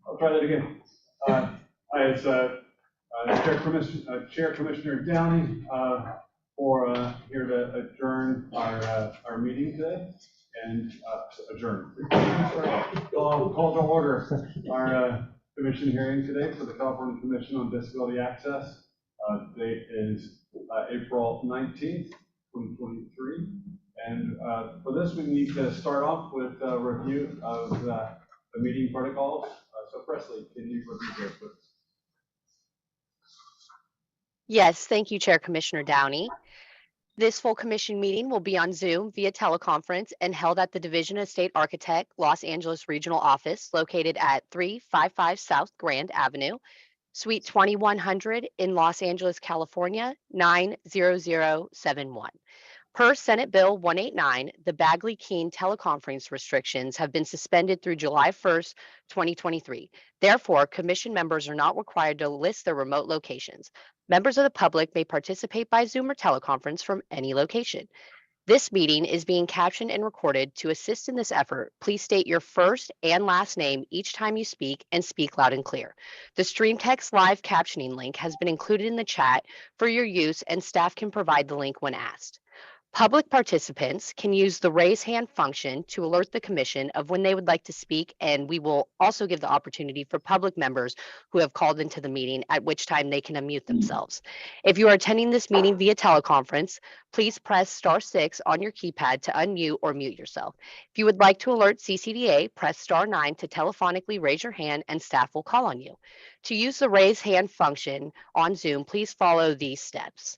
I'll try that again. It's Chair Commissioner Downey here to adjourn our meeting today and adjourn. Call to order our commission hearing today for the California Commission on Disability Access. Date is April 19th, 2023. And for this, we need to start off with a review of the meeting protocols. So Presley, can you review those, please? Yes, thank you, Chair Commissioner Downey. This full commission meeting will be on Zoom via teleconference and held at the Division of State Architect, Los Angeles Regional Office, located at 355 South Grand Avenue, Suite 2100 in Los Angeles, California, 90071. Per Senate Bill 189, the Bagley-Keene teleconference restrictions have been suspended through July 1st, 2023. Therefore, commission members are not required to list their remote locations. Members of the public may participate by Zoom or teleconference from any location. This meeting is being captioned and recorded. To assist in this effort, please state your first and last name each time you speak and speak loud and clear. The Stream Text live captioning link has been included in the chat for your use, and staff can provide the link when asked. Public participants can use the raise hand function to alert the commission of when they would like to speak, and we will also give the opportunity for public members who have called into the meeting, at which time they can unmute themselves. If you are attending this meeting via teleconference, please press *6 on your keypad to unmute or mute yourself. If you would like to alert CCDA, press *9 to telephonically raise your hand and staff will call on you. To use the raise hand function on Zoom, please follow these steps.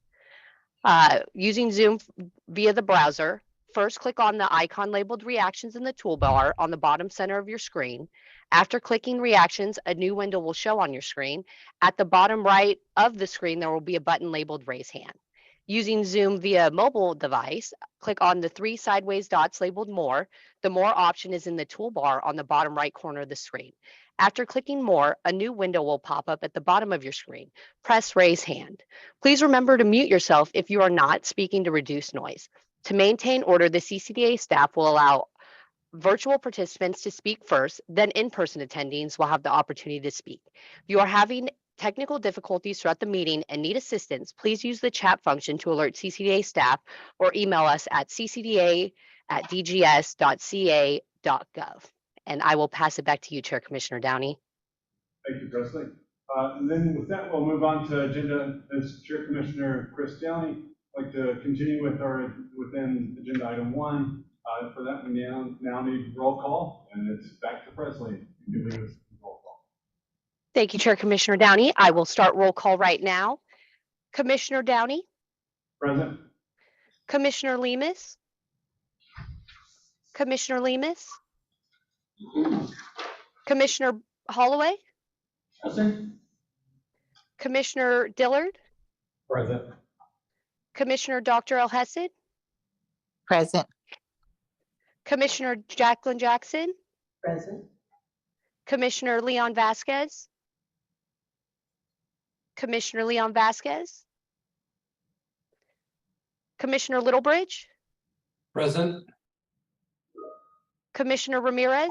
Using Zoom via the browser, first click on the icon labeled Reactions in the toolbar on the bottom center of your screen. After clicking Reactions, a new window will show on your screen. At the bottom right of the screen, there will be a button labeled Raise Hand. Using Zoom via mobile device, click on the 3 sideways dots labeled More. The More option is in the toolbar on the bottom right corner of the screen. After clicking More, a new window will pop up at the bottom of your screen. Press Raise Hand. Please remember to mute yourself if you are not speaking to reduce noise. To maintain order, the CCDA staff will allow virtual participants to speak first, then in-person attendees will have the opportunity to speak. If you are having technical difficulties throughout the meeting and need assistance, please use the chat function to alert CCDA staff or email us at ccda@dgs.ca.gov. And I will pass it back to you, Chair Commissioner Downey. Thank you, Presley. And then with that, we'll move on to agenda. As Chair Commissioner Chris Downey, I'd like to continue within agenda item 1. For that, we now need roll call, and it's back to Presley. You can lead us roll call. Thank you, Chair Commissioner Downey. I will start roll call right now. Commissioner Downey. Present. Commissioner Lemus. Commissioner Lemus. Commissioner Holloway. Present. Commissioner Dillard. Present. Commissioner Dr. El Hesed. Present. Commissioner Jacqueline Jackson. Present. Commissioner Leon Vasquez. Commissioner Leon Vasquez. Commissioner Littlebridge. Present. Commissioner Ramirez.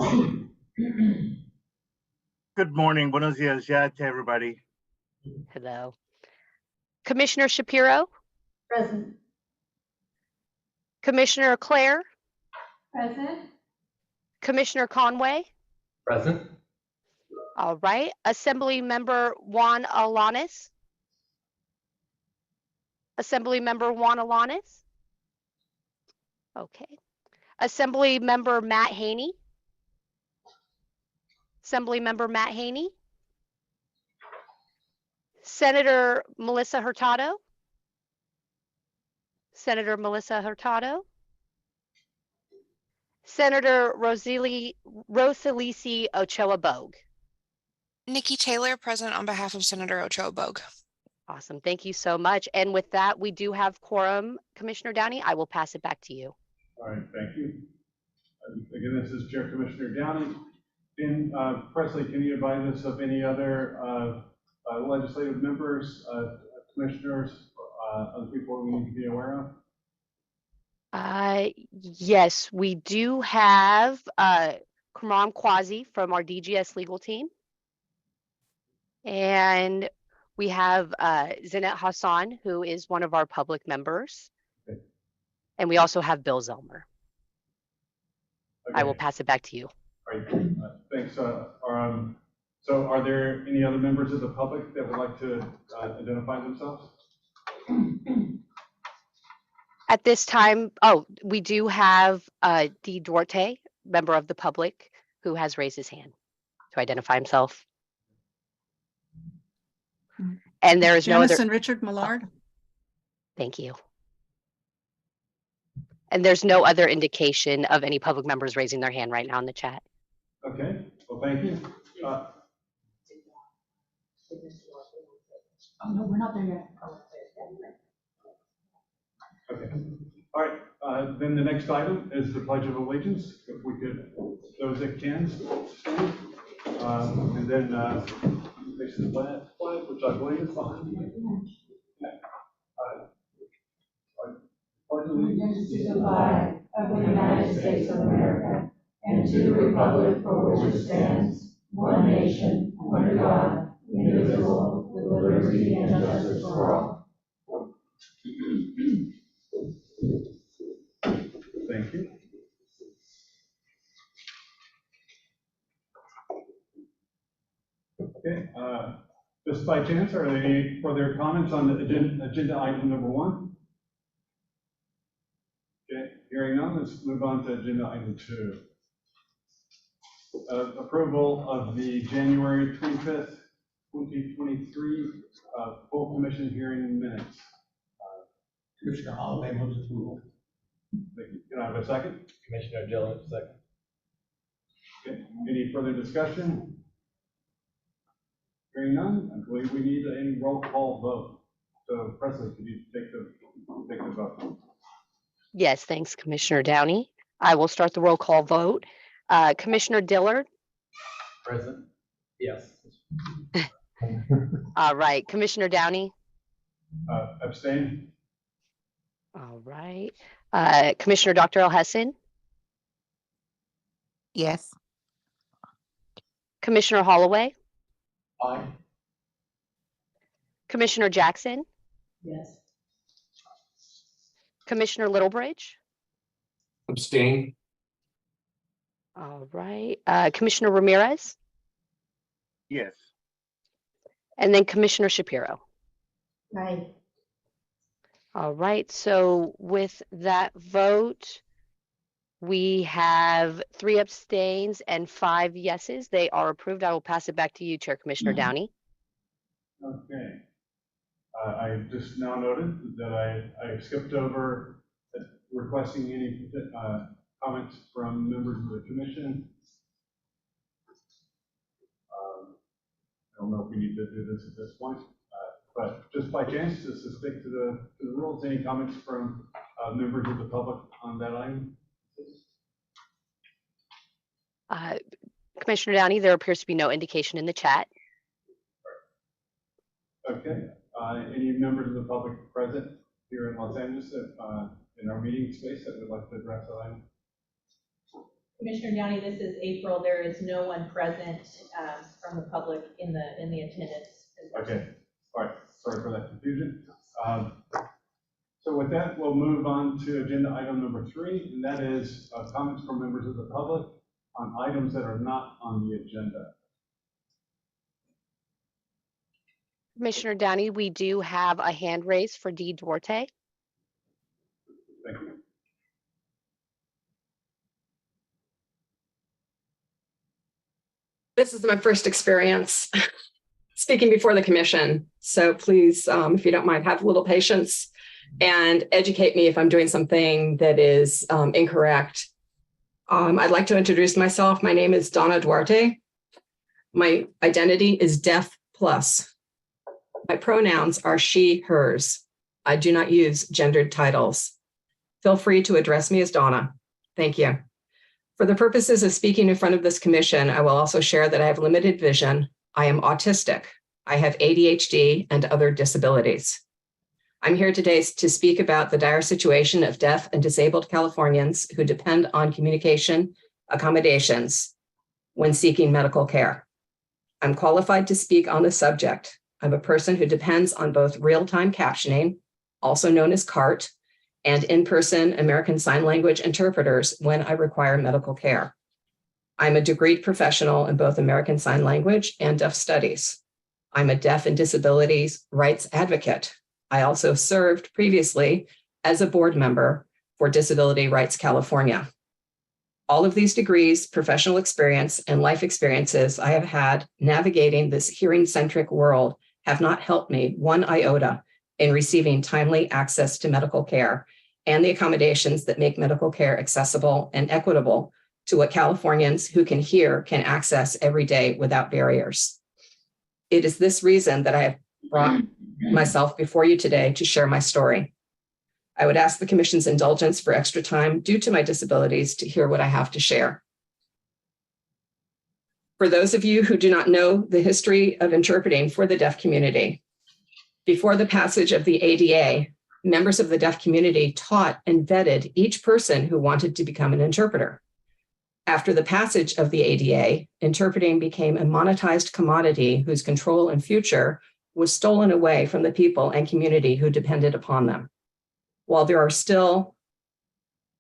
Good morning. Buenos dias to everybody. Hello. Commissioner Shapiro. Present. Commissioner Claire. Present. Commissioner Conway. Present. All right. Assembly Member Juan Alanis. Assembly Member Juan Alanis. Okay. Assembly Member Matt Haney. Assembly Member Matt Haney. Senator Melissa Hurtado. Senator Melissa Hurtado. Senator Rosilicie Ochoa Bogh. Nikki Taylor, present on behalf of Senator Ochoa Bogh. Awesome. Thank you so much. And with that, we do have quorum, Commissioner Downey. I will pass it back to you. All right. Thank you. Again, this is Chair Commissioner Downey. Presley, can you advise us of any other legislative members, commissioners, other people we need to be aware of? Yes, we do have Kamram Quasi from our DGS legal team. And we have Zinat Hassan, who is one of our public members. Okay. And we also have Bill Zelmer. I will Okay. pass it back to you. All right, thanks. So are there any other members of the public that would like to identify themselves? At this time, oh, we do have D. Duarte, member of the public, who has raised his hand to identify himself. And there is no other. Janice and Richard Millard. Thank you. And there's no other indication of any public members raising their hand right now in the chat. Okay, well, thank you. Oh, no, we're not there yet. Okay, all right, then the next item is the Pledge of Allegiance. If we could, those that can, stand. And then face the flag, which I believe is behind you. Pledge allegiance To the flag of the United States of America and to the republic for which it stands, one nation, under God, indivisible, with liberty and justice for all. Thank you. Okay, just by chance, are there any further comments on the agenda item number 1? Okay, hearing none, let's move on to agenda item 2. Approval of the January 25th, 2023 full commission hearing minutes. Commissioner Holloway moves approval. Thank you. Can I have a second? Commissioner Dillon, second. Okay, any further discussion? Hearing none, I believe we need a roll call vote. So President, could you take the vote? Yes, thanks, Commissioner Downey. I will start the roll call vote. Commissioner Dillard. Present. Yes. All right. Commissioner Downey. Abstain? All right. Commissioner Dr. Elhessan. Yes. Commissioner Holloway. Aye. Commissioner Jackson. Yes. Commissioner Littlebridge. Abstain. All right. Commissioner Ramirez. Yes. And then Commissioner Shapiro. Aye. All right. So with that vote, we have 3 abstains and 5 yeses. They are approved. I will pass it back to you, Chair Commissioner Downey. Okay. I just now noted that I skipped over requesting any comments from members of the commission. I don't know if we need to do this at this point, but just by chance, just to stick to the rules, any comments from members of the public on that item? Commissioner Downey, there appears to be no indication in the chat. Okay. Any members of the public present here in Los Angeles in our meeting space that would like to address that item? Commissioner Downey, this is April. There is no one present from the public in the attendance. Okay. All right. Sorry for that confusion. So with that, we'll move on to agenda item number 3, and that is comments from members of the public on items that are not on the agenda. Commissioner Downey, we do have a hand raised for D. Duarte. Thank you. This is my first experience speaking before the commission. So please, if you don't mind, have a little patience and educate me if I'm doing something that is incorrect. I'd like to introduce myself. My name is Donna Duarte. My identity is Deaf Plus. My pronouns are she, hers. I do not use gendered titles. Feel free to address me as Donna. Thank you. For the purposes of speaking in front of this commission, I will also share that I have limited vision. I am autistic. I have ADHD and other disabilities. I'm here today to speak about the dire situation of deaf and disabled Californians who depend on communication accommodations when seeking medical care. I'm qualified to speak on the subject. I'm a person who depends on both real-time captioning, also known as CART, and in-person American Sign Language interpreters when I require medical care. I'm a degreed professional in both American Sign Language and Deaf Studies. I'm a deaf and disabilities rights advocate. I also served previously as a board member for Disability Rights California. All of these degrees, professional experience, and life experiences I have had navigating this hearing-centric world have not helped me one iota in receiving timely access to medical care and the accommodations that make medical care accessible and equitable to what Californians who can hear can access every day without barriers. It is this reason that I have brought myself before you today to share my story. I would ask the Commission's indulgence for extra time due to my disabilities to hear what I have to share. For those of you who do not know the history of interpreting for the deaf community, before the passage of the ADA, members of the deaf community taught and vetted each person who wanted to become an interpreter. After the passage of the ADA, interpreting became a monetized commodity whose control and future was stolen away from the people and community who depended upon them. While there are still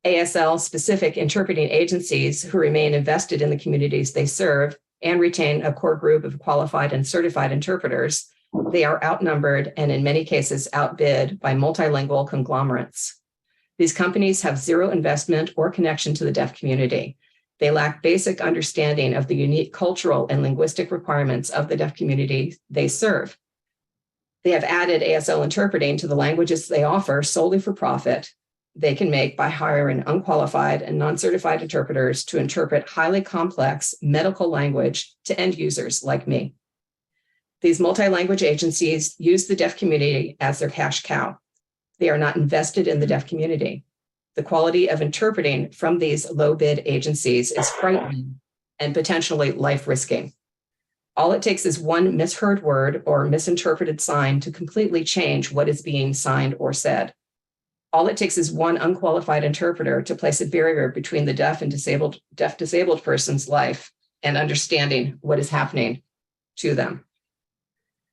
ASL-specific interpreting agencies who remain invested in the communities they serve and retain a core group of qualified and certified interpreters, they are outnumbered and in many cases outbid by multilingual conglomerates. These companies have zero investment or connection to the deaf community. They lack basic understanding of the unique cultural and linguistic requirements of the deaf community they serve. They have added ASL interpreting to the languages they offer solely for profit they can make by hiring unqualified and non-certified interpreters to interpret highly complex medical language to end users like me. These multi-language agencies use the deaf community as their cash cow. They are not invested in the deaf community. The quality of interpreting from these low-bid agencies is frightening and potentially life-risking. All it takes is one misheard word or misinterpreted sign to completely change what is being signed or said. All it takes is one unqualified interpreter to place a barrier between the deaf disabled person's life and understanding what is happening to them.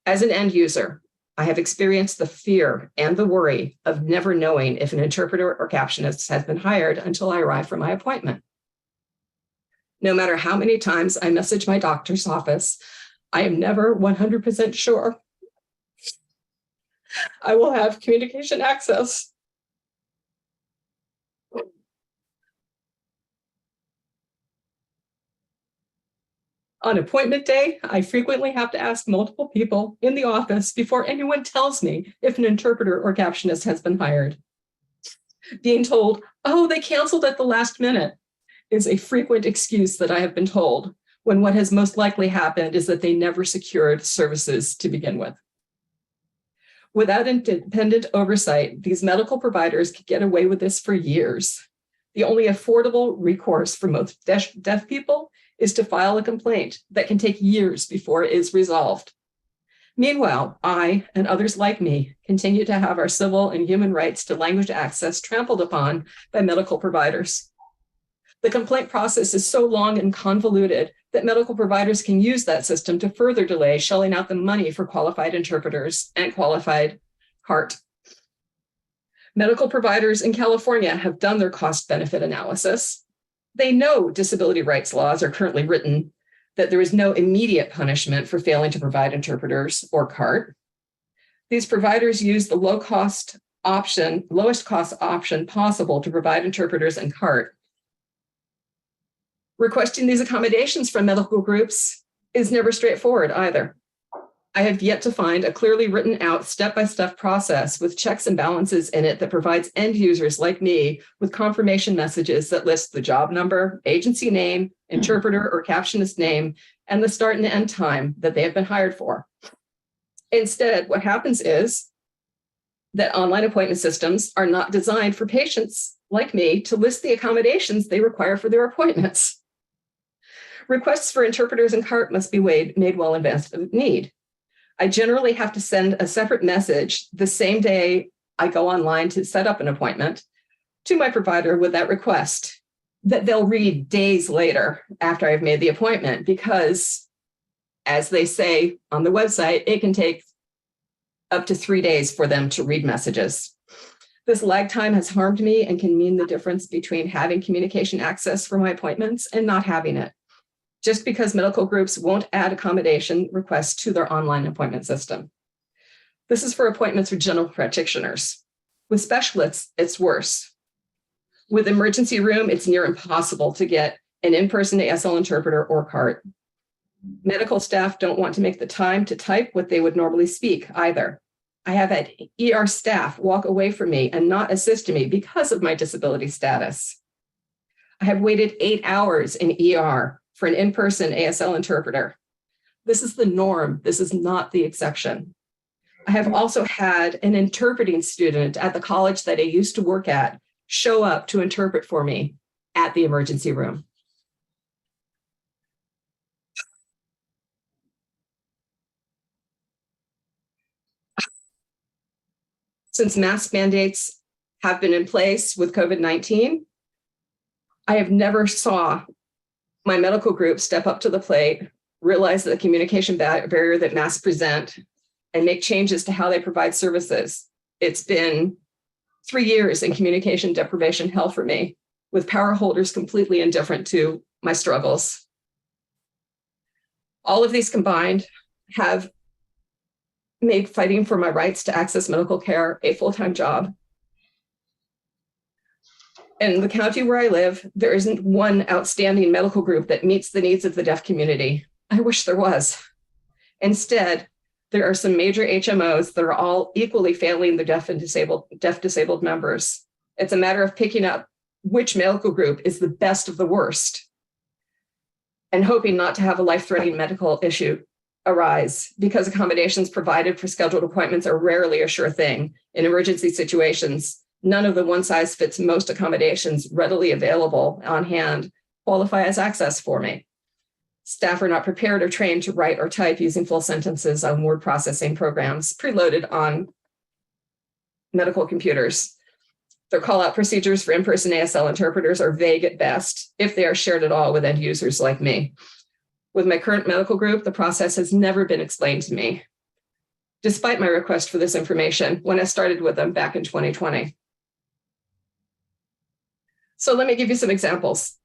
As an end user, I have experienced the fear and the worry of never knowing if an interpreter or captionist has been hired until I arrive for my appointment. No matter how many times I message my doctor's office, I am never 100% sure I will have communication access. On appointment day, I frequently have to ask multiple people in the office before anyone tells me if an interpreter or captionist has been hired. Being told, oh, they canceled at the last minute, is a frequent excuse that I have been told, when what has most likely happened is that they never secured services to begin with. Without independent oversight, these medical providers could get away with this for years. The only affordable recourse for most deaf people is to file a complaint that can take years before it is resolved. Meanwhile, I and others like me continue to have our civil and human rights to language access trampled upon by medical providers. The complaint process is so long and convoluted that medical providers can use that system to further delay shelling out the money for qualified interpreters and qualified CART. Medical providers in California have done their cost-benefit analysis. They know disability rights laws are currently written that there is no immediate punishment for failing to provide interpreters or CART. These providers use the lowest cost option possible to provide interpreters and CART. Requesting these accommodations from medical groups is never straightforward either. I have yet to find a clearly written out step-by-step process with checks and balances in it that provides end users like me with confirmation messages that list the job number, agency name, interpreter or captionist name, and the start and end time that they have been hired for. Instead, what happens is that online appointment systems are not designed for patients like me to list the accommodations they require for their appointments. Requests for interpreters and CART must be made well in advance of need. I generally have to send a separate message the same day I go online to set up an appointment to my provider with that request. that they'll read days later after I've made the appointment, because as they say on the website, it can take up to 3 days for them to read messages. This lag time has harmed me and can mean the difference between having communication access for my appointments and not having it, just because medical groups won't add accommodation requests to their online appointment system. This is for appointments with general practitioners. With specialists, it's worse. With emergency room, it's near impossible to get an in-person ASL interpreter or CART. Medical staff don't want to make the time to type what they would normally speak either. I have had ER staff walk away from me and not assist me because of my disability status. I have waited 8 hours in ER for an in-person ASL interpreter. This is the norm. This is not the exception. I have also had an interpreting student at the college that I used to work at show up to interpret for me at the emergency room. Since mask mandates have been in place with COVID-19, I have never saw my medical group step up to the plate, realize the communication barrier that masks present, and make changes to how they provide services. It's been 3 years in communication deprivation hell for me, with power holders completely indifferent to my struggles. All of these combined have made fighting for my rights to access medical care a full-time job. In the county where I live, there isn't one outstanding medical group that meets the needs of the deaf community. I wish there was. Instead, there are some major HMOs that are all equally failing the deaf disabled members. It's a matter of picking up which medical group is the best of the worst and hoping not to have a life-threatening medical issue arise, because accommodations provided for scheduled appointments are rarely a sure thing. In emergency situations, none of the one-size-fits-most accommodations readily available on hand qualify as access for me. Staff are not prepared or trained to write or type using full sentences on word processing programs preloaded on medical computers. Their call-out procedures for in-person ASL interpreters are vague at best, if they are shared at all with end users like me. With my current medical group, the process has never been explained to me, despite my request for this information when I started with them back in 2020. So let me give you some examples.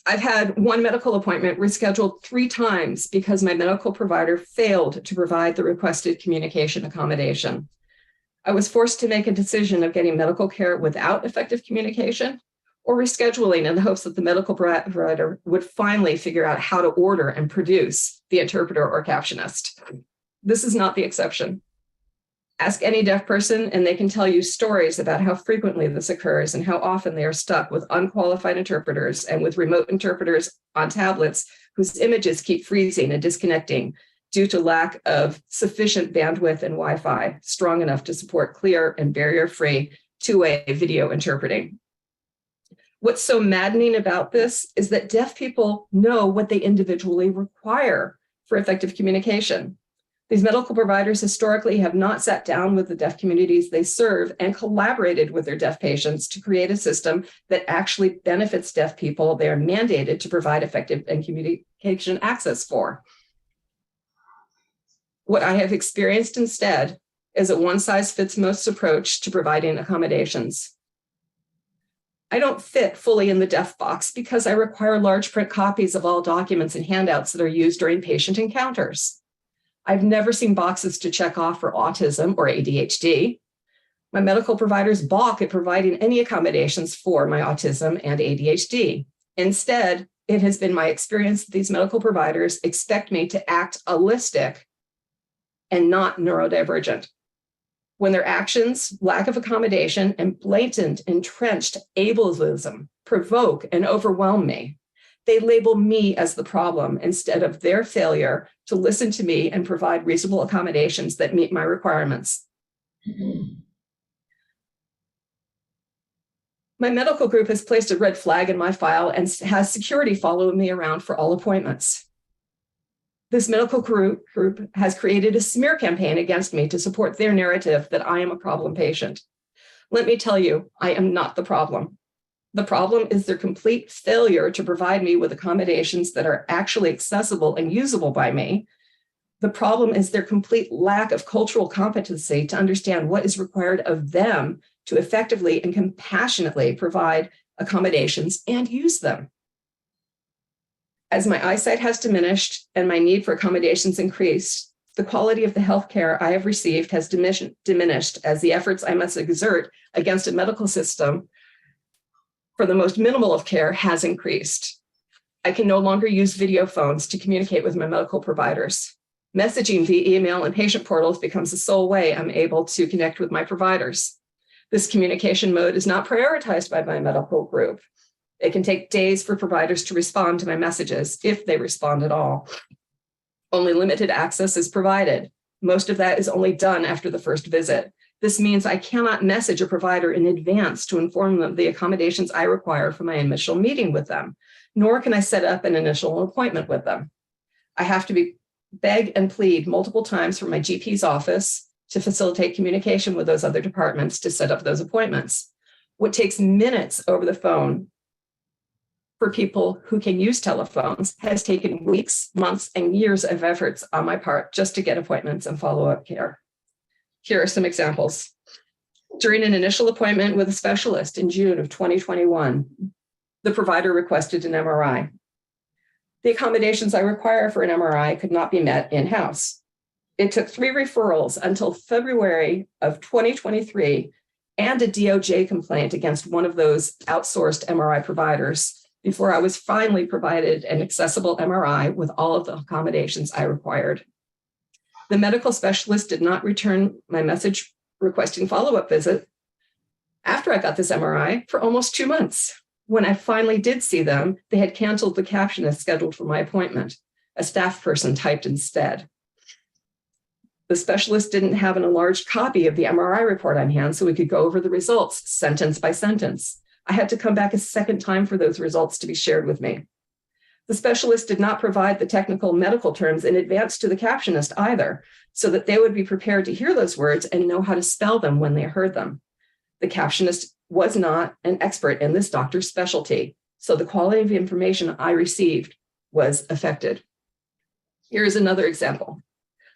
I've had one medical appointment rescheduled 3 times because my medical provider failed to provide the requested communication accommodation. I was forced to make a decision of getting medical care without effective communication or rescheduling in the hopes that the medical provider would finally figure out how to order and produce the interpreter or captionist. This is not the exception. Ask any deaf person and they can tell you stories about how frequently this occurs and how often they are stuck with unqualified interpreters and with remote interpreters on tablets whose images keep freezing and disconnecting due to lack of sufficient bandwidth and Wi-Fi strong enough to support clear and barrier-free two-way video interpreting. What's so maddening about this is that deaf people know what they individually require for effective communication. These medical providers historically have not sat down with the deaf communities they serve and collaborated with their deaf patients to create a system that actually benefits deaf people they are mandated to provide effective and communication access for. What I have experienced instead is a one-size-fits-most approach to providing accommodations. I don't fit fully in the deaf box because I require large print copies of all documents and handouts that are used during patient encounters. I've never seen boxes to check off for autism or ADHD. My medical providers balk at providing any accommodations for my autism and ADHD. Instead, it has been my experience that these medical providers expect me to act holistic and not neurodivergent. When their actions, lack of accommodation, and blatant, entrenched ableism provoke and overwhelm me, they label me as the problem instead of their failure to listen to me and provide reasonable accommodations that meet my requirements. My medical group has placed a red flag in my file and has security follow me around for all appointments. This medical group has created a smear campaign against me to support their narrative that I am a problem patient. Let me tell you, I am not the problem. The problem is their complete failure to provide me with accommodations that are actually accessible and usable by me. The problem is their complete lack of cultural competency to understand what is required of them to effectively and compassionately provide accommodations and use them. As my eyesight has diminished and my need for accommodations increased, the quality of the healthcare I have received has diminished as the efforts I must exert against a medical system for the most minimal of care has increased. I can no longer use video phones to communicate with my medical providers. Messaging via email and patient portals becomes the sole way I'm able to connect with my providers. This communication mode is not prioritized by my medical group. It can take days for providers to respond to my messages, if they respond at all. Only limited access is provided. Most of that is only done after the first visit. This means I cannot message a provider in advance to inform them of the accommodations I require for my initial meeting with them, nor can I set up an initial appointment with them. I have to beg and plead multiple times from my GP's office to facilitate communication with those other departments to set up those appointments. What takes minutes over the phone for people who can use telephones has taken weeks, months, and years of efforts on my part just to get appointments and follow-up care. Here are some examples. During an initial appointment with a specialist in June of 2021, the provider requested an MRI. The accommodations I require for an MRI could not be met in-house. It took 3 referrals until February of 2023 and a DOJ complaint against one of those outsourced MRI providers before I was finally provided an accessible MRI with all of the accommodations I required. The medical specialist did not return my message requesting follow-up visit after I got this MRI for almost 2 months. When I finally did see them, they had canceled the captionist scheduled for my appointment. A staff person typed instead. The specialist didn't have an enlarged copy of the MRI report on hand so we could go over the results sentence by sentence. I had to come back a second time for those results to be shared with me. The specialist did not provide the technical medical terms in advance to the captionist either, so that they would be prepared to hear those words and know how to spell them when they heard them. The captionist was not an expert in this doctor's specialty, so the quality of the information I received was affected. Here is another example.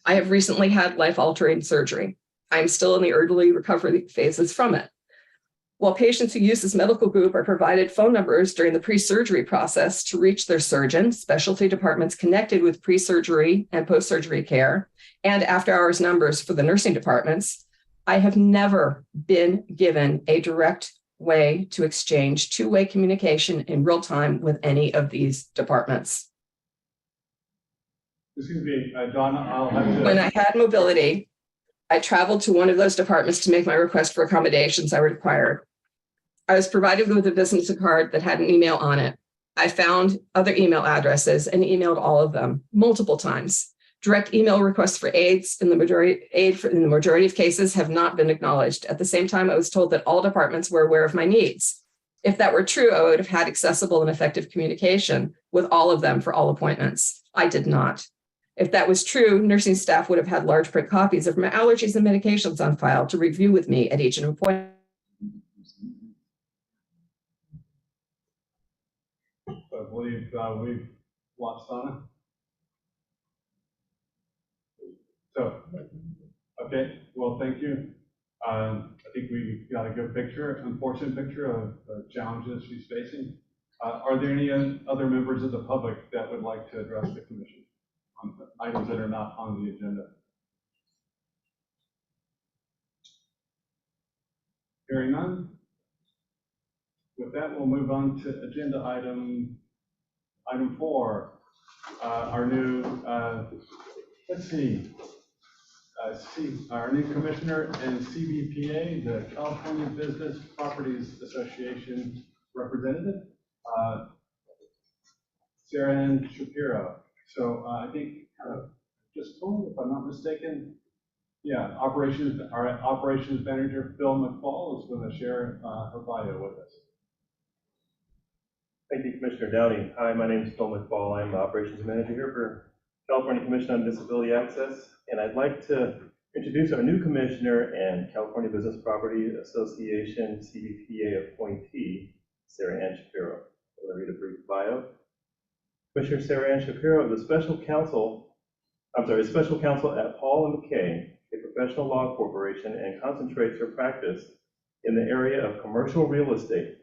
I have recently had life-altering surgery. I am still in the early recovery phases from it. While patients who use this medical group are provided phone numbers during the pre-surgery process to reach their surgeon, specialty departments connected with pre-surgery and post-surgery care, and after-hours numbers for the nursing departments, I have never been given a direct way to exchange two-way communication in real time with any of these departments. Excuse me, Donna, I'll have to. When I had mobility, I traveled to one of those departments to make my request for accommodations I required. I was provided with a business card that had an email on it. I found other email addresses and emailed all of them multiple times. Direct email requests for aids in the majority of cases have not been acknowledged. At the same time, I was told that all departments were aware of my needs. If that were true, I would have had accessible and effective communication with all of them for all appointments. I did not. If that was true, nursing staff would have had large print copies of my allergies and medications on file to review with me at each appointment. I believe we've lost Donna. So, okay, well, thank you. I think we got a good picture, unfortunate picture of the challenges she's facing. Are there any other members of the public that would like to address the commission on items that are not on the agenda? Hearing none. With that, we'll move on to agenda item 4. Our new, our new commissioner and CBPA, the California Business Properties Association representative, Sarahann Shapiro. So I think just told, if I'm not mistaken, yeah, our operations manager, Phil McFall, is going to share her bio with us. Thank you, Commissioner Downey. Hi, my name is Phil McFall. I'm the operations manager here for California Commission on Disability Access, and I'd like to introduce our new commissioner and California Business Property Association CBPA appointee, Sarahann Shapiro. I'm going to read a brief bio. Commissioner Sarahann Shapiro is Special Counsel at Paul & McKay, a professional law corporation, and concentrates her practice in the area of commercial real estate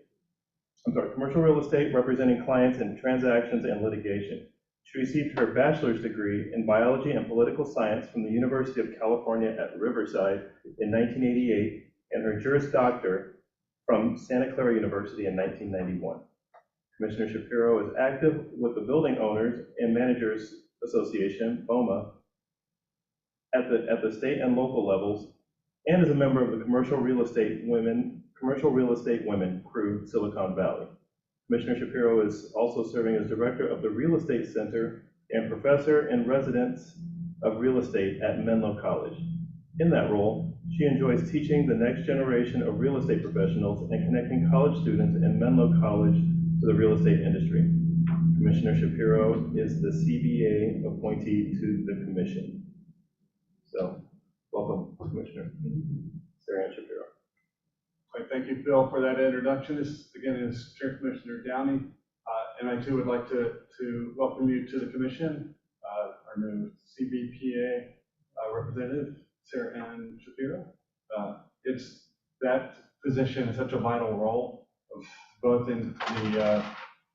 representing clients in transactions and litigation. She received her bachelor's degree in biology and political science from the University of California at Riverside in 1988 and her Juris Doctor from Santa Clara University in 1991. Commissioner Shapiro is active with the Building Owners and Managers Association, BOMA, at the state and local levels, and is a member of the Commercial Real Estate Women crew, Silicon Valley. Commissioner Shapiro is also serving as director of the Real Estate Center and professor in residence of real estate at Menlo College. In that role, she enjoys teaching the next generation of real estate professionals and connecting college students in Menlo College to the real estate industry. Commissioner Shapiro is the CBA appointee to the commission. So, welcome, Commissioner Sarahann Shapiro. All right, thank you, Phil, for that introduction. This, again, is Chair Commissioner Downey, and I too would like to welcome you to the commission, our new CBPA representative, Sarahann Shapiro. It's that position is such a vital role, both in the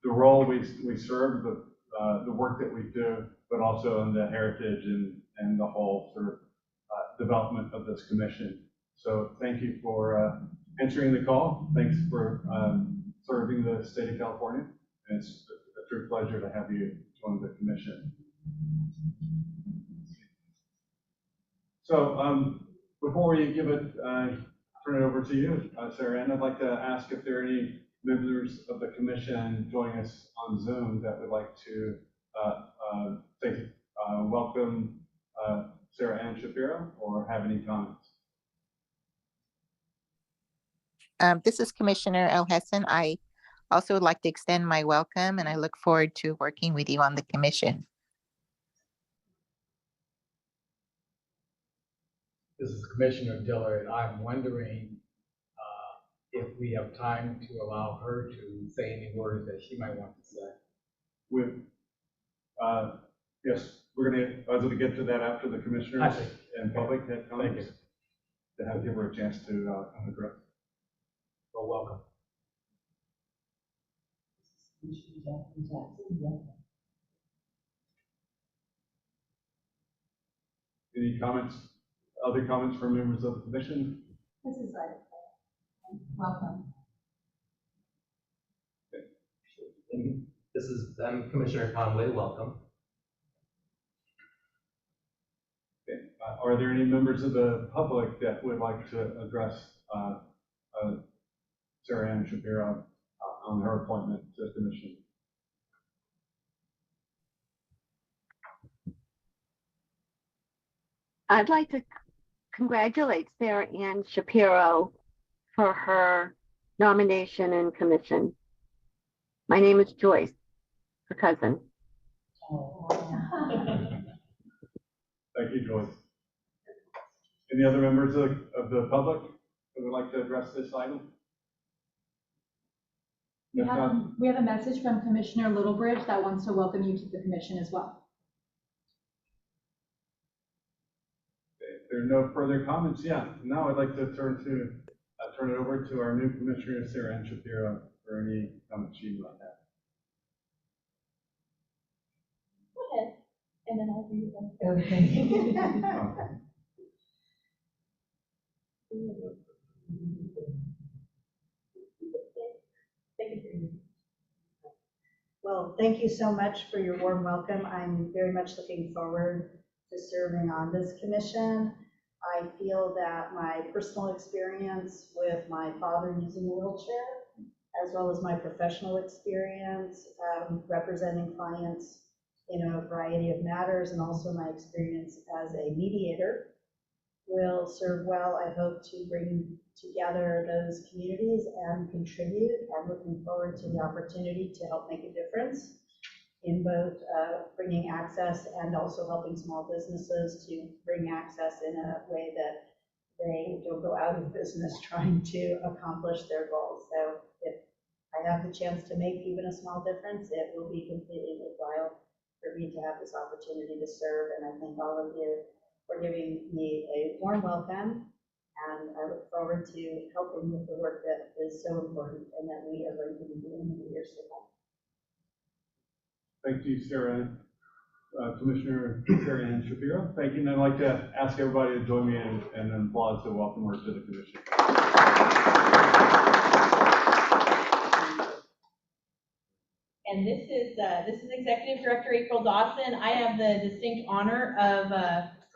role we serve, the work that we do, but also in the heritage and the whole sort of development of this commission. So thank you for answering the call. Thanks for serving the state of California. And it's a true pleasure to have you join the commission. So before we give it, turn it over to you, Sarahann, I'd like to ask if there are any members of the commission joining us on Zoom that would like to welcome Sarahann Shapiro or have any comments. This is Commissioner Elhassan. I also would like to extend my welcome, and I look forward to working with you on the commission. This is Commissioner Diller, and I'm wondering if we have time to allow her to say any words that she might want to say. Yes, we're going to get to that after the commissioners and public have comments. To give her a chance to address. Well, welcome. Any comments, other comments from members of the commission? This is welcome. This is Commissioner Conway. Welcome. Okay. Are there any members of the public that would like to address Sarahann Shapiro on her appointment to the commission? I'd like to congratulate Sarahann Shapiro for her nomination and commission. My name is Joyce, her cousin. Thank you, Joyce. Any other members of the public who would like to address this item? We have a message from Commissioner Littlebridge that wants to welcome you to the commission as well. If there are no further comments, now I'd like to turn it over to our new Commissioner, Sarahann Shapiro, for any comments she might have. Go ahead, and then I'll read them. Okay. Well, thank you so much for your warm welcome. I'm very much looking forward to serving on this commission. I feel that my personal experience with my father using a wheelchair, as well as my professional experience representing clients in a variety of matters, and also my experience as a mediator, will serve well. I hope to bring together those communities and contribute. I'm looking forward to the opportunity to help make a difference in both bringing access and also helping small businesses to bring access in a way that they don't go out of business trying to accomplish their goals. So if I I have the chance to make even a small difference, it will be completely worthwhile for me to have this opportunity to serve. And I thank all of you for giving me a warm welcome. And I look forward to helping with the work that is so important and that we are going to be doing in the years to come. Thank you, Sarah. Commissioner Sarahann Shapiro. Thank you. And I'd like to ask everybody to join me in an applause to welcome her to the commission. And this is Executive Director April Dawson. I have the distinct honor of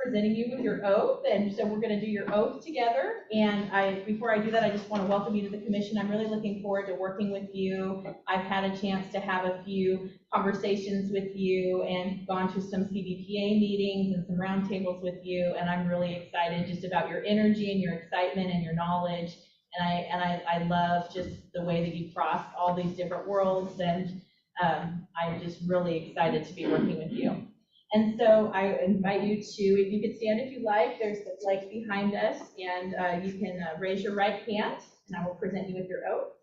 presenting you with your oath, and so we're going to do your oath together. And before I do that, I just want to welcome you to the commission. I'm really looking forward to working with you. I've had a chance to have a few conversations with you and gone to some CBPA meetings and some roundtables with you, and I'm really excited just about your energy and your excitement and your knowledge. And I love just the way that you cross all these different worlds, and I'm just really excited to be working with you. And so I invite you to, if you could stand if you like, there's the flags behind us, and you can raise your right hand, and I will present you with your oath.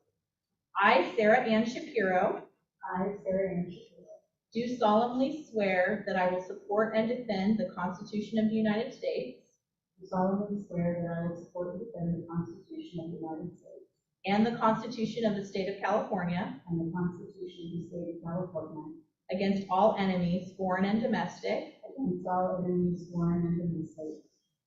I, Sarahann Shapiro, do solemnly swear that I will support and defend the Constitution of the United States. Do solemnly swear that I will support and defend the Constitution of the United States. And the Constitution of the State of California. And the Constitution of the State of California. Against all enemies, foreign and domestic. Against all enemies, foreign and domestic.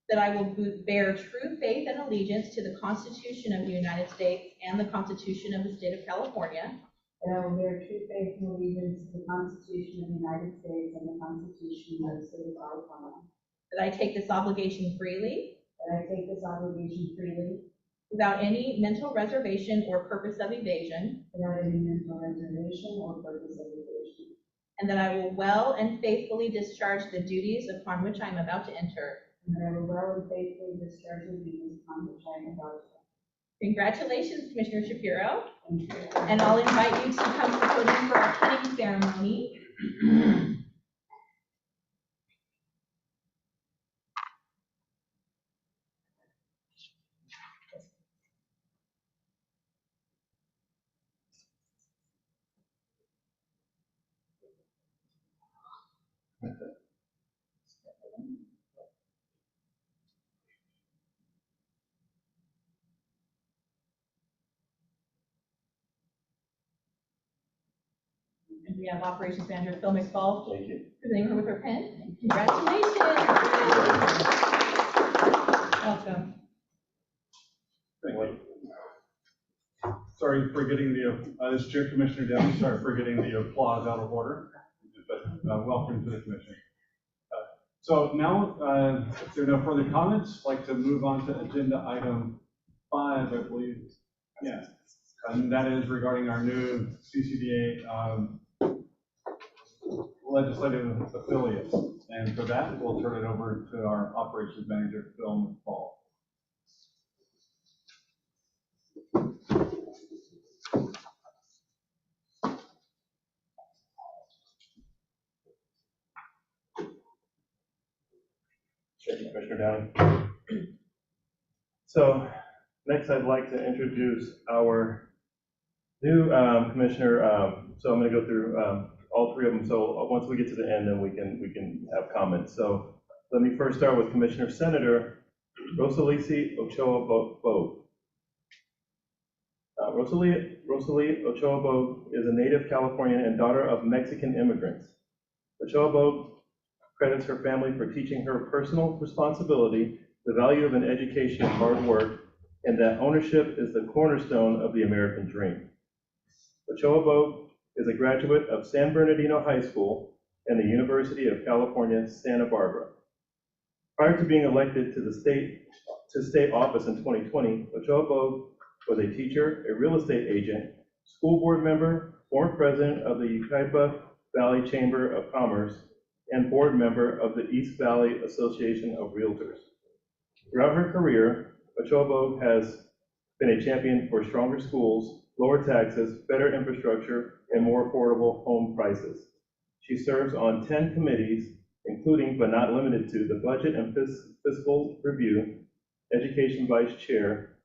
That I will bear true faith and allegiance to the Constitution of the United States and the Constitution of the State of California. That I will bear true faith and allegiance to the Constitution of the United States and the Constitution of the State of California. That I take this obligation freely. That I take this obligation freely. Without any mental reservation or purpose of evasion. Without any mental reservation or purpose of evasion. And that I will well and faithfully discharge the duties upon which I am about to enter. And that I will well and faithfully discharge the duties upon which I am about to enter. Congratulations, Commissioner Shapiro. Thank you. And I'll invite you to come to the podium for our cutting ceremony. And we have Operations Manager Phil McFall. Thank you. Presenting her with her pen. Congratulations. Welcome. Thank you. Sorry for getting this Chair Commissioner Downey, sorry for getting the applause out of order, but welcome to the commission. So now, if there are no further comments, I'd like to move on to agenda item 5, I believe. Yeah, and that is regarding our new CCDA legislative affiliates. And for that, we'll turn it over to our operations manager, Phil McFall. Thank you, Commissioner Downey. So next I'd like to introduce our new commissioner. So I'm going to go through all three of them. So once we get to the end, then we can have comments. So let me first start with Commissioner Senator Rosilicie Ochoa Bogh. Rosilicie Ochoa Bogh is a native Californian and daughter of Mexican immigrants. Ochoa Bogh credits her family for teaching her personal responsibility, the value of an education and hard work, and that ownership is the cornerstone of the American dream. Ochoa Bogh is a graduate of San Bernardino High School and the University of California, Santa Barbara. Prior to being elected to state office in 2020, Ochoa Bogh was a teacher, a real estate agent, school board member, former president of the Ucaipa Valley Chamber of Commerce, and board member of the East Valley Association of Realtors. Throughout her career, Ochoa Bogh has been a champion for stronger schools, lower taxes, better infrastructure, and more affordable home prices. She serves on 10 committees, including but not limited to the Budget and Fiscal Review, Education Vice Chair,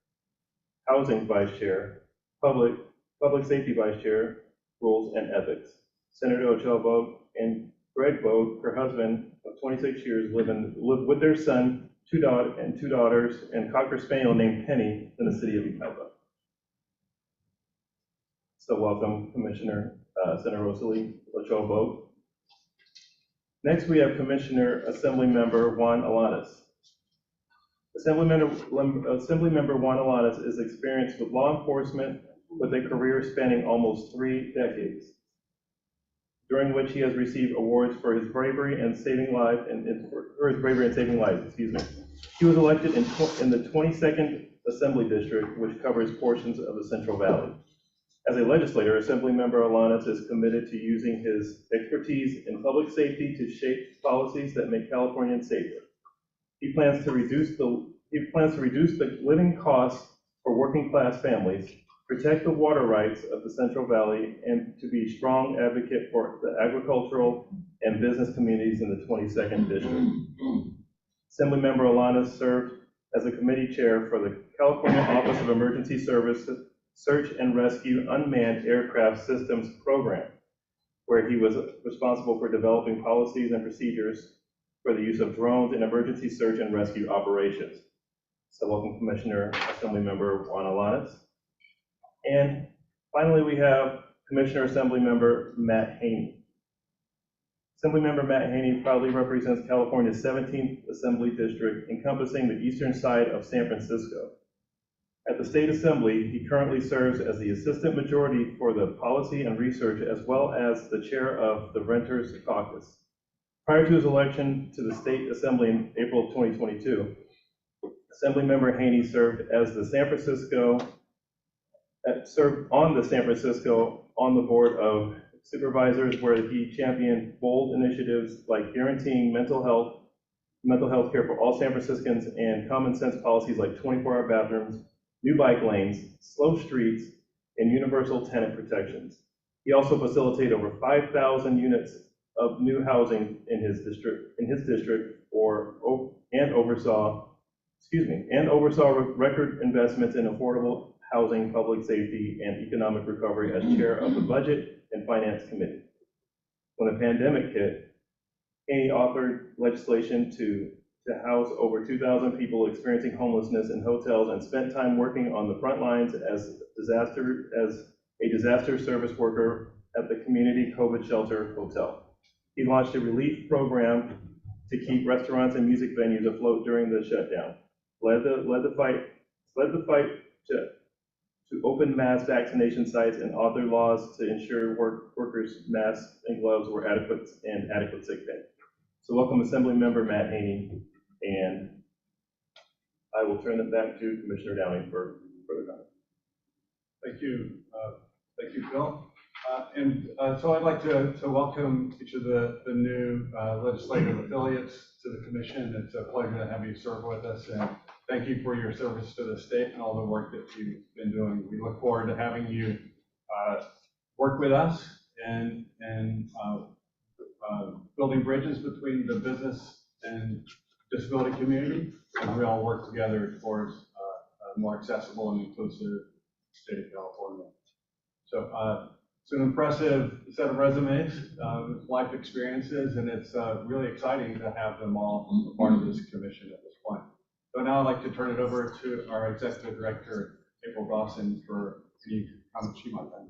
Housing Vice Chair, Public Public Safety Vice Chair, Rules and Ethics. Senator Ochoa Bogh and Greg Bogh, her husband of 26 years, live with their son, two daughters, and Cocker Spaniel named Penny in the city of Ucalpa. So welcome, Commissioner Senator Rosilicie Ochoa Bogh. Next, we have Commissioner Assemblymember Juan Alanis. Assemblymember Juan Alanis is experienced with law enforcement with a career spanning almost 3 decades, during which he has received awards for his bravery and saving lives. He was elected in the 22nd Assembly District, which covers portions of the Central Valley. As a legislator, Assemblymember Alanis is committed to using his expertise in public safety to shape policies that make Californians safer. He plans to reduce the living costs for working class families, protect the water rights of the Central Valley, and to be a strong advocate for the agricultural and business communities in the 22nd District. Assemblymember Alanis served as a committee chair for the California Office of Emergency Services Search and Rescue Unmanned Aircraft Systems Program, where he was responsible for developing policies and procedures for the use of drones in emergency search and rescue operations. So welcome, Commissioner Assemblymember Juan Alanis. And finally, we have Commissioner Assemblymember Matt Haney. Assemblymember Matt Haney proudly represents California's 17th Assembly District, encompassing the eastern side of San Francisco. At the State Assembly, he currently serves as the Assistant Majority for the Policy and Research, as well as the Chair of the Renters Caucus. Prior to his election to the State Assembly in April of 2022, Assemblymember Haney served on the San Francisco on the Board of Supervisors, where he championed bold initiatives like guaranteeing mental health care for all San Franciscans and common sense policies like 24-hour bathrooms, new bike lanes, slow streets, and universal tenant protections. He also facilitated over 5,000 units of new housing in his district, and oversaw record investments in affordable housing, public safety, and economic recovery as chair of the Budget and Finance Committee. When the pandemic hit, Haney authored legislation to house over 2,000 people experiencing homelessness in hotels and spent time working on the front lines as a disaster service worker at the community COVID shelter hotel. He launched a relief program to keep restaurants and music venues afloat during the shutdown, led the fight to open mass vaccination sites, and authored laws to ensure workers' masks and gloves were adequate sick pay. So welcome Assemblymember Matt Haney, and I will turn it back to Commissioner Downing for further comment. Thank you, Phil. So I'd like to welcome each of the new legislative affiliates to the commission. It's a pleasure to have you serve with us, and thank you for your service to the state and all the work that you've been doing. We look forward to having you work with us and building bridges between the business and disability community, as we all work together towards a more accessible and inclusive state of California. So it's an impressive set of resumes, life experiences, and it's really exciting to have them all part of this commission at this point. So now I'd like to turn it over to our Executive Director, April Dawson, for any comments she might have.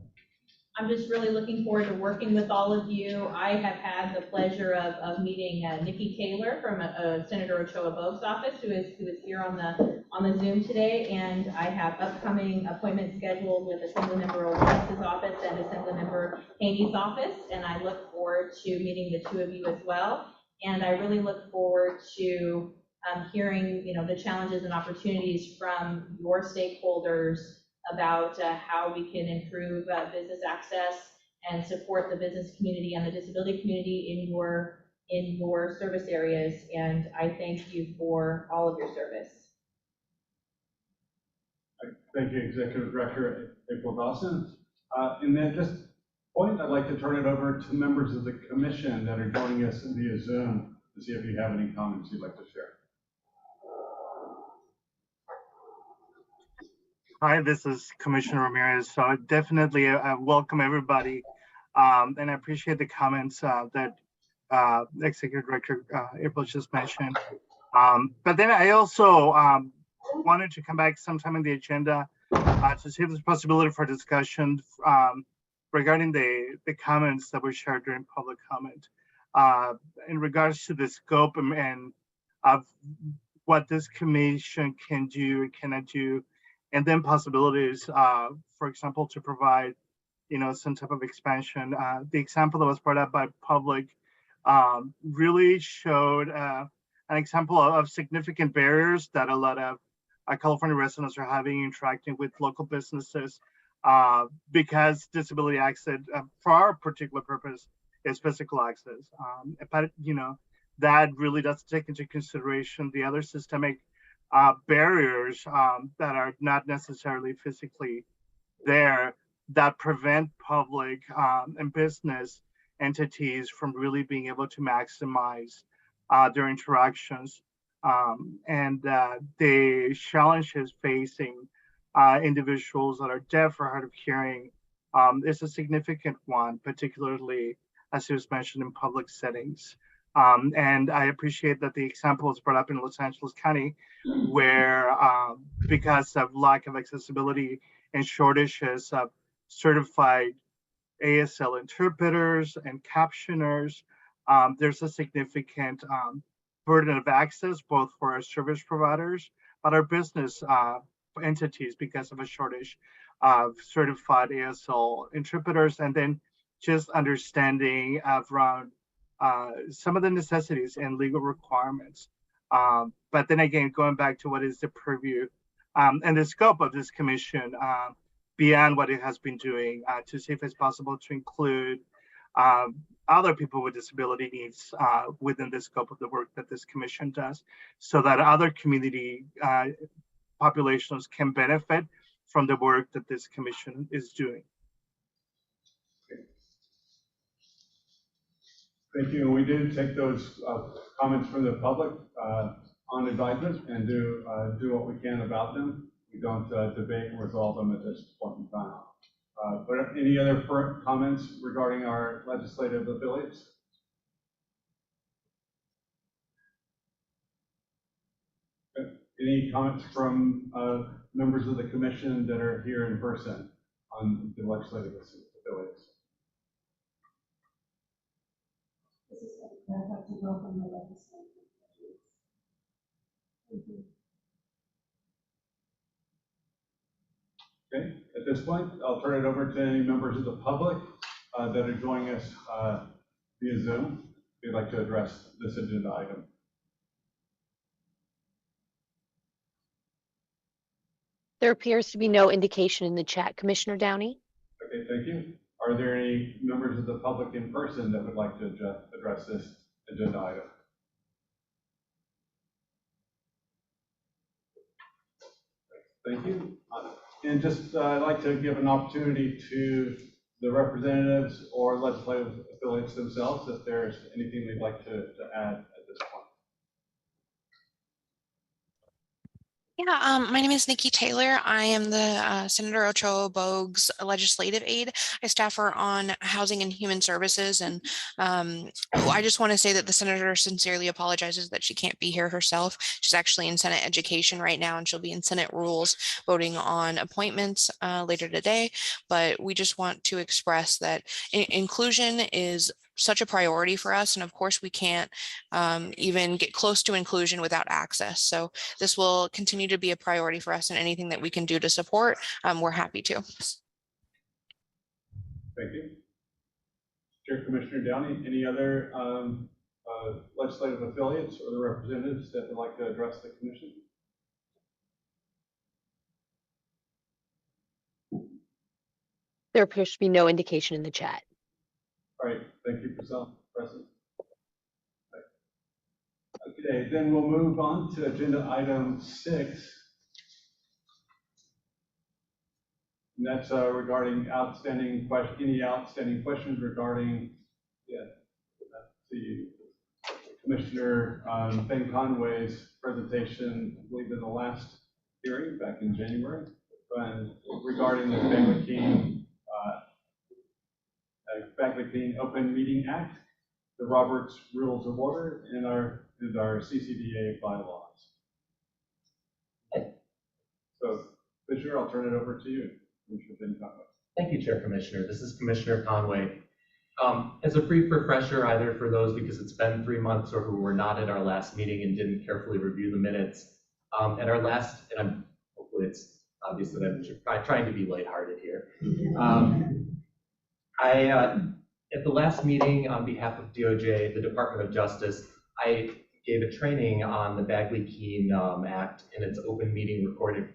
I'm just really looking forward to working with all of you. I have had the pleasure of meeting Nikki Taylor from Senator Ochoa Bogh's office, who is here on the Zoom today, and I have upcoming appointments scheduled with Assemblymember Alanis' office and Assemblymember Haney's office, and I look forward to meeting the two of you as well. And I really look forward to hearing, the challenges and opportunities from your stakeholders about how we can improve business access and support the business community and the disability community in your service areas. And I thank you for all of your service. Thank you, Executive Director April Dawson. And then just point, I'd like to turn it over to members of the commission that are joining us via Zoom to see if you have any comments you'd like to share. Hi, this is Commissioner Ramirez. So definitely I welcome everybody. And I appreciate the comments that Executive Director April just mentioned. But then I also wanted to come back sometime in the agenda to see if there's possibility for discussion regarding the comments that were shared during public comment in regards to the scope and of what this commission can do and cannot do, and then possibilities, for example, to provide, some type of expansion. The example that was brought up by public really showed an example of significant barriers that a lot of California residents are having interacting with local businesses because disability access, for our particular purpose, is physical access. But, that really does take into consideration the other systemic barriers that are not necessarily physically there that prevent public and business entities from really being able to maximize their interactions. And the challenges facing individuals that are deaf or hard of hearing is a significant one, particularly as it was mentioned in public settings. And I appreciate that the example was brought up in Los Angeles County, where because of lack of accessibility and shortages of certified ASL interpreters and captioners, there's a significant burden of access, both for our service providers, but our business entities because of a shortage of certified ASL interpreters, and then just understanding around some of the necessities and legal requirements. But then again, going back to what is the purview and the scope of this commission beyond what it has been doing to see if it's possible to include other people with disability needs within the scope of the work that this commission does, so that other community populations can benefit from the work that this commission is doing. Thank you. And we do take those comments from the public on advisement and do what we can about them. We don't debate and resolve them at this point in time. But any other comments regarding our legislative affiliates? Any comments from members of the commission that are here in person on the legislative affiliates? Okay, at this point, I'll turn it over to any members of the public that are joining us via Zoom. If you'd like to address this agenda item. There appears to be no indication in the chat, Commissioner Downey. Okay, thank you. Are there any members of the public in person that would like to address this agenda item? Thank you. And just I'd like to give an opportunity to the representatives or legislative affiliates themselves if there's anything they'd like to add at this point. Yeah, my name is Nikki Taylor. I am the Senator Ochoa Bogh's legislative aide. I staff her on Housing and Human Services, and I just want to say that the senator sincerely apologizes that she can't be here herself. She's actually in Senate Education right now, and she'll be in Senate Rules voting on appointments later today. But we just want to express that inclusion is such a priority for us. And of course, we can't even get close to inclusion without access. So this will continue to be a priority for us, and anything that we can do to support, we're happy to. Thank you. Chair Commissioner Downey, any other legislative affiliates or the representatives that would like to address the commission? There appears to be no indication in the chat. All right, thank you, Priscilla. Present. Okay, then we'll move on to agenda item 6. And that's regarding any outstanding questions regarding, the Commissioner Ben Conway's presentation, I believe in the last hearing back in January, regarding the Bagley Keene Open Meeting Act, the Roberts Rules of Order, and our CCDA bylaws. So, Commissioner, I'll turn it over to you. Thank you, Chair Commissioner. This is Commissioner Conway. As a brief refresher, either for those because it's been 3 months or who were not at our last meeting and didn't carefully review the minutes, at our last, and hopefully it's obvious that I'm trying to be lighthearted here. At the last meeting on behalf of DOJ, the Department of Justice, I gave a training on the Bagley Keene Act and its open meeting requirements.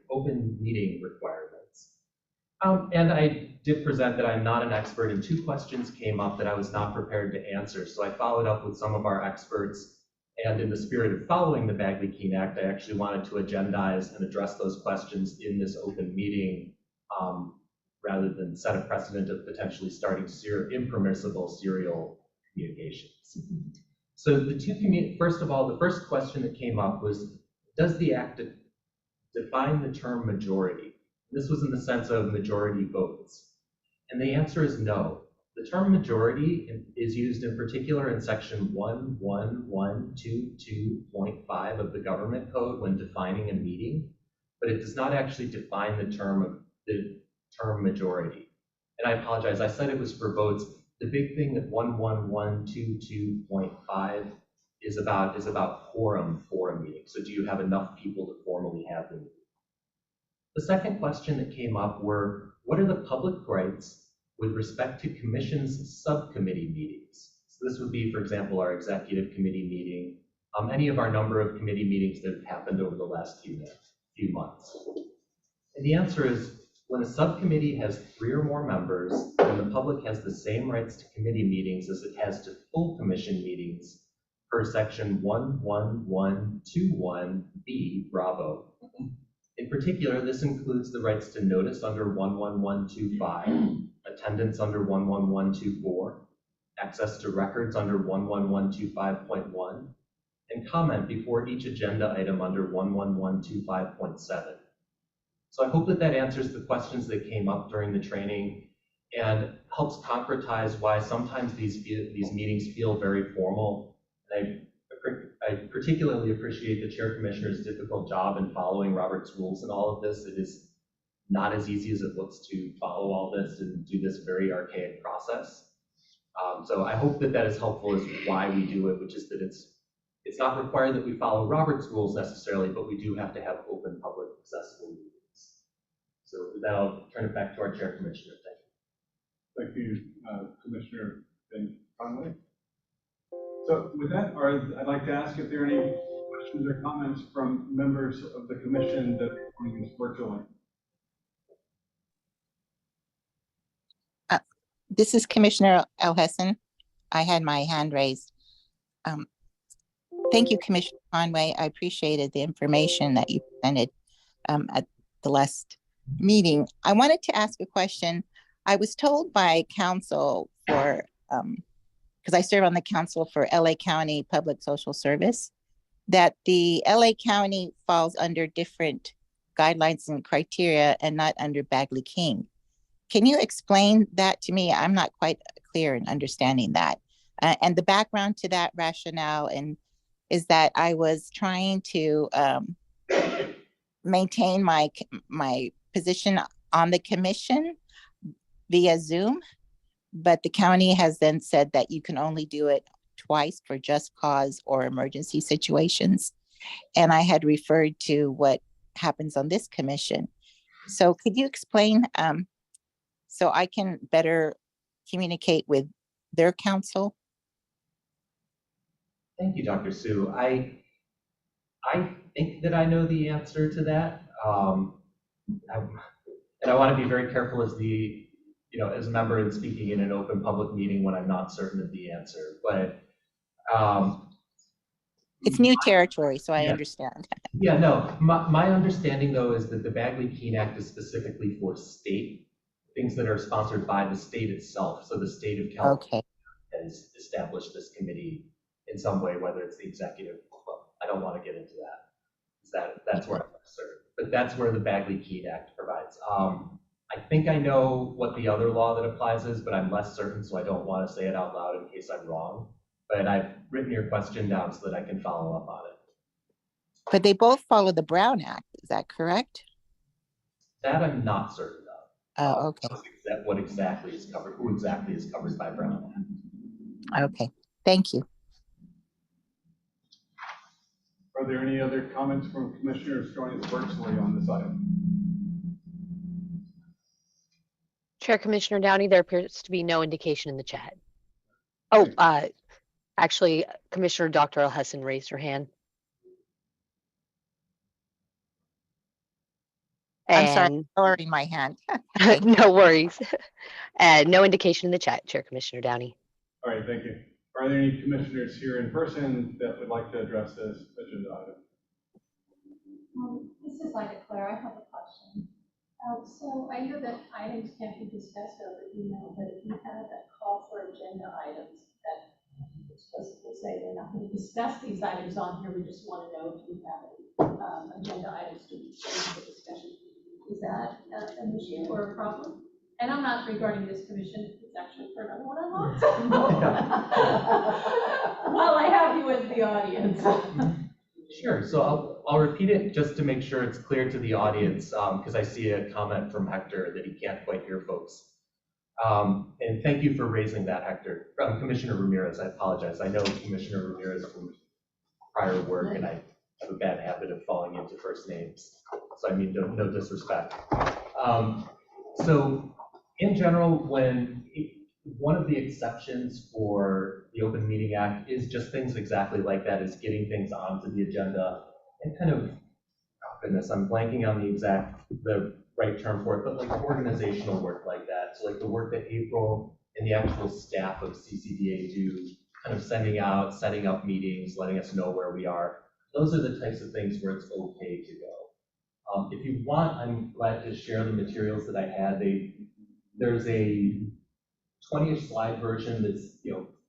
And I did present that I'm not an expert, and 2 questions came up that I was not prepared to answer. So I followed up with some of our experts, and in the spirit of following the Bagley Keene Act, I actually wanted to agendize and address those questions in this open meeting, rather than set a precedent of potentially starting impermissible serial communications. So first of all, the first question that came up was, does the Act define the term majority? This was in the sense of majority votes. And the answer is no. The term majority is used in particular in section 11122.5 of the Government Code when defining a meeting, but it does not actually define the term majority. And I apologize, I said it was for votes. The big thing that 11122.5 is about quorum for a meeting. So do you have enough people to formally have the meeting? The second question that came up were, what are the public rights with respect to commission's subcommittee meetings? So this would be, for example, our executive committee meeting, any of our number of committee meetings that have happened over the last few months. And the answer is, when a subcommittee has 3 or more members, then the public has the same rights to committee meetings as it has to full commission meetings per section 11121B, Bravo. In particular, this includes the rights to notice under 11125, attendance under 11124, access to records under 11125.1, and comment before each agenda item under 11125.7. So I hope that answers the questions that came up during the training and helps concretize why sometimes these meetings feel very formal. And I particularly appreciate the Chair Commissioner's difficult job in following Robert's rules and all of this. It is not as easy as it looks to follow all this and do this very archaic process. So I hope that is helpful as why we do it, which is that it's not required that we follow Robert's rules necessarily, but we do have to have open, public, accessible meetings. So with that, I'll turn it back to our Chair Commissioner. Thank you, Commissioner Conway. So with that, I'd like to ask if there are any questions or comments from members of the commission that are joining us virtually. This is Commissioner Elhessen. I had my hand raised. Thank you, Commissioner Conway. I appreciated the information that you presented at the last meeting. I wanted to ask a question. I was told by counsel for, because I serve on the council for LA County Public Social Service, that the LA County falls under different guidelines and criteria and not under Bagley Keene. Can you explain that to me? I'm not quite clear in understanding that. And the background to that rationale is that I was trying to maintain my position on the commission via Zoom, but the county has then said that you can only do it twice for just cause or emergency situations. And I had referred to what happens on this commission. So could you explain so I can better communicate with their counsel? Thank you, Dr. Sue. I think that I know the answer to that. And I want to be very careful as as a member and speaking in an open public meeting when I'm not certain of the answer, but it's new territory, so I understand. Yeah, no, my understanding though is that the Bagley Keene Act is specifically for state, things that are sponsored by the state itself. So the state of California has established this committee in some way, whether it's the executive. Well, I don't want to get into that. That's where I'm serve. But that's where the Bagley-Keene Act provides. I think I know what the other law that applies is, but I'm less certain, so I don't want to say it out loud in case I'm wrong. But I've written your question down so that I can follow up on it. But they both follow the Brown Act, is that correct? That I'm not certain of. Oh, okay. What exactly is covered, who exactly is covered by Brown Act. Okay, thank you. Are there any other comments from commissioners joining us virtually on this item? Chair Commissioner Downey, there appears to be no indication in the chat. Oh, actually, Commissioner Dr. El-Hassan raised her hand. I'm sorry, And lowering my hand. Okay. no worries. No indication in the chat, Chair Commissioner Downey. All right, thank you. Are there any commissioners here in person that would like to address this agenda item? This is Ida Claire. I have a question. So I know that items can't be discussed over email, but if you had a call for agenda items that explicitly say we're not going to discuss these items on here, we just want to know if you have any agenda items to be for discussion. Is that an issue or a problem? And I'm not regarding this commission, it's actually for another one I want. While I have you as the audience. Sure, so I'll repeat it just to make sure it's clear to the audience, because I see a comment from Hector that he can't quite hear folks. And thank you for raising that, Hector. Commissioner Ramirez, I apologize. I know Commissioner Ramirez from prior work, and I have a bad habit of falling into first names, so I mean no disrespect. So in general, one of the exceptions for the Open Meeting Act is just things exactly like that, is getting things onto the agenda and kind of, oh goodness, I'm blanking on the right term for it, but like organizational work like that. So like the work that April and the actual staff of CCDA do, kind of sending out, setting up meetings, letting us know where we are. Those are the types of things where it's okay to go. If you want, I'm glad to share the materials that I had. There's a 20-ish slide version that's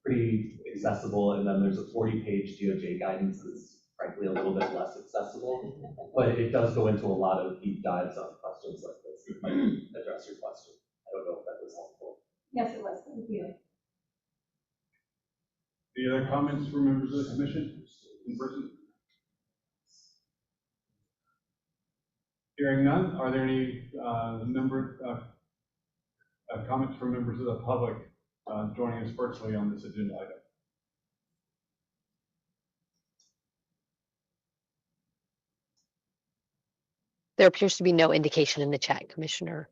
pretty accessible, and then there's a 40-page DOJ guidance that's frankly a little bit less accessible, but it does go into a lot of deep dives on questions like this. It might address your question. I don't know if that was helpful. Yes, it was. Thank you. Any other comments from members of the commission in person? Hearing none, are there any comments from members of the public joining us virtually on this agenda item? There appears to be no indication in the chat, Commissioner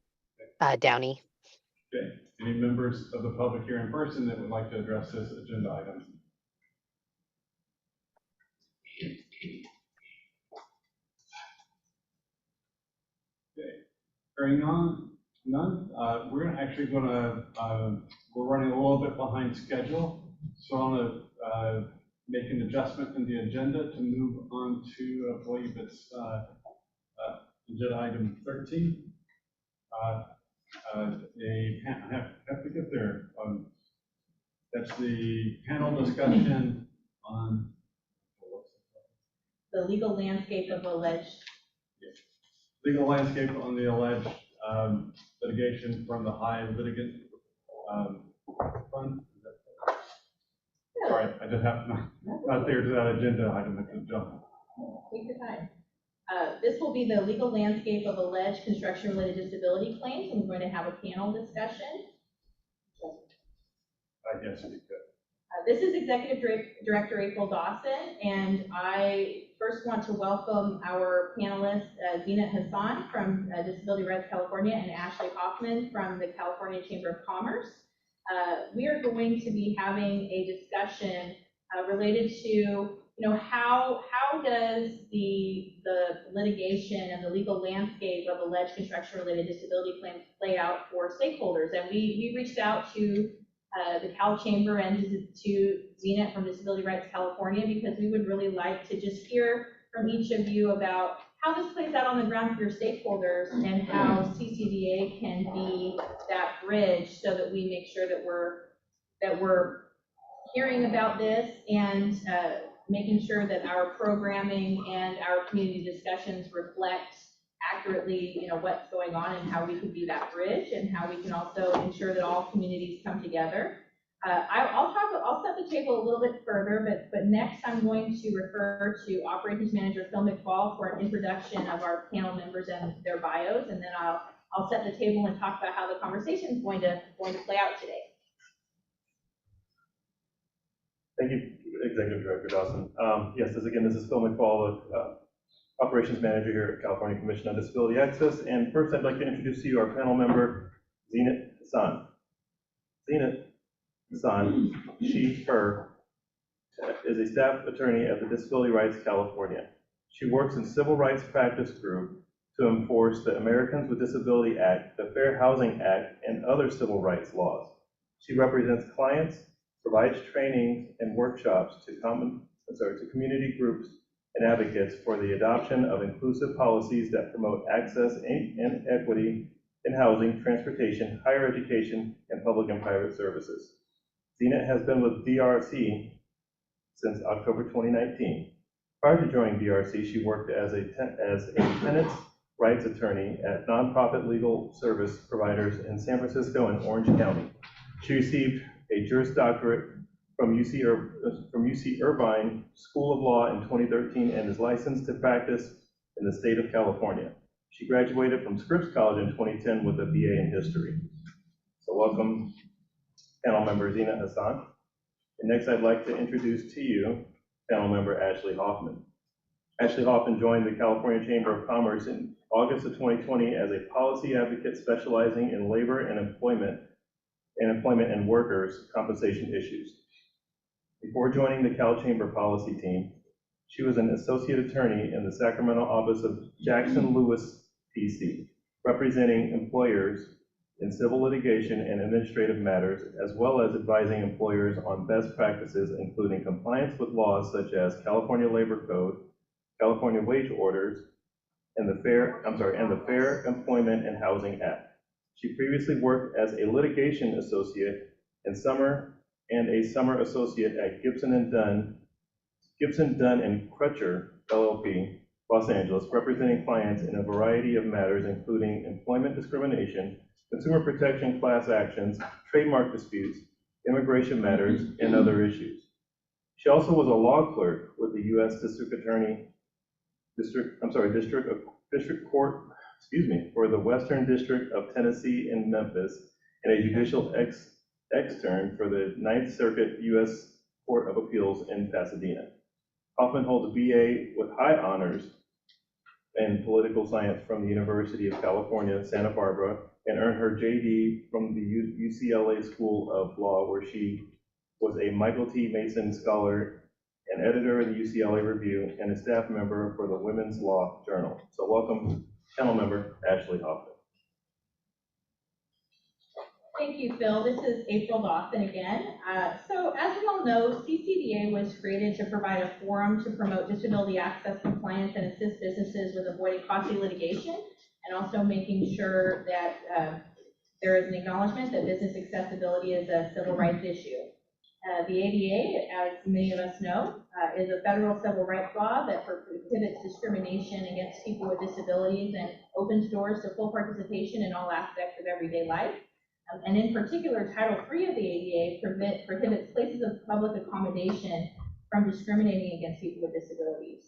Downey. Okay. Any members of the public here in person that would like to address this agenda item? Okay. Hearing none. We're actually going to, we're running a little bit behind schedule, so I'm going to make an adjustment in the agenda to move on to, I believe it's agenda item 13. I have to get there. That's the panel discussion on The legal landscape of alleged. Legal landscape on the alleged litigation from the high litigant fund. Sorry, I just have not there to that agenda item. I can jump. Take your time. This will be the legal landscape of alleged construction-related disability claims, and we're going to have a panel discussion. I guess we could. This is Executive Director April Dawson, and I first want to welcome our panelists, Zina Hassan from Disability Rights California and Ashley Hoffman from the California Chamber of Commerce. We are going to be having a discussion related to, how does the litigation and the legal landscape of alleged construction-related disability claims play out for stakeholders? And we reached out to the Cal Chamber and to Zina from Disability Rights California, because we would really like to just hear from each of you about how this plays out on the ground for your stakeholders and how CCDA can be that bridge so that we make sure that we're hearing about this and making sure that our programming and our community discussions reflect accurately, what's going on and how we can be that bridge, and how we can also ensure that all communities come together. I'll set the table a little bit further, but next I'm going to refer to Operations Manager Phil McFall for an introduction of our panel members and their bios, and then I'll set the table and talk about how the conversation is going to play out today. Thank you, Executive Director Dawson. Yes, this is Phil McFall, the Operations Manager here at California Commission on Disability Access. And first, I'd like to introduce to you our panel member, Zenit Hassan. Zenit Hassan, her, is a staff attorney at the Disability Rights California. She works in Civil Rights Practice Group to enforce the Americans with Disability Act, the Fair Housing Act, and other civil rights laws. She represents clients, provides trainings and workshops to community groups and advocates for the adoption of inclusive policies that promote access and equity in housing, transportation, higher education, and public and private services. Zenit has been with DRC since October 2019. Prior to joining DRC, she worked as a tenants' rights attorney at nonprofit legal service providers in San Francisco and Orange County. She received a Juris Doctorate from UC Irvine School of Law in 2013 and is licensed to practice in the state of California. She graduated from Scripps College in 2010 with a BA in history. So welcome, panel member Zenit Hassan. And next I'd like to introduce to you panel member Ashley Hoffman. Ashley Hoffman joined the California Chamber of Commerce in August of 2020 as a policy advocate specializing in labor and employment and workers' compensation issues. Before joining the Cal Chamber policy team, she was an associate attorney in the Sacramento office of Jackson Lewis, PC, representing employers in civil litigation and administrative matters, as well as advising employers on best practices, including compliance with laws such as California Labor Code, California Wage Orders, and the Fair Employment and Housing Act. She previously worked as a litigation associate and a summer associate at Gibson, Dunn and Crutcher, LLP, Los Angeles, representing clients in a variety of matters, including employment discrimination, consumer protection class actions, trademark disputes, immigration matters, and other issues. She also was a law clerk with the U.S. District Court, for the Western District of Tennessee in Memphis, and a judicial extern for the Ninth Circuit U.S. Court of Appeals in Pasadena. Hoffman holds a BA with high honors in political science from the University of California, Santa Barbara, and earned her JD from the UCLA School of Law, where she was a Michael T. Mason Scholar, an editor of the UCLA Review, and a staff member for the Women's Law Journal. So welcome, panel member Ashley Hoffman. Thank you, Phil. This is April Dawson again. So as we all know, CCDA was created to provide a forum to promote disability access compliance and assist businesses with avoiding costly litigation, and also making sure that there is an acknowledgement that business accessibility is a civil rights issue. The ADA, as many of us know, is a federal civil rights law that prohibits discrimination against people with disabilities and opens doors to full participation in all aspects of everyday life. And in particular, Title III of the ADA prohibits places of public accommodation from discriminating against people with disabilities.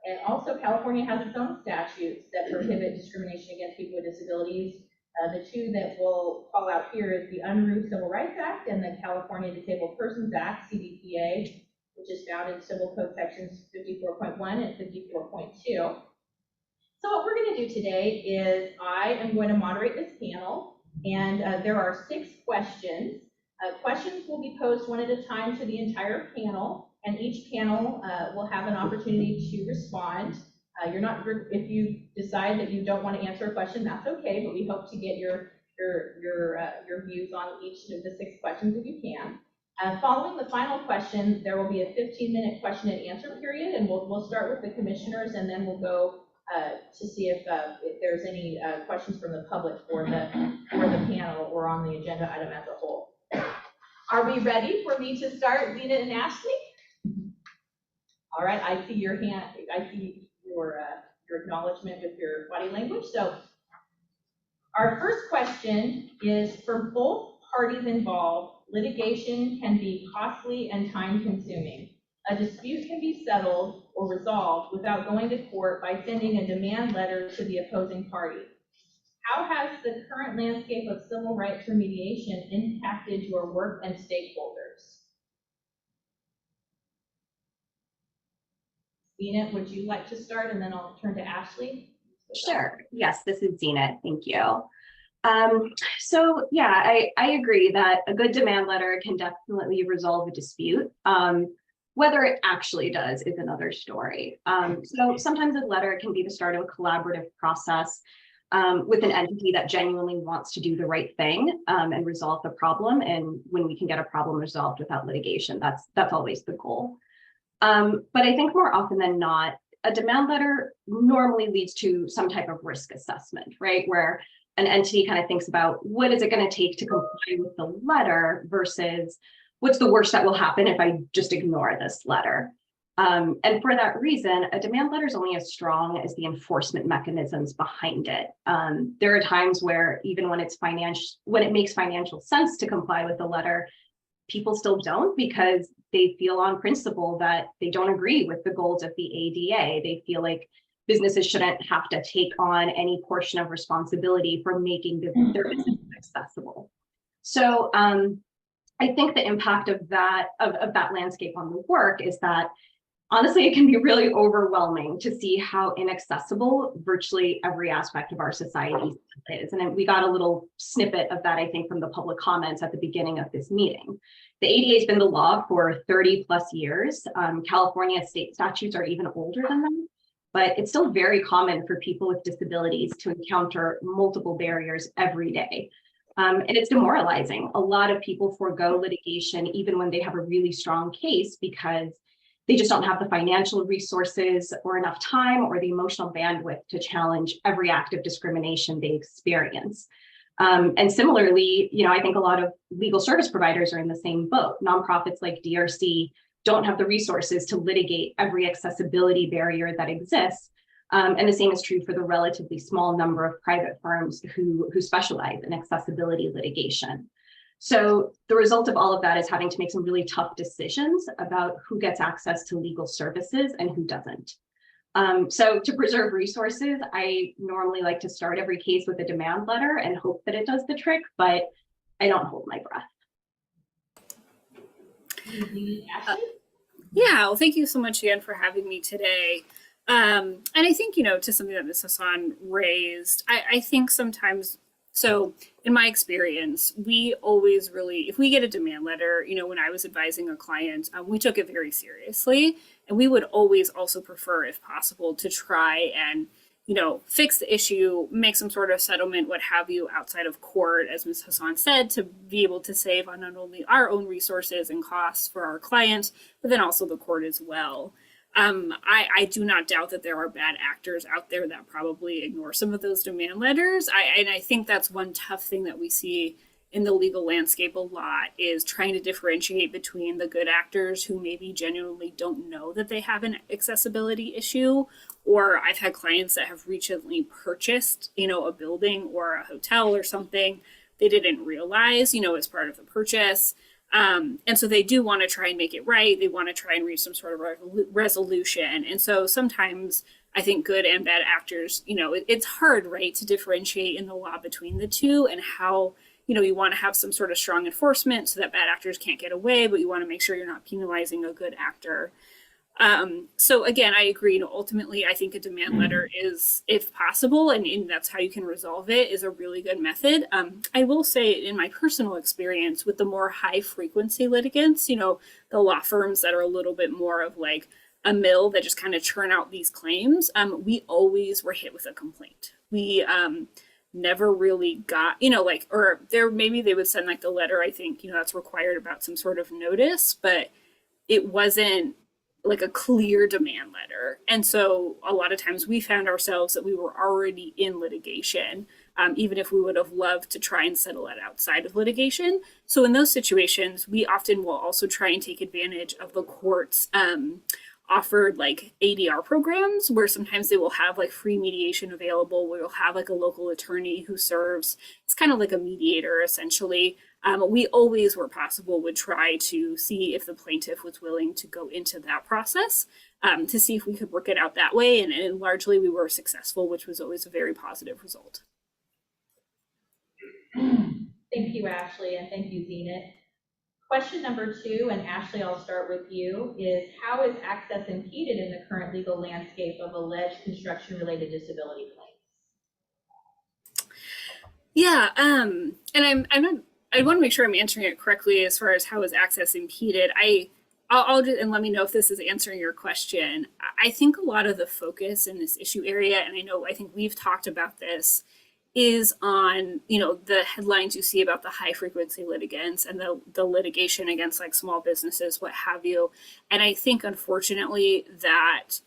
And also, California has its own statutes that prohibit discrimination against people with disabilities. The two that we'll call out here is the Unruh Civil Rights Act and the California Disabled Persons Act, CDPA, which is found in Civil Code Sections 54.1 and 54.2. So what we're going to do today is I am going to moderate this panel, and there are 6 questions. Questions will be posed one at a time to the entire panel, and each panel will have an opportunity to respond. If you decide that you don't want to answer a question, that's okay, but we hope to get your views on each of the 6 questions if you can. Following the final question, there will be a 15-minute question and answer period, and we'll start with the commissioners, and then we'll go to see if there's any questions from the public for the panel or on the agenda item as a whole. Are we ready for me to start, Zenit and Ashley? All right, I see your hand, I see your acknowledgement with your body language. So our first question is, for both parties involved, litigation can be costly and time-consuming. A dispute can be settled or resolved without going to court by sending a demand letter to the opposing party. How has the current landscape of civil rights remediation impacted your work and stakeholders? Zena, would you like to start, and then I'll turn to Ashley? Sure. Yes, this is Zena. Thank you. So yeah, I agree that a good demand letter can definitely resolve a dispute. Whether it actually does is another story. So sometimes a letter can be the start of a collaborative process with an entity that genuinely wants to do the right thing and resolve the problem. And when we can get a problem resolved without litigation, that's always the goal. But I think more often than not, a demand letter normally leads to some type of risk assessment, right? Where an entity kind of thinks about what is it going to take to comply with the letter versus what's the worst that will happen if I just ignore this letter. And for that reason, a demand letter is only as strong as the enforcement mechanisms behind it. There are times where even when it makes financial sense to comply with the letter, people still don't because they feel on principle that they don't agree with the goals of the ADA. They feel like businesses shouldn't have to take on any portion of responsibility for making their business accessible. So I think the impact of that landscape on the work is that honestly, it can be really overwhelming to see how inaccessible virtually every aspect of our society is. And we got a little snippet of that, I think, from the public comments at the beginning of this meeting. The ADA has been the law for 30 plus years. California state statutes are even older than that, but it's still very common for people with disabilities to encounter multiple barriers every day. And it's demoralizing. A lot of people forego litigation even when they have a really strong case because they just don't have the financial resources or enough time or the emotional bandwidth to challenge every act of discrimination they experience. And similarly, I think a lot of legal service providers are in the same boat. Nonprofits like DRC don't have the resources to litigate every accessibility barrier that exists. And the same is true for the relatively small number of private firms who specialize in accessibility litigation. So the result of all of that is having to make some really tough decisions about who gets access to legal services and who doesn't. So to preserve resources, I normally like to start every case with a demand letter and hope that it does the trick, but I don't hold my breath. Yeah, well, thank you so much again for having me today. And I think, to something that Ms. Hassan raised, I think sometimes, so in my experience, we always really, if we get a demand letter, when I was advising a client, we took it very seriously. And we would always also prefer, if possible, to try and, fix the issue, make some sort of settlement, what have you, outside of court, as Ms. Hassan said, to be able to save on not only our own resources and costs for our clients, but then also the court as well. I do not doubt that there are bad actors out there that probably ignore some of those demand letters. And I think that's one tough thing that we see in the legal landscape a lot is trying to differentiate between the good actors who maybe genuinely don't know that they have an accessibility issue. Or I've had clients that have recently purchased, a building or a hotel or something they didn't realize, as part of the purchase. And so they do want to try and make it right. They want to try and reach some sort of resolution. And so sometimes I think good and bad actors, it's hard, right, to differentiate in the law between the two and how, you want to have some sort of strong enforcement so that bad actors can't get away, but you want to make sure you're not penalizing a good actor. So again, I agree. Ultimately, I think a demand letter is, if possible, and that's how you can resolve it, is a really good method. I will say in my personal experience with the more high frequency litigants, the law firms that are a little bit more of like a mill that just kind of churn out these claims, we always were hit with a complaint. We never really got, or maybe they would send like the letter, I think, that's required about some sort of notice, but it wasn't like a clear demand letter. And so a lot of times we found ourselves that we were already in litigation, even if we would have loved to try and settle it outside of litigation. So in those situations, we often will also try and take advantage of the court's offered like ADR programs where sometimes they will have like free mediation available, where you'll have like a local attorney who serves. It's kind of like a mediator essentially. We always, where possible, would try to see if the plaintiff was willing to go into that process to see if we could work it out that way. And largely we were successful, which was always a very positive result. Thank you, Ashley, and thank you, Zenit. Question number 2, and Ashley, I'll start with you, is how is access impeded in the current legal landscape of alleged construction-related disability claims? Yeah, and I want to make sure I'm answering it correctly as far as how is access impeded. I'll just, and let me know if this is answering your question. I think a lot of the focus in this issue area, and I think we've talked about this, is on, the headlines you see about the high frequency litigants and the litigation against like small businesses, what have you. And I think unfortunately that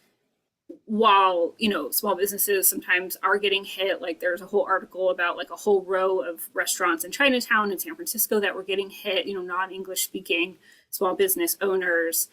while, small businesses sometimes are getting hit, like there's a whole article about like a whole row of restaurants in Chinatown in San Francisco that were getting hit, non-English speaking small business owners.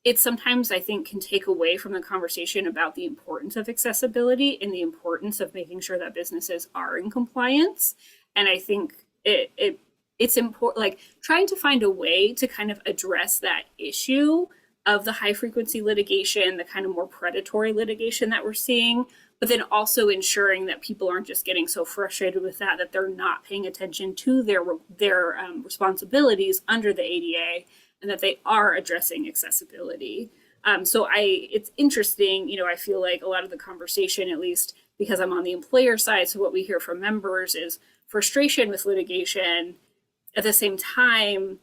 It sometimes, I think, can take away from the conversation about the importance of accessibility and the importance of making sure that businesses are in compliance. And I think it's important, like trying to find a way to kind of address that issue of the high frequency litigation, the kind of more predatory litigation that we're seeing, but then also ensuring that people aren't just getting so frustrated with that they're not paying attention to their responsibilities under the ADA, and that they are addressing accessibility. So it's interesting, I feel like a lot of the conversation, at least because I'm on the employer side, so what we hear from members is frustration with litigation. At the same time,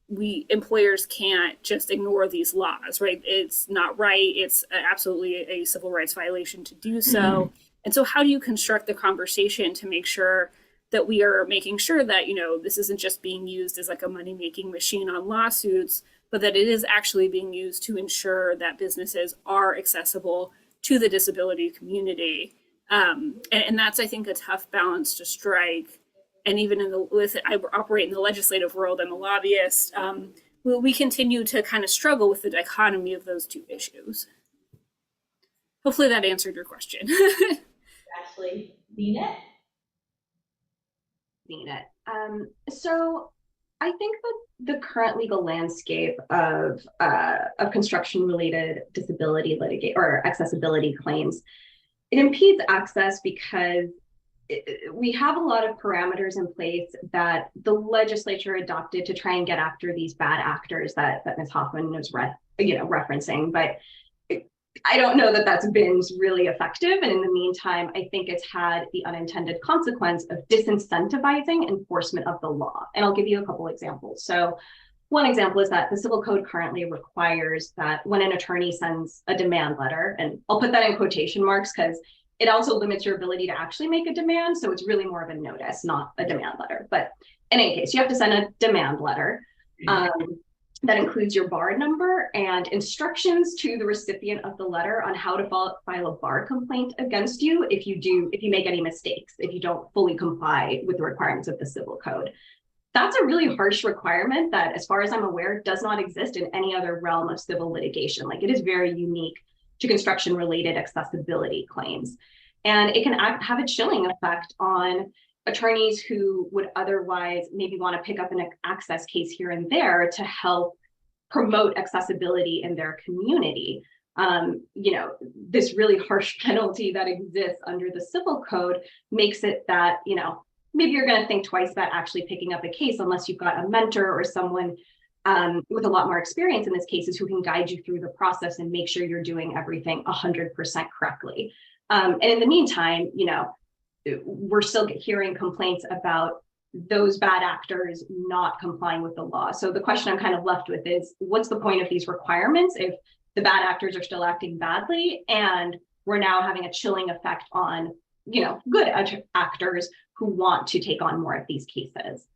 employers can't just ignore these laws, right? It's not right. It's absolutely a civil rights violation to do so. Mm-hmm. And so how do you construct the conversation to make sure that we are making sure that, this isn't just being used as like a money-making machine on lawsuits, but that it is actually being used to ensure that businesses are accessible to the disability community. And that's, I think, a tough balance to strike. And even I operate in the legislative world, I'm a lobbyist, we continue to kind of struggle with the dichotomy of those two issues. Hopefully that answered your question. Ashley, Zenit? So I think that the current legal landscape of construction-related disability litigation or accessibility claims, it impedes access because we have a lot of parameters in place that the legislature adopted to try and get after these bad actors that Ms. Hoffman was referencing, but I don't know that that's been really effective. And in the meantime, I think it's had the unintended consequence of disincentivizing enforcement of the law. And I'll give you a couple examples. So one example is that the Civil Code currently requires that when an attorney sends a demand letter, and I'll put that in quotation marks because it also limits your ability to actually make a demand. So it's really more of a notice, not a demand letter. But in any case, you have to send a demand letter. That includes your bar number and instructions to the recipient of the letter on how to file a bar complaint against you if you make any mistakes, if you don't fully comply with the requirements of the Civil Code. That's a really harsh requirement that, as far as I'm aware, does not exist in any other realm of civil litigation. Like, it is very unique to construction-related accessibility claims. And it can have a chilling effect on attorneys who would otherwise maybe want to pick up an access case here and there to help promote accessibility in their community. This really harsh penalty that exists under the Civil Code makes it that, maybe you're going to think twice about actually picking up a case unless you've got a mentor or someone with a lot more experience in this cases who can guide you through the process and make sure you're doing everything 100% correctly. And in the meantime, we're still hearing complaints about those bad actors not complying with the law. So the question I'm kind of left with is, what's the point of these requirements if the bad actors are still acting badly and we're now having a chilling effect on, good actors who want to take on more of these cases?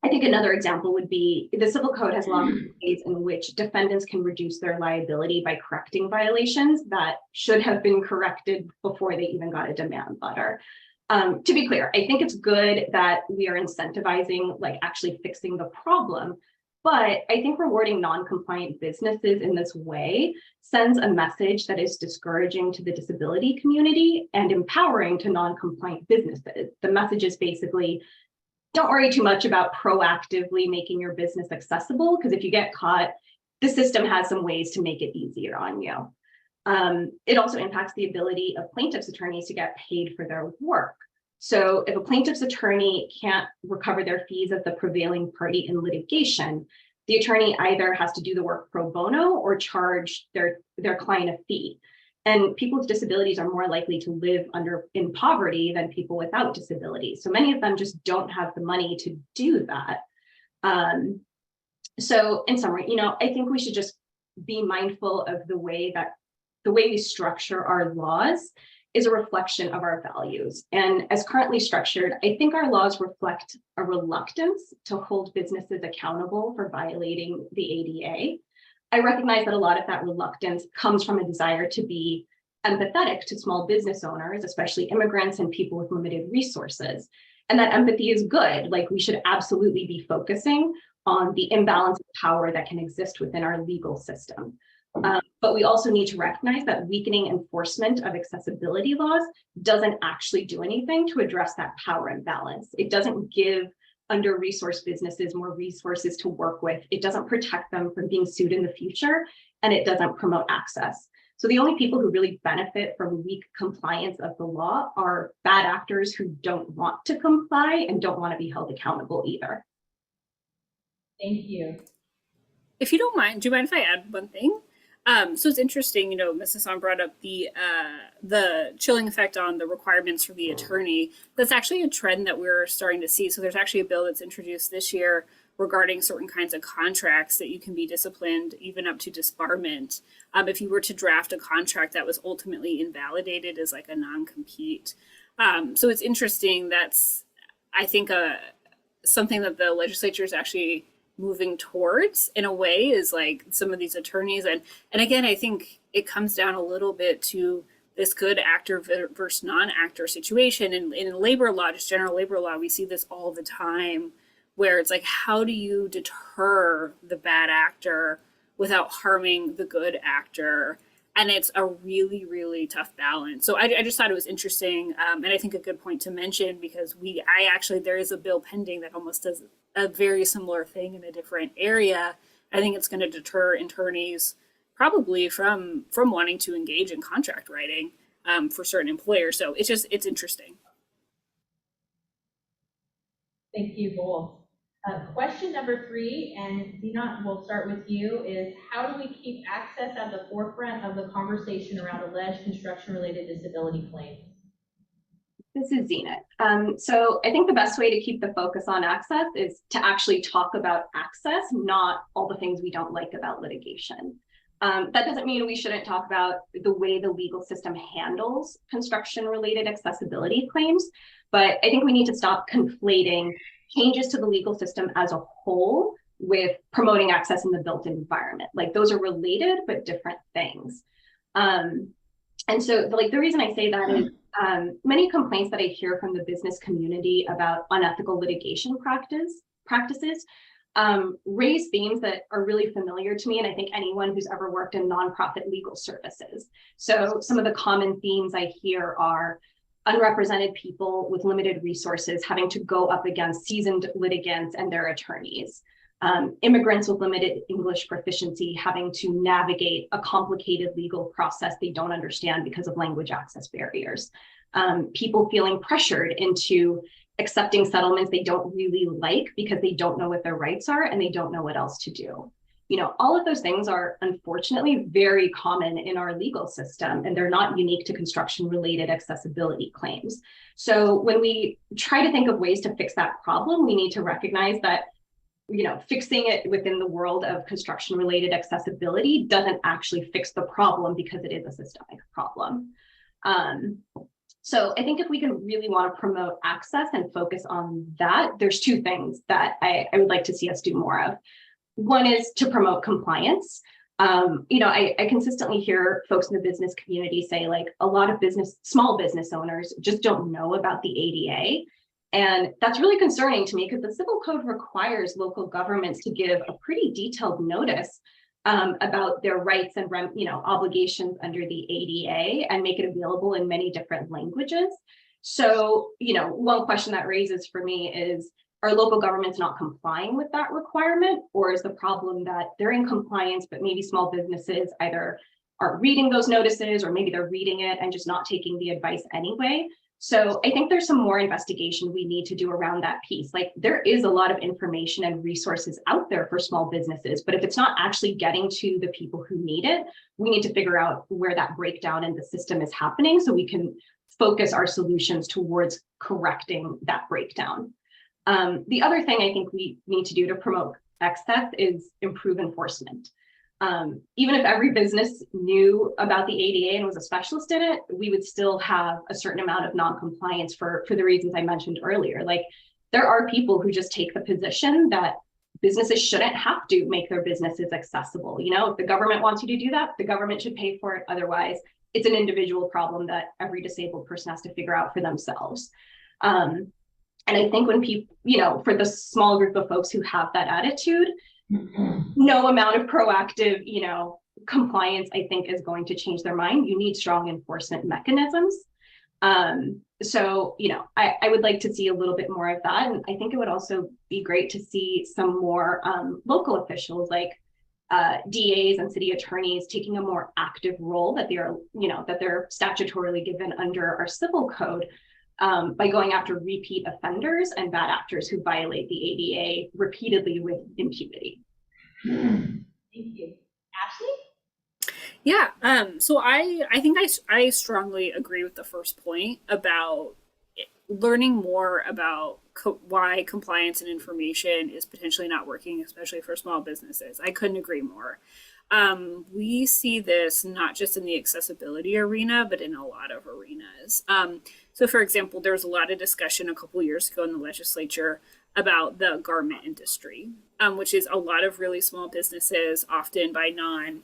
I think another example would be the Civil Code has long ways in which defendants can reduce their liability by correcting violations that should have been corrected before they even got a demand letter. To be clear, I think it's good that we are incentivizing, like, actually fixing the problem, But I think rewarding non-compliant businesses in this way sends a message that is discouraging to the disability community and empowering to non-compliant businesses. The message is basically, don't worry too much about proactively making your business accessible, because if you get caught, the system has some ways to make it easier on you. It also impacts the ability of plaintiffs' attorneys to get paid for their work. So if a plaintiff's attorney can't recover their fees as the prevailing party in litigation, the attorney either has to do the work pro bono or charge their client a fee. And people with disabilities are more likely to live in poverty than people without disabilities. So many of them just don't have the money to do that. So in summary, I think we should just be mindful of the way we structure our laws is a reflection of our values. And as currently structured, I think our laws reflect a reluctance to hold businesses accountable for violating the ADA. I recognize that a lot of that reluctance comes from a desire to be empathetic to small business owners, especially immigrants and people with limited resources. And that empathy is good. Like, we should absolutely be focusing on the imbalance of power that can exist within our legal system. But we also need to recognize that weakening enforcement of accessibility laws doesn't actually do anything to address that power imbalance. It doesn't give under-resourced businesses more resources to work with. It doesn't protect them from being sued in the future, and it doesn't promote access. So the only people who really benefit from weak compliance of the law are bad actors who don't want to comply and don't want to be held accountable either. Thank you. If you don't mind, do you mind if I add one thing? So it's interesting, Ms. Hassan brought up the chilling effect on the requirements for the attorney. That's actually a trend that we're starting to see. So there's actually a bill that's introduced this year regarding certain kinds of contracts that you can be disciplined, even up to disbarment, if you were to draft a contract that was ultimately invalidated as like a non-compete. So it's interesting. That's, I think, something that the legislature is actually moving towards in a way, is like some of these attorneys. And again, I think it comes down a little bit to this good actor versus non-actor situation. And in labor law, just general labor law, we see this all the time, where it's like, how do you deter the bad actor without harming the good actor? And it's a really, really tough balance. So I just thought it was interesting. And I think a good point to mention, because there is a bill pending that almost does a very similar thing in a different area. I think it's going to deter attorneys probably from wanting to engage in contract writing for certain employers. So it's interesting. Thank you both. Question number 3, and Zina, we'll start with you, is how do we keep access at the forefront of the conversation around alleged construction-related disability claims? This is Zenit. So I think the best way to keep the focus on access is to actually talk about access, not all the things we don't like about litigation. That doesn't mean we shouldn't talk about the way the legal system handles construction-related accessibility claims, but I think we need to stop conflating changes to the legal system as a whole with promoting access in the built environment. Like, those are related but different things. And so the reason I say that is many complaints that I hear from the business community about unethical litigation practices raise themes that are really familiar to me, and I think anyone who's ever worked in nonprofit legal services. So some of the common themes I hear are unrepresented people with limited resources having to go up against seasoned litigants and their attorneys, immigrants with limited English proficiency having to navigate a complicated legal process they don't understand because of language access barriers, people feeling pressured into accepting settlements they don't really like because they don't know what their rights are and they don't know what else to do. All of those things are unfortunately very common in our legal system, and they're not unique to construction-related accessibility claims. So when we try to think of ways to fix that problem, we need to recognize that, fixing it within the world of construction-related accessibility doesn't actually fix the problem because it is a systemic problem. So I think if we can really want to promote access and focus on that, there's 2 things that I would like to see us do more of. One is to promote compliance. I consistently hear folks in the business community say, like, a lot of small business owners just don't know about the ADA. And that's really concerning to me because the civil code requires local governments to give a pretty detailed notice about their rights and obligations under the ADA and make it available in many different languages. So, one question that raises for me is, are local governments not complying with that requirement? Or is the problem that they're in compliance, but maybe small businesses either aren't reading those notices, or maybe they're reading it and just not taking the advice anyway? So I think there's some more investigation we need to do around that piece. Like, there is a lot of information and resources out there for small businesses, but if it's not actually getting to the people who need it, we need to figure out where that breakdown in the system is happening so we can focus our solutions towards correcting that breakdown. The other thing I think we need to do to promote access is improve enforcement. Even if every business knew about the ADA and was a specialist in it, we would still have a certain amount of non-compliance for the reasons I mentioned earlier. Like, there are people who just take the position that businesses shouldn't have to make their businesses accessible. If the government wants you to do that, the government should pay for it. Otherwise, it's an individual problem that every disabled person has to figure out for themselves. And I think when people, for the small group of folks who have that attitude, no amount of proactive, compliance, I think, is going to change their mind. You need strong enforcement mechanisms. So, I would like to see a little bit more of that. And I think it would also be great to see some more local officials like DAs and city attorneys taking a more active role that they are, that they're statutorily given under our civil code, by going after repeat offenders and bad actors who violate the ADA repeatedly with impunity. Thank you. Ashley? Yeah, so I think I strongly agree with the first point about learning more about why compliance and information is potentially not working, especially for small businesses. I couldn't agree more. We see this not just in the accessibility arena, but in a lot of arenas. So for example, there was a lot of discussion a couple years ago in the legislature about the garment industry, which is a lot of really small businesses, often by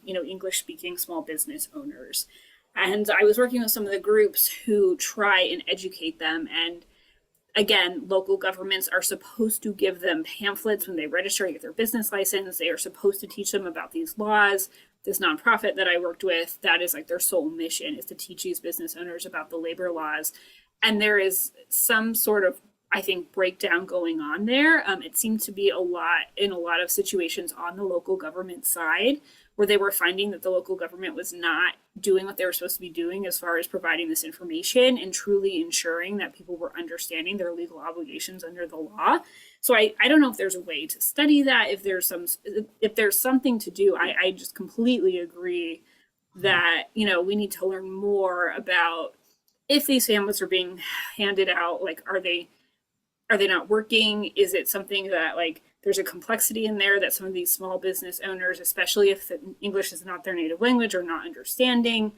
English speaking small business owners. And I was working with some of the groups who try and educate them. And again, local governments are supposed to give them pamphlets when they register and get their business license. They are supposed to teach them about these laws. This nonprofit that I worked with, that is like their sole mission, is to teach these business owners about the labor laws. And there is some sort of, I think, breakdown going on there. It seemed to be in a lot of situations on the local government side, where they were finding that the local government was not doing what they were supposed to be doing as far as providing this information and truly ensuring that people were understanding their legal obligations under the law. So I don't know if there's a way to study that, if there's something to do. I just completely agree that, we need to learn more about if these pamphlets are being handed out, like, are they not working? Is it something that, like, there's a complexity in there that some of these small business owners, especially if the English is not their native language, are not understanding?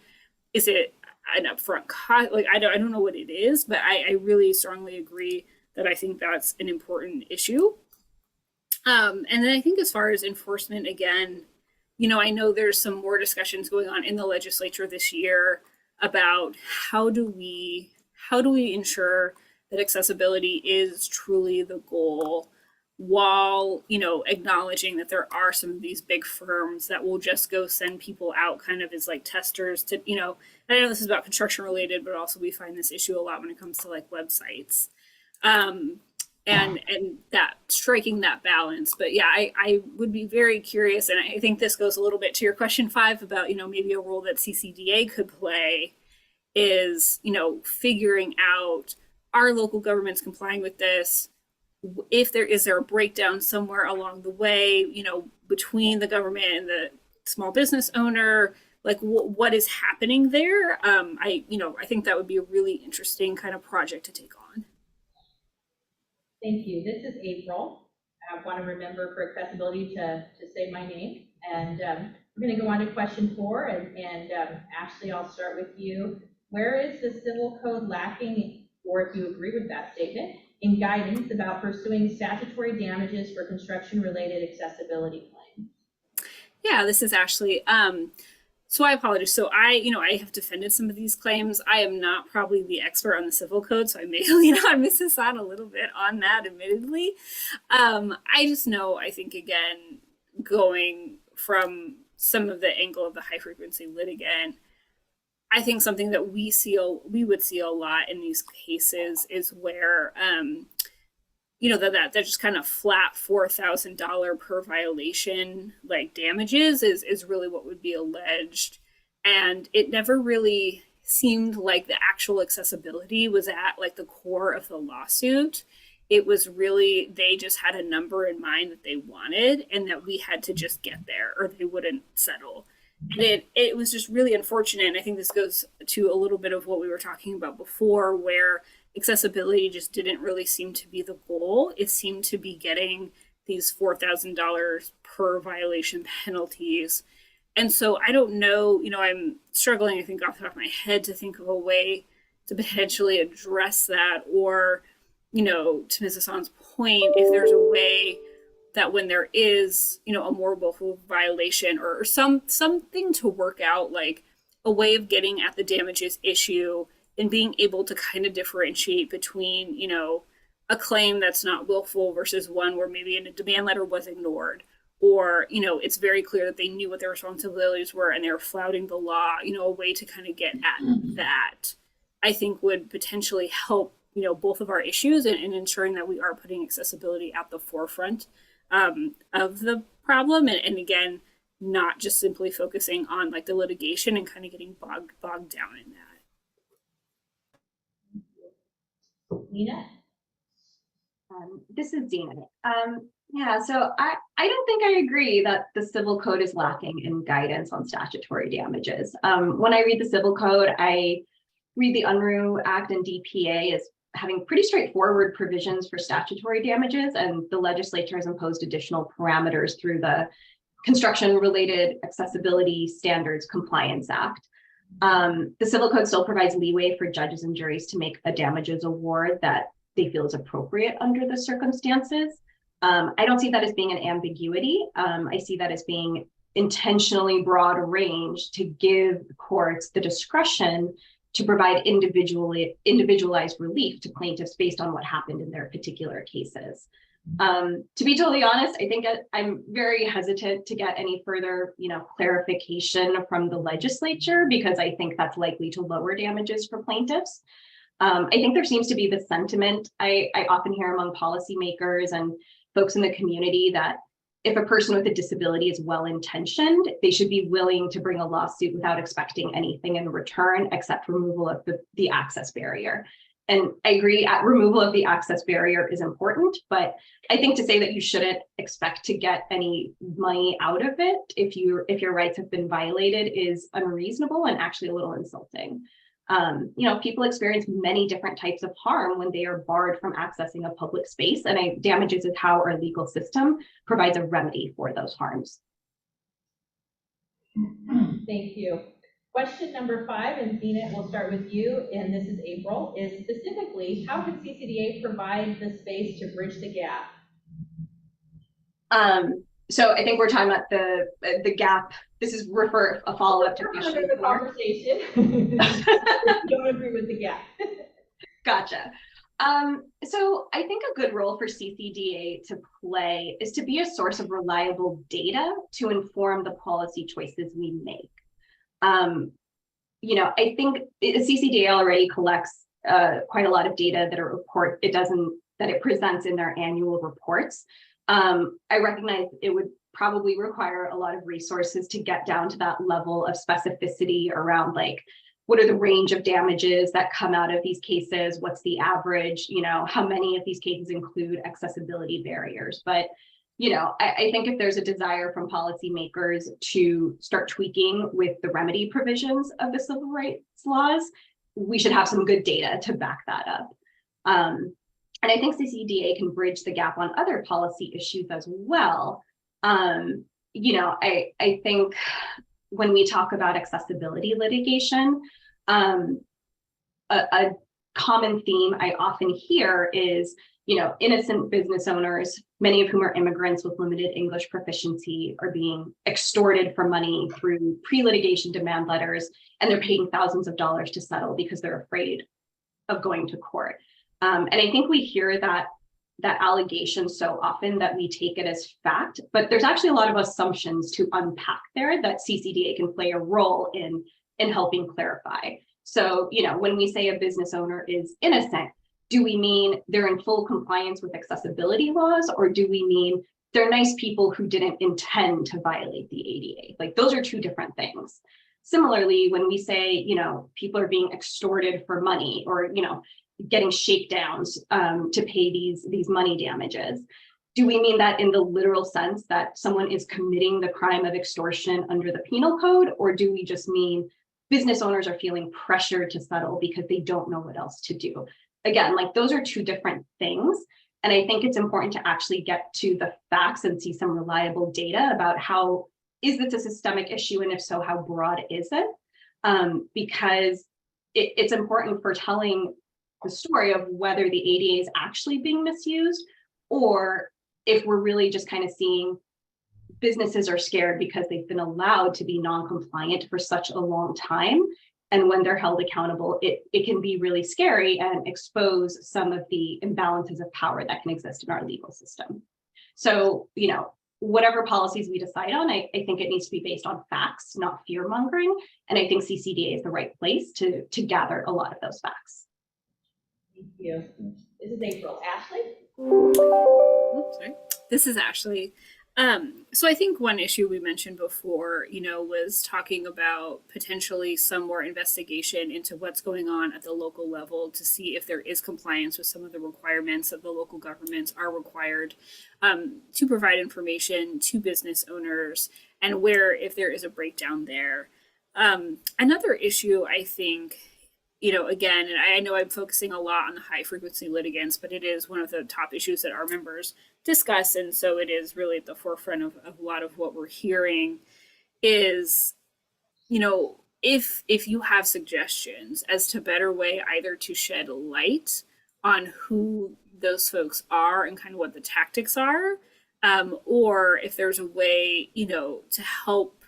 Is it an upfront cost? Like, I don't know what it is, but I really strongly agree that I think that's an important issue. And then I think as far as enforcement, again, I know there's some more discussions going on in the legislature this year about how do we ensure that accessibility is truly the goal, while, acknowledging that there are some of these big firms that will just go send people out kind of as like testers to, I know this is about construction related, but also we find this issue a lot when it comes to like websites. And that striking that balance. But yeah, I would be very curious, and I think this goes a little bit to your question 5 about, maybe a role that CCDA could play is, figuring out, are local governments complying with this? If is there a breakdown somewhere along the way, between the government and the small business owner? Like, what is happening there? I think that would be a really interesting kind of project to take on. Thank you. This is April. I want to remember for accessibility to say my name. And we're going to go on to question 4. And Ashley, I'll start with you. Where is the civil code lacking, or if you agree with that statement, in guidance about pursuing statutory damages for construction-related accessibility claims? Yeah, this is Ashley. So I apologize. So I have defended some of these claims. I am not probably the expert on the civil code, so I may lean on Mrs. Hahn a little bit on that, admittedly. I just know, I think, again, going from some of the angle of the high frequency litigant, I think something that we would see a lot in these cases is where, that just kind of flat $4,000 per violation, like damages is really what would be alleged. And it never really seemed like the actual accessibility was at like the core of the lawsuit. It was really, they just had a number in mind that they wanted and that we had to just get there or they wouldn't settle. And it was just really unfortunate. And I think this goes to a little bit of what we were talking about before, where accessibility just didn't really seem to be the goal. It seemed to be getting these $4,000 per violation penalties. And so I don't know, I'm struggling, I think, off the top of my head to think of a way to potentially address that, or, to Mrs. Hahn's point, if there's a way that when there is, a more willful violation or something to work out, like a way of getting at the damages issue and being able to kind of differentiate between, a claim that's not willful versus one where maybe a demand letter was ignored, or, it's very clear that they knew what their responsibilities were and they were flouting the law, a way to kind of get at that, I think would potentially help, both of our issues and ensuring that we are putting accessibility at the forefront of the problem. And again, not just simply focusing on like the litigation and kind of getting bogged down in that. Nina? This is Dina. So I don't think I agree that the civil code is lacking in guidance on statutory damages. When I read the civil code, I read the Unruh Act and DPA as having pretty straightforward provisions for statutory damages, and the legislature has imposed additional parameters through the Construction-Related Accessibility Standards Compliance Act. The civil code still provides leeway for judges and juries to make a damages award that they feel is appropriate under the circumstances. I don't see that as being an ambiguity. I see that as being intentionally broad range to give courts the discretion to provide individualized relief to plaintiffs based on what happened in their particular cases. To be totally honest, I think I'm very hesitant to get any further, clarification from the legislature, because I think that's likely to lower damages for plaintiffs. I think there seems to be the sentiment I often hear among policymakers and folks in the community that if a person with a disability is well-intentioned, they should be willing to bring a lawsuit without expecting anything in return except removal of the access barrier. And I agree, removal of the access barrier is important, but I think to say that you shouldn't expect to get any money out of it if your rights have been violated is unreasonable and actually a little insulting. People experience many different types of harm when they are barred from accessing a public space, and damages is how our legal system provides a remedy for those harms. Thank you. Question number 5, and Zena, we'll start with you, and this is April, is specifically, how could CCDA provide the space to bridge the gap? So I think we're talking about the gap. This is a follow-up to question the conversation. Don't agree with the gap. Gotcha. So I think a good role for CCDA to play is to be a source of reliable data to inform the policy choices we make. I think CCDA already collects quite a lot of data that it presents in their annual reports. I recognize it would probably require a lot of resources to get down to that level of specificity around like, what are the range of damages that come out of these cases? What's the average? How many of these cases include accessibility barriers? But, I think if there's a desire from policymakers to start tweaking with the remedy provisions of the civil rights laws, we should have some good data to back that up. And I think CCDA can bridge the gap on other policy issues as well. I think when we talk about accessibility litigation, a common theme I often hear is, innocent business owners, many of whom are immigrants with limited English proficiency, are being extorted for money through pre-litigation demand letters, and they're paying thousands of dollars to settle because they're afraid of going to court. And I think we hear that allegation so often that we take it as fact, but there's actually a lot of assumptions to unpack there that CCDA can play a role in helping clarify. So, when we say a business owner is innocent, do we mean they're in full compliance with accessibility laws, or do we mean they're nice people who didn't intend to violate the ADA? Like, those are two different things. Similarly, when we say, people are being extorted for money, or, getting shakedowns to pay these money damages, do we mean that in the literal sense that someone is committing the crime of extortion under the penal code, or do we just mean business owners are feeling pressured to settle because they don't know what else to do? Again, like, those are two different things. And I think it's important to actually get to the facts and see some reliable data about how, is this a systemic issue? And if so, how broad is it? Because it's important for telling the story of whether the ADA is actually being misused, or if we're really just kind of seeing businesses are scared because they've been allowed to be non-compliant for such a long time. And when they're held accountable, it can be really scary and expose some of the imbalances of power that can exist in our legal system. So, whatever policies we decide on, I think it needs to be based on facts, not fear mongering. And I think CCDA is the right place to gather a lot of those facts. Thank you. This is April. Ashley? Oops, sorry. This is Ashley. So I think one issue we mentioned before, was talking about potentially some more investigation into what's going on at the local level to see if there is compliance with some of the requirements that the local governments are required to provide information to business owners, and where, if there is a breakdown there. Another issue, I think, again, and I know I'm focusing a lot on the high frequency litigants, but it is one of the top issues that our members discuss. And so it is really at the forefront of a lot of what we're hearing is, if you have suggestions as to better way either to shed light on who those folks are and kind of what the tactics are, or if there's a way, to help,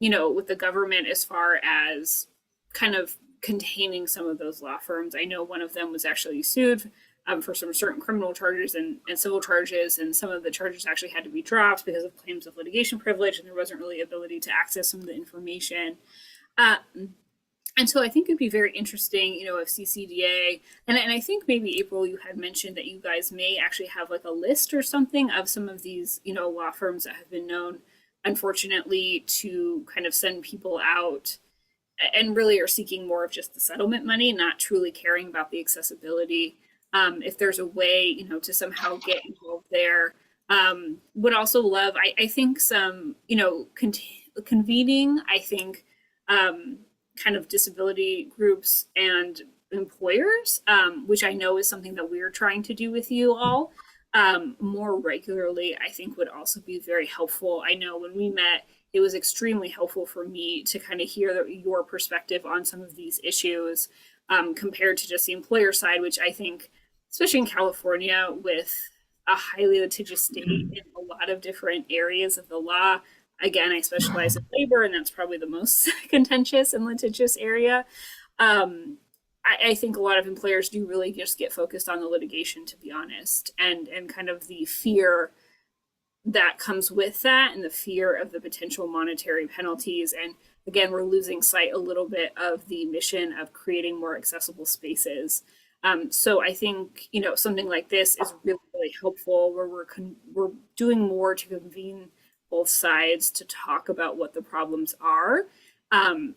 with the government as far as kind of containing some of those law firms. I know one of them was actually sued for some certain criminal charges and civil charges, and some of the charges actually had to be dropped because of claims of litigation privilege, and there wasn't really ability to access some of the information. And so I think it'd be very interesting, if CCDA, and I think maybe April, you had mentioned that you guys may actually have like a list or something of some of these, law firms that have been known, unfortunately, to kind of send people out and really are seeking more of just the settlement money, not truly caring about the accessibility. If there's a way, to somehow get involved there. Would also love, I think some, convening, I think, kind of disability groups and employers, which I know is something that we're trying to do with you all more regularly, I think would also be very helpful. I know when we met, it was extremely helpful for me to kind of hear your perspective on some of these issues compared to just the employer side, which I think, especially in California with a highly litigious state in a lot of different areas of the law. Again, I specialize in labor, and that's probably the most contentious and litigious area. I think a lot of employers do really just get focused on the litigation, to be honest, and kind of the fear that comes with that, and the fear of the potential monetary penalties. And again, we're losing sight a little bit of the mission of creating more accessible spaces. So I think, something like this is really, really helpful, where we're doing more to convene both sides to talk about what the problems are. And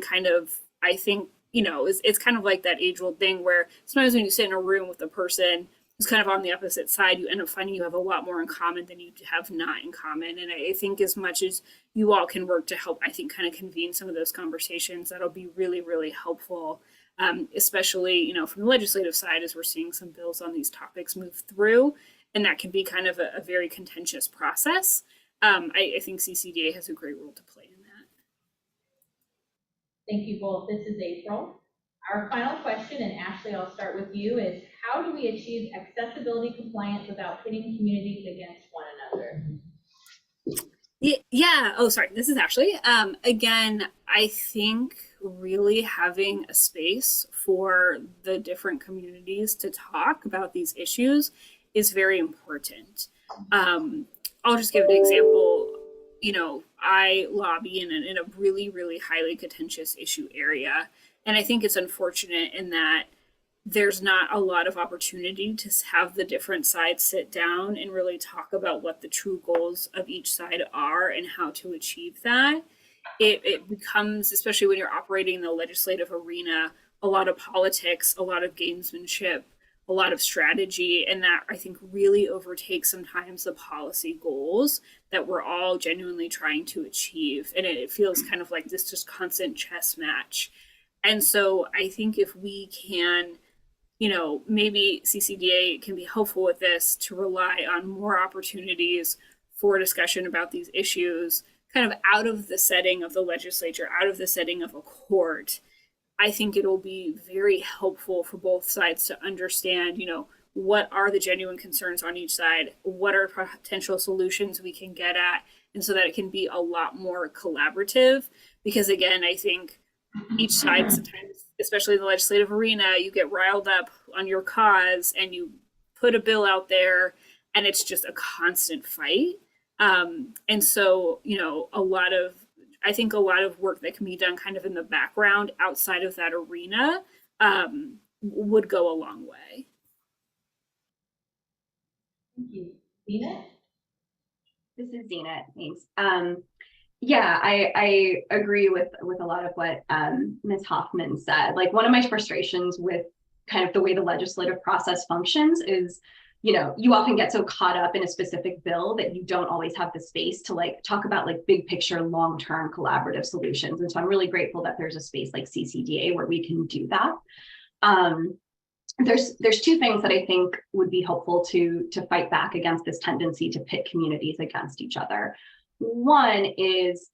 kind of, I think, it's kind of like that age-old thing where sometimes when you sit in a room with a person who's kind of on the opposite side, you end up finding you have a lot more in common than you have not in common. And I think as much as you all can work to help, I think, kind of convene some of those conversations, that'll be really, really helpful. Especially, from the legislative side, as we're seeing some bills on these topics move through, and that can be kind of a very contentious process. I think CCDA has a great role to play in that. Thank you both. This is April. Our final question, and Ashley, I'll start with you, is how do we achieve accessibility compliance without pitting communities against one another? Yeah. Oh, sorry. This is Ashley. Again, I think really having a space for the different communities to talk about these issues is very important. I'll just give an example. You know, I lobby in a really, really highly contentious issue area. And I think it's unfortunate in that there's not a lot of opportunity to have the different sides sit down and really talk about what the true goals of each side are and how to achieve that. It becomes, especially when you're operating in the legislative arena, a lot of politics, a lot of gamesmanship, a lot of strategy, and that I think really overtakes sometimes the policy goals that we're all genuinely trying to achieve. And it feels kind of like this just constant chess match. And so I think if we can, you know, maybe CCDA can be helpful with this to rely on more opportunities for discussion about these issues, kind of out of the setting of the legislature, out of the setting of a court. I think it'll be very helpful for both sides to understand, you know, what are the genuine concerns on each side, what are potential solutions we can get at, and so that it can be a lot more collaborative. Because again, I think each side sometimes, especially in the legislative arena, you get riled up on your cause and you put a bill out there and it's just a constant fight. And so, you know, I think a lot of work that can be done kind of in the background outside of that arena would go a long way. Thank you. Zena? This is Zena, thanks. Yeah, I agree with a lot of what Ms. Hoffman said. Like, one of my frustrations with kind of the way the legislative process functions is, you know, you often get so caught up in a specific bill that you don't always have the space to like talk about like big picture, long-term collaborative solutions. And so I'm really grateful that there's a space like CCDA where we can do that. There's two things that I think would be helpful to fight back against this tendency to pit communities against each other. One is,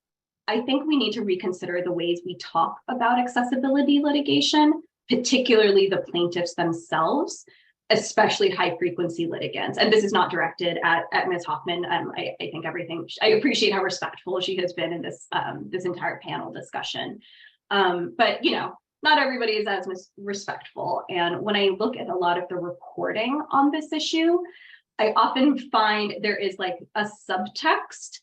I think we need to reconsider the ways we talk about accessibility litigation, particularly the plaintiffs themselves, especially high frequency litigants. And this is not directed at Ms. Hoffman. I think I appreciate how respectful she has been in this entire panel discussion. But, you know, not everybody is as respectful. And when I look at a lot of the reporting on this issue, I often find there is like a subtext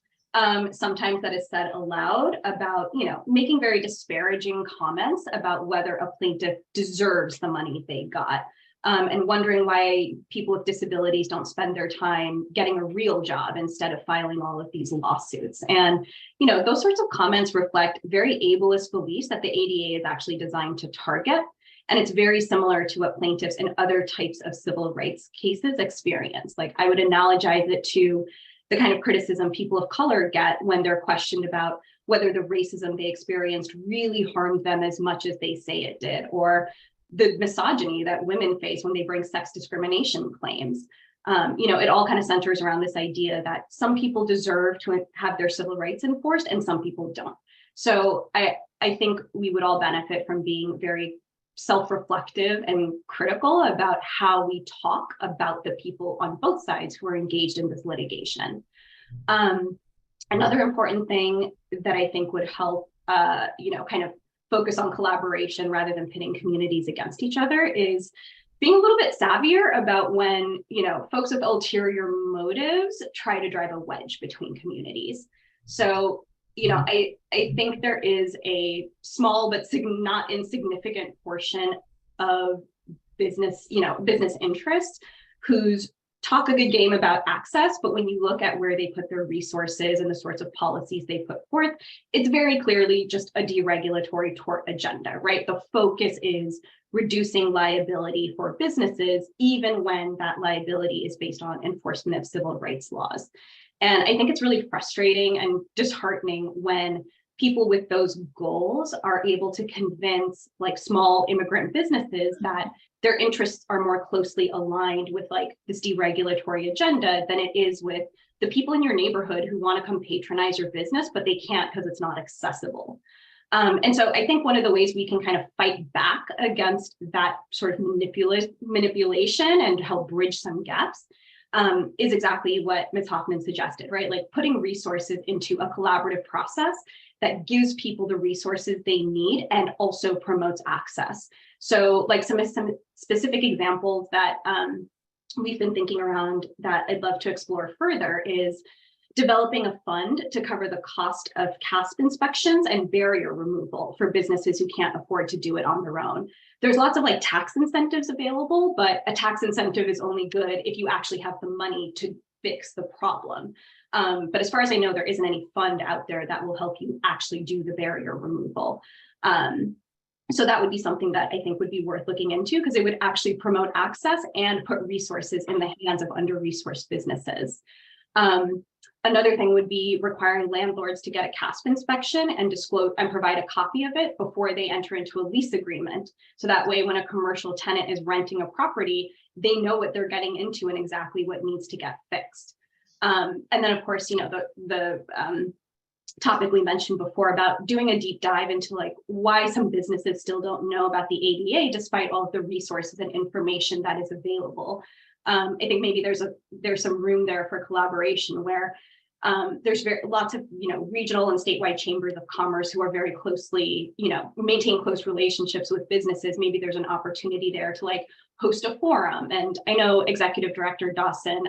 sometimes that is said aloud about, you know, making very disparaging comments about whether a plaintiff deserves the money they got, and wondering why people with disabilities don't spend their time getting a real job instead of filing all of these lawsuits. And, you know, those sorts of comments reflect very ableist beliefs that the ADA is actually designed to target. And it's very similar to what plaintiffs in other types of civil rights cases experience. Like, I would analogize it to the kind of criticism people of color get when they're questioned about whether the racism they experienced really harmed them as much as they say it did, or the misogyny that women face when they bring sex discrimination claims. You know, it all kind of centers around this idea that some people deserve to have their civil rights enforced and some people don't. So I think we would all benefit from being very self-reflective and critical about how we talk about the people on both sides who are engaged in this litigation. Another important thing that I think would help, you know, kind of focus on collaboration rather than pitting communities against each other is being a little bit savvier about when, you know, folks with ulterior motives try to drive a wedge between communities. So, you know, I think there is a small but not insignificant portion of business, you know, business interests whose talk a good game about access, but when you look at where they put their resources and the sorts of policies they put forth, it's very clearly just a deregulatory tort agenda, right? The focus is reducing liability for businesses, even when that liability is based on enforcement of civil rights laws. And I think it's really frustrating and disheartening when people with those goals are able to convince like small immigrant businesses that their interests are more closely aligned with like this deregulatory agenda than it is with the people in your neighborhood who want to come patronize your business, but they can't because it's not accessible. And so I think one of the ways we can kind of fight back against that sort of manipulation and help bridge some gaps is exactly what Ms. Hoffman suggested, right? Like putting resources into a collaborative process that gives people the resources they need and also promotes access. So like some specific examples that we've been thinking around that I'd love to explore further is developing a fund to cover the cost of CASP inspections and barrier removal for businesses who can't afford to do it on their own. There's lots of like tax incentives available, but a tax incentive is only good if you actually have the money to fix the problem. But as far as I know, there isn't any fund out there that will help you actually do the barrier removal. So that would be something that I think would be worth looking into because it would actually promote access and put resources in the hands of under-resourced businesses. Another thing would be requiring landlords to get a CASP inspection and disclose and provide a copy of it before they enter into a lease agreement. So that way, when a commercial tenant is renting a property, they know what they're getting into and exactly what needs to get fixed. And then, of course, you know, the topic we mentioned before about doing a deep dive into like why some businesses still don't know about the ADA despite all of the resources and information that is available. I think maybe there's some room there for collaboration where there's lots of, you know, regional and statewide chambers of commerce who are very closely, you know, maintain close relationships with businesses. Maybe there's an opportunity there to like host a forum. And I know Executive Director Dawson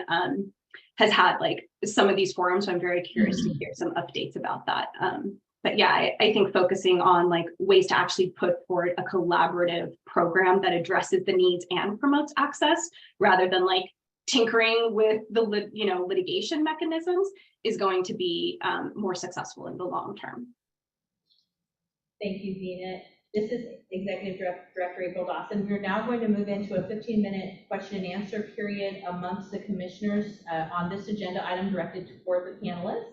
has had like some of these forums, so I'm very curious to hear some updates about that. But yeah, I think focusing on like ways to actually put forward a collaborative program that addresses the needs and promotes access rather than like tinkering with the litigation mechanisms is going to be more successful in the long term. Thank you, Zena. This is Executive Director April Dawson. We're now going to move into a 15-minute question and answer period amongst the commissioners on this agenda item directed toward the panelists.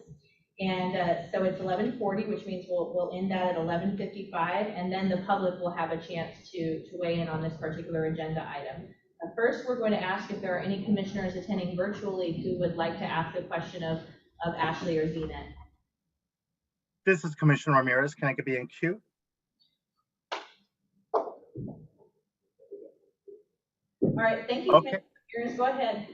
And so it's 11:40, which means we'll end that at 11:55, and then the public will have a chance to weigh in on this particular agenda item. First, we're going to ask if there are any commissioners attending virtually who would like to ask a question of Ashley or Zena. This is Commissioner Ramirez. Can I be in queue? All right, thank you. Okay. Ramirez, go ahead.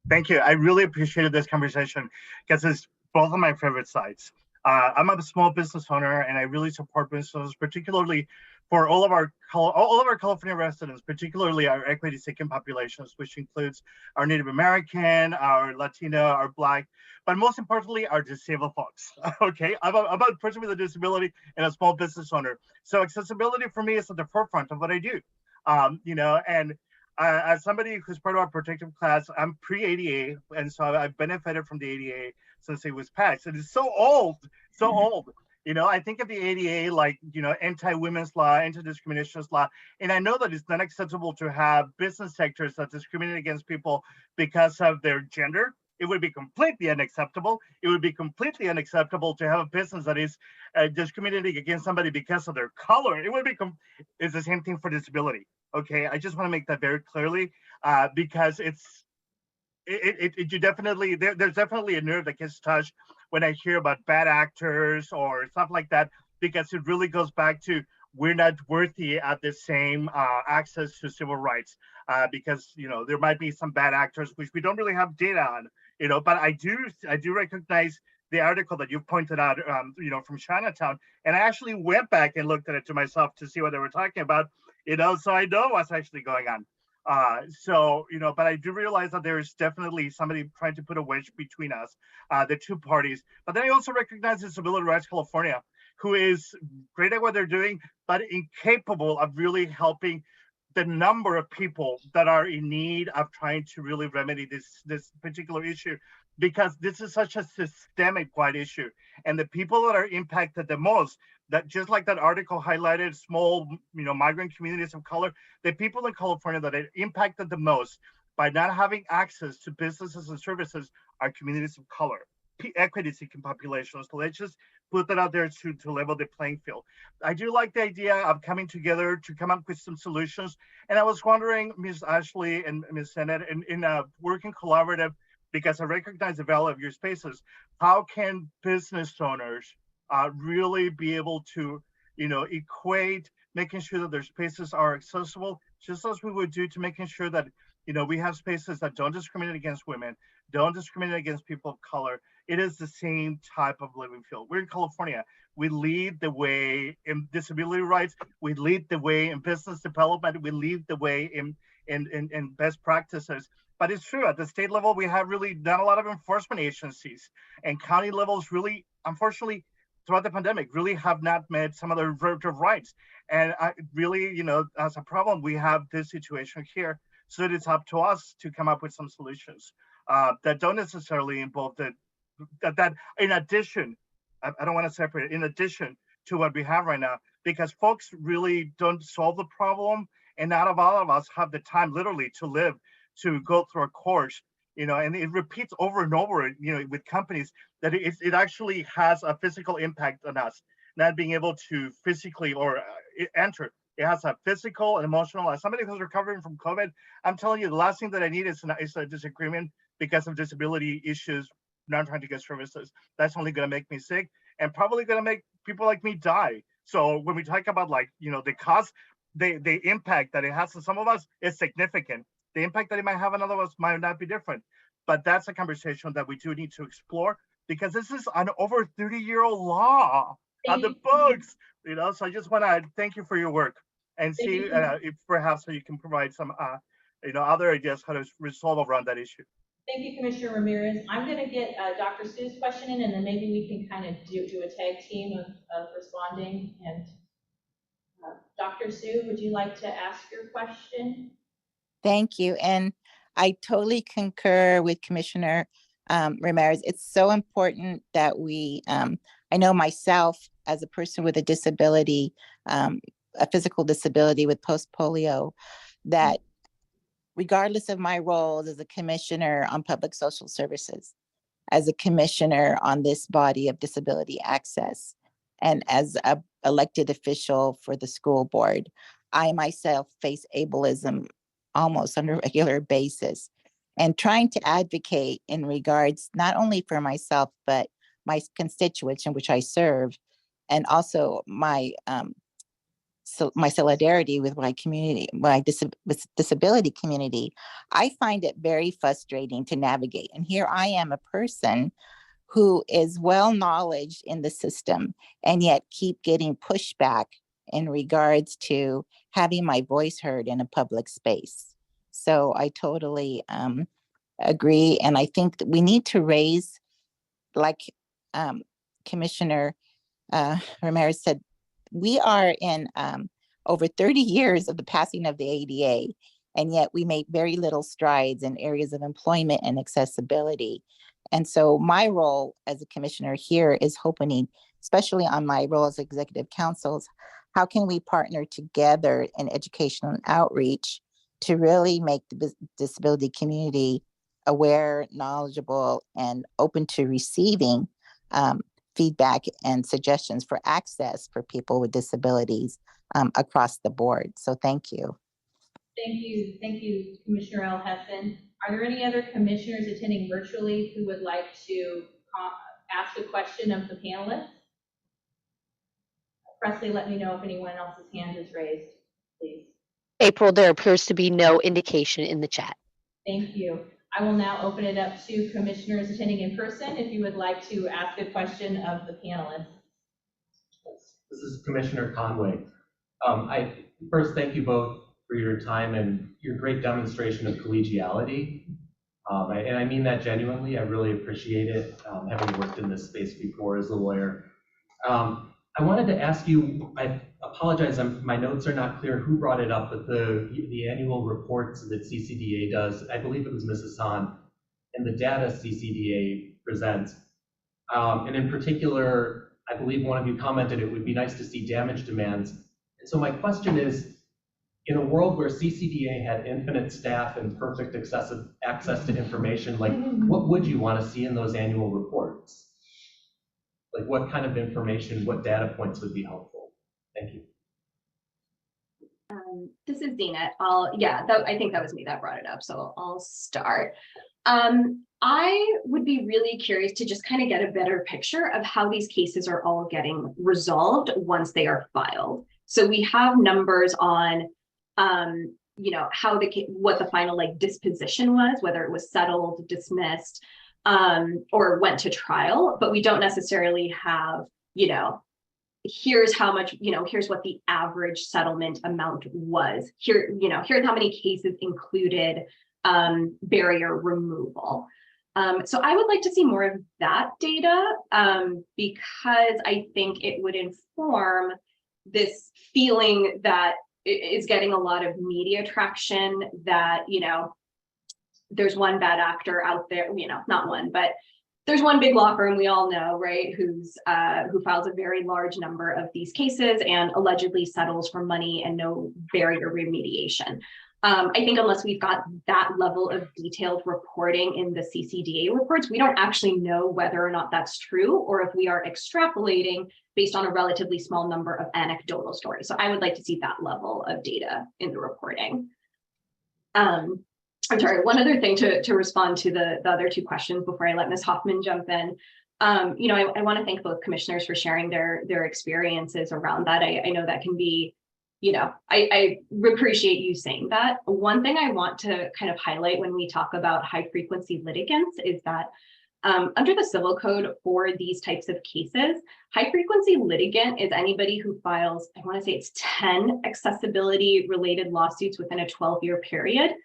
Thank you. I really appreciated this conversation because it's both of my favorite sides. I'm a small business owner and I really support businesses, particularly for all of our California residents, particularly our equity-seeking populations, which includes our Native American, our Latino, our Black, but most importantly, our disabled folks. Okay, I'm a person with a disability and a small business owner. So accessibility for me is at the forefront of what I do. You know, and as somebody who's part of our protective class, I'm pre-ADA, and so I've benefited from the ADA since it was passed. And it's so old, so old. You know, I think of the ADA like, you know, anti-women's law, anti-discrimination law, and I know that it's not acceptable to have business sectors that discriminate against people because of their gender. It would be completely unacceptable. It would be completely unacceptable to have a business that is discriminating against somebody because of their color. It would be, it's the same thing for disability. Okay, I just want to make that very clearly because there's definitely a nerve that gets touched when I hear about bad actors or stuff like that, because it really goes back to we're not worthy of the same access to civil rights because, you know, there might be some bad actors which we don't really have data on, you know, but I do recognize the article that you pointed out, you know, from Chinatown, and I actually went back and looked at it to myself to see what they were talking about, you know, so I know what's actually going on. So, you know, but I do realize that there is definitely somebody trying to put a wedge between us, the two parties. But then I also recognize Disability Rights California, who is great at what they're doing, but incapable of really helping the number of people that are in need of trying to really remedy this particular issue, because this is such a systemic wide issue. And the people that are impacted the most, that just like that article highlighted small, you know, migrant communities of color, the people in California that are impacted the most by not having access to businesses and services are communities of color, equity-seeking populations. So let's just put that out there to level the playing field. I do like the idea of coming together to come up with some solutions. And I was wondering, Ms. Ashley and Ms. Sennett, in a working collaborative, because I recognize the value of your spaces, how can business owners really be able to equate making sure that their spaces are accessible, just as we would do to making sure that, we have spaces that don't discriminate against women, don't discriminate against people of color. It is the same type of living field. We're in California. We lead the way in disability rights. We lead the way in business development. We lead the way in best practices. But it's true, at the state level, we have really not a lot of enforcement agencies, and county levels really, unfortunately, throughout the pandemic, really have not met some of the reproductive rights. And really, as a problem, we have this situation here. So it's up to us to come up with some solutions that don't necessarily involve that in addition, I don't want to separate it, in addition to what we have right now, because folks really don't solve the problem. And not all of us have the time literally to live, to go through a course, and it repeats over and over, with companies, that it actually has a physical impact on us, not being able to physically or enter. It has a physical and emotional. As somebody who's recovering from COVID, I'm telling you, the last thing that I need is a disagreement because of disability issues, not trying to get services. That's only going to make me sick and probably going to make people like me die. So when we talk about the cost, the impact that it has on some of us is significant. The impact that it might have on others might not be different. But that's a conversation that we do need to explore, because this is an over 30-year-old law on the books. So I just want to thank you for your work and see if perhaps you can provide some other ideas how to resolve around that issue. Thank you, Commissioner Ramirez. I'm going to get Dr. Sue's question in, and then maybe we can kind of do a tag team of responding. And Dr. Sue, would you like to ask your question? Thank you. And I totally concur with Commissioner Ramirez. It's so important that we, I know myself as a person with a disability, a physical disability with post-polio, that regardless of my roles as a commissioner on public social services, as a commissioner on this body of disability access, and as an elected official for the school board, I myself face ableism almost on a regular basis, and trying to advocate in regards not only for myself, but my constituents in which I serve, and also my solidarity with my community, my disability community. I find it very frustrating to navigate. And here I am, a person who is well knowledged in the system, and yet keep getting pushback in regards to having my voice heard in a public space. So I totally agree. And I think that we need to raise, like Commissioner Ramirez said, we are in over 30 years of the passing of the ADA, and yet we make very little strides in areas of employment and accessibility. And so my role as a commissioner here is hoping, especially on my role as executive councils, how can we partner together in education and outreach to really make the disability community aware, knowledgeable, and open to receiving feedback and suggestions for access for people with disabilities across the board. So thank you. Thank you, Commissioner El Hassan. Are there any other commissioners attending virtually who would like to ask a question of the panelists? Presley, let me know if anyone else's hand is raised, please. April, there appears to be no indication in the chat. Thank you. I will now open it up to commissioners attending in person if you would like to ask a question of the panelists. This is Commissioner Conway. I first thank you both for your time and your great demonstration of collegiality. And I mean that genuinely. I really appreciate it, having worked in this space before as a lawyer. I wanted to ask you, I apologize, my notes are not clear who brought it up, but the annual reports that CCDA does, I believe it was Mrs. Hahn, and the data CCDA presents. And in particular, I believe one of you commented it would be nice to see damage demands. And so my question is, in a world where CCDA had infinite staff and perfect access to information, like what would you want to see in those annual reports? Like what kind of information, what data points would be helpful? Thank you. This is Dina. I think that was me that brought it up, so I'll start. I would be really curious to just kind of get a better picture of how these cases are all getting resolved once they are filed. So we have numbers on, you know, how what the final like disposition was, whether it was settled, dismissed, or went to trial, but we don't necessarily have, you know, here's how much, you know, here's what the average settlement amount was. Here, you know, here's how many cases included barrier removal. So I would like to see more of that data because I think it would inform this feeling that is getting a lot of media traction that, you know, there's one bad actor out there, you know, not one, but there's one big law firm we all know, right, who files a very large number of these cases and allegedly settles for money and no barrier remediation. I think unless we've got that level of detailed reporting in the CCDA reports, we don't actually know whether or not that's true or if we are extrapolating based on a relatively small number of anecdotal stories. So I would like to see that level of data in the reporting. I'm sorry, one other thing to respond to the other two questions before I let Ms. Hoffman jump in. You know, I want to thank both commissioners for sharing their experiences around that. I know that can be, you know, I appreciate you saying that. One thing I want to kind of highlight when we talk about high frequency litigants is that under the civil code for these types of cases, high frequency litigant is anybody who files, I want to say it's 10 accessibility related lawsuits within a 12-year period.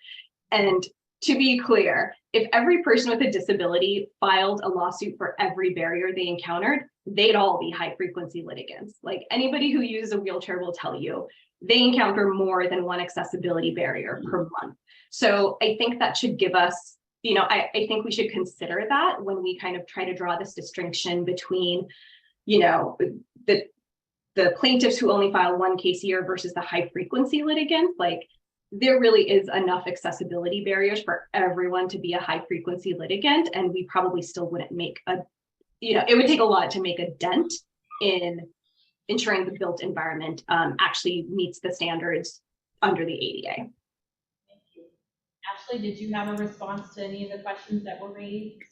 And to be clear, if every person with a disability filed a lawsuit for every barrier they encountered, they'd all be high frequency litigants. Like anybody who uses a wheelchair will tell you, they encounter more than one accessibility barrier per month. So I think that should give us, you know, I think we should consider that when we kind of try to draw this distinction between, you know, the plaintiffs who only file one case a year versus the high frequency litigants. Like there really is enough accessibility barriers for everyone to be a high frequency litigant. And we probably still wouldn't make a, you know, it would take a lot to make a dent in ensuring the built environment actually meets the standards under the ADA. Thank you. Ashley, did you have a response to any of the questions that were raised?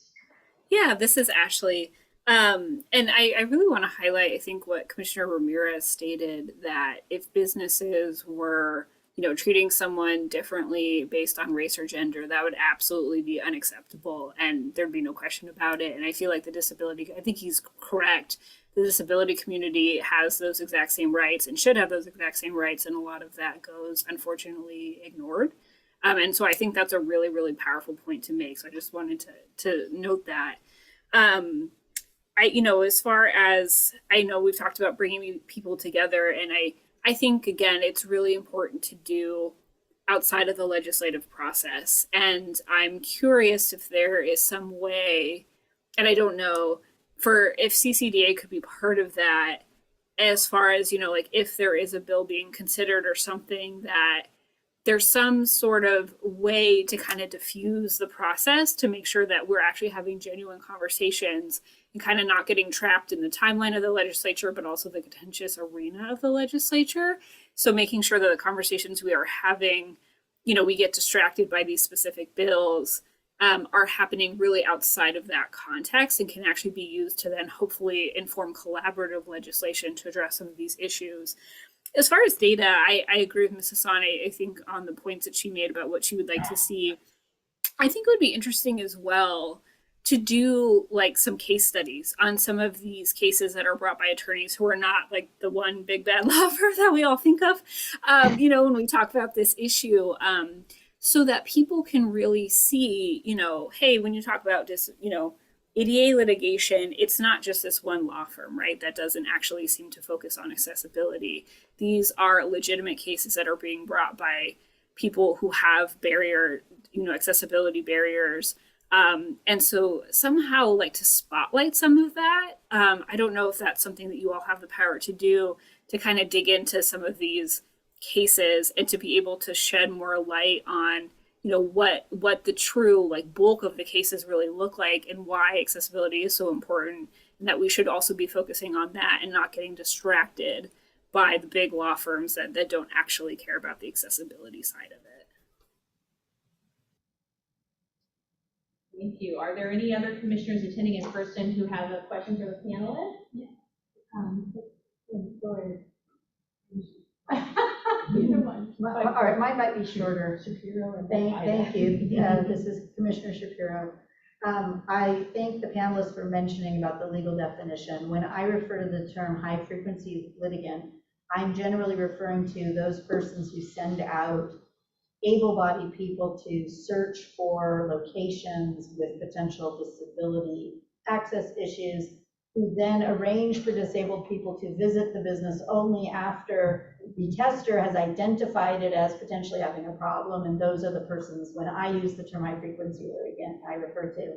Yeah, this is Ashley. And I really want to highlight, I think, what Commissioner Ramirez stated, that if businesses were, you know, treating someone differently based on race or gender, that would absolutely be unacceptable and there'd be no question about it. And I feel like I think he's correct. The disability community has those exact same rights and should have those exact same rights. And a lot of that goes, unfortunately, ignored. And so I think that's a really, really powerful point to make. So I just wanted to note that. You know, as far as I know, we've talked about bringing people together, and I think, again, it's really important to do outside of the legislative process. And I'm curious if there is some way, and I don't know, if CCDA could be part of that, as far as, you know, like if there is a bill being considered or something, that there's some sort of way to kind of diffuse the process to make sure that we're actually having genuine conversations and kind of not getting trapped in the timeline of the legislature, but also the contentious arena of the legislature. So making sure that the conversations we are having, you know, we get distracted by these specific bills, are happening really outside of that context and can actually be used to then hopefully inform collaborative legislation to address some of these issues. As far as data, I agree with Ms. Hassan. I think on the points that she made about what she would like to see. I think it would be interesting as well to do like some case studies on some of these cases that are brought by attorneys who are not like the one big bad law firm that we all think of, you know, when we talk about this issue, so that people can really see, you know, hey, when you talk about this, you know, ADA litigation, it's not just this one law firm, right? That doesn't actually seem to focus on accessibility. These are legitimate cases that are being brought by people who have accessibility barriers. And so somehow like to spotlight some of that. I don't know if that's something that you all have the power to do, to kind of dig into some of these cases and to be able to shed more light on, you know, what the true like bulk of the cases really look like and why accessibility is so important, and that we should also be focusing on that and not getting distracted by the big law firms that don't actually care about the accessibility side of it. Thank you. Are there any other commissioners attending in person who have a question for the panelists? Go ahead. Either one. All right, mine might be shorter. Shapiro and Thank you. This is Commissioner Shapiro. I thank the panelists for mentioning about the legal definition. When I refer to the term high-frequency litigant, I'm generally referring to those persons who send out able-bodied people to search for locations with potential disability access issues, who then arrange for disabled people to visit the business only after the tester has identified it as potentially having a problem, and those are the persons, when I use the term high-frequency litigant, I refer to.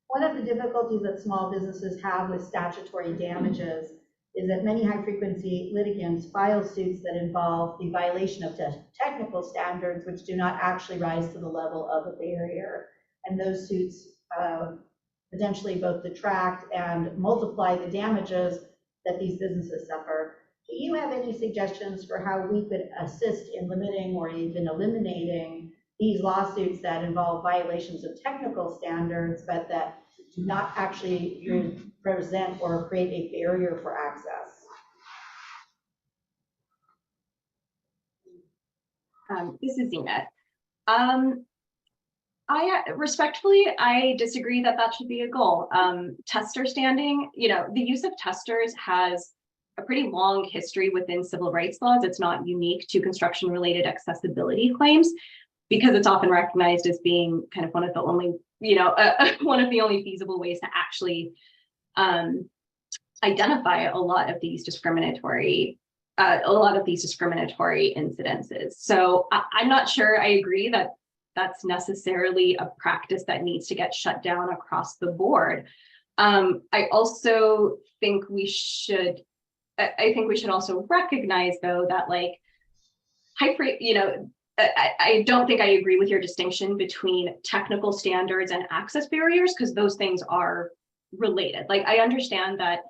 One of the difficulties that small businesses have with statutory damages is that many high-frequency litigants file suits that involve the violation of technical standards which do not actually rise to the level of a barrier. And those suits potentially both detract and multiply the damages that these businesses suffer. Do you have any suggestions for how we could assist in limiting or even eliminating these lawsuits that involve violations of technical standards, but that do not actually present or create a barrier for access? This is Zena. I disagree that that should be a goal. Tester standing, the use of testers has a pretty long history within civil rights laws. It's not unique to construction-related accessibility claims because it's often recognized as being kind of one of the only, one of the only feasible ways to actually identify a lot of these discriminatory incidences. So I'm not sure I agree that that's necessarily a practice that needs to get shut down across the board. I also think we should also recognize, though, that I don't think I agree with your distinction between technical standards and access barriers, because those things are related. I understand that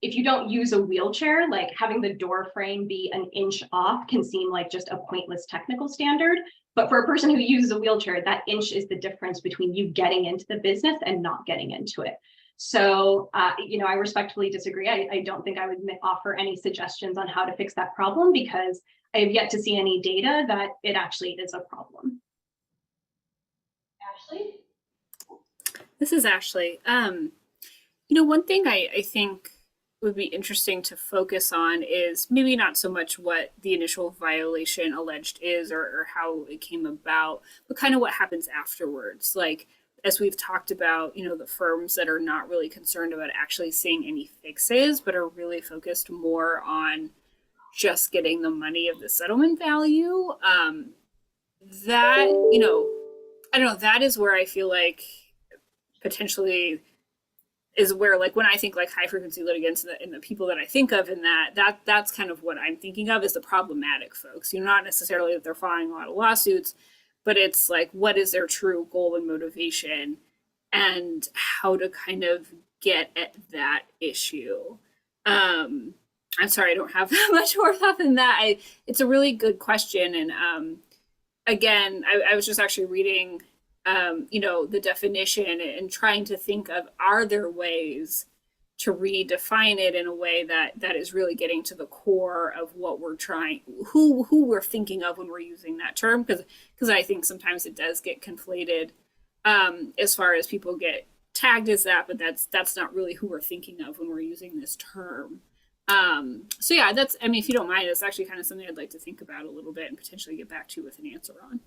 if you don't use a wheelchair, having the door frame be an inch off can seem like just a pointless technical standard. But for a person who uses a wheelchair, that inch is the difference between you getting into the business and not getting into it. So, I respectfully disagree. I don't think I would offer any suggestions on how to fix that problem because I have yet to see any data that it actually is a problem. Ashley? This is Ashley. One thing I think would be interesting to focus on is maybe not so much what the initial violation alleged is or how it came about, but kind of what happens afterwards. As we've talked about, the firms that are not really concerned about actually seeing any fixes, but are really focused more on just getting the money of the settlement value. That, I don't know, that is where I feel like potentially is where, when I think high frequency litigants and the people that I think of in that's kind of what I'm thinking of is the problematic folks. Not necessarily that they're filing a lot of lawsuits, but it's what is their true goal and motivation and how to kind of get at that issue. I'm sorry, I don't have that much more thought than that. It's a really good question. And again, I was just actually reading the definition and trying to think of, are there ways to redefine it in a way that is really getting to the core of what we're trying, who we're thinking of when we're using that term, because I think sometimes it does get conflated as far as people get tagged as that, but that's not really who we're thinking of when we're using this term. So yeah, if you don't mind, it's actually kind of something I'd like to think about a little bit and potentially get back to you with an answer on.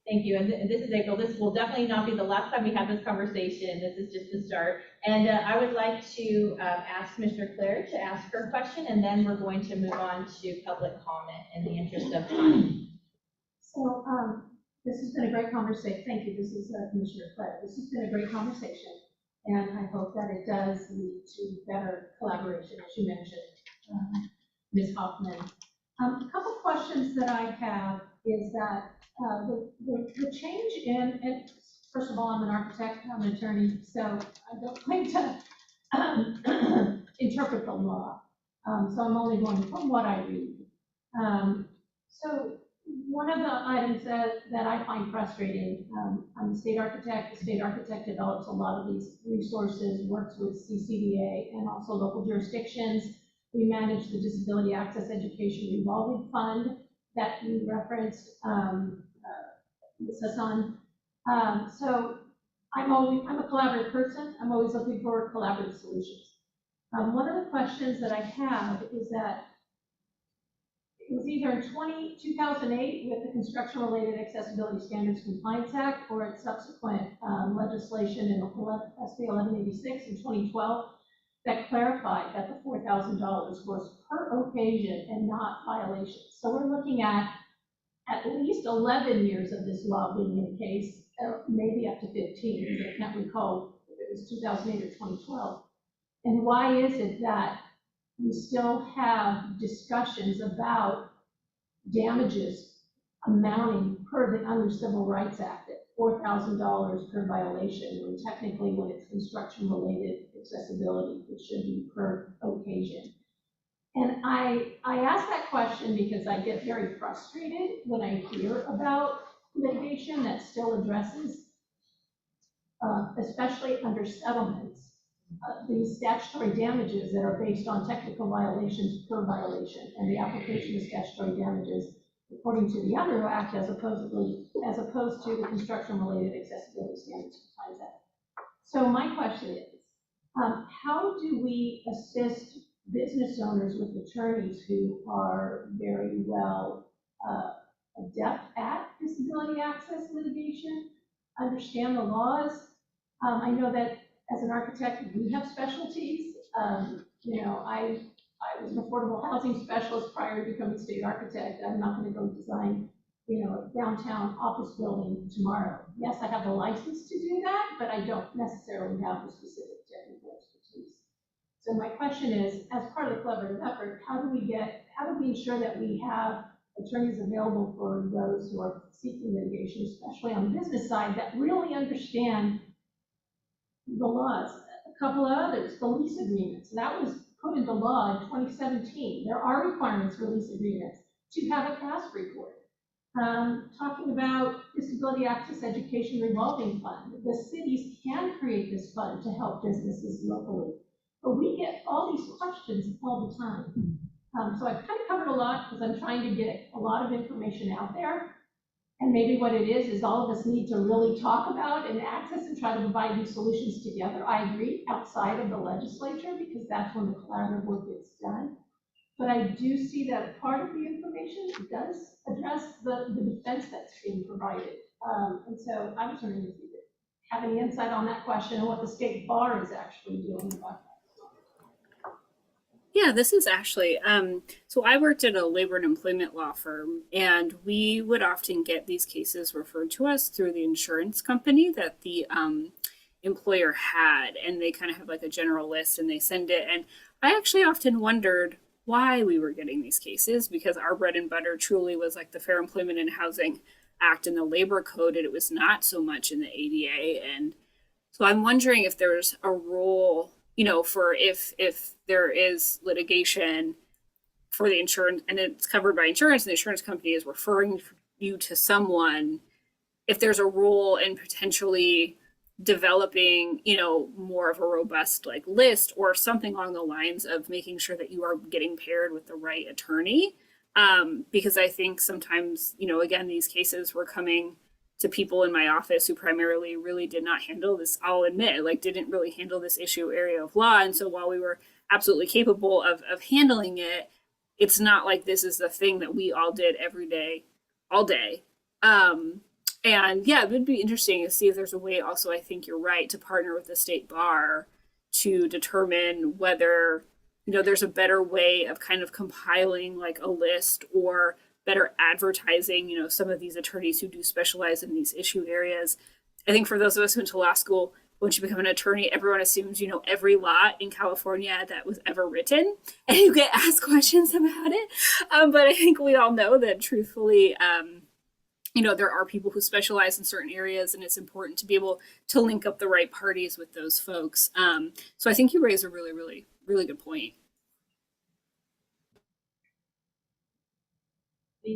Thank you. And this is April. This will definitely not be the last time we have this conversation. This is just the start. And I would like to ask Commissioner Claire to ask her question, and then we're going to move on to public comment in the interest of time. So this has been a great conversation. Thank you. This is Commissioner Claire. This has been a great conversation, and I hope that it does lead to better collaboration, as you mentioned, Ms. Hoffman. A couple questions that I have is that the change in, and first of all, I'm an architect, I'm an attorney, so I don't claim to interpret the law. So I'm only going from what I read. So one of the items that I find frustrating, I'm a state architect. The state architect develops a lot of these resources, works with CCDA and also local jurisdictions. We manage the Disability Access Education Revolving Fund that you referenced, Ms. Hassan. So I'm a collaborative person. I'm always looking for collaborative solutions. One of the questions that I have is that it was either in 2008 with the Construction-Related Accessibility Standards Compliance Act or its subsequent legislation in SB 1186 in 2012 that clarified that the $4,000 was per occasion and not violation. So we're looking at least 11 years of this law being in case, maybe up to 15, because I can't recall if it was 2008 or 2012. And why is it that we still have discussions about damages amounting per the under Civil Rights Act at $4,000 per violation, when technically when it's construction-related accessibility, it should be per occasion? And I ask that question because I get very frustrated when I hear about litigation that still addresses, especially under settlements, these statutory damages that are based on technical violations per violation, and the application of statutory damages according to the other act as opposed to the Construction-Related Accessibility Standards Compliance Act. So my question is, how do we assist business owners with attorneys who are very well adept at disability access litigation, understand the laws? I know that as an architect, we have specialties. You know, I was an affordable housing specialist prior to becoming state architect. I'm not going to go design, you know, a downtown office building tomorrow. Yes, I have the license to do that, but I don't necessarily have the specific technical expertise. So my question is, as part of the collaborative effort, how do we ensure that we have attorneys available for those who are seeking litigation, especially on the business side, that really understand the laws? A couple of others, the lease agreements, that was put into law in 2017. There are requirements for lease agreements to have a CASP report. Talking about Disability Access Education Revolving Fund, the cities can create this fund to help businesses locally, but we get all these questions all the time. So I've kind of covered a lot because I'm trying to get a lot of information out there. And maybe what it is all of us need to really talk about and access and try to provide these solutions together. I agree, outside of the legislature, because that's when the collaborative work gets done. But I do see that part of the information does address the defense that's being provided. And so I was wondering if you could have any insight on that question and what the state bar is actually doing about that. Yeah, this is actually, so I worked at a labor and employment law firm, and we would often get these cases referred to us through the insurance company that the employer had, and they kind of have like a general list and they send it. And I actually often wondered why we were getting these cases, because our bread and butter truly was like the Fair Employment and Housing Act and the Labor Code, and it was not so much in the ADA. And so I'm wondering if there's a role, you know, for if there is litigation for the insurance and it's covered by insurance and the insurance company is referring you to someone, if there's a role in potentially developing, you know, more of a robust like list or something along the lines of making sure that you are getting paired with the right attorney. Because I think sometimes, you know, again, these cases were coming to people in my office who primarily really did not handle this, I'll admit, like didn't really handle this issue area of law. And so while we were absolutely capable of handling it, it's not like this is the thing that we all did every day, all day. And yeah, it would be interesting to see if there's a way also, I think you're right, to partner with the state bar to determine whether, you know, there's a better way of kind of compiling like a list or better advertising, you know, some of these attorneys who do specialize in these issue areas. I think for those of us who went to law school, once you become an attorney, everyone assumes you know every law in California that was ever written, and you get asked questions about it. But I think we all know that truthfully, you know, there are people who specialize in certain areas, and it's important to be able to link up the right parties with those folks. So I think you raise a really, really, really good point.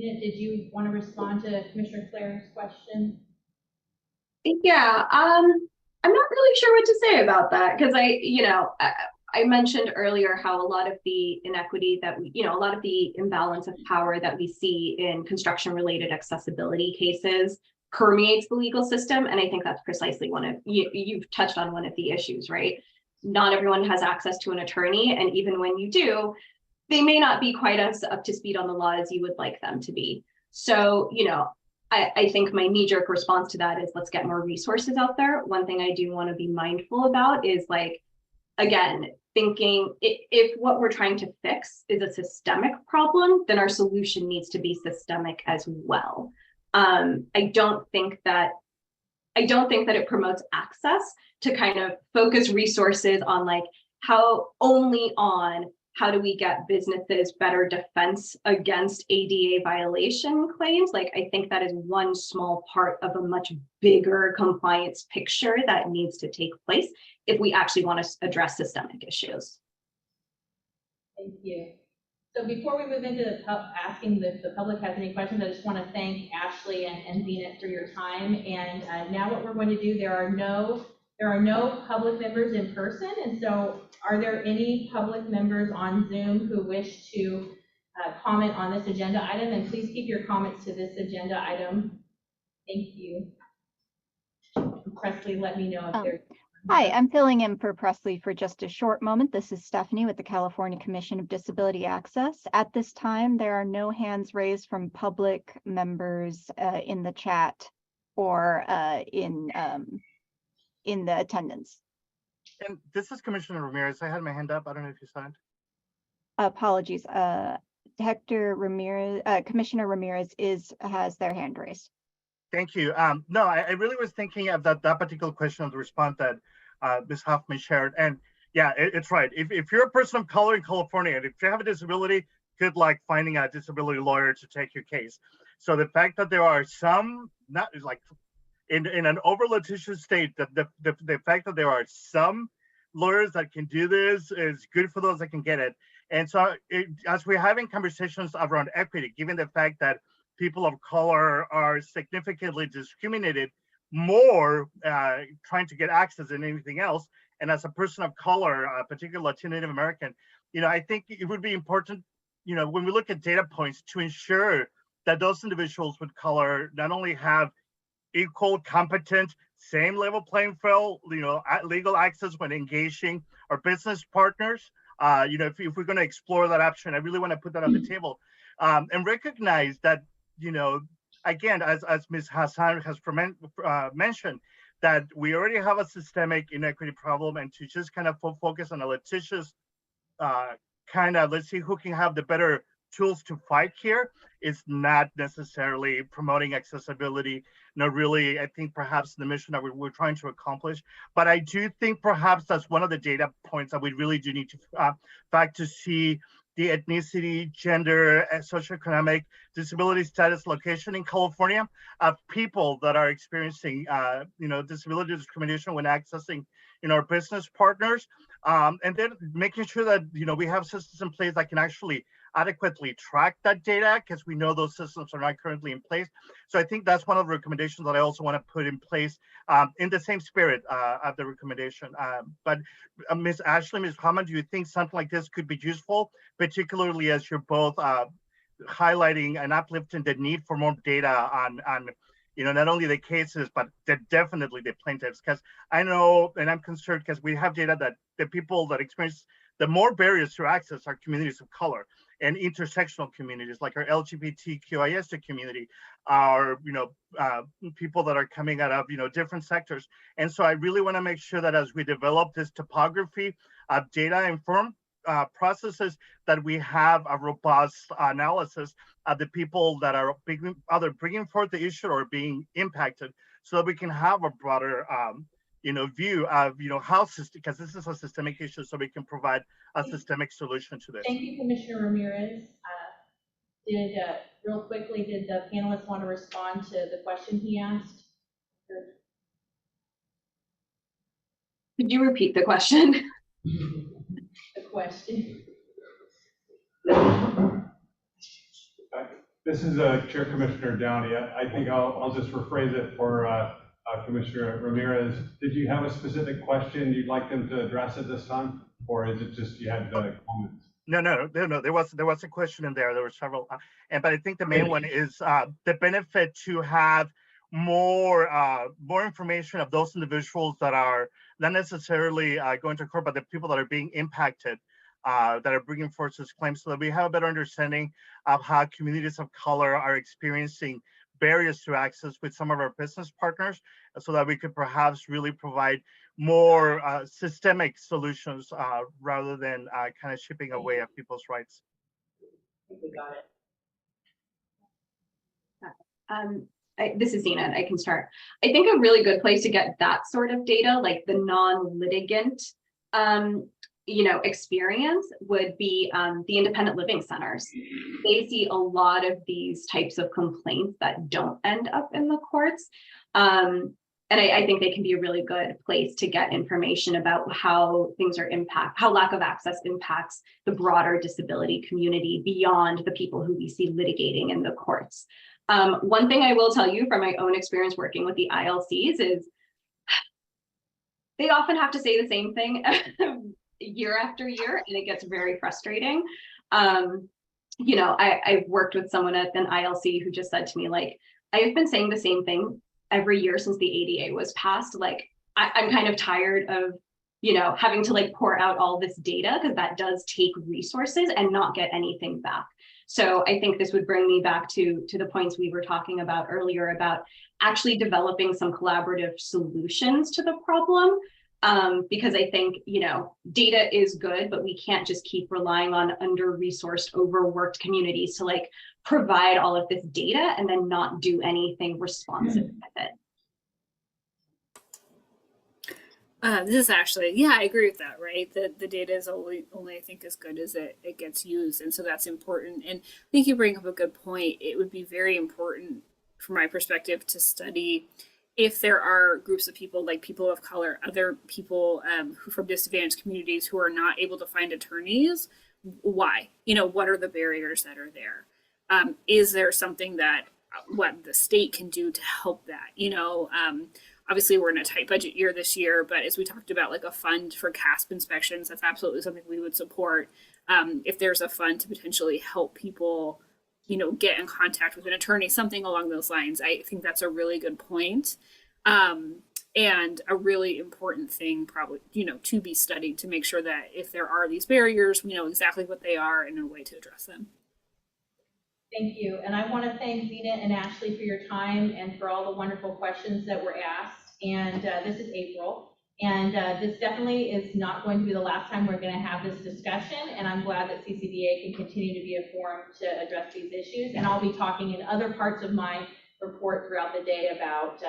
Dina, did you want to respond to Commissioner Claire's question? Yeah, I'm not really sure what to say about that because I mentioned earlier how a lot of the inequity that a lot of the imbalance of power that we see in construction-related accessibility cases permeates the legal system, and I think that's precisely one of you've touched on one of the issues, right? Not everyone has access to an attorney, and even when you do, they may not be quite as up to speed on the law as you would like them to be. So, I think my knee-jerk response to that is let's get more resources out there. One thing I do want to be mindful about is again, thinking if what we're trying to fix is a systemic problem, then our solution needs to be systemic as well. I don't think that it promotes access to kind of focus resources on how do we get businesses better defense against ADA violation claims? I think that is one small part of a much bigger compliance picture that needs to take place if we actually want to address systemic issues. Thank you. So before we move into asking if the public has any questions, I just want to thank Ashley and Zenit for your time. And now what we're going to do, there are no public members in person, and so are there any public members on Zoom who wish to comment on this agenda item? And please keep your comments to this agenda item. Thank you. Presley, let me know if there's... Hi, I'm filling in for Presley for just a short moment. This is Stephanie with the California Commission of Disability Access. At this time, there are no hands raised from public members in the chat or in the attendance. And this is Commissioner Ramirez. I had my hand up. I don't know if you saw it. Apologies. Hector Ramirez, Commissioner Ramirez has their hand raised. Thank you. No, I really was thinking of that particular question of the response that Ms. Hoffman shared. And yeah, it's right. If you're a person of color in California, and if you have a disability, good luck finding a disability lawyer to take your case. So the fact that there are some, not like in an over litigious state, the fact that there are some lawyers that can do this is good for those that can get it. And so as we're having conversations around equity, given the fact that people of color are significantly discriminated more trying to get access than anything else, and as a person of color, particularly Latino Native American, I think it would be important, when we look at data points, to ensure that those individuals with color not only have equal, competent, same level playing field, legal access when engaging our business partners. If we're going to explore that option, I really want to put that on the table and recognize that, again, as Ms. Hassan has mentioned, that we already have a systemic inequity problem, and to just kind of focus on a litigious let's see who can have the better tools to fight here is not necessarily promoting accessibility, really, I think perhaps the mission that we're trying to accomplish. But I do think perhaps that's one of the data points that we really do need to see the ethnicity, gender, and socioeconomic disability status, location in California of people that are experiencing, disability discrimination when accessing, our business partners, and then making sure that, we have systems in place that can actually adequately track that data, because we know those systems are not currently in place. So I think that's one of the recommendations that I also want to put in place in the same spirit of the recommendation. But Ms. Ashley, Ms. Hammond, do you think something like this could be useful, particularly as you're both highlighting and uplifting the need for more data on not only the cases, but definitely the plaintiffs? Because I know, and I'm concerned because we have data that the people that experience the more barriers to access are communities of color and intersectional communities like our LGBTQIS community, our people that are coming out of different sectors. And so I really want to make sure that as we develop this topography of data informed processes, that we have a robust analysis of the people that are either bringing forth the issue or being impacted, so that we can have a broader view of how because this is a systemic issue, so we can provide a systemic solution to this. Thank you, Commissioner Ramirez. Real quickly, did the panelists want to respond to the question he asked? Could you repeat the question? The question. This is Chair Commissioner Downey. I think I'll just rephrase it for Commissioner Ramirez. Did you have a specific question you'd like them to address at this time? Or is it just you had comments? No. There was a question in there. There were several, but I think the main one is the benefit to have more information of those individuals that are not necessarily going to court, but the people that are being impacted, that are bringing forth these claims, so that we have a better understanding of how communities of color are experiencing barriers to access with some of our business partners, so that we could perhaps really provide more systemic solutions rather than kind of chipping away at people's rights. I think we got it. This is Zena, I can start. I think a really good place to get that sort of data, like the non-litigant experience, would be the independent living centers. They see a lot of these types of complaints that don't end up in the courts. And I think they can be a really good place to get information about how things are how lack of access impacts the broader disability community beyond the people who we see litigating in the courts. One thing I will tell you from my own experience working with the ILCs is they often have to say the same thing year after year, and it gets very frustrating. I've worked with someone at an ILC who just said to me, like, I've been saying the same thing every year since the ADA was passed. Like, I'm kind of tired of, having to like pour out all this data, because that does take resources and not get anything back. So I think this would bring me back to the points we were talking about earlier about actually developing some collaborative solutions to the problem. Because I think, data is good, but we can't just keep relying on under-resourced, overworked communities to like provide all of this data and then not do anything responsive with it. This is actually, yeah, I agree with that, right? The data is only I think as good as it gets used. And so that's important. And I think you bring up a good point. It would be very important from my perspective to study if there are groups of people like people of color, other people who from disadvantaged communities who are not able to find attorneys. Why? What are the barriers that are there? Is there something that what the state can do to help that? Obviously we're in a tight budget year this year, but as we talked about, like a fund for CASP inspections, that's absolutely something we would support. If there's a fund to potentially help people, get in contact with an attorney, something along those lines, I think that's a really good point. And a really important thing probably, to be studied to make sure that if there are these barriers, we know exactly what they are and a way to address them. Thank you. And I want to thank Zena and Ashley for your time and for all the wonderful questions that were asked. And this is April. And this definitely is not going to be the last time we're going to have this discussion. And I'm glad that CCDA can continue to be a forum to address these issues. And I'll be talking in other parts of my report throughout the day about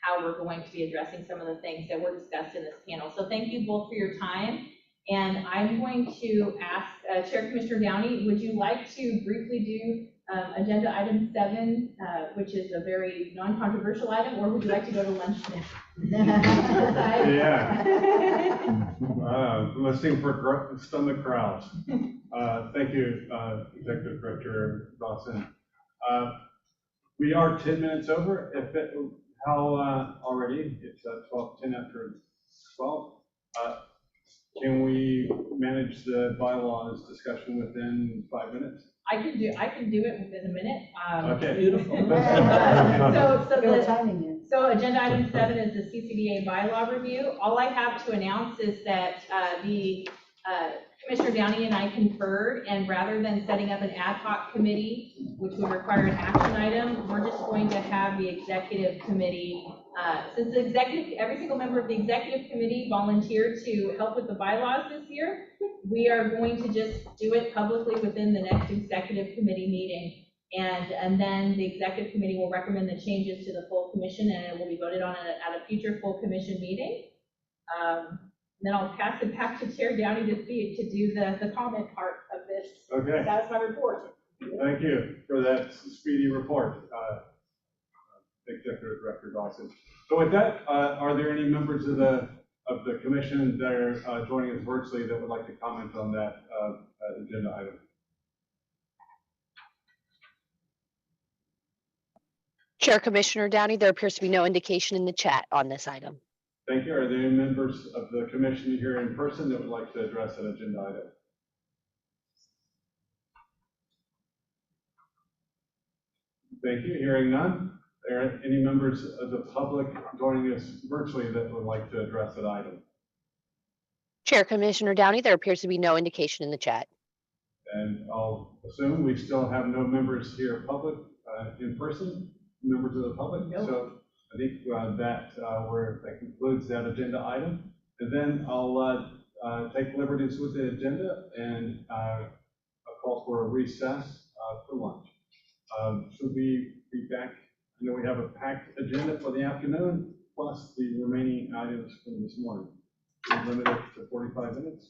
how we're going to be addressing some of the things that were discussed in this panel. So thank you both for your time. And I'm going to ask Chair Commissioner Downey, would you like to briefly do agenda item 7, which is a very non-controversial item, or would you like to go to lunch now? Yeah. Listening for stomach growls. Thank you, Executive Director Dawson. We are 10 minutes over. Already? It's 10 after 12. Can we manage the bylaws discussion within 5 minutes? I can do it within a minute. Okay. Beautiful. So agenda item 7 is the CCDA bylaw review. All I have to announce is that the Commissioner Downey and I conferred, and rather than setting up an ad hoc committee, which would require an action item, we're just going to have the executive committee, since every single member of the executive committee volunteered to help with the bylaws this year, we are going to just do it publicly within the next executive committee meeting. And then the executive committee will recommend the changes to the full commission, and it will be voted on at a future full commission meeting. Then I'll pass it back to Chair Downey to do the comment part of this. Okay. That's my report. Thank you for that speedy report, Executive Director Dawson. So with that, are there any members of the commission that are joining us virtually that would like to comment on that agenda item? Chair Commissioner Downey, there appears to be no indication in the chat on this item. Thank you. Are there any members of the commission here in person that would like to address an agenda item? Thank you. Hearing none. Are there any members of the public joining us virtually that would like to address an item? Chair Commissioner Downey, there appears to be no indication in the chat. And I'll assume we still have no members here public, in person, members of the public. Nope. So I think that concludes that agenda item. And then I'll take liberties with the agenda and I'll call for a recess for lunch. Should we be back? I know we have a packed agenda for the afternoon, plus the remaining items from this morning. We're limited to 45 minutes.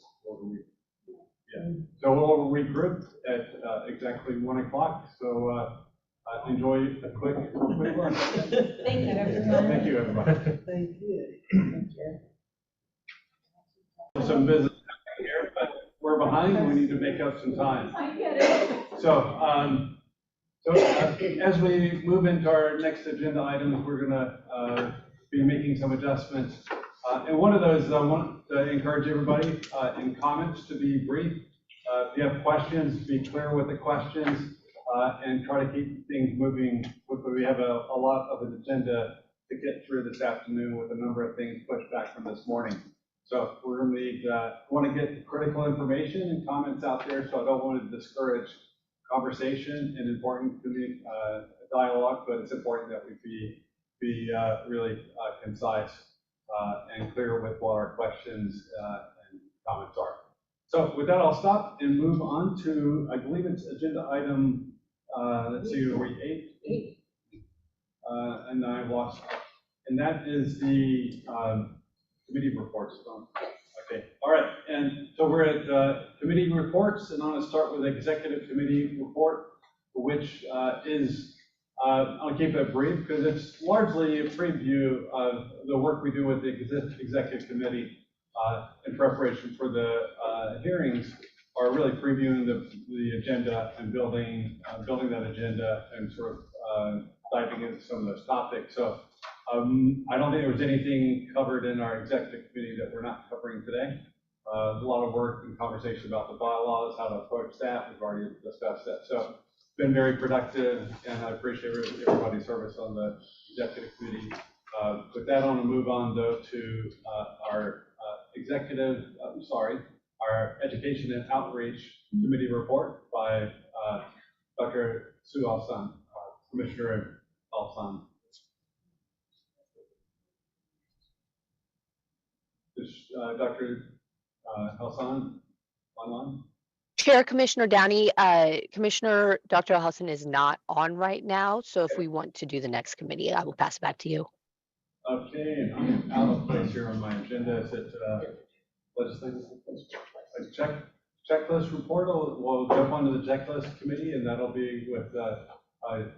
Yeah. So we'll regroup at exactly 1 o'clock. So enjoy a quick lunch. Thank you, everyone. Thank you, everybody. Thank you. Some business here, but we're behind and we need to make up some time. I get it. So, as we move into our next agenda item, we're gonna be making some adjustments. And one of those, I want to encourage everybody in comments to be brief. If you have questions, be clear with the questions and try to keep things moving quickly. We have a lot of an agenda to get through this afternoon with a number of things pushed back from this morning. So we're going to need, want to get critical information and comments out there, so I don't want to discourage conversation and important dialogue, but it's important that we be really concise and clear with what our questions and comments are. So with that, I'll stop and move on to, I believe it's agenda item, let's see, are we 8? And I lost, and that is the committee reports. Okay, all right, and so we're at committee reports, and I'm going to start with the executive committee report, which is, I'll keep it brief because it's largely a preview of the work we do with the executive committee in preparation for the hearings, are really previewing the agenda and building that agenda and sort of diving into some of those topics. So I don't think there was anything covered in our executive committee that we're not covering today. A lot of work and conversation about the bylaws, how to approach that. We've already discussed that. So it's been very productive, and I appreciate everybody's service on the executive committee. With that, I want to move on though to our our Education and Outreach Committee report by Dr. Sue Alsan, Commissioner Alsan. Is Dr. Alsan online? Chair Commissioner Downey, Commissioner Dr. Alhassan is not on right now, so if we want to do the next committee, I will pass it back to you. Okay, and I'm out of place here on my agenda. Is it legislative checklist report? We'll jump onto the checklist committee, and that'll be with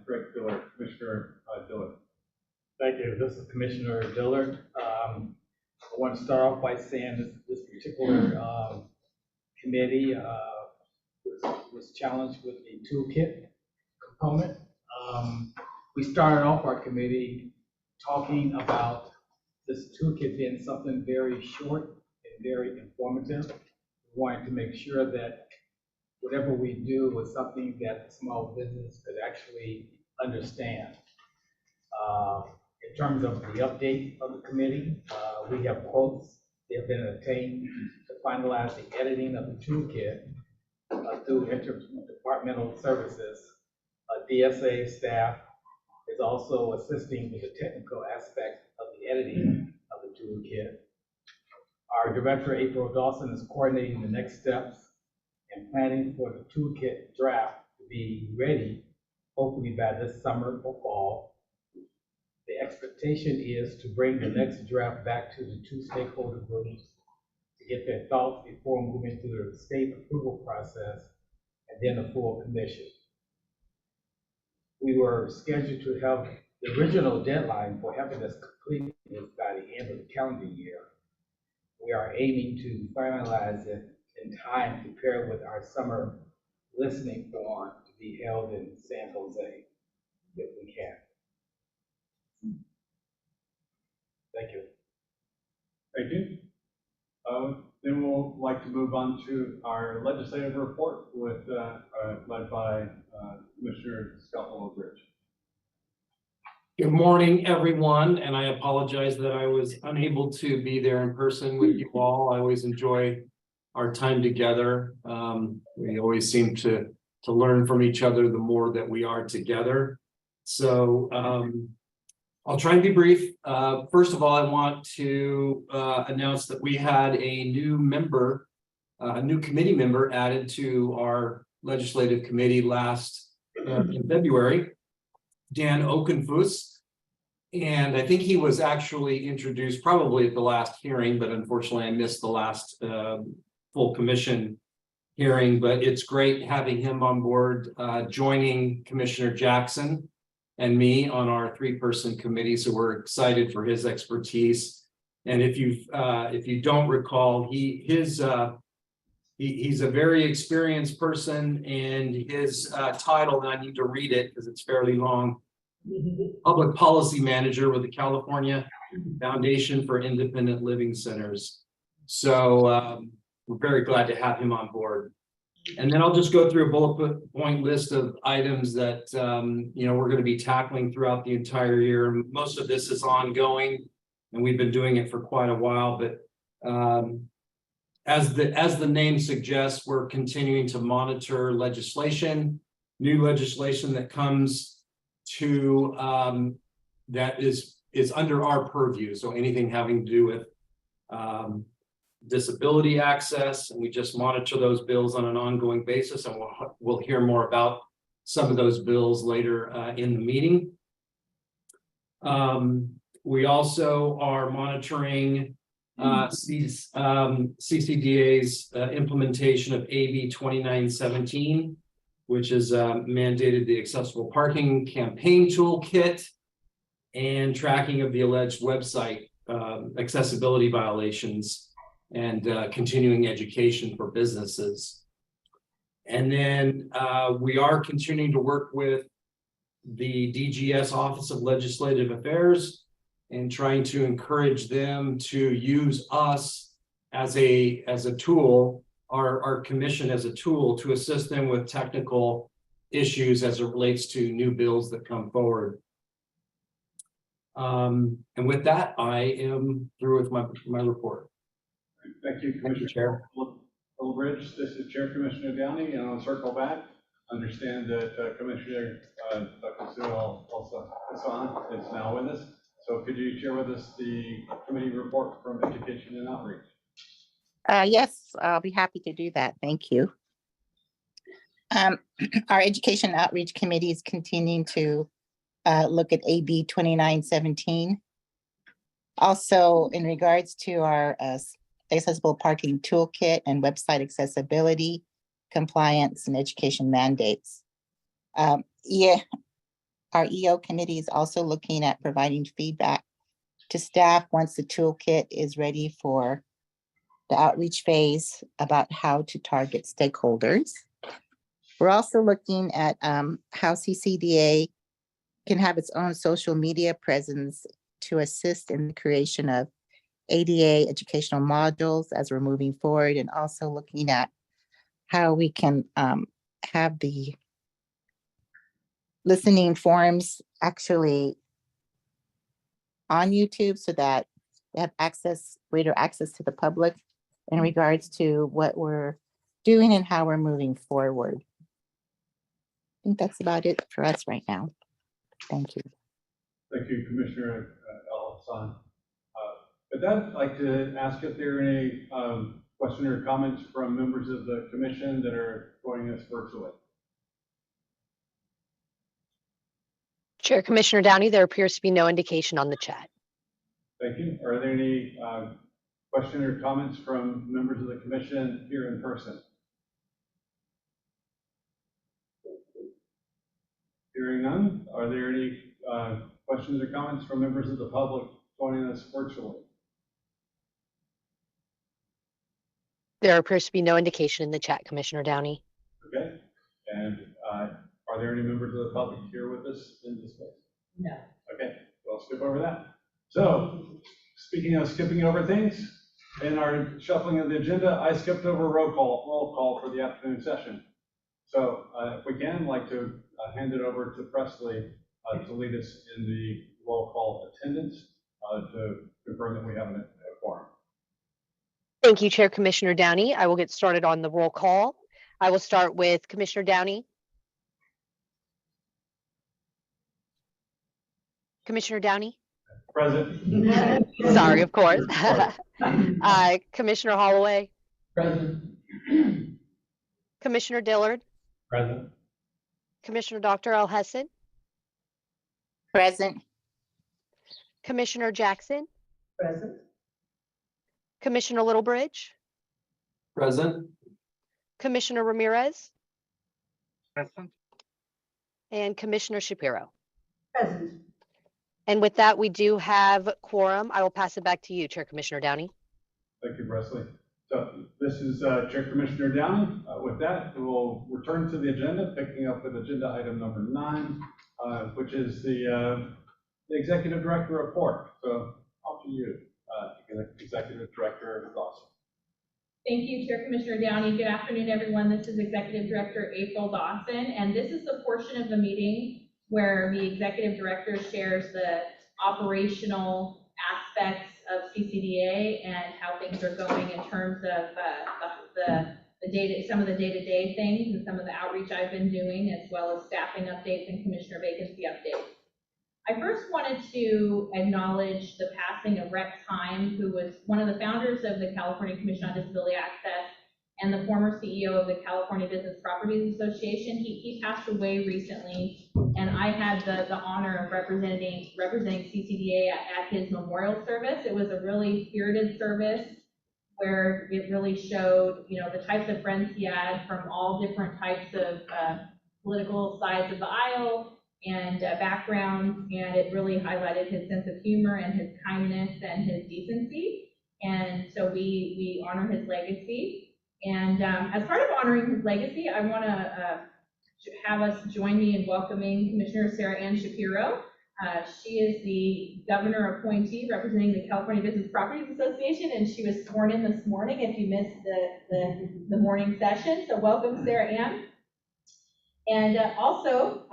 Greg Dillard, Commissioner Dillard. Thank you. This is Commissioner Dillard. I want to start off by saying this particular committee was challenged with the toolkit component. We started off our committee talking about this toolkit being something very short and very informative. We wanted to make sure that whatever we do was something that small business could actually understand. In terms of the update of the committee, we have quotes that have been obtained to finalize the editing of the toolkit through interdepartmental services. DSA staff is also assisting with the technical aspect of the editing of the toolkit. Our director, April Dawson, is coordinating the next steps and planning for the toolkit draft to be ready, hopefully by this summer or fall. The expectation is to bring the next draft back to the two stakeholder groups to get their thoughts before moving through the state approval process and then the full commission. We were scheduled to have the original deadline for having this completed by the end of the calendar year. We are aiming to finalize it in time to pair with our summer listening forum to be held in San Jose, if we can. Thank you. Thank you. Then we'll like to move on to our legislative report with, led by Commissioner Scott Willowbridge. Good morning, everyone, and I apologize that I was unable to be there in person with you all. I always enjoy our time together. We always seem to learn from each other the more that we are together. So I'll try and be brief. First of all, I want to announce that we had a new member, a new committee member added to our legislative committee last in February. Dan Okenfuss, and I think he was actually introduced probably at the last hearing, but unfortunately I missed the last full commission hearing, but it's great having him on board, joining Commissioner Jackson and me on our 3-person committee. So we're excited for his expertise. And if you don't recall, he's a very experienced person, and his title, and I need to read it because it's fairly long, Public Policy Manager with the California Foundation for Independent Living Centers. So we're very glad to have him on board. And then I'll just go through a bullet point list of items that we're going to be tackling throughout the entire year. Most of this is ongoing, and we've been doing it for quite a while, but as the name suggests, we're continuing to monitor legislation, new legislation that comes to that is under our purview. So anything having to do with disability access, and we just monitor those bills on an ongoing basis, and we'll hear more about some of those bills later in the meeting. We also are monitoring CCDA's implementation of AB 2917, which has mandated the accessible parking campaign toolkit and tracking of the alleged website accessibility violations and continuing education for businesses. And then we are continuing to work with the DGS Office of Legislative Affairs and trying to encourage them to use us as a tool, our commission as a tool to assist them with technical issues as it relates to new bills that come forward. And with that, I am through with my report. Thank you, Commissioner Chair. Willowbridge. This is Chair Commissioner Downey, and I'll circle back. Understand that Commissioner Dr. Sewell also is now with us. So could you share with us the committee report from Education and Outreach? Yes, I'll be happy to do that. Thank you. Our Education and Outreach Committee is continuing to look at AB 2917. Also, in regards to our accessible parking toolkit and website accessibility, compliance, and education mandates. Our EO committee is also looking at providing feedback to staff once the toolkit is ready for the outreach phase about how to target stakeholders. We're also looking at how CCDA can have its own social media presence to assist in the creation of ADA educational modules as we're moving forward, and also looking at how we can have the listening forums actually on YouTube so that they have greater access to the public in regards to what we're doing and how we're moving forward. I think that's about it for us right now. Thank you. Thank you, Commissioner Alanis. With that, I'd like to ask if there are any questions or comments from members of the commission that are joining us virtually. Chair Commissioner Downey, there appears to be no indication on the chat. Thank you. Are there any questions or comments from members of the commission here in person? Hearing none, are there any questions or comments from members of the public joining us virtually? There appears to be no indication in the chat, Commissioner Downey. Okay. And are there any members of the public here with us in this space? No. Okay, well, I'll skip over that. So speaking of skipping over things, in our shuffling of the agenda, I skipped over roll call for the afternoon session. So if we can, I'd like to hand it over to Presley to lead us in the roll call attendance to confirm that we have a quorum. Thank you, Chair Commissioner Downey. I will get started on the roll call. I will start with Commissioner Downey. Commissioner Downey? Present. Sorry, of course. Commissioner Holloway? Present. Commissioner Dillard? Present. Commissioner Dr. Alhassan? Present. Commissioner Jackson? Present. Commissioner Littlebridge? Present. Commissioner Ramirez? Present. And Commissioner Shapiro? Present. And with that, we do have quorum. I will pass it back to you, Chair Commissioner Downey. Thank you, Presley. So this is Chair Commissioner Downey. With that, we'll return to the agenda, picking up with agenda item number 9, which is the Executive Director report. So off to you, Executive Director Dawson. Thank you, Chair Commissioner Downey. Good afternoon, everyone. This is Executive Director April Dawson, and this is the portion of the meeting where the Executive Director shares the operational aspects of CCDA and how things are going in terms of the data, some of the day-to-day things and some of the outreach I've been doing, as well as staffing updates and commissioner vacancy updates. I first wanted to acknowledge the passing of Rex Heim, who was one of the founders of the California Commission on Disability Access and the former CEO of the California Business Properties Association. He passed away recently, and I had the honor of representing CCDA at his memorial service. It was a really spirited service where it really showed, the types of friends he had from all different types of political sides of the aisle and backgrounds, and it really highlighted his sense of humor and his kindness and his decency. And so we honor his legacy. And as part of honoring his legacy, I want to have us join me in welcoming Commissioner Sarahann Shapiro. She is the governor appointee representing the California Business Properties Association, and she was sworn in this morning if you missed the morning session. So welcome, Sarahann. And also,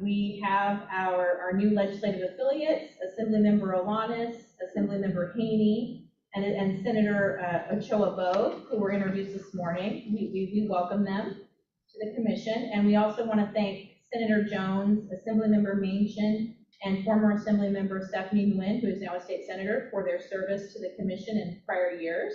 we have our new legislative affiliates, Assemblymember Alanis, Assemblymember Haney, and Senator Ochoa Bogh, who were introduced this morning. We welcome them to the commission. And we also want to thank Senator Jones, Assemblymember Manchin, and former Assemblymember Stephanie Nguyen, who is now a state senator, for their service to the commission in prior years.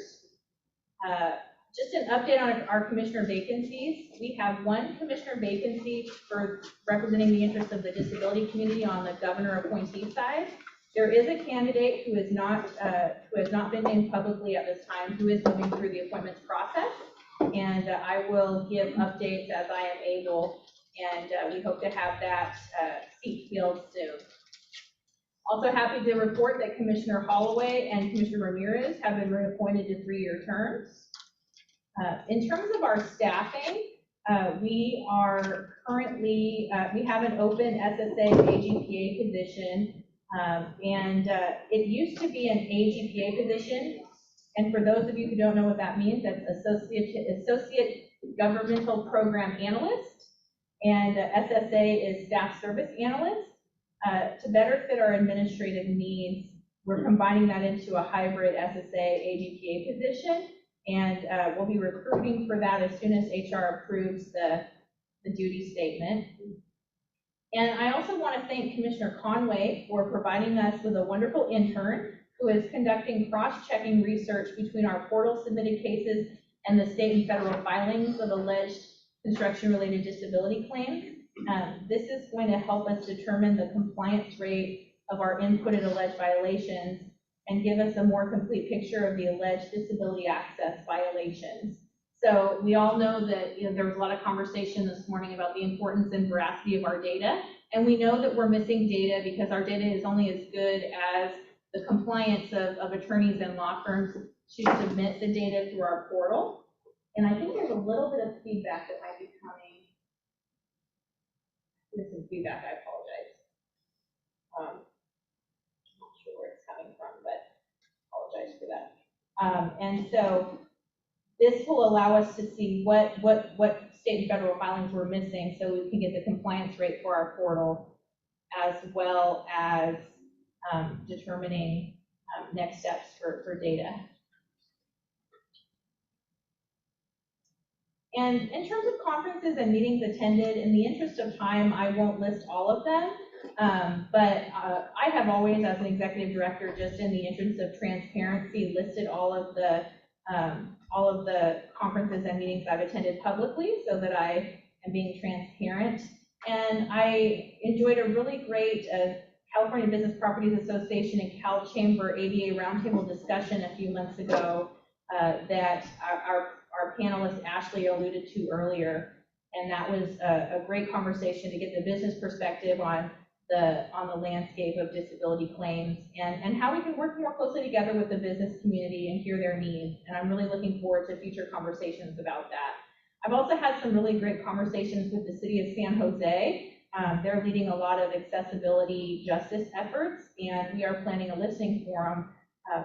Just an update on our commissioner vacancies. We have one commissioner vacancy for representing the interests of the disability community on the governor appointee side. There is a candidate who has not been named publicly at this time, who is moving through the appointments process, and I will give updates as I am able, and we hope to have that seat filled soon. Also happy to report that Commissioner Holloway and Commissioner Ramirez have been reappointed to 3-year terms. In terms of our staffing, we are currently, we have an open SSA AGPA position. It used to be an AGPA position, and for those of you who don't know what that means, that's Associate Governmental Program Analyst, and SSA is Staff Service Analyst. To better fit our administrative needs, we're combining that into a hybrid SSA AGPA position, and we'll be recruiting for that as soon as HR approves the duty statement. And I also want to thank Commissioner Conway for providing us with a wonderful intern who is conducting cross-checking research between our portal submitted cases and the state and federal filings of alleged construction-related disability claims. This is going to help us determine the compliance rate of our inputted alleged violations and give us a more complete picture of the alleged disability access violations. So we all know that there was a lot of conversation this morning about the importance and veracity of our data, and we know that we're missing data because our data is only as good as the compliance of attorneys and law firms to submit the data through our portal. And I think there's a little bit of feedback that might be coming. There's some feedback, I apologize. I'm not sure where it's coming from, but apologize for that. And so this will allow us to see what state and federal filings we're missing so we can get the compliance rate for our portal, as well as determining next steps for data. And in terms of conferences and meetings attended, in the interest of time, I won't list all of them. But I have always, as an executive director, just in the interest of transparency, listed all of the conferences and meetings I've attended publicly so that I am being transparent. And I enjoyed a really great California Business Properties Association and Cal Chamber ADA roundtable discussion a few months ago that our panelist Ashley alluded to earlier. And that was a great conversation to get the business perspective on the landscape of disability claims and how we can work more closely together with the business community and hear their needs. And I'm really looking forward to future conversations about that. I've also had some really great conversations with the city of San Jose. They're leading a lot of accessibility justice efforts, and we are planning a listening forum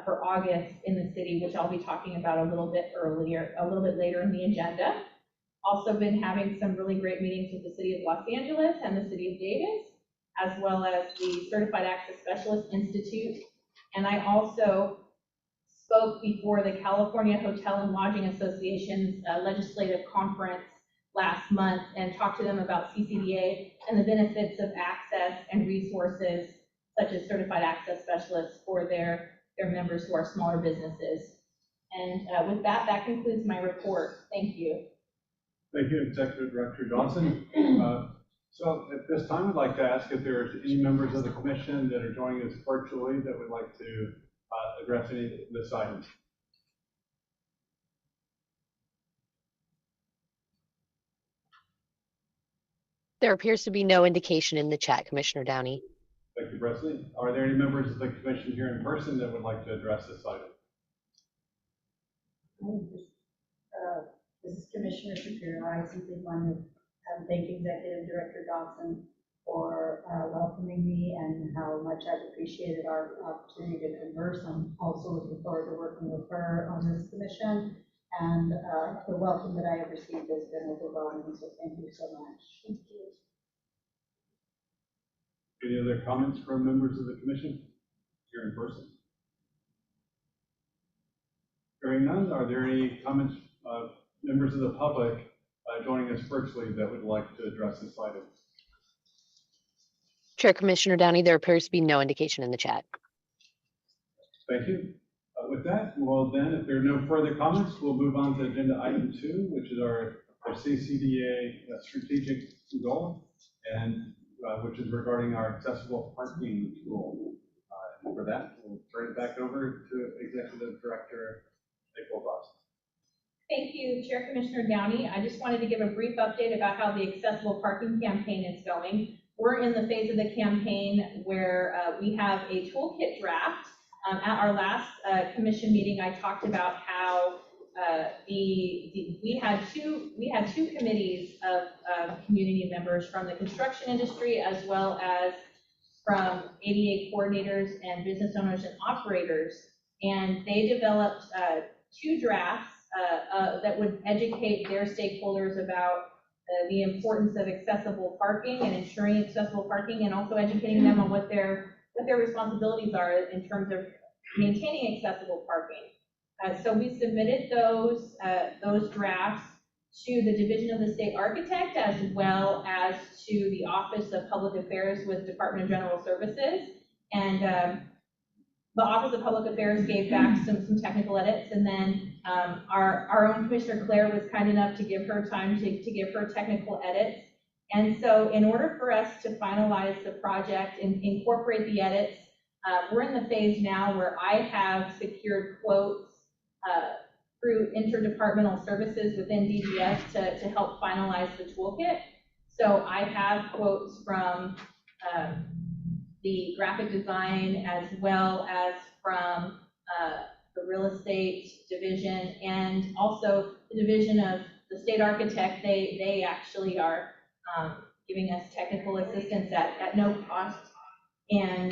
for August in the city, which I'll be talking about a little bit later in the agenda. Also been having some really great meetings with the city of Los Angeles and the city of Davis, as well as the Certified Access Specialist Institute. And I also spoke before the California Hotel and Lodging Association's legislative conference last month and talked to them about CCDA and the benefits of access and resources such as certified access specialists for their members who are smaller businesses. And with that, that concludes my report. Thank you. Thank you, Executive Director Dawson. So at this time, I'd like to ask if there's any members of the commission that are joining us virtually that would like to address any of this item. There appears to be no indication in the chat, Commissioner Downey. Thank you, Presley. Are there any members of the commission here in person that would like to address this item? This is Commissioner Shapiro. I simply want to thank Executive Director Dawson for welcoming me and how much I've appreciated our opportunity to converse. I'm also looking forward to working with her on this commission. And the welcome that I have received has been overwhelming, so thank you so much. Thank you. Any other comments from members of the commission here in person? Hearing none, are there any comments, members of the public joining us virtually that would like to address this item? Chair Commissioner Downey, there appears to be no indication in the chat. Thank you. With that, well then, if there are no further comments, we'll move on to agenda item 2, which is our CCDA strategic goal, and which is regarding our accessible parking tool. And for that, we'll turn it back over to Executive Director April Dawson. Thank you, Chair Commissioner Downey. I just wanted to give a brief update about how the accessible parking campaign is going. We're in the phase of the campaign where we have a toolkit draft. At our last commission meeting, I talked about how we had two committees of community members from the construction industry as well as from ADA coordinators and business owners and operators, and they developed 2 drafts that would educate their stakeholders about the importance of accessible parking and ensuring accessible parking, and also educating them on what their responsibilities are in terms of maintaining accessible parking. So we submitted those drafts to the Division of the State Architect as well as to the Office of Public Affairs with Department of General Services. And the Office of Public Affairs gave back some technical edits, and then our own Commissioner Claire was kind enough to give her time to give her technical edits. And so in order for us to finalize the project and incorporate the edits, we're in the phase now where I have secured quotes through interdepartmental services within DGS to help finalize the toolkit. So I have quotes from the graphic design as well as from the real estate division, and also the division of the state architect. They actually are giving us technical assistance at no cost. And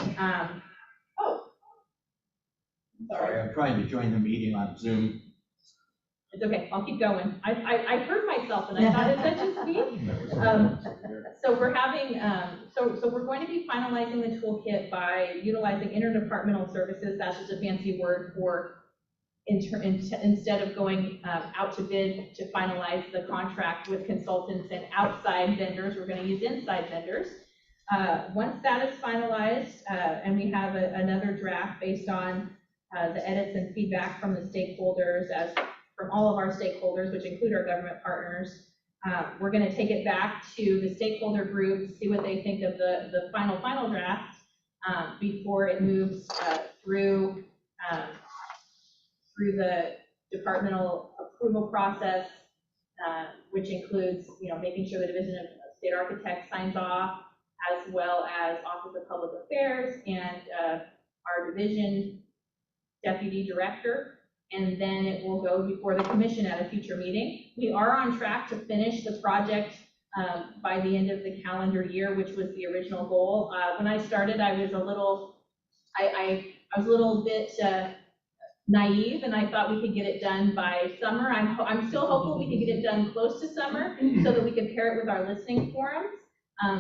Sorry. I'm trying to join the meeting on Zoom. It's okay, I'll keep going. I heard myself and I thought, is that just me? So we're having, so we're going to be finalizing the toolkit by utilizing interdepartmental services. That's just a fancy word for instead of going out to bid to finalize the contract with consultants and outside vendors, we're going to use inside vendors. Once that is finalized, and we have another draft based on the edits and feedback from the stakeholders, from all of our stakeholders, which include our government partners, we're going to take it back to the stakeholder group, see what they think of the final draft before it moves through the departmental approval process, which includes, making sure the Division of State Architects signs off, as well as Office of Public Affairs and our division deputy director, and then it will go before the commission at a future meeting. We are on track to finish the project by the end of the calendar year, which was the original goal. When I started, I was a little, I was a little bit naive, and I thought we could get it done by summer. I'm still hopeful we can get it done close to summer so that we could pair it with our listening forums.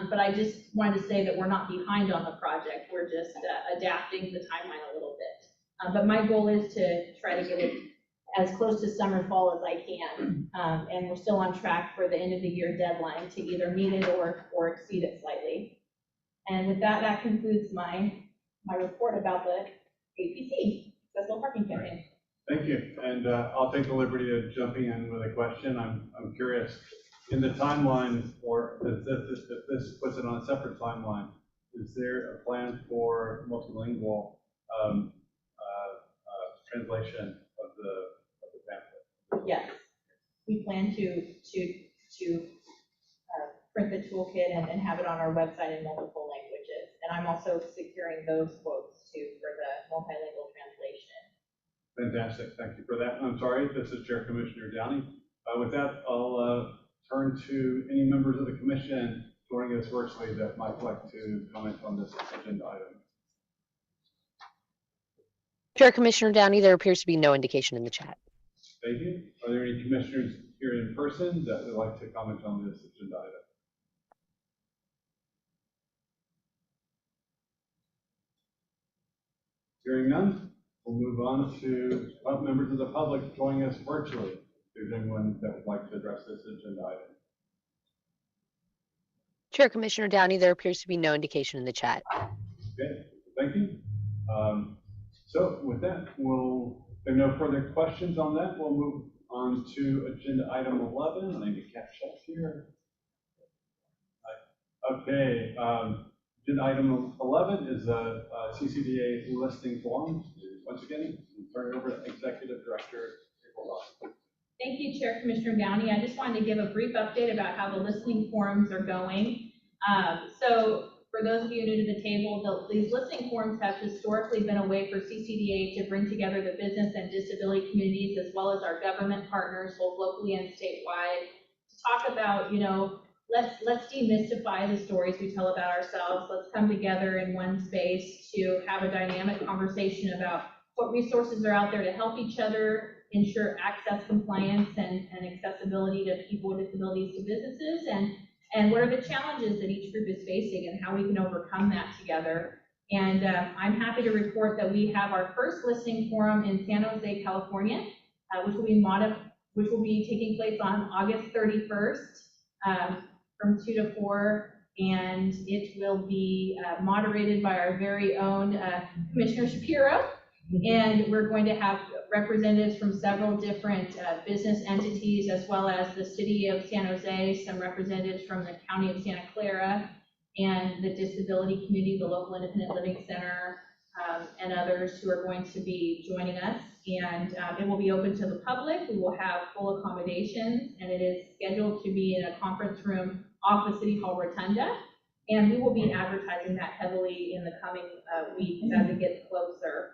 But I just wanted to say that we're not behind on the project. We're just adapting the timeline a little bit. But my goal is to try to get it as close to summer, fall as I can. And we're still on track for the end of the year deadline to either meet it or exceed it slightly. And with that, that concludes my report about the APC, Accessible Parking Campaign. Thank you. And I'll take the liberty of jumping in with a question. I'm curious, in the timeline, or if this puts it on a separate timeline, is there a plan for multilingual translation of the pamphlet? Yes, we plan to print the toolkit and have it on our website in multiple languages. And I'm also securing those quotes too for the multilingual translation. Fantastic, thank you for that. I'm sorry, this is Chair Commissioner Downey. With that, I'll turn to any members of the commission joining us virtually that might like to comment on this agenda item. Chair Commissioner Downey, there appears to be no indication in the chat. Thank you. Are there any commissioners here in person that would like to comment on this agenda item? Hearing none, we'll move on to members of the public joining us virtually. If there's anyone that would like to address this agenda item. Chair Commissioner Downey, there appears to be no indication in the chat. Okay, thank you. So with that, if there are no further questions on that, we'll move on to agenda item 11. I need to catch up here. Okay, agenda item 11 is a CCDA listing form. Once again, we'll turn it over to Executive Director April Dawson. Thank you, Chair Commissioner Downey. I just wanted to give a brief update about how the listening forums are going. So for those of you new to the table, these listening forums have historically been a way for CCDA to bring together the business and disability communities, as well as our government partners, both locally and statewide, to talk about, let's demystify the stories we tell about ourselves. Let's come together in one space to have a dynamic conversation about what resources are out there to help each other ensure access, compliance, and accessibility to people with disabilities to businesses, and what are the challenges that each group is facing and how we can overcome that together. And I'm happy to report that we have our first listening forum in San Jose, California, which will be taking place on August 31st from 2 to 4, and it will be moderated by our very own Commissioner Shapiro. And we're going to have representatives from several different business entities, as well as the city of San Jose, some representatives from the county of Santa Clara, and the disability community, the local independent living center, and others who are going to be joining us. And it will be open to the public. We will have full accommodations, and it is scheduled to be in a conference room off the City Hall Rotunda. And we will be advertising that heavily in the coming weeks as it gets closer.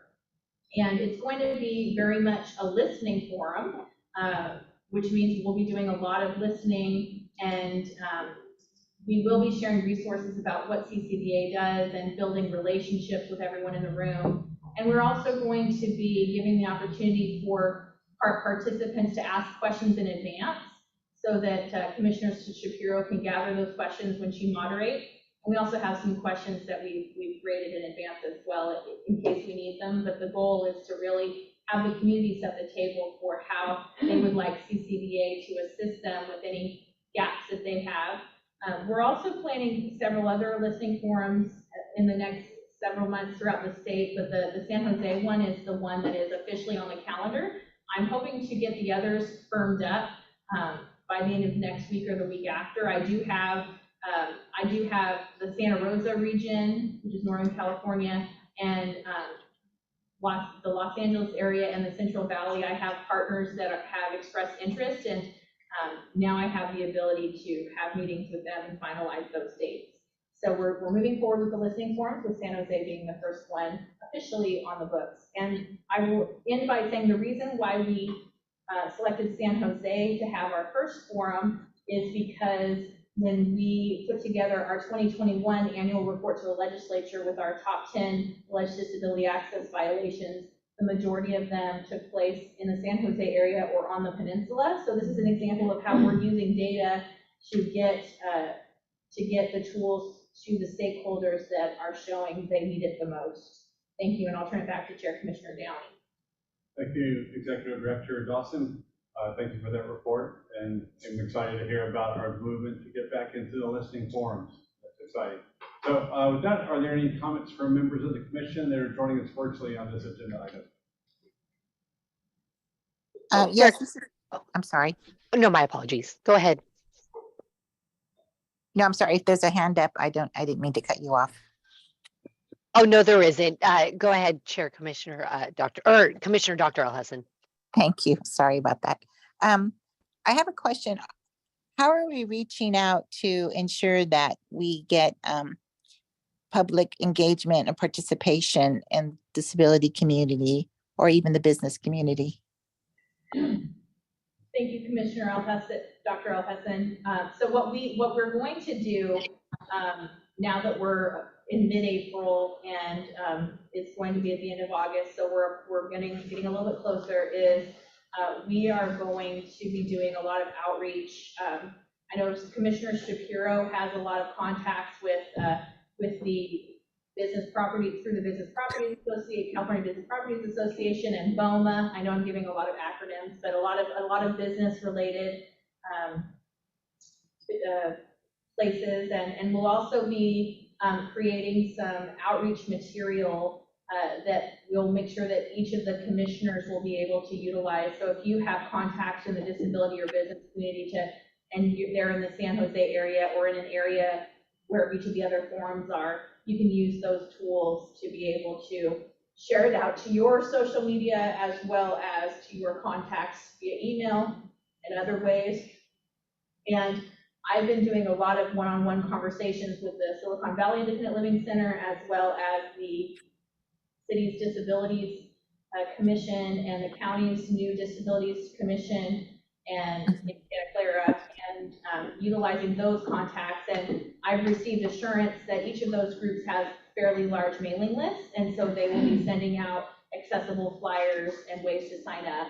And it's going to be very much a listening forum, which means we'll be doing a lot of listening, and we will be sharing resources about what CCDA does and building relationships with everyone in the room. And we're also going to be giving the opportunity for our participants to ask questions in advance so that Commissioner Shapiro can gather those questions when she moderates. And we also have some questions that we've graded in advance as well in case we need them. But the goal is to really have the community set the table for how they would like CCDA to assist them with any gaps that they have. We're also planning several other listening forums in the next several months throughout the state, but the San Jose one is the one that is officially on the calendar. I'm hoping to get the others firmed up by the end of next week or the week after. I do have the Santa Rosa region, which is Northern California, and the Los Angeles area and the Central Valley. I have partners that have expressed interest, and now I have the ability to have meetings with them and finalize those dates. So we're moving forward with the listening forums, with San Jose being the first one officially on the books. And I will end by saying the reason why we selected San Jose to have our first forum is because when we put together our 2021 annual report to the legislature with our top 10 alleged disability access violations, the majority of them took place in the San Jose area or on the peninsula. So this is an example of how we're using data to get the tools to the stakeholders that are showing they need it the most. Thank you, and I'll turn it back to Chair Commissioner Downey. Thank you, Executive Director Dawson. Thank you for that report, and I'm excited to hear about our movement to get back into the listening forums. That's exciting. So with that, are there any comments from members of the commission that are joining us virtually on this agenda item? Yes, I'm sorry. No, my apologies. Go ahead. No, I'm sorry. If there's a hand up, I didn't mean to cut you off. Oh, no, there isn't. Go ahead, Chair Commissioner Commissioner Dr. Alhassan. Thank you. Sorry about that. I have a question. How are we reaching out to ensure that we get public engagement and participation in disability community or even the business community? Thank you, Commissioner Alhassan, Dr. Alhassan. So what we're going to do now that we're in mid-April and it's going to be at the end of August, so we're getting a little bit closer, is we are going to be doing a lot of outreach. I know Commissioner Shapiro has a lot of contacts with the business property, through the Business Properties Association, California Business Properties Association, and BOMA. I know I'm giving a lot of acronyms, but a lot of business related places, and we'll also be creating some outreach material that we'll make sure that each of the commissioners will be able to utilize. So if you have contacts in the disability or business community and they're in the San Jose area or in an area where each of the other forums are, you can use those tools to be able to share it out to your social media as well as to your contacts via email and other ways. And I've been doing a lot of one-on-one conversations with the Silicon Valley Independent Living Center as well as the city's Disabilities Commission and the county's new Disabilities Commission and Santa Clara, and utilizing those contacts. And I've received assurance that each of those groups has fairly large mailing lists, and so they will be sending out accessible flyers and ways to sign up.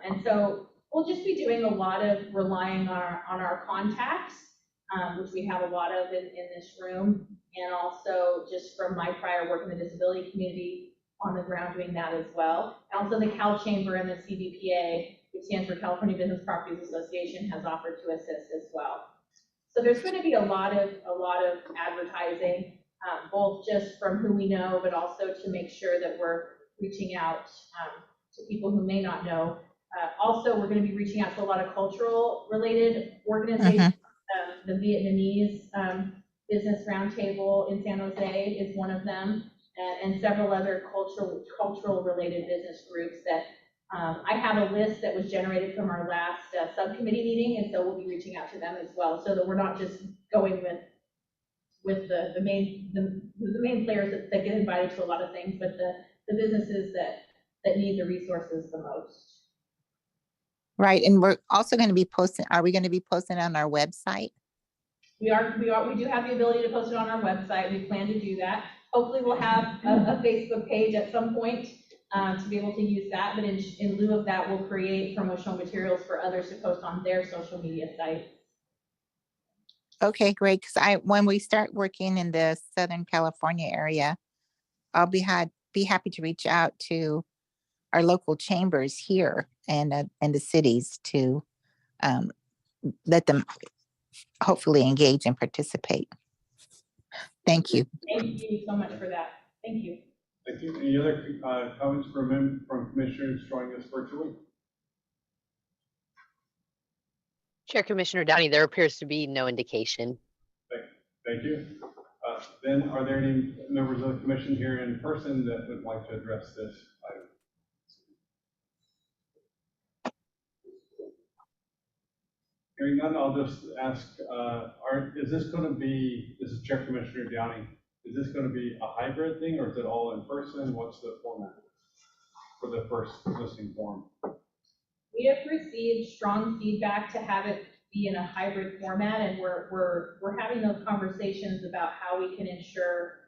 And so we'll just be doing a lot of relying on our contacts, which we have a lot of in this room, and also just from my prior work in the disability community on the ground doing that as well. Also the Cal Chamber and the CBPA, which stands for California Business Properties Association, has offered to assist as well. So there's going to be a lot of advertising, both just from who we know, but also to make sure that we're reaching out to people who may not know. Also, we're going to be reaching out to a lot of cultural related organizations. The Vietnamese Business Roundtable in San Jose is one of them, and several other cultural related business groups that I have a list that was generated from our last subcommittee meeting, and so we'll be reaching out to them as well, so that we're not just going with the main players that get invited to a lot of things, but the businesses that need the resources the most. Right, and we're also going to be posting, are we going to be posting on our website? We do have the ability to post it on our website. We plan to do that. Hopefully we'll have a Facebook page at some point to be able to use that, but in lieu of that, we'll create promotional materials for others to post on their social media sites. Okay, great. Because when we start working in the Southern California area, I'll be happy to reach out to our local chambers here and the cities to let them hopefully engage and participate. Thank you. Thank you so much for that. Thank you. Thank you. Any other comments from commissioners joining us virtually? Chair Commissioner Downey, there appears to be no indication. Thank you. Then are there any members of the commission here in person that would like to address this item? Hearing none, I'll just ask, is this going to be, this is Chair Commissioner Downey, is this going to be a hybrid thing or is it all in person? What's the format for the first listening forum? We have received strong feedback to have it be in a hybrid format, and we're having those conversations about how we can ensure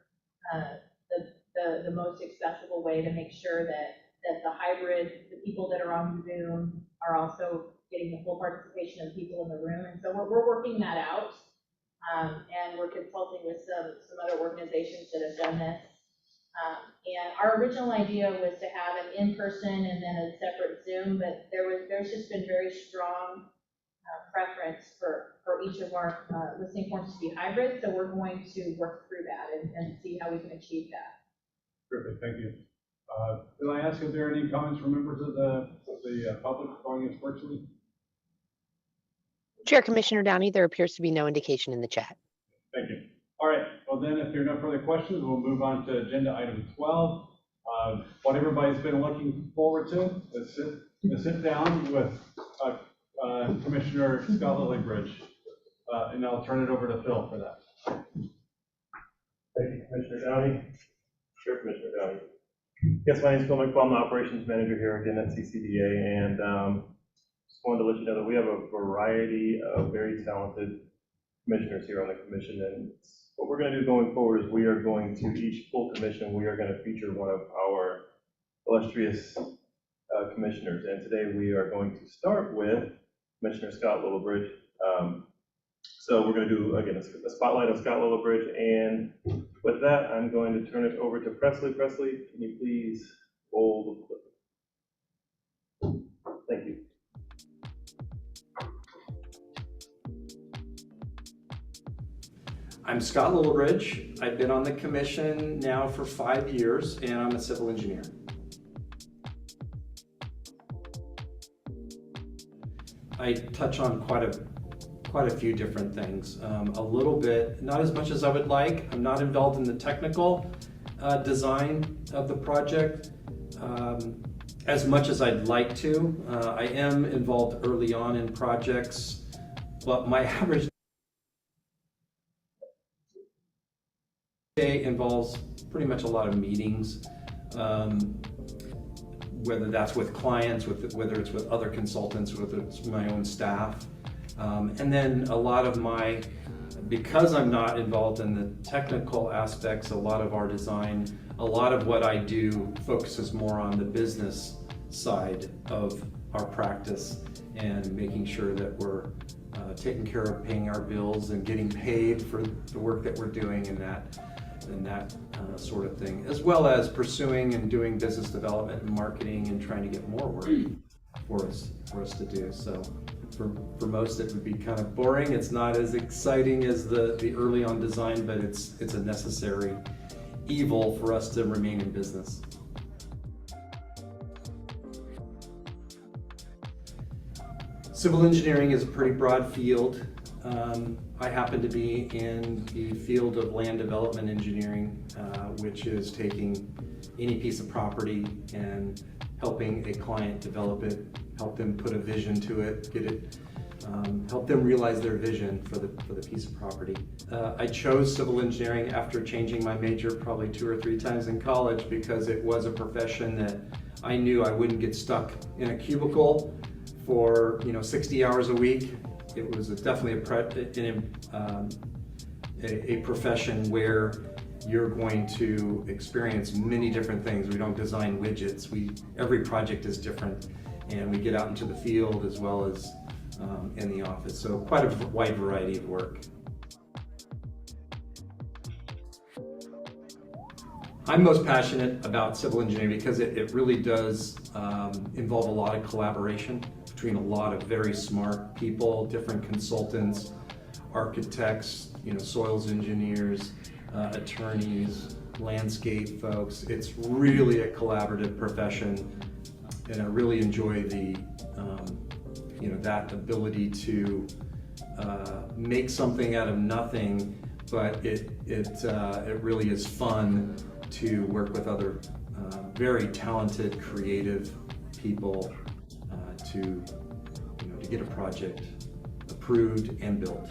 the most accessible way to make sure that the hybrid, the people that are on Zoom are also getting the full participation of people in the room. And so we're working that out, and we're consulting with some other organizations that have done this. And our original idea was to have an in-person and then a separate Zoom, but there's just been very strong preference for each of our listening forums to be hybrid. So we're going to work through that and see how we can achieve that. Perfect, thank you. Did I ask if there are any comments from members of the public joining us virtually? Chair Commissioner Downey, there appears to be no indication in the chat. Thank you. All right, well then, if there are no further questions, we'll move on to agenda item 12. What everybody's been looking forward to is sit down with Commissioner Scott Lillibridge, and I'll turn it over to Phil for that. Thank you, Commissioner Downey. Chair Commissioner Downey. Yes, my name is Phil McFall. I'm the operations manager here again at CCDA, and just wanted to let you know that we have a variety of very talented commissioners here on the commission, and what we're going to do going forward is we are going to each full commission, we are going to feature one of our illustrious commissioners, and today we are going to start with Commissioner Scott Lillibridge. So we're going to do, again, a spotlight of Scott Lillibridge, and with that, I'm going to turn it over to Presley. Presley, can you please roll the clip? Thank you. I'm Scott Lillibridge. I've been on the commission now for 5 years, and I'm a civil engineer. I touch on quite a few different things. A little bit, not as much as I would like. I'm not involved in the technical design of the project as much as I'd like to. I am involved early on in projects, but my average day involves pretty much a lot of meetings, whether that's with clients, whether it's with other consultants, whether it's my own staff. And then a lot of because I'm not involved in the technical aspects, a lot of our design, a lot of what I do focuses more on the business side of our practice and making sure that we're taking care of paying our bills and getting paid for the work that we're doing and that sort of thing, as well as pursuing and doing business development and marketing and trying to get more work for us to do. So for most it would be kind of boring. It's not as exciting as the early on design, but it's a necessary evil for us to remain in business. Civil engineering is a pretty broad field. I happen to be in the field of land development engineering, which is taking any piece of property and helping a client develop it, help them put a vision to it, help them realize their vision for the piece of property. I chose civil engineering after changing my major probably 2 or 3 times in college because it was a profession that I knew I wouldn't get stuck in a cubicle for 60 hours a week. It was definitely a profession where you're going to experience many different things. We don't design widgets. Every project is different, and we get out into the field as well as in the office. So quite a wide variety of work. I'm most passionate about civil engineering because it really does involve a lot of collaboration between a lot of very smart people, different consultants, architects, soils engineers, attorneys, landscape folks. It's really a collaborative profession, and I really enjoy the that ability to make something out of nothing. But it really is fun to work with other very talented, creative people to get a project approved and built.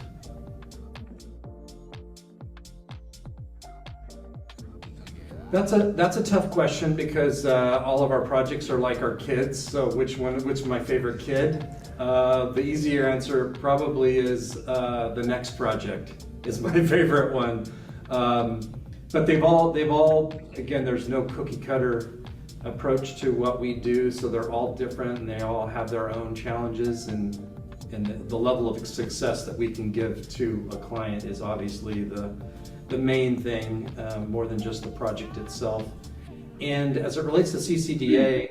That's a tough question because all of our projects are like our kids. So which is my favorite kid? The easier answer probably is the next project is my favorite one. But they've all, again, there's no cookie cutter approach to what we do, so they're all different and they all have their own challenges, and the level of success that we can give to a client is obviously the main thing, more than just the project itself. And as it relates to CCDA,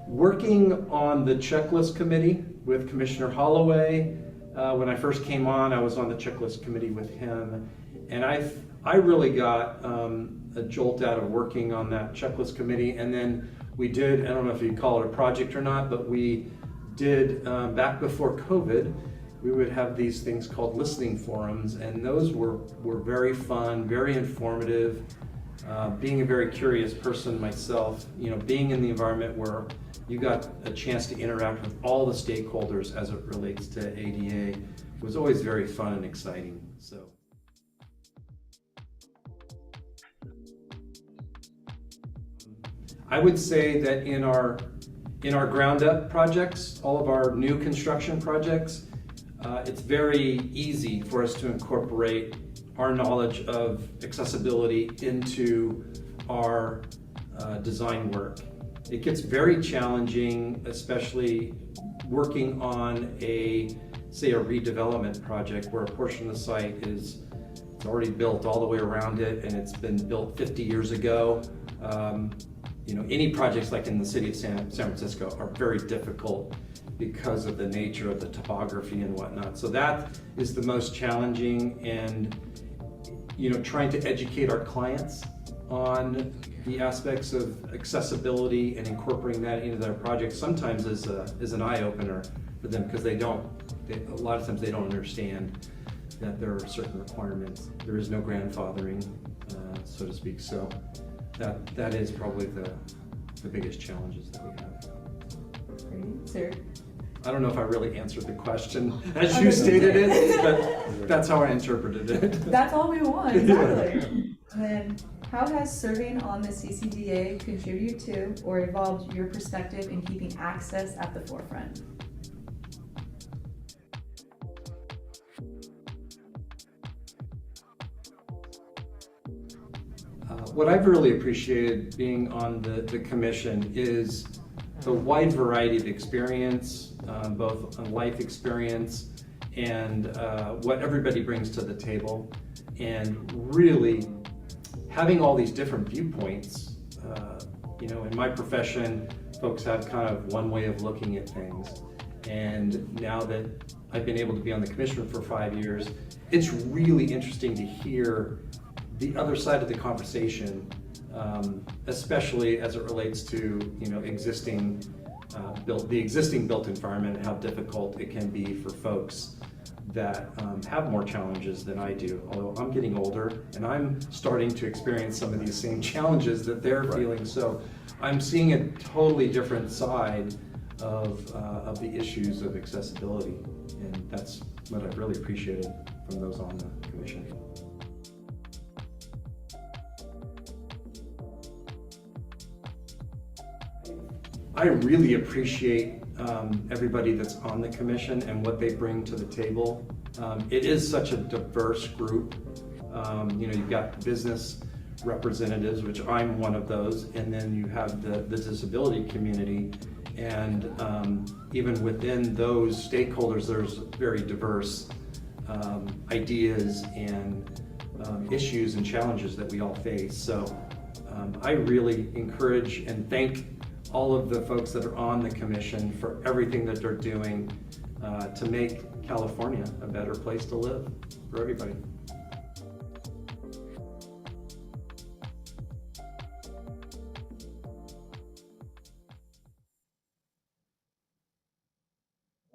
working on the checklist committee with Commissioner Holloway, when I first came on, I was on the checklist committee with him, and I really got a jolt out of working on that checklist committee. And then we did, I don't know if you call it a project or not, but we did, back before COVID, we would have these things called listening forums, and those were very fun, very informative. Being a very curious person myself, being in the environment where you got a chance to interact with all the stakeholders as it relates to ADA was always very fun and exciting. So. I would say that in our ground up projects, all of our new construction projects, it's very easy for us to incorporate our knowledge of accessibility into our design work. It gets very challenging, especially working on say a redevelopment project where a portion of the site it's already built all the way around it and it's been built 50 years ago. Any projects like in the city of San Francisco are very difficult because of the nature of the topography and whatnot. So that is the most challenging, and trying to educate our clients on the aspects of accessibility and incorporating that into their projects sometimes is an eye-opener for them, because a lot of times they don't understand that there are certain requirements. There is no grandfathering, so to speak. So that is probably the biggest challenges that we have. Great, sir. I don't know if I really answered the question as you stated it, but that's how I interpreted it. That's all we want, exactly. And then, how has serving on the CCDA contributed to or evolved your perspective in keeping access at the forefront? What I've really appreciated being on the commission is the wide variety of experience, both life experience and what everybody brings to the table, and really having all these different viewpoints. In my profession, folks have kind of one way of looking at things, and now that I've been able to be on the commission for 5 years, it's really interesting to hear the other side of the conversation, especially as it relates to existing built environment, and how difficult it can be for folks that have more challenges than I do. Although I'm getting older and I'm starting to experience some of these same challenges that they're feeling. So I'm seeing a totally different side of the issues of accessibility, and that's what I've really appreciated from those on the commission. I really appreciate everybody that's on the commission and what they bring to the table. It is such a diverse group. You've got business representatives, which I'm one of those, and then you have the disability community. And even within those stakeholders, there's very diverse ideas and issues and challenges that we all face. So I really encourage and thank all of the folks that are on the commission for everything that they're doing to make California a better place to live for everybody.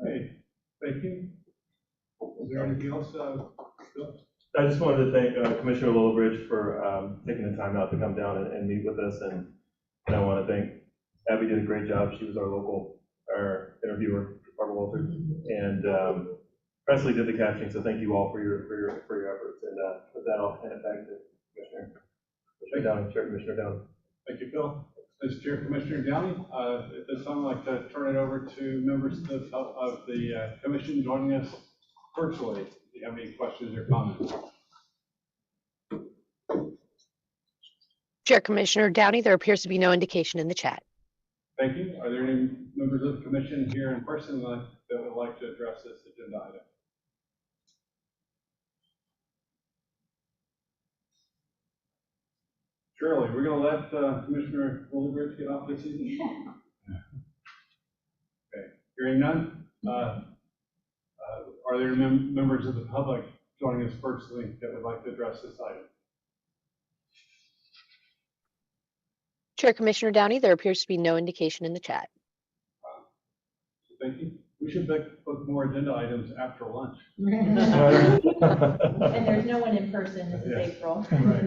Hey, thank you. Is there anything else? Bill? I just wanted to thank Commissioner Lillibridge for taking the time out to come down and meet with us, and I want to thank Abby. Did a great job. She was our interviewer, Barbara Walters, and Presley did the captioning. So thank you all for your efforts. And with that, I'll hand it back to Commissioner Downey, Chair Commissioner Downey. Thank you, Bill. As Chair Commissioner Downey, at this time, I'd like to turn it over to members of the commission joining us virtually. Do you have any questions or comments? Chair Commissioner Downey, there appears to be no indication in the chat. Thank you. Are there any members of the commission here in person that would like to address this agenda item? Surely, we're going to let Commissioner Lillibridge get off this evening. Okay, hearing none. Are there members of the public joining us virtually that would like to address this item? Chair Commissioner Downey, there appears to be no indication in the chat. Thank you. We should book more agenda items after lunch. And there's no one in person. This is April. Right.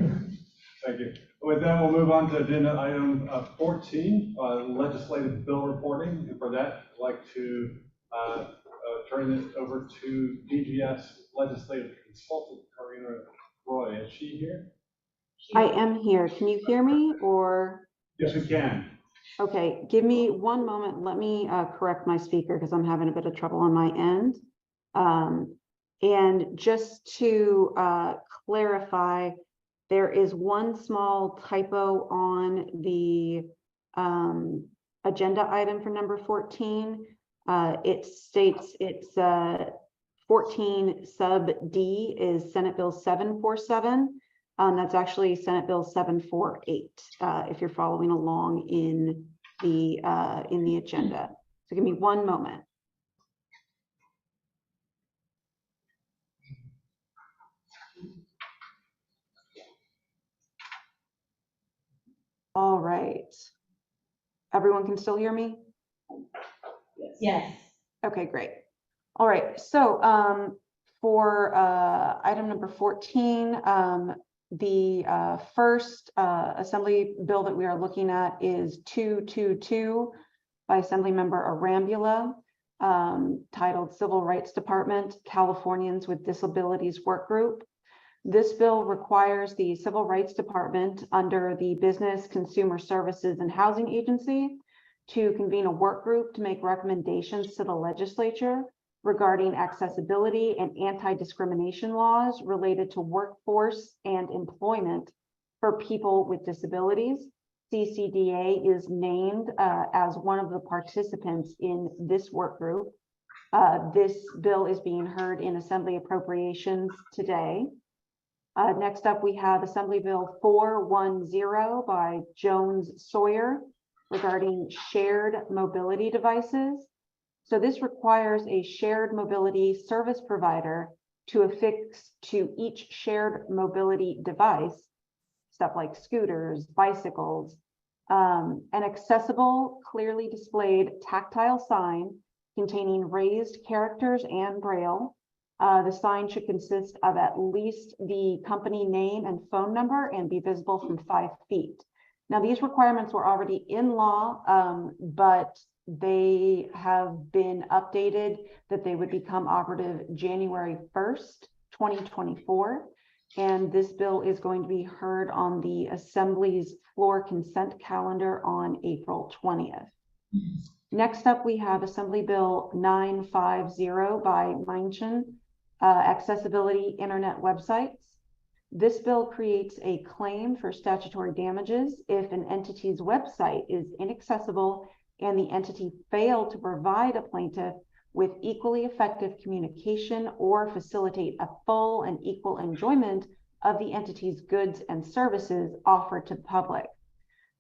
Thank you. With that, we'll move on to agenda item 14, legislative bill reporting. And for that, I'd like to turn it over to DGS legislative consultant, Karina Roy. Is she here? I am here. Can you hear me or? Yes, we can. Okay, give me one moment. Let me correct my speaker because I'm having a bit of trouble on my end. And just to clarify, there is one small typo on the agenda item for number 14. It states it's 14 sub D is Senate Bill 747. That's actually Senate Bill 748, if you're following along in the agenda. So give me one moment. All right. Everyone can still hear me? Yes. Okay, great. All right. So for item number 14, the first assembly bill that we are looking at is 222 by Assemblymember Arambula, titled Civil Rights Department, Californians with Disabilities Work Group. This bill requires the Civil Rights Department under the Business, Consumer Services and Housing Agency to convene a work group to make recommendations to the legislature regarding accessibility and anti-discrimination laws related to workforce and employment for people with disabilities. CCDA is named as one of the participants in this work group. This bill is being heard in Assembly Appropriations today. Next up, we have Assembly Bill 410 by Jones Sawyer regarding shared mobility devices. So this requires a shared mobility service provider to affix to each shared mobility device, stuff like scooters, bicycles, an accessible, clearly displayed tactile sign containing raised characters and braille. The sign should consist of at least the company name and phone number and be visible from 5 feet. Now, these requirements were already in law, but they have been updated that they would become operative January 1st, 2024. And this bill is going to be heard on the Assembly's floor consent calendar on April 20th. Next up, we have Assembly Bill 950 by Meinchin, Accessibility Internet Websites. This bill creates a claim for statutory damages if an entity's website is inaccessible and the entity failed to provide a plaintiff with equally effective communication or facilitate a full and equal enjoyment of the entity's goods and services offered to the public.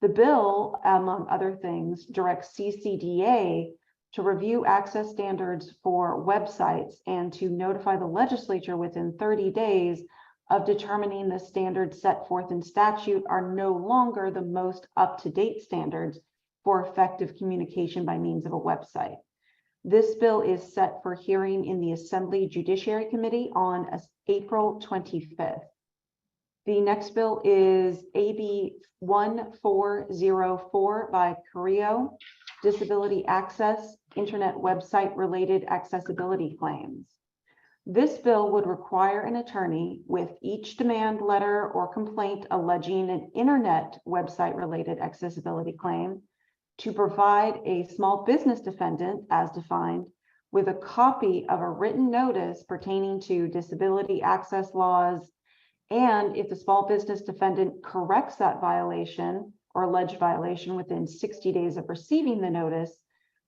The bill, among other things, directs CCDA to review access standards for websites and to notify the legislature within 30 days of determining the standards set forth in statute are no longer the most up-to-date standards for effective communication by means of a website. This bill is set for hearing in the Assembly Judiciary Committee on April 25th. The next bill is AB 1404 by Carrillo, Disability Access, Internet Website Related Accessibility Claims. This bill would require an attorney with each demand letter or complaint alleging an internet website related accessibility claim to provide a small business defendant, as defined, with a copy of a written notice pertaining to disability access laws, and if the small business defendant corrects that violation or alleged violation within 60 days of receiving the notice,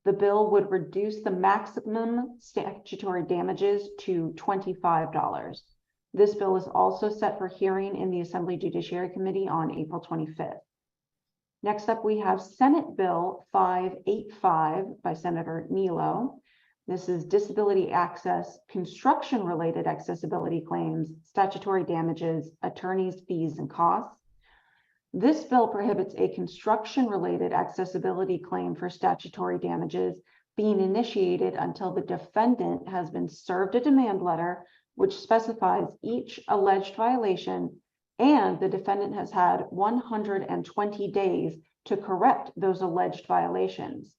the bill would reduce the maximum statutory damages to $25. This bill is also set for hearing in the Assembly Judiciary Committee on April 25th. Next up, we have Senate Bill 585 by Senator Nilo. This is disability access, construction-related accessibility claims, statutory damages, attorneys' fees and costs. This bill prohibits a construction-related accessibility claim for statutory damages being initiated until the defendant has been served a demand letter which specifies each alleged violation and the defendant has had 120 days to correct those alleged violations.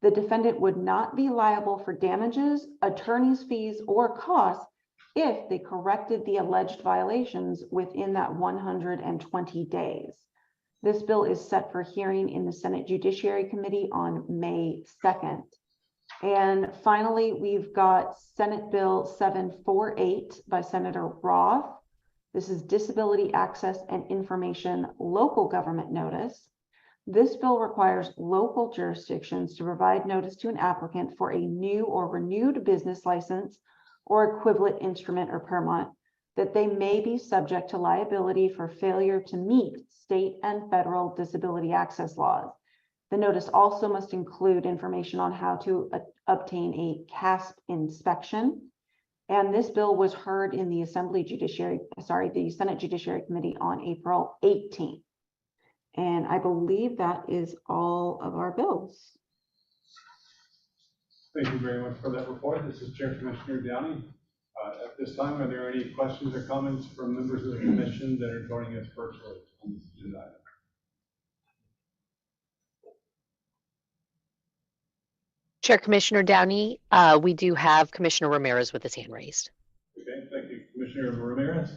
The defendant would not be liable for damages, attorney's fees, or costs if they corrected the alleged violations within that 120 days. This bill is set for hearing in the Senate Judiciary Committee on May 2nd. And finally, we've got Senate Bill 748 by Senator Roth. This is Disability Access and Information Local Government Notice. This bill requires local jurisdictions to provide notice to an applicant for a new or renewed business license or equivalent instrument or permit that they may be subject to liability for failure to meet state and federal disability access laws. The notice also must include information on how to obtain a CASP inspection. And this bill was heard in the Senate Judiciary Committee on April 18th. And I believe that is all of our bills. Thank you very much for that report. This is Chair Commissioner Downey. At this time, are there any questions or comments from members of the commission that are joining us virtually on this agenda item? Chair Commissioner Downey, we do have Commissioner Ramirez with his hand raised. Okay, thank you. Commissioner Ramirez.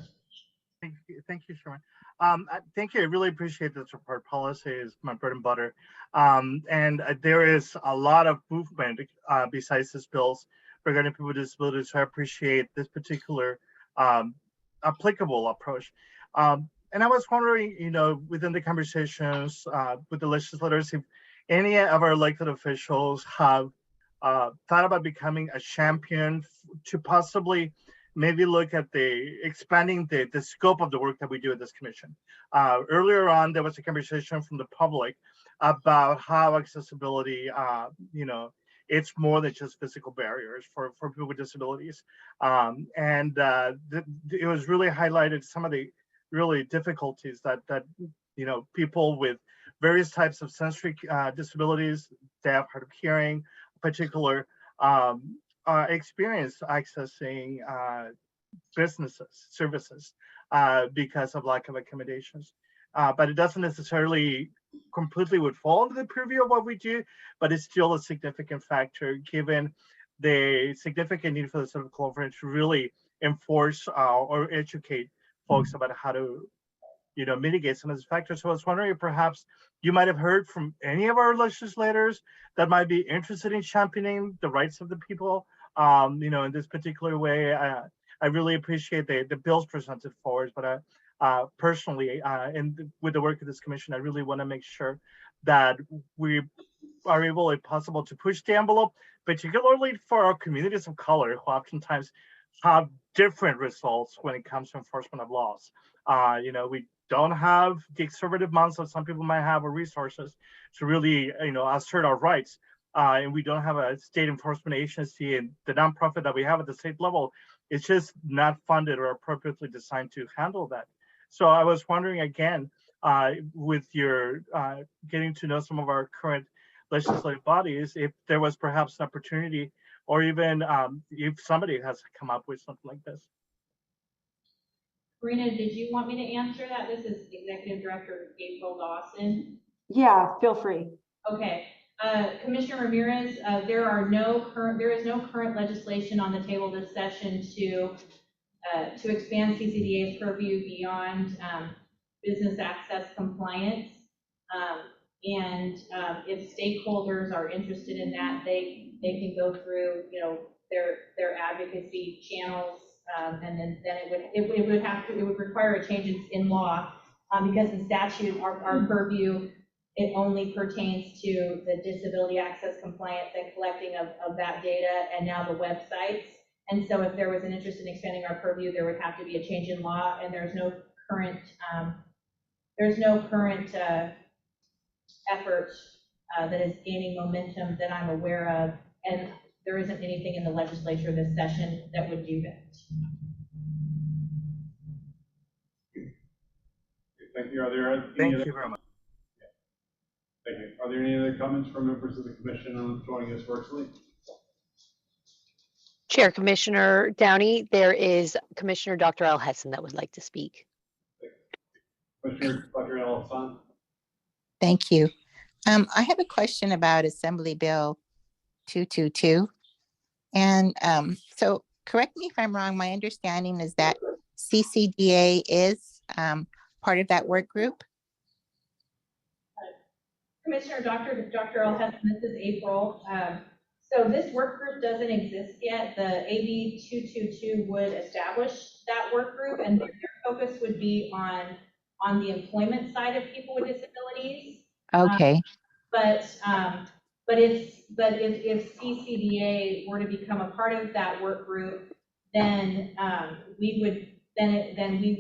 Thank you, Sharon. Thank you. I really appreciate this report. Policy is my bread and butter. There is a lot of movement besides this bills regarding people with disabilities. So I appreciate this particular applicable approach. And I was wondering, within the conversations with the legislators, if any of our elected officials have thought about becoming a champion to possibly maybe look at expanding the scope of the work that we do at this commission. Earlier on, there was a conversation from the public about how accessibility, it's more than just physical barriers for people with disabilities. It was really highlighted some of the really difficulties that people with various types of sensory disabilities, deaf, hard of hearing, particular, experience accessing businesses, services, because of lack of accommodations. But it doesn't necessarily completely would fall into the purview of what we do, but it's still a significant factor given the significant need for the civil conference to really enforce or educate folks about how to mitigate some of these factors. So I was wondering if perhaps you might have heard from any of our legislators that might be interested in championing the rights of the people, in this particular way. I really appreciate the bills presented forward, but personally, and with the work of this commission, I really want to make sure that we are able, if possible, to push the envelope, particularly for our communities of color who oftentimes have different results when it comes to enforcement of laws. We don't have the conservative minds that some people might have or resources to really, assert our rights. And we don't have a state enforcement agency, and the nonprofit that we have at the state level is just not funded or appropriately designed to handle that. So I was wondering again, with your getting to know some of our current legislative bodies, if there was perhaps an opportunity, or even if somebody has come up with something like this. Karina, did you want me to answer that? This is Executive Director April Dawson. Yeah, feel free. Okay. Commissioner Ramirez, there is no current legislation on the table this session to expand CCDA's purview beyond business access compliance. If stakeholders are interested in that, they can go through, their advocacy channels, and then it would require a change in law, because in statute, our purview, it only pertains to the disability access compliance and collecting of that data, and now the websites. And so if there was an interest in expanding our purview, there would have to be a change in law, and there's no current effort that is gaining momentum that I'm aware of, and there isn't anything in the legislature this session that would do that. Thank you. Are there any Thank other? you very much. Thank you. Are there any other comments from members of the commission on joining us virtually? Chair Commissioner Downey, there is Commissioner Dr. Al Hessen that would like to speak. Commissioner Dr. Al. Thank you. I have a question about Assembly Bill 222. And so correct me if I'm wrong, my understanding is that CCDA is part of that work group? Commissioner Dr. Al Hessen, this is April. So this work group doesn't exist yet. The AB 222 would establish that work group, and their focus would be on the employment side of people with disabilities. Okay. But if CCDA were to become a part of that work group, then we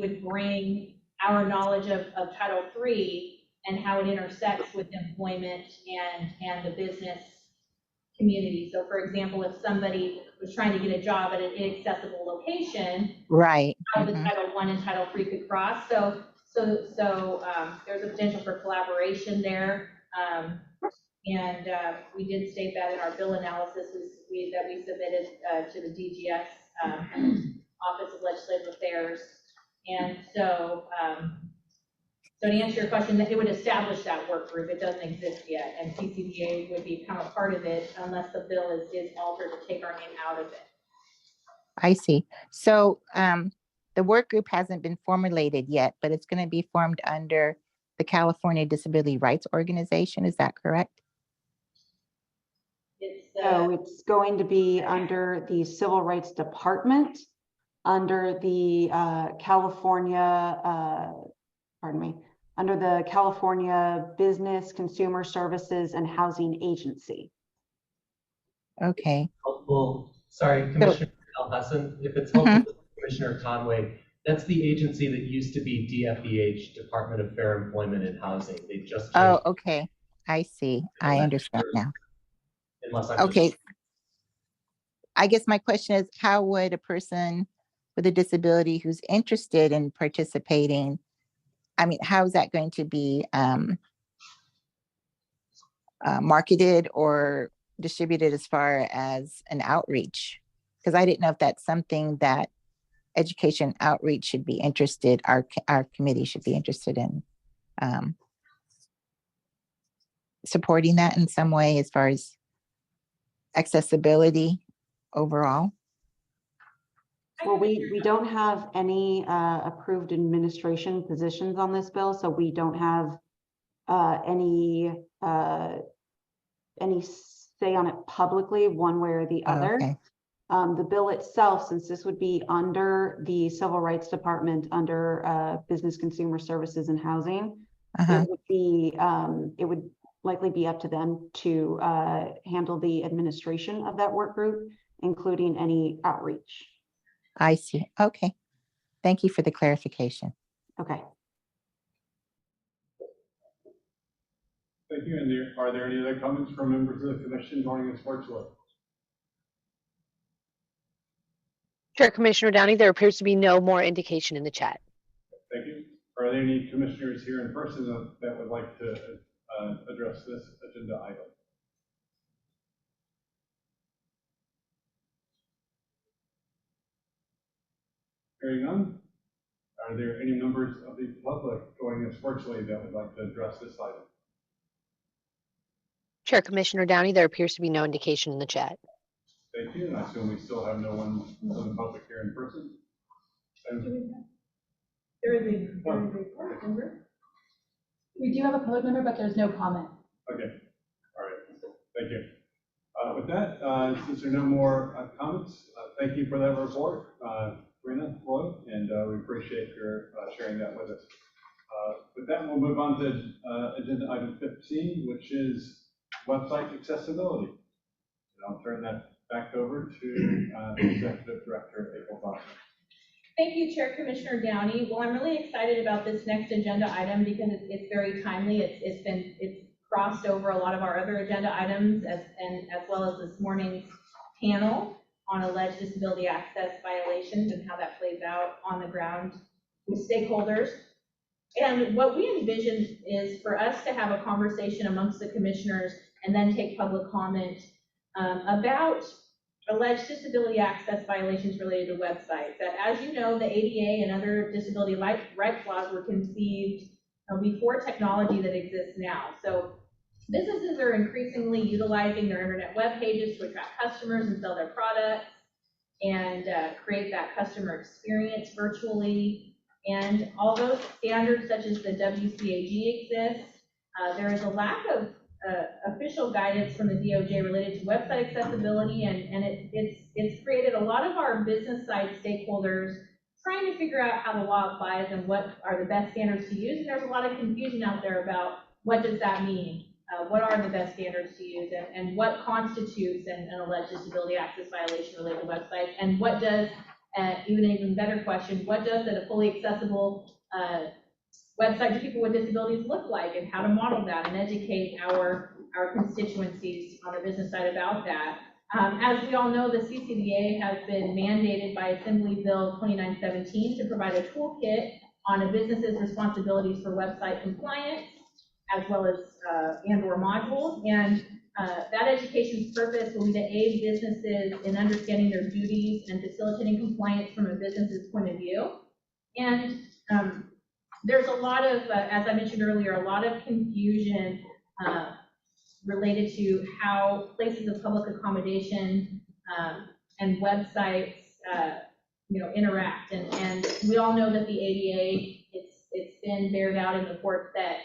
would bring our knowledge of Title III and how it intersects with employment and the business community. So for example, if somebody was trying to get a job at an inaccessible location, right, how the Title I and Title III could cross. So there's a potential for collaboration there. We did state that in our bill analysis that we submitted to the DGS Office of Legislative Affairs. And so, so to answer your question, it would establish that work group. It doesn't exist yet, and CCDA would become a part of it unless the bill is altered to take our name out of it. I see. So the work group hasn't been formulated yet, but it's going to be formed under the California Disability Rights Organization. Is that correct? So it's going to be under the Civil Rights Department, under the under the California Business, Consumer Services, and Housing Agency. Okay. Helpful. Sorry, Commissioner Al Hessen, if it's helpful, Commissioner Conway, that's the agency that used to be DFEH, Department of Fair Employment and Housing. They just changed. Oh, okay. I see. I understand now. Okay. I guess my question is, how would a person with a disability who's interested in participating, I mean, how is that going to be marketed or distributed as far as an outreach? Because I didn't know if that's something that education outreach should be interested, our committee should be interested in supporting that in some way as far as accessibility overall. Well, we don't have any approved administration positions on this bill, so we don't have any say on it publicly one way or the other. Okay. The bill itself, since this would be under the Civil Rights Department, under Business Consumer Services and Housing, it would be, it would likely be up to them to handle the administration of that work group, including any outreach. I see. Okay. Thank you for the clarification. Okay. Thank you. And are there any other comments from members of the commission joining us virtually? Chair Commissioner Downey, there appears to be no more indication in the chat. Thank you. Are there any commissioners here in person that would like to address this agenda item? Hearing none, are there any members of the public joining us virtually that would like to address this item? Chair Commissioner Downey, there appears to be no indication in the chat. Thank you. And I assume we still have no one from the public here in person. There is a public member. We do have a public member, but there's no comment. Okay. All right. Thank you. With that, since there are no more comments, thank you for that report, Rena, Roy, and we appreciate your sharing that with us. With that, we'll move on to agenda item 15, which is website accessibility. And I'll turn that back over to Executive Director April Bogh. Thank you, Chair Commissioner Downey. Well, I'm really excited about this next agenda item because it's very timely. It's crossed over a lot of our other agenda items as well as this morning's panel on alleged disability access violations and how that plays out on the ground with stakeholders. And what we envision is for us to have a conversation amongst the commissioners and then take public comment about alleged disability access violations related to websites. That, as you know, the ADA and other disability rights laws were conceived before technology that exists now. So businesses are increasingly utilizing their internet web pages to attract customers and sell their products and create that customer experience virtually. And although standards such as the WCAG exist, there is a lack of official guidance from the DOJ related to website accessibility, and it's created a lot of our business side stakeholders trying to figure out how the law applies and what are the best standards to use. And there's a lot of confusion out there about what does that mean? What are the best standards to use, and what constitutes an alleged disability access violation related to websites, and what does, even an even better question, what does a fully accessible website to people with disabilities look like, and how to model that and educate our constituencies on the business side about that. As we all know, the CCDA has been mandated by Assembly Bill 2917 to provide a toolkit on a business's responsibilities for website compliance, as well as and/or modules. And that education's purpose will be to aid businesses in understanding their duties and facilitating compliance from a business's point of view. And there's a lot of, as I mentioned earlier, a lot of confusion related to how places of public accommodation and websites, interact. And we all know that the ADA, it's been bared out in the courts that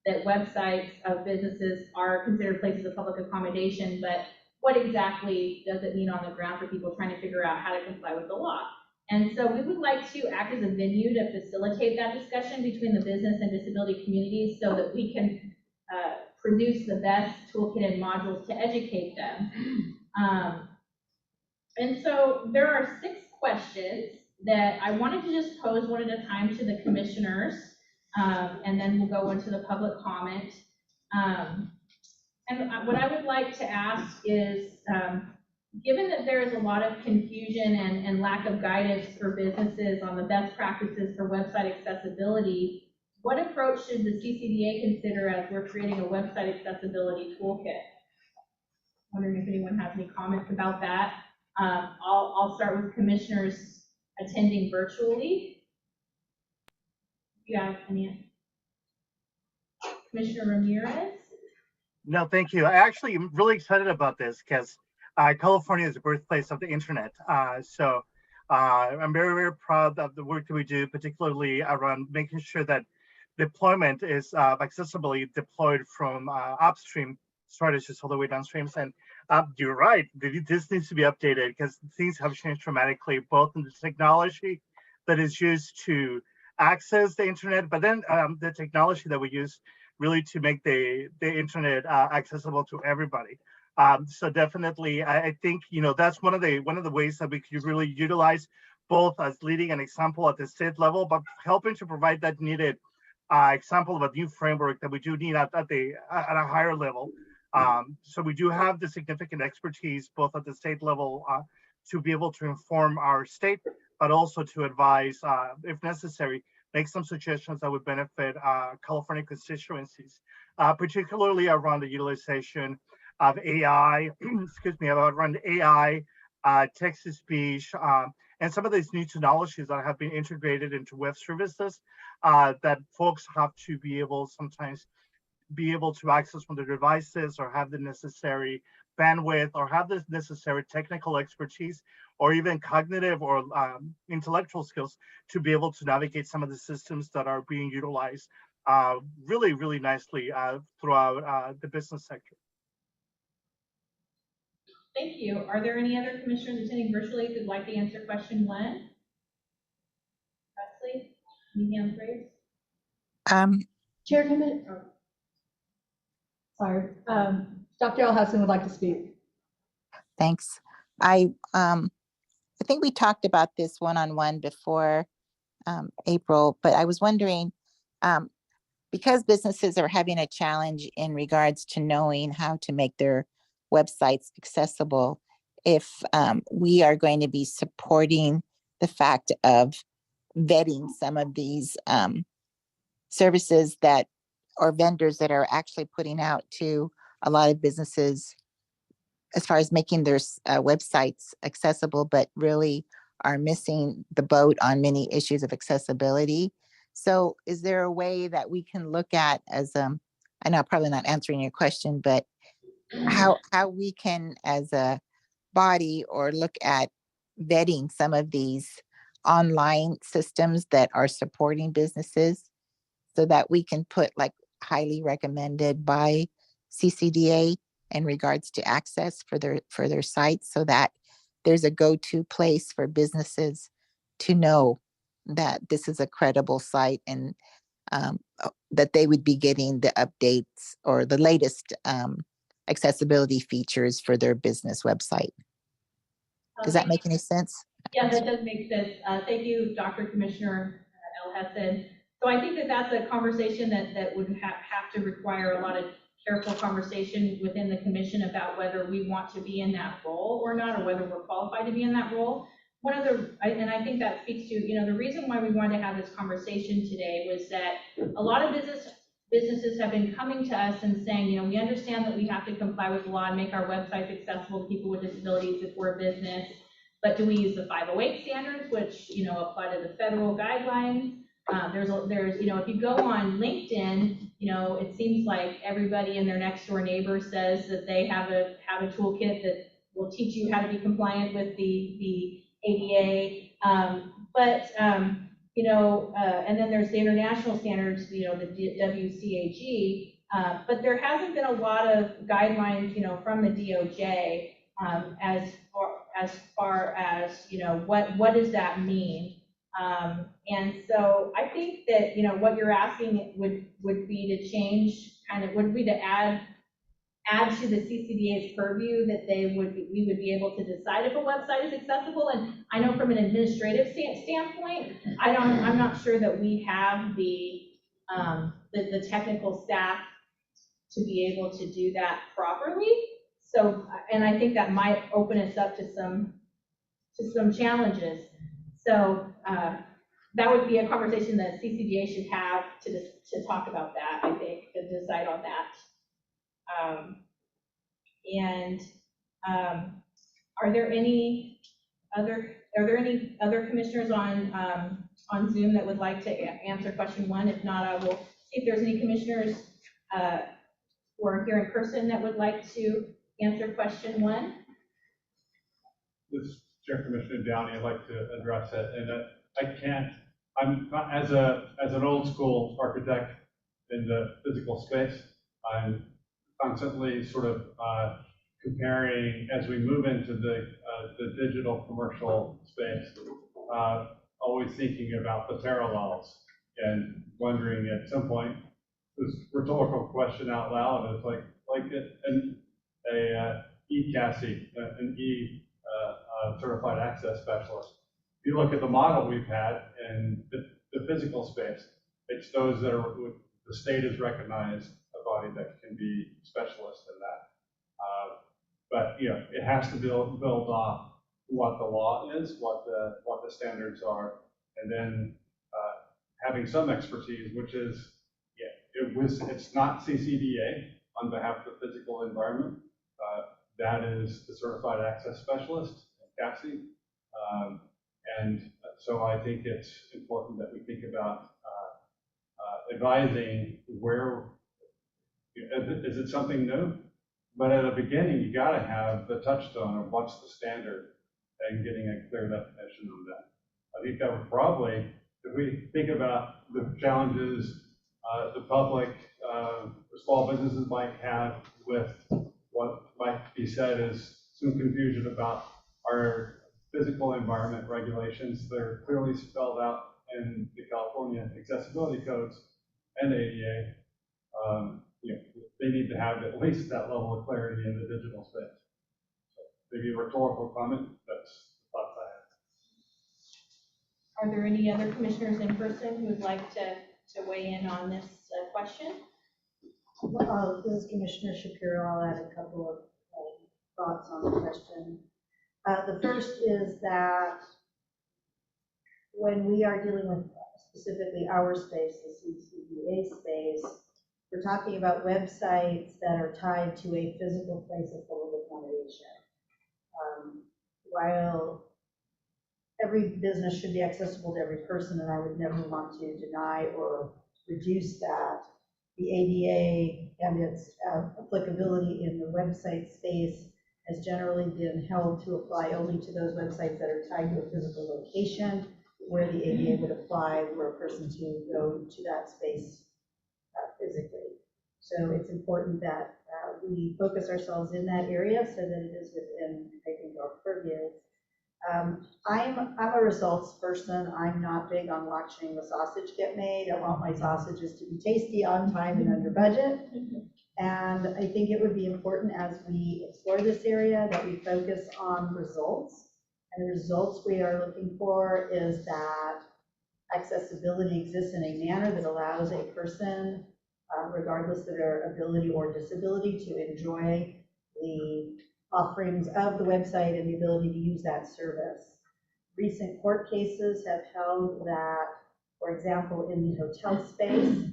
that websites of businesses are considered places of public accommodation, but what exactly does it mean on the ground for people trying to figure out how to comply with the law? And so we would like to act as a venue to facilitate that discussion between the business and disability communities so that we can produce the best toolkit and modules to educate them. And so there are 6 questions that I wanted to just pose one at a time to the commissioners, and then we'll go into the public comment. And what I would like to ask is, given that there is a lot of confusion and lack of guidance for businesses on the best practices for website accessibility, what approach should the CCDA consider as we're creating a website accessibility toolkit? Wondering if anyone has any comments about that. I'll start with commissioners attending virtually. You have any? Commissioner Ramirez? No, thank you. I actually am really excited about this because California is the birthplace of the internet. So I'm very, very proud of the work that we do, particularly around making sure that deployment is accessibly deployed from upstream strategies all the way downstream. And you're right, this needs to be updated because things have changed dramatically, both in the technology that is used to access the internet, but then the technology that we use really to make the internet accessible to everybody. So definitely, I think that's one of the ways that we could really utilize both as leading an example at the state level, but helping to provide that needed example of a new framework that we do need at a higher level. So we do have the significant expertise both at the state level to be able to inform our state, but also to advise, if necessary, make some suggestions that would benefit California constituencies, particularly around the utilization of AI, around AI, text-to-speech, and some of these new technologies that have been integrated into web services that folks have to be able to access from their devices or have the necessary bandwidth or have the necessary technical expertise or even cognitive or intellectual skills to be able to navigate some of the systems that are being utilized really, really nicely throughout the business sector. Thank you. Are there any other commissioners attending virtually who'd like to answer question 1? Presley, any hands raised? Chair, sorry, Dr. Alhassan would like to speak. Thanks. I think we talked about this one-on-one before April, but I was wondering, because businesses are having a challenge in regards to knowing how to make their websites accessible, if we are going to be supporting the fact of vetting some of these services or vendors that are actually putting out to a lot of businesses as far as making their websites accessible, but really are missing the boat on many issues of accessibility. So is there a way that we can look at as, I know I'm probably not answering your question, but how we can as a body or look at vetting some of these online systems that are supporting businesses so that we can put like highly recommended by CCDA in regards to access for their sites, so that there's a go-to place for businesses to know that this is a credible site and that they would be getting the updates or the latest accessibility features for their business website. Does that make any sense? Yeah, that does make sense. Thank you, Dr. Commissioner Alhassan. So I think that that's a conversation that would have to require a lot of careful conversation within the commission about whether we want to be in that role or not, or whether we're qualified to be in that role. And I think that speaks to, the reason why we wanted to have this conversation today was that a lot of businesses have been coming to us and saying, we understand that we have to comply with the law and make our websites accessible to people with disabilities if we're a business, but do we use the 508 standards, which, apply to the federal guidelines? There's, if you go on LinkedIn, it seems like everybody and their next door neighbor says that they have a toolkit that will teach you how to be compliant with the ADA. And then there's the international standards, the WCAG, but there hasn't been a lot of guidelines, from the DOJ as far as, what does that mean? And so I think that, what you're asking would be to change, would be to add to the CCDA's purview that we would be able to decide if a website is accessible. And I know from an administrative standpoint, I'm not sure that we have the technical staff to be able to do that properly. So, and I think that might open us up to some challenges. So that would be a conversation that CCDA should have to talk about that, I think, to decide on that. Are there any other commissioners on Zoom that would like to answer question 1? If not, I will see if there's any commissioners who are here in person that would like to answer question 1. This is Chair Commissioner Downey. I'd like to address it, and I'm not, as an old school architect in the physical space, I'm constantly sort of comparing as we move into the digital commercial space, always thinking about the parallels and wondering at some point, this rhetorical question out loud is like a e-CASI, an certified access specialist. If you look at the model we've had in the physical space, it's those that are, the state has recognized a body that can be specialist in that. But you know, it has to build off what the law is, what the standards are, and then having some expertise, which is, it's not CCDA on behalf of the physical environment. That is the certified access specialist, CASI. And so I think it's important that we think about advising where, is it something new? But at the beginning, you got to have the touchstone of what's the standard and getting a clear definition of that. I think that would probably, if we think about the challenges the public, small businesses might have with what might be said as some confusion about our physical environment regulations. They're clearly spelled out in the California accessibility codes and ADA. You know, they need to have at least that level of clarity in the digital space. So maybe a rhetorical comment, that's the thoughts I have. Are there any other commissioners in person who would like to weigh in on this question? Well, this is Commissioner Shapiro. I'll add a couple of thoughts on the question. The first is that when we are dealing with specifically our space, the CCDA space, we're talking about websites that are tied to a physical place of public accommodation. While every business should be accessible to every person, and I would never want to deny or reduce that, the ADA and its applicability in the website space has generally been held to apply only to those websites that are tied to a physical location, where the ADA would apply for a person to go to that space physically. So it's important that we focus ourselves in that area so that it is within, I think, our purview. I'm a results person. I'm not big on watching the sausage get made. I want my sausages to be tasty, on time, and under budget. And I think it would be important as we explore this area that we focus on results. And the results we are looking for is that accessibility exists in a manner that allows a person, regardless of their ability or disability, to enjoy the offerings of the website and the ability to use that service. Recent court cases have held that, for example, in the hotel space,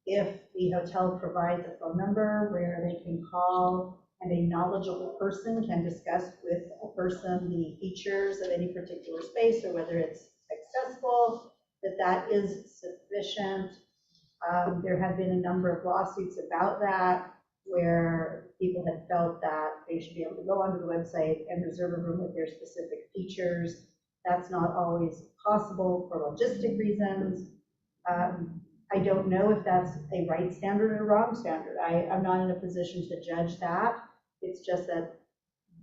if the hotel provides a phone number where they can call and a knowledgeable person can discuss with a person the features of any particular space or whether it's accessible, that is sufficient. There have been a number of lawsuits about that, where people had felt that they should be able to go onto the website and reserve a room with their specific features. That's not always possible for logistic reasons. I don't know if that's a right standard or wrong standard. I'm not in a position to judge that. It's just that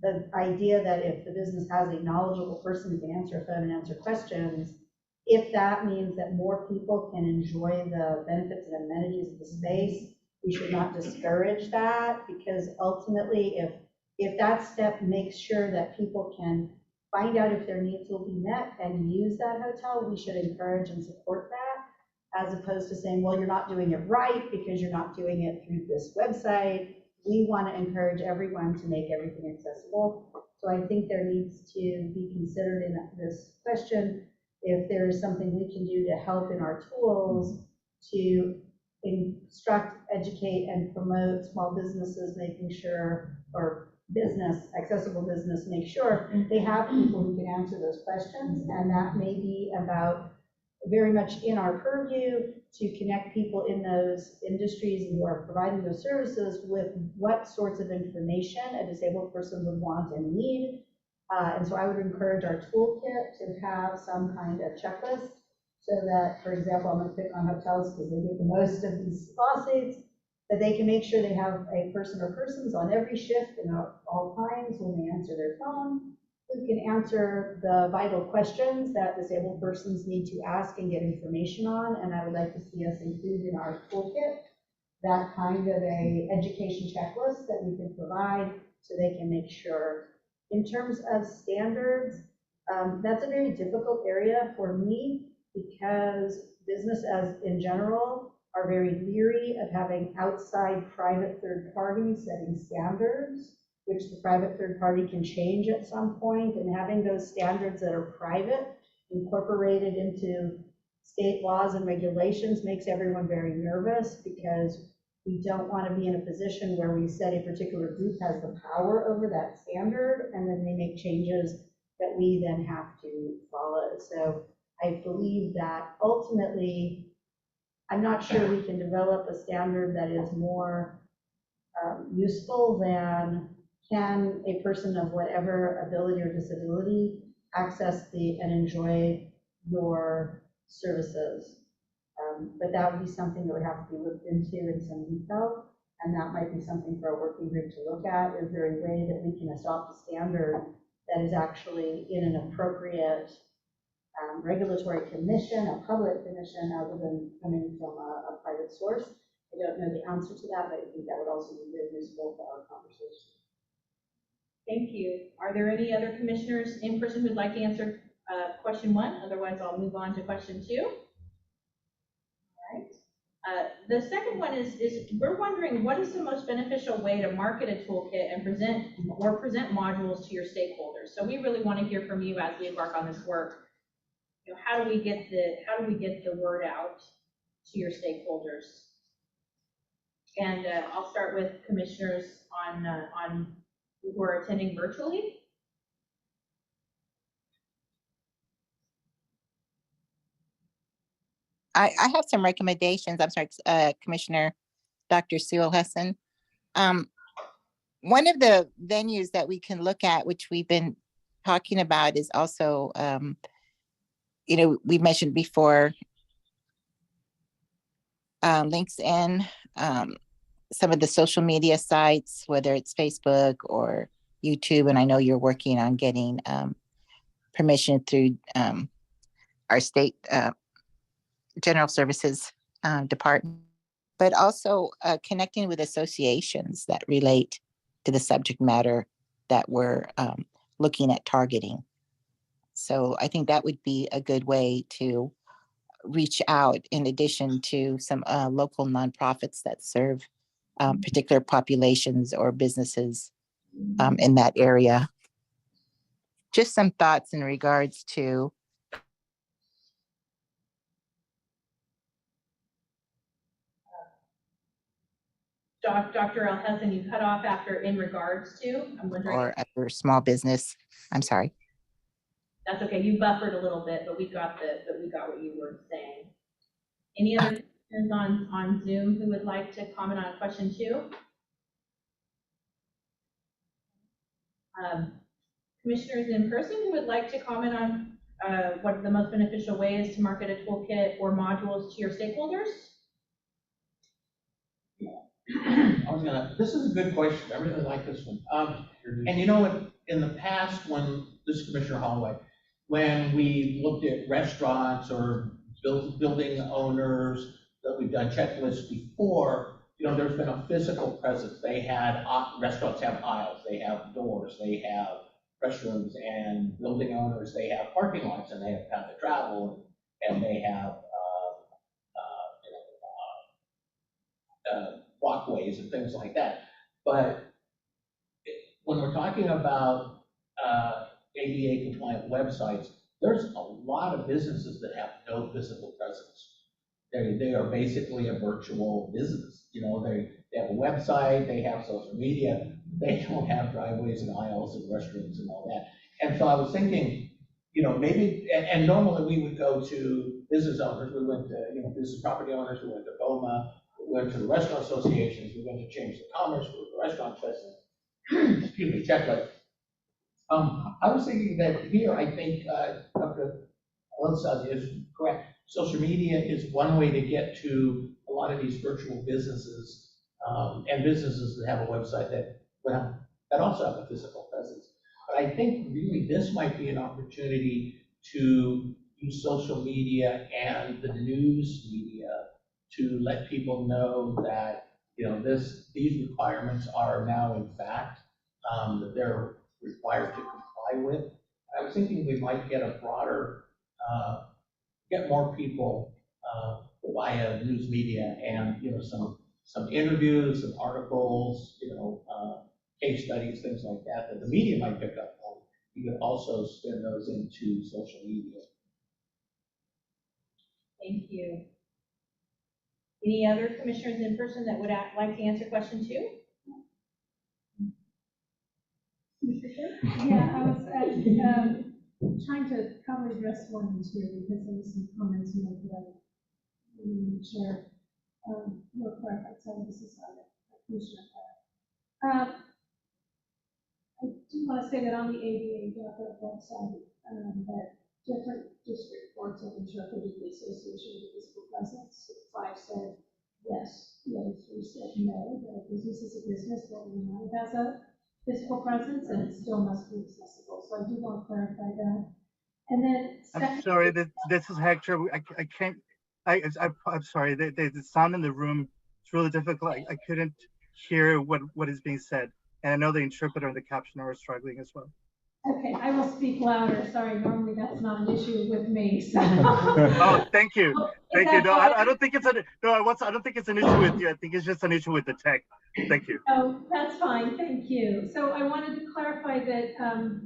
the idea that if the business has a knowledgeable person who can answer a phone and answer questions, if that means that more people can enjoy the benefits and amenities of the space, we should not discourage that, because ultimately, if that step makes sure that people can find out if their needs will be met and use that hotel, we should encourage and support that, as opposed to saying, well, you're not doing it right because you're not doing it through this website. We want to encourage everyone to make everything accessible. So I think there needs to be considered in this question if there is something we can do to help in our tools to instruct, educate, and promote small businesses, making sure, or accessible business, make sure they have people who can answer those questions. And that may be about very much in our purview to connect people in those industries who are providing those services with what sorts of information a disabled person would want and need. And so I would encourage our toolkit to have some kind of checklist, so that, for example, I'm going to pick on hotels because they get the most of these lawsuits. that they can make sure they have a person or persons on every shift and at all times when they answer their phone, who can answer the vital questions that disabled persons need to ask and get information on. And I would like to see us include in our toolkit that kind of a education checklist that we can provide so they can make sure. In terms of standards, that's a very difficult area for me because business as in general are very leery of having outside private third parties setting standards, which the private third party can change at some point, and having those standards that are private incorporated into state laws and regulations makes everyone very nervous, because we don't want to be in a position where we said a particular group has the power over that standard and then they make changes that we then have to follow. So I believe that ultimately, I'm not sure we can develop a standard that is more useful than can a person of whatever ability or disability access and enjoy your services. But that would be something that would have to be looked into in some detail, and that might be something for a working group to look at. Is there a way that we can adopt a standard that is actually in an appropriate regulatory commission, a public commission, other than coming from a private source? I don't know the answer to that, but I think that would also be very useful for our conversation. Thank you. Are there any other commissioners in person who'd like to answer question 1? Otherwise, I'll move on to question 2. All right. The second one is we're wondering, what is the most beneficial way to market a toolkit and present modules to your stakeholders? So we really want to hear from you as we embark on this work. You know, how do we get the word out to your stakeholders? And I'll start with commissioners on who are attending virtually. I have some recommendations. I'm sorry, Commissioner Dr. Sewell Hesson. One of the venues that we can look at, which we've been talking about, is also, you know, we mentioned before, links in some of the social media sites, whether it's Facebook or YouTube. And I know you're working on getting permission through our state General Services Department, but also connecting with associations that relate to the subject matter that we're looking at targeting. So I think that would be a good way to reach out, in addition to some local nonprofits that serve particular populations or businesses in that area. Just some thoughts in regards to Dr. Hesson, you cut off after "in regards to." I'm wondering. Or other small business. I'm sorry. That's okay. You buffered a little bit, but we got what you were saying. Any other questions on Zoom who would like to comment on question 2? Commissioners in person who would like to comment on what the most beneficial way is to market a toolkit or modules to your stakeholders? This is a good question. I really like this one. And you know, in the past, when this is Commissioner Holloway, when we looked at restaurants or building owners, that we've done checklists before, you know, there's been a physical presence. They had, restaurants have aisles, they have doors, they have restrooms, and building owners, they have parking lots, and they have path of travel, and they have walkways and things like that. But when we're talking about ADA compliant websites, there's a lot of businesses that have no physical presence. They are basically a virtual business. You know, they have a website, they have social media, they don't have driveways and aisles and restrooms and all that. And so I was thinking, you know, maybe, and normally we would go to business owners. We went to, you know, business property owners, we went to BOMA, we went to the restaurant associations, we went to Chamber of Commerce, we went to Restaurant Fest, excuse me, checklist. I was thinking that here, I think Dr. Alanis is correct. Social media is one way to get to a lot of these virtual businesses and businesses that have a website that also have a physical presence. But I think really this might be an opportunity to use social media and the news media to let people know that, these requirements are now in fact, that they're required to comply with. I was thinking we might get a broader, get more people via news media and, some interviews, some articles, case studies, things like that, that the media might pick up on. You could also spin those into social media. Thank you. Any other commissioners in person that would like to answer question 2? Yeah, I was trying to probably address 1 and 2 because there was some comments made that I didn't share. Real quick, so this is Commissioner Clare. I do want to say that on the ADA.gov website, that different district courts have interpreted the association with physical presence. 5 said yes, the other 3 said no, that a business is a business, but it has a physical presence and it still must be accessible. So I do want to clarify that. And then I'm sorry, this is Hector. I can't, I'm sorry, the sound in the room is really difficult. I couldn't hear what is being said. And I know the interpreter and the captioner are struggling as well. Okay, I will speak louder. Sorry, normally that's not an issue with me. So. Oh, thank you. Thank you. No, I don't think it's I don't think it's an issue with you. I think it's just an issue with the tech. Thank you. Oh, that's fine. Thank you. So I wanted to clarify that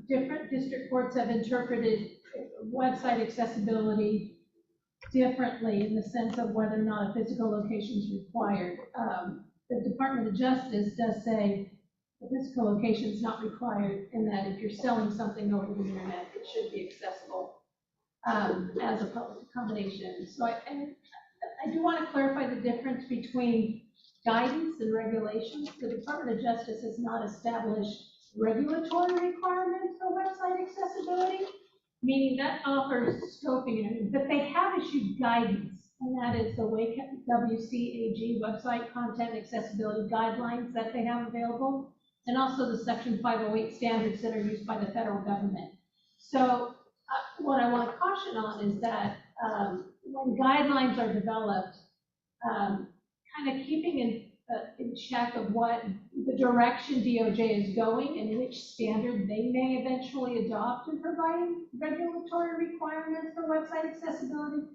different district courts have interpreted website accessibility differently in the sense of whether or not a physical location is required. The Department of Justice does say the physical location is not required, and that if you're selling something over the internet, it should be accessible as a public accommodation. So I do want to clarify the difference between guidance and regulations. The Department of Justice has not established regulatory requirements for website accessibility, meaning that offers scoping, but they have issued guidance, and that is the WCAG website content accessibility guidelines that they have available, and also the Section 508 standards that are used by the federal government. So what I want to caution on is that when guidelines are developed, kind of keeping in check of what the direction DOJ is going and which standard they may eventually adopt in providing regulatory requirements for website accessibility,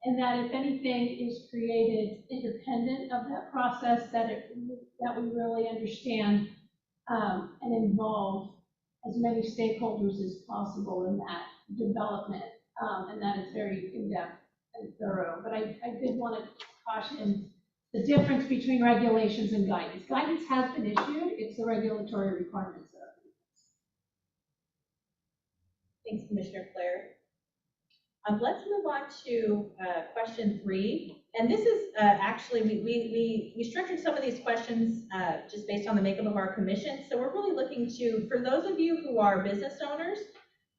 and that if anything is created independent of that process, that we really understand and involve as many stakeholders as possible in that development, and that is very in-depth and thorough. But I did want to caution the difference between regulations and guidance. Guidance has been issued, it's the regulatory requirements that are. Thanks, Commissioner Clare. Let's move on to question 3. And this is actually, we structured some of these questions just based on the makeup of our commission. So we're really looking to, for those of you who are business owners,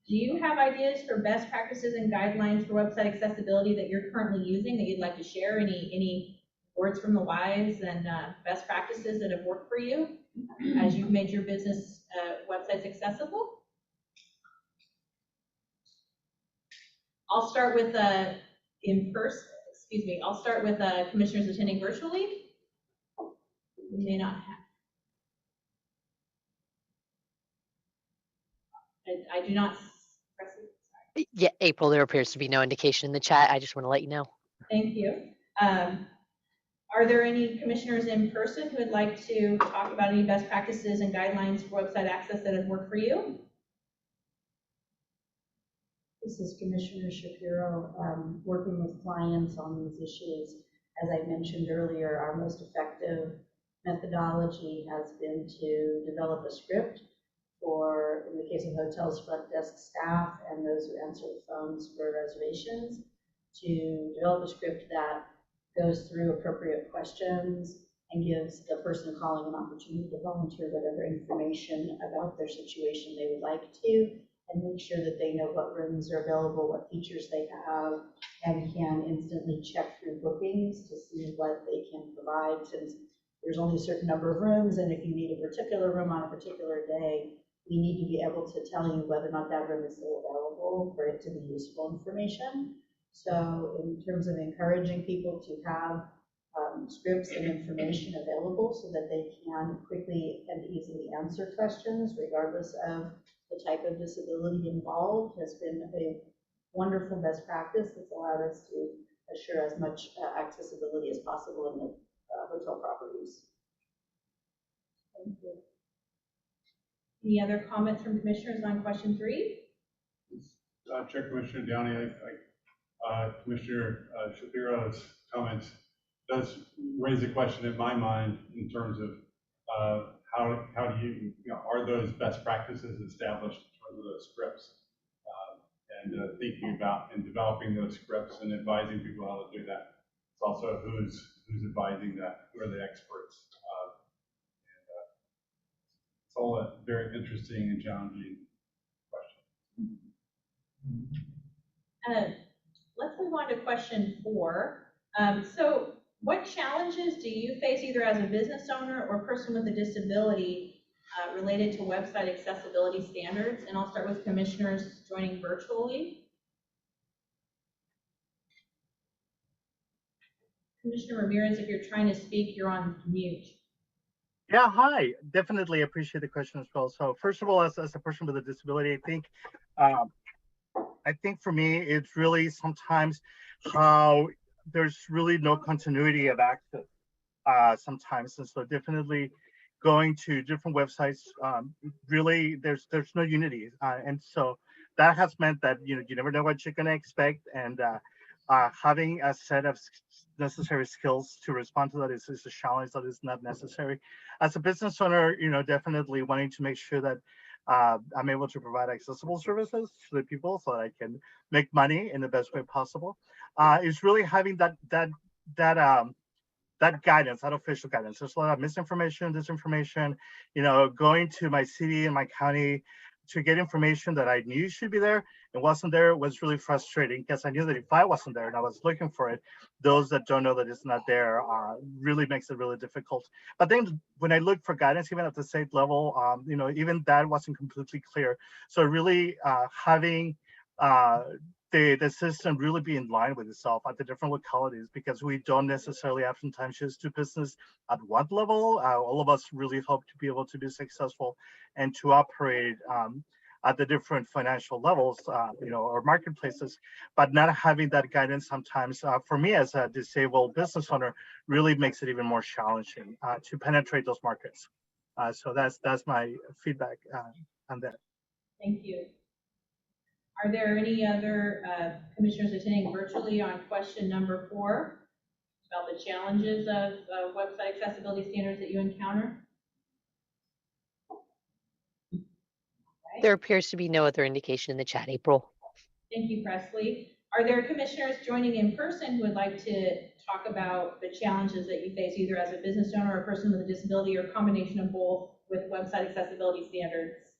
do you have ideas for best practices and guidelines for website accessibility that you're currently using that you'd like to share? Any words from the wise and best practices that have worked for you as you've made your business websites accessible? I'll start with I'll start with commissioners attending virtually. We may not have. I do not. Yeah, April, there appears to be no indication in the chat. I just want to let you know. Thank you. Are there any commissioners in person who would like to talk about any best practices and guidelines for website access that have worked for you? This is Commissioner Shapiro, working with clients on these issues. As I mentioned earlier, our most effective methodology has been to develop a script for, in the case of hotels, front desk staff and those who answer the phones for reservations, to develop a script that goes through appropriate questions and gives the person calling an opportunity to volunteer whatever information about their situation they would like to, and make sure that they know what rooms are available, what features they have, and can instantly check through bookings to see what they can provide, since there's only a certain number of rooms, and if you need a particular room on a particular day, we need to be able to tell you whether or not that room is still available for it to be useful information. So in terms of encouraging people to have scripts and information available so that they can quickly and easily answer questions regardless of the type of disability involved has been a wonderful best practice that's allowed us to assure as much accessibility as possible in the hotel properties. Thank you. Any other comments from commissioners on question 3? Chair Commissioner Downey, Commissioner Shapiro's comments does raise a question in my mind in terms of how do you know, are those best practices established in terms of those scripts? And thinking about and developing those scripts and advising people how to do that. It's also who's advising that, who are the experts. It's all a very interesting and challenging question. Let's move on to question 4. So what challenges do you face either as a business owner or person with a disability related to website accessibility standards? And I'll start with commissioners joining virtually. Commissioner Ramirez, if you're trying to speak, you're on mute. Yeah, hi. Definitely appreciate the question as well. So first of all, as a person with a disability, I think for me, it's really sometimes how there's really no continuity of access sometimes. And so definitely going to different websites, really there's no unity. And so that has meant that, you never know what you're going to expect. And having a set of necessary skills to respond to that is a challenge that is not necessary. As a business owner, definitely wanting to make sure that I'm able to provide accessible services to the people so that I can make money in the best way possible. Is really having that guidance, that official guidance. There's a lot of misinformation, disinformation, going to my city and my county to get information that I knew should be there and wasn't there was really frustrating because I knew that if I wasn't there and I was looking for it, those that don't know that it's not there really makes it really difficult. But then when I looked for guidance, even at the state level, even that wasn't completely clear. So really having the system really be in line with itself at the different localities, because we don't necessarily oftentimes just do business at one level. All of us really hope to be able to be successful and to operate at the different financial levels, or marketplaces, but not having that guidance sometimes for me as a disabled business owner really makes it even more challenging to penetrate those markets. So that's my feedback on that. Thank you. Are there any other commissioners attending virtually on question number 4 about the challenges of website accessibility standards that you encounter? Okay. There appears to be no other indication in the chat, April. Thank you, Presley. Are there commissioners joining in person who would like to talk about the challenges that you face either as a business owner or a person with a disability or a combination of both with website accessibility standards?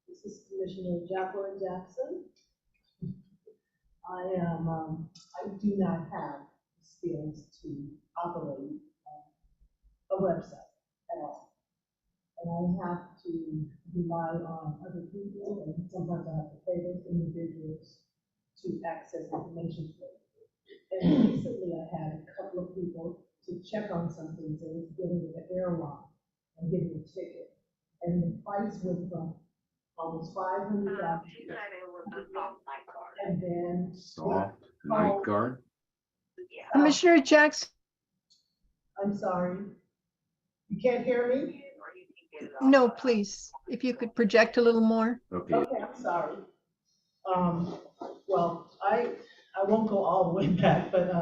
This is Commissioner Jacqueline Jackson. I do not have skills to operate a website at all. And I have to rely on other people, and sometimes I have to pay those individuals to access information. And recently I had a couple of people to check on something, so I was dealing with the airline and getting a ticket. And the price went from almost $500. And then Soft night guard. Commissioner Jackson. I'm sorry. You can't hear me? No, please, if you could project a little more. Okay. Okay, I'm sorry. Well, I won't go all the way back, but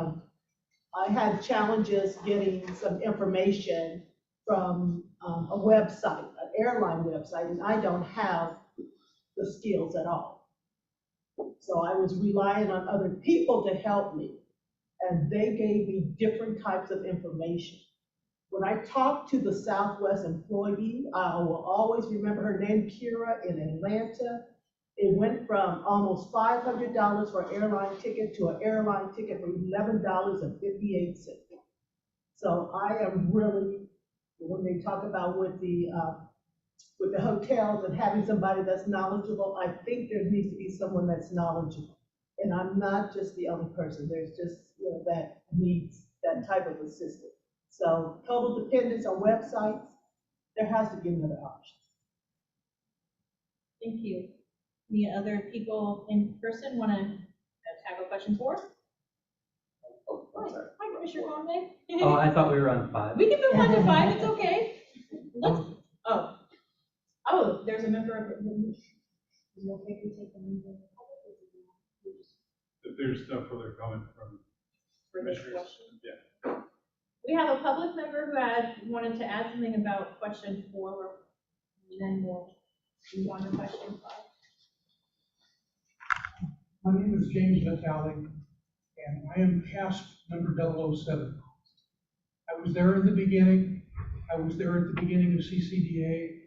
I had challenges getting some information from a website, an airline website, and I don't have the skills at all. So I was relying on other people to help me, and they gave me different types of information. When I talked to the Southwest employee, I will always remember her name, Kira, in Atlanta. It went from almost $500 for an airline ticket to an airline ticket for $11.58. So I am really, when they talk about with the hotels and having somebody that's knowledgeable, I think there needs to be someone that's knowledgeable. And I'm not just the only person, there's just, that needs that type of assistance. So total dependence on websites, there has to be another option. Thank you. Any other people in person want to tackle questions for us? Hi, Commissioner Conway. Oh, I thought we were on 5. We can move on to 5, it's okay. Let's, there's a member of. If there's no further comment from commissioners, yeah. We have a public member who wanted to add something about question 4, and then we'll move on to question 5. My name is James Vitale, and I am past number 007. I was there in the beginning. I was there at the beginning of CCDA.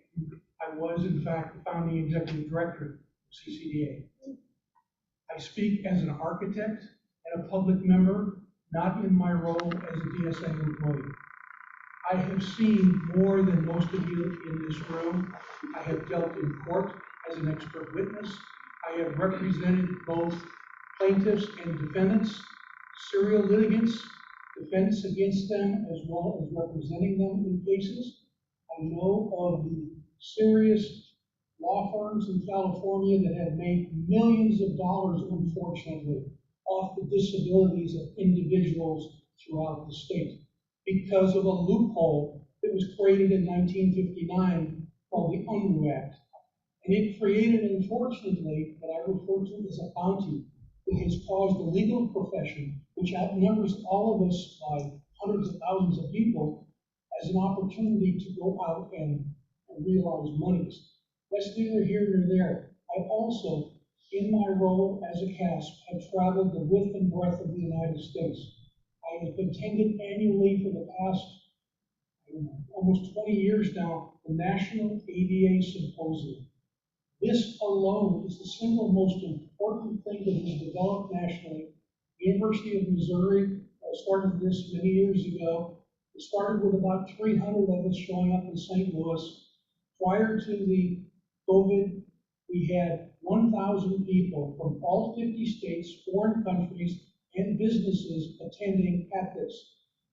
I was, in fact, the founding executive director of CCDA. I speak as an architect and a public member, not in my role as a DSA employee. I have seen more than most of you in this room. I have dealt in court as an expert witness. I have represented both plaintiffs and defendants, serial litigants, defense against them, as well as representing them in cases. I know of the serious law firms in California that have made millions of dollars, unfortunately, off the disabilities of individuals throughout the state because of a loophole that was created in 1959 called the Unruh Act. And it created, unfortunately, what I refer to as a bounty that has caused the legal profession, which outnumbers all of us by hundreds of thousands of people, as an opportunity to go out and realize monies. That's neither here nor there. I also, in my role as a CASP, have traveled the width and breadth of the United States. I have attended annually for the past almost 20 years now the National ADA Symposium. This alone is the single most important thing that has developed nationally. The University of Missouri started this many years ago. It started with about 300 of us showing up in St. Louis. Prior to the COVID, we had 1,000 people from all 50 states, foreign countries, and businesses attending at this.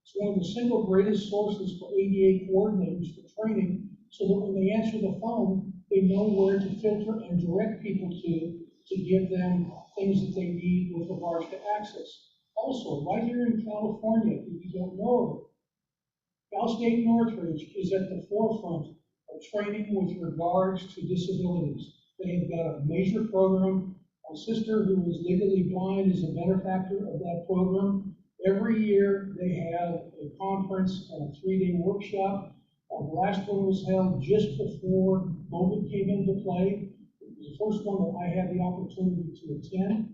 It's one of the single greatest sources for ADA coordinators for training, so that when they answer the phone, they know where to filter and direct people to give them things that they need with regards to access. Also, right here in California, if you don't know of it, Cal State Northridge is at the forefront of training with regards to disabilities. They have got a major program. My sister, who is legally blind, is a benefactor of that program. Every year they have a conference and a 3-day workshop. The last one was held just before COVID came into play. It was the first one that I had the opportunity to attend.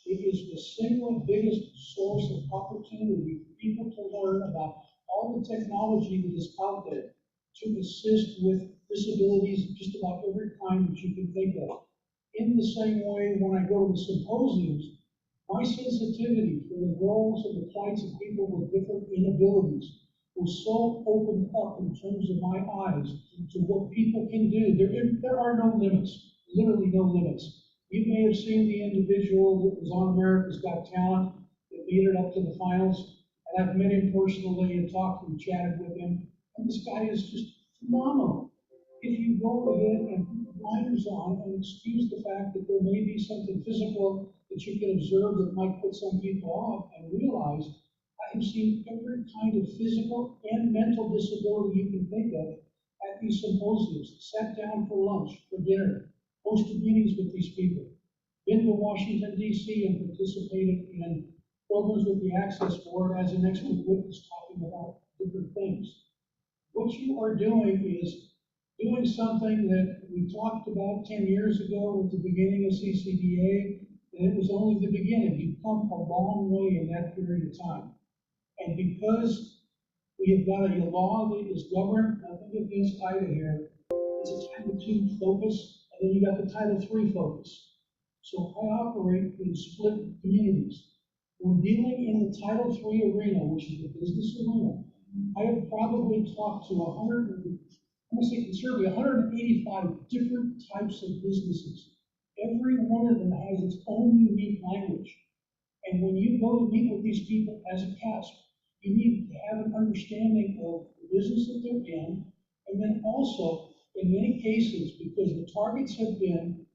It is the single biggest source of opportunity for people to learn about all the technology that is out there to assist with disabilities just about every kind that you can think of. In the same way, when I go to the symposiums, my sensitivity for the roles and the plights of people with different inabilities was so opened up in terms of my eyes to what people can do. There are no limits, literally no limits. You may have seen the individual that was on America's Got Talent that made it up to the finals, and I've met him personally and talked and chatted with him, and this guy is just phenomenal. If you go ahead and put the blinders on and excuse the fact that there may be something physical that you can observe that might put some people off, and realize I have seen every kind of physical and mental disability you can think of at these symposiums, sat down for lunch, for dinner, hosted meetings with these people, been to Washington, D.C. and participated in programs with the Access Board as an expert witness talking about different things. What you are doing is doing something that we talked about 10 years ago at the beginning of CCDA, and it was only the beginning. You've come a long way in that period of time. And because we have got a law that is governed, I think against Title here, it's a Title II focus, and then you got the Title III focus. So I operate in split communities. When dealing in the Title III arena, which is the business arena, I have probably talked to 185 different types of businesses. Every one of them has its own unique language. And when you go to meet with these people as a CASP, you need to have an understanding of the business that they're in, and then also, in many cases, because the targets have been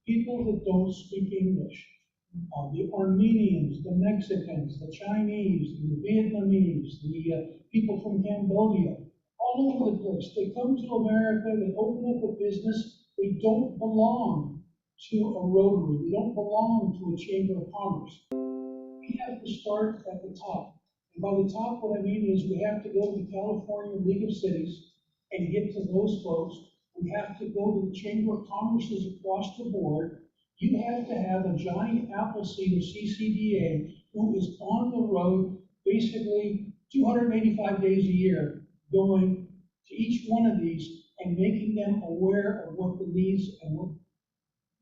people that don't speak English, the Armenians, the Mexicans, the Chinese, the Vietnamese, the people from Cambodia, all over the place. They come to America, they open up a business, they don't belong to a Rotary, they don't belong to a Chamber of Commerce. We have to start at the top. And by the top, what I mean is we have to go to the California League of Cities and get to those folks. We have to go to the Chamber of Commerce's across the board. You have to have a Johnny Appleseed of CCDA who is on the road basically 285 days a year, going to each one of these and making them aware of what the needs and what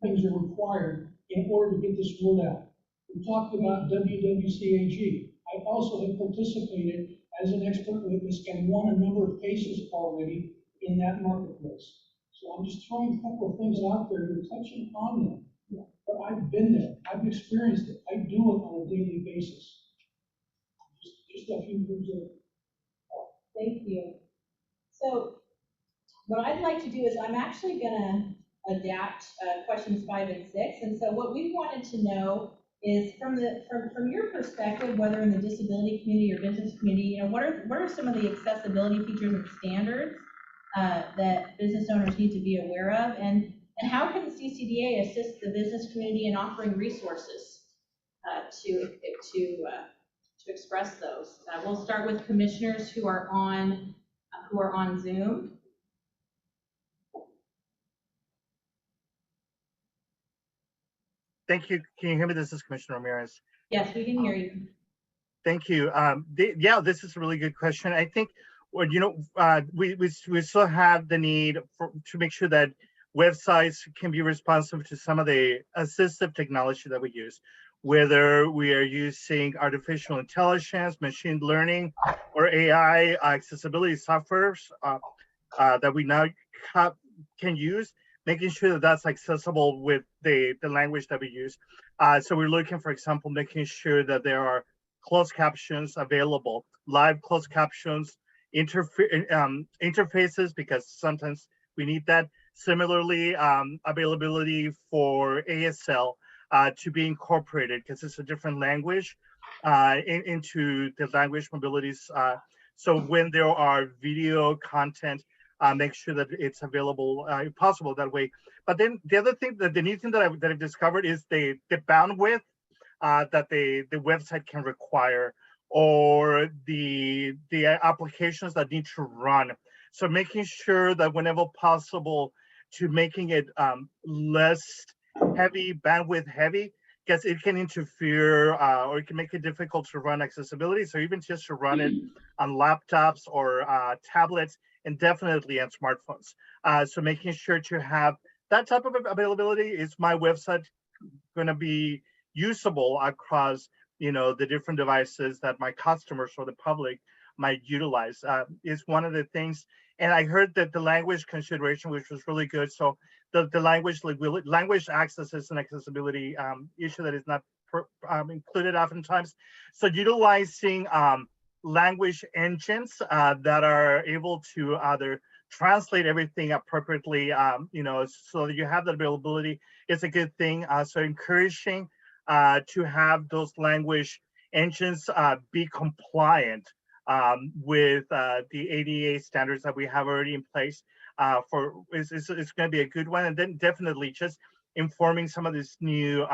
things are required in order to get this word out. We talked about WWCAG. I also have participated as an expert witness and won a number of cases already in that marketplace. So I'm just throwing a couple of things out there and touching on them. But I've been there, I've experienced it, I do it on a daily basis. Just a few things there. Thank you. So what I'd like to do is I'm actually gonna adapt questions 5 and 6. And so what we wanted to know is from your perspective, whether in the disability community or business community, what are some of the accessibility features and standards that business owners need to be aware of, and how can CCDA assist the business community in offering resources to express those? We'll start with commissioners who are on Zoom. Thank you. Can you hear me? This is Commissioner Ramirez. Yes, we can hear you. Thank you. Yeah, this is a really good question. I think, well, we still have the need to make sure that websites can be responsive to some of the assistive technology that we use, whether we are using artificial intelligence, machine learning, or AI accessibility softwares that we now can use, making sure that that's accessible with the language that we use. So we're looking, for example, making sure that there are closed captions available, live closed captions, interfaces, because sometimes we need that. Similarly, availability for ASL to be incorporated, because it's a different language, into the language mobilities. So when there are video content, make sure that it's available, if possible, that way. But then the other thing, the new thing that I've discovered is the bandwidth that the website can require, or the applications that need to run. So making sure that whenever possible, to making it less heavy, bandwidth heavy, because it can interfere or it can make it difficult to run accessibility. So even just to run it on laptops or tablets, and definitely on smartphones. So making sure to have that type of availability. Is my website going to be usable across, the different devices that my customers or the public might utilize? Is one of the things. And I heard that the language consideration, which was really good. So the language access is an accessibility issue that is not included oftentimes. So utilizing language engines that are able to either translate everything appropriately, so that you have that availability is a good thing. So encouraging to have those language engines be compliant with the ADA standards that we have already in place. It's going to be a good one. And then definitely just informing some of these new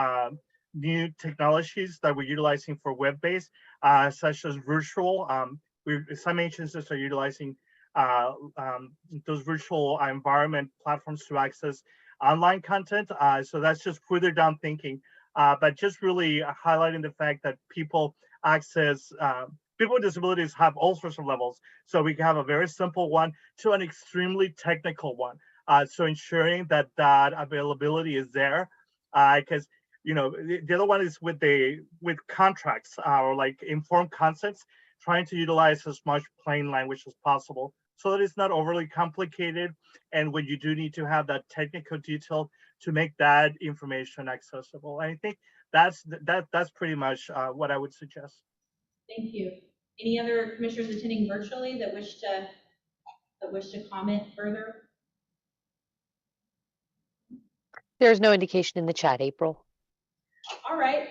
technologies that we're utilizing for web-based, such as virtual. Some agencies are utilizing those virtual environment platforms to access online content. So that's just further down thinking, but just really highlighting the fact that people with disabilities have all sorts of levels. So we can have a very simple one to an extremely technical one. So ensuring that availability is there, because the other one is with contracts or like informed consents. trying to utilize as much plain language as possible so that it's not overly complicated. And when you do need to have that technical detail, to make that information accessible. And I think that's pretty much what I would suggest. Thank you. Any other commissioners attending virtually that wish to comment further? There's no indication in the chat, April. All right,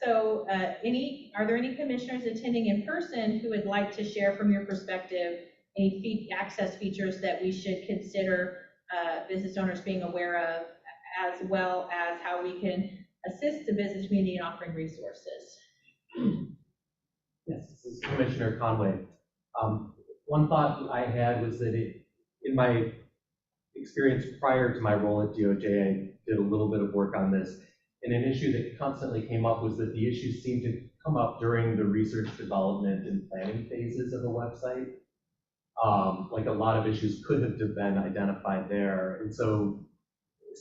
so are there any commissioners attending in person who would like to share from your perspective any access features that we should consider business owners being aware of, as well as how we can assist the business community in offering resources? Yes, this is Commissioner Conway. One thought I had was that in my experience prior to my role at DOJ, I did a little bit of work on this. And an issue that constantly came up was that the issues seemed to come up during the research, development, and planning phases of a website. Like a lot of issues could have been identified there. And so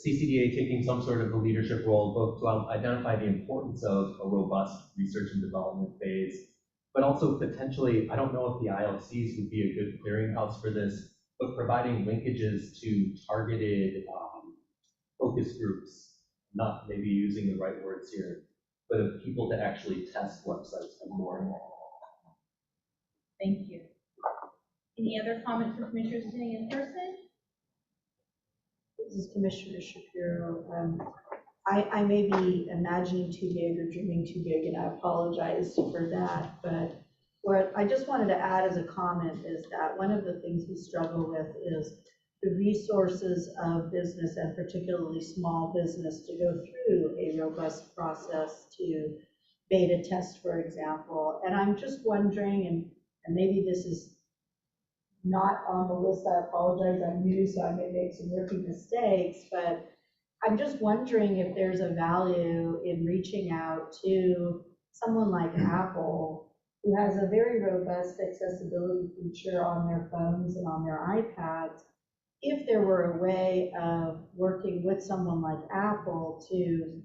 CCDA taking some sort of a leadership role, both to identify the importance of a robust research and development phase, but also potentially, I don't know if the ILCs would be a good clearinghouse for this, but providing linkages to targeted focus groups, not maybe using the right words here, but of people to actually test websites more and more. Thank you. Any other comments from commissioners attending in person? This is Commissioner Shapiro. I may be imagining too big or dreaming too big, and I apologize for that. But what I just wanted to add as a comment is that one of the things we struggle with is the resources of business, and particularly small business, to go through a robust process to beta test, for example. And I'm just wondering, and maybe this is not on the list, I apologize, I'm new, so I may make some rookie mistakes, but I'm just wondering if there's a value in reaching out to someone like Apple, who has a very robust accessibility feature on their phones and on their iPads, if there were a way of working with someone like Apple to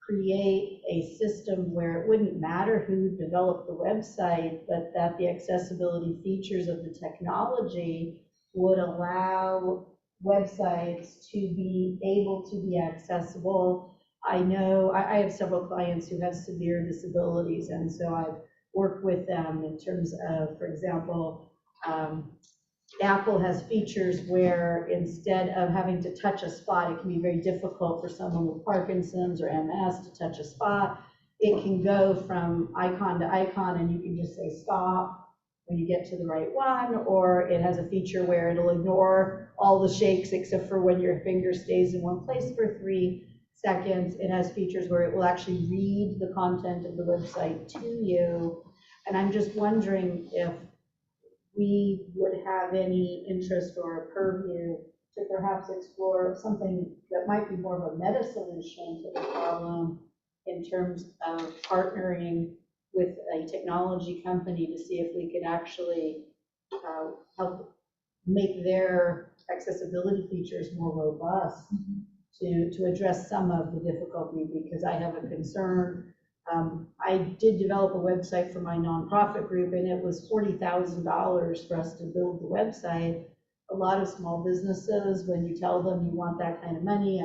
create a system where it wouldn't matter who developed the website, but that the accessibility features of the technology would allow websites to be able to be accessible. I know I have several clients who have severe disabilities, and so I've worked with them in terms of, for example, Apple has features where instead of having to touch a spot, it can be very difficult for someone with Parkinson's or MS to touch a spot. It can go from icon to icon, and you can just say stop when you get to the right one, or it has a feature where it'll ignore all the shakes except for when your finger stays in one place for 3 seconds. It has features where it will actually read the content of the website to you. And I'm just wondering if we would have any interest or a purview to perhaps explore something that might be more of a meta solution to the problem in terms of partnering with a technology company to see if we could actually help make their accessibility features more robust to address some of the difficulty, because I have a concern. I did develop a website for my nonprofit group, and it was $40,000 for us to build the website. A lot of small businesses, when you tell them you want that kind of money,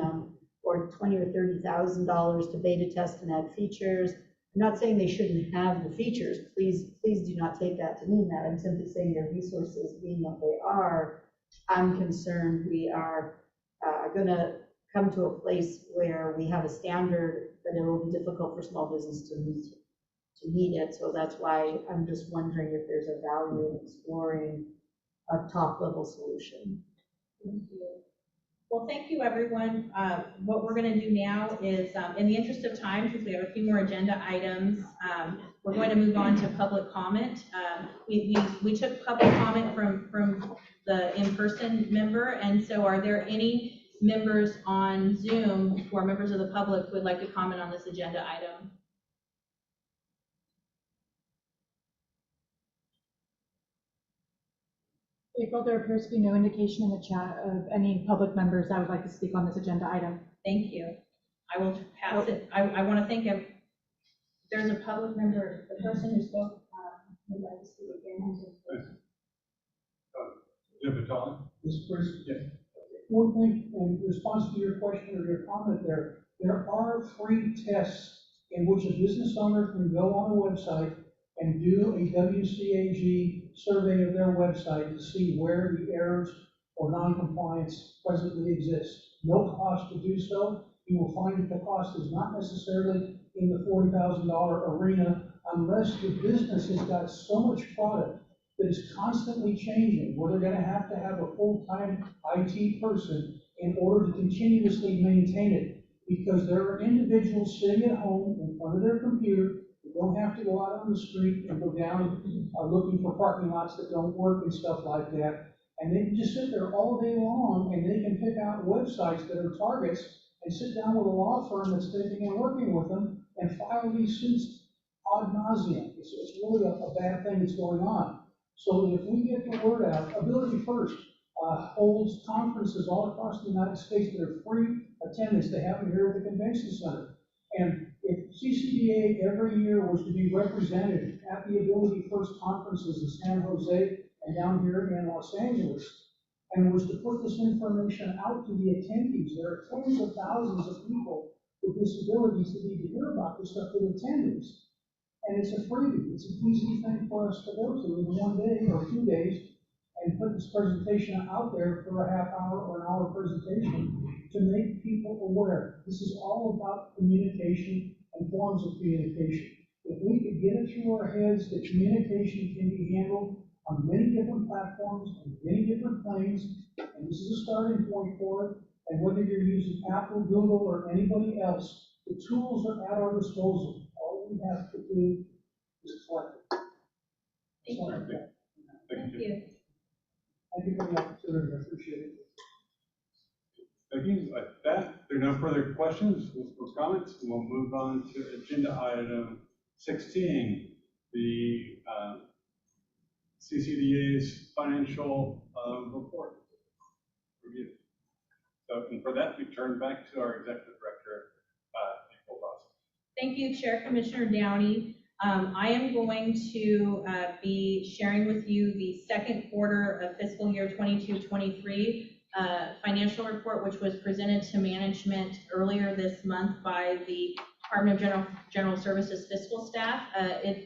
or $20,000 or $30,000 to beta test and add features. I'm not saying they shouldn't have the features. Please do not take that to mean that. I'm simply saying their resources being what they are, I'm concerned we are going to come to a place where we have a standard, but it will be difficult for small business to meet it. So that's why I'm just wondering if there's a value in exploring a top level solution. Thank you. Well, thank you, everyone. What we're going to do now is, in the interest of time, since we have a few more agenda items, we're going to move on to public comment. We took public comment from the in-person member, and so are there any members on Zoom who are members of the public who would like to comment on this agenda item? April, there appears to be no indication in the chat of any public members that would like to speak on this agenda item. Thank you. I will pass it. I want to thank there's a public member, the person who spoke. I'd like to see it again. Jim Vitale? This Chris? Yes. One thing, in response to your question or your comment there are free tests in which a business owner can go on a website and do a WCAG survey of their website to see where the errors or non-compliance presently exist. No cost to do so. You will find that the cost is not necessarily in the $40,000 arena unless the business has got so much product that is constantly changing, where they're gonna have a full-time IT person in order to continuously maintain it. Because there are individuals sitting at home in front of their computer who don't have to go out on the street and go down looking for parking lots that don't work and stuff like that. And they can just sit there all day long and they can pick out websites that are targets and sit down with a law firm that's thinking and working with them and file these suits ad nauseum. It's really a bad thing that's going on. So if we get the word out, Ability First holds conferences all across the United States that are free attendance. They have them here at the convention center. And if CCDA every year was to be represented at the Ability First conferences in San Jose and down here in Los Angeles, and was to put this information out to the attendees, there are tens of thousands of people with disabilities that need to hear about this stuff that attend this. And it's a freebie. It's an easy thing for us to go to in 1 day or 2 days and put this presentation out there for a half hour or an hour presentation to make people aware. This is all about communication and forms of communication. If we could get it through our heads that communication can be handled on many different platforms and many different planes, and this is a starting point for it, and whether you're using Apple, Google, or anybody else, the tools are at our disposal. All we have to do is collect it. Thank you. Thank you. Thank you for the opportunity. I appreciate it. Thank you. Like that, there are no further questions or comments. We'll move on to agenda item 16, the CCDA's financial report review. So, and for that, we turn back to our executive director, April Dawson. Thank you, Chair Commissioner Downey. I am going to be sharing with you the second quarter of fiscal year 22-23 financial report, which was presented to management earlier this month by the Department of General Services fiscal staff.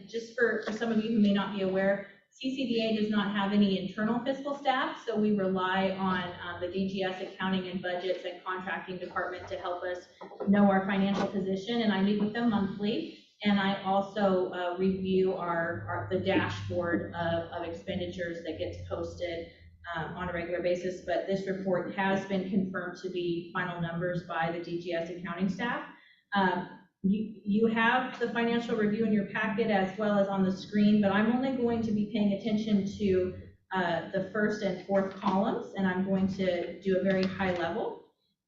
Just for some of you who may not be aware, CCDA does not have any internal fiscal staff, so we rely on the DGS accounting and budgets and contracting department to help us know our financial position, and I meet with them monthly. And I also review the dashboard of expenditures that gets posted on a regular basis, but this report has been confirmed to be final numbers by the DGS accounting staff. You have the financial review in your packet as well as on the screen, but I'm only going to be paying attention to the first and fourth columns, and I'm going to do a very high level.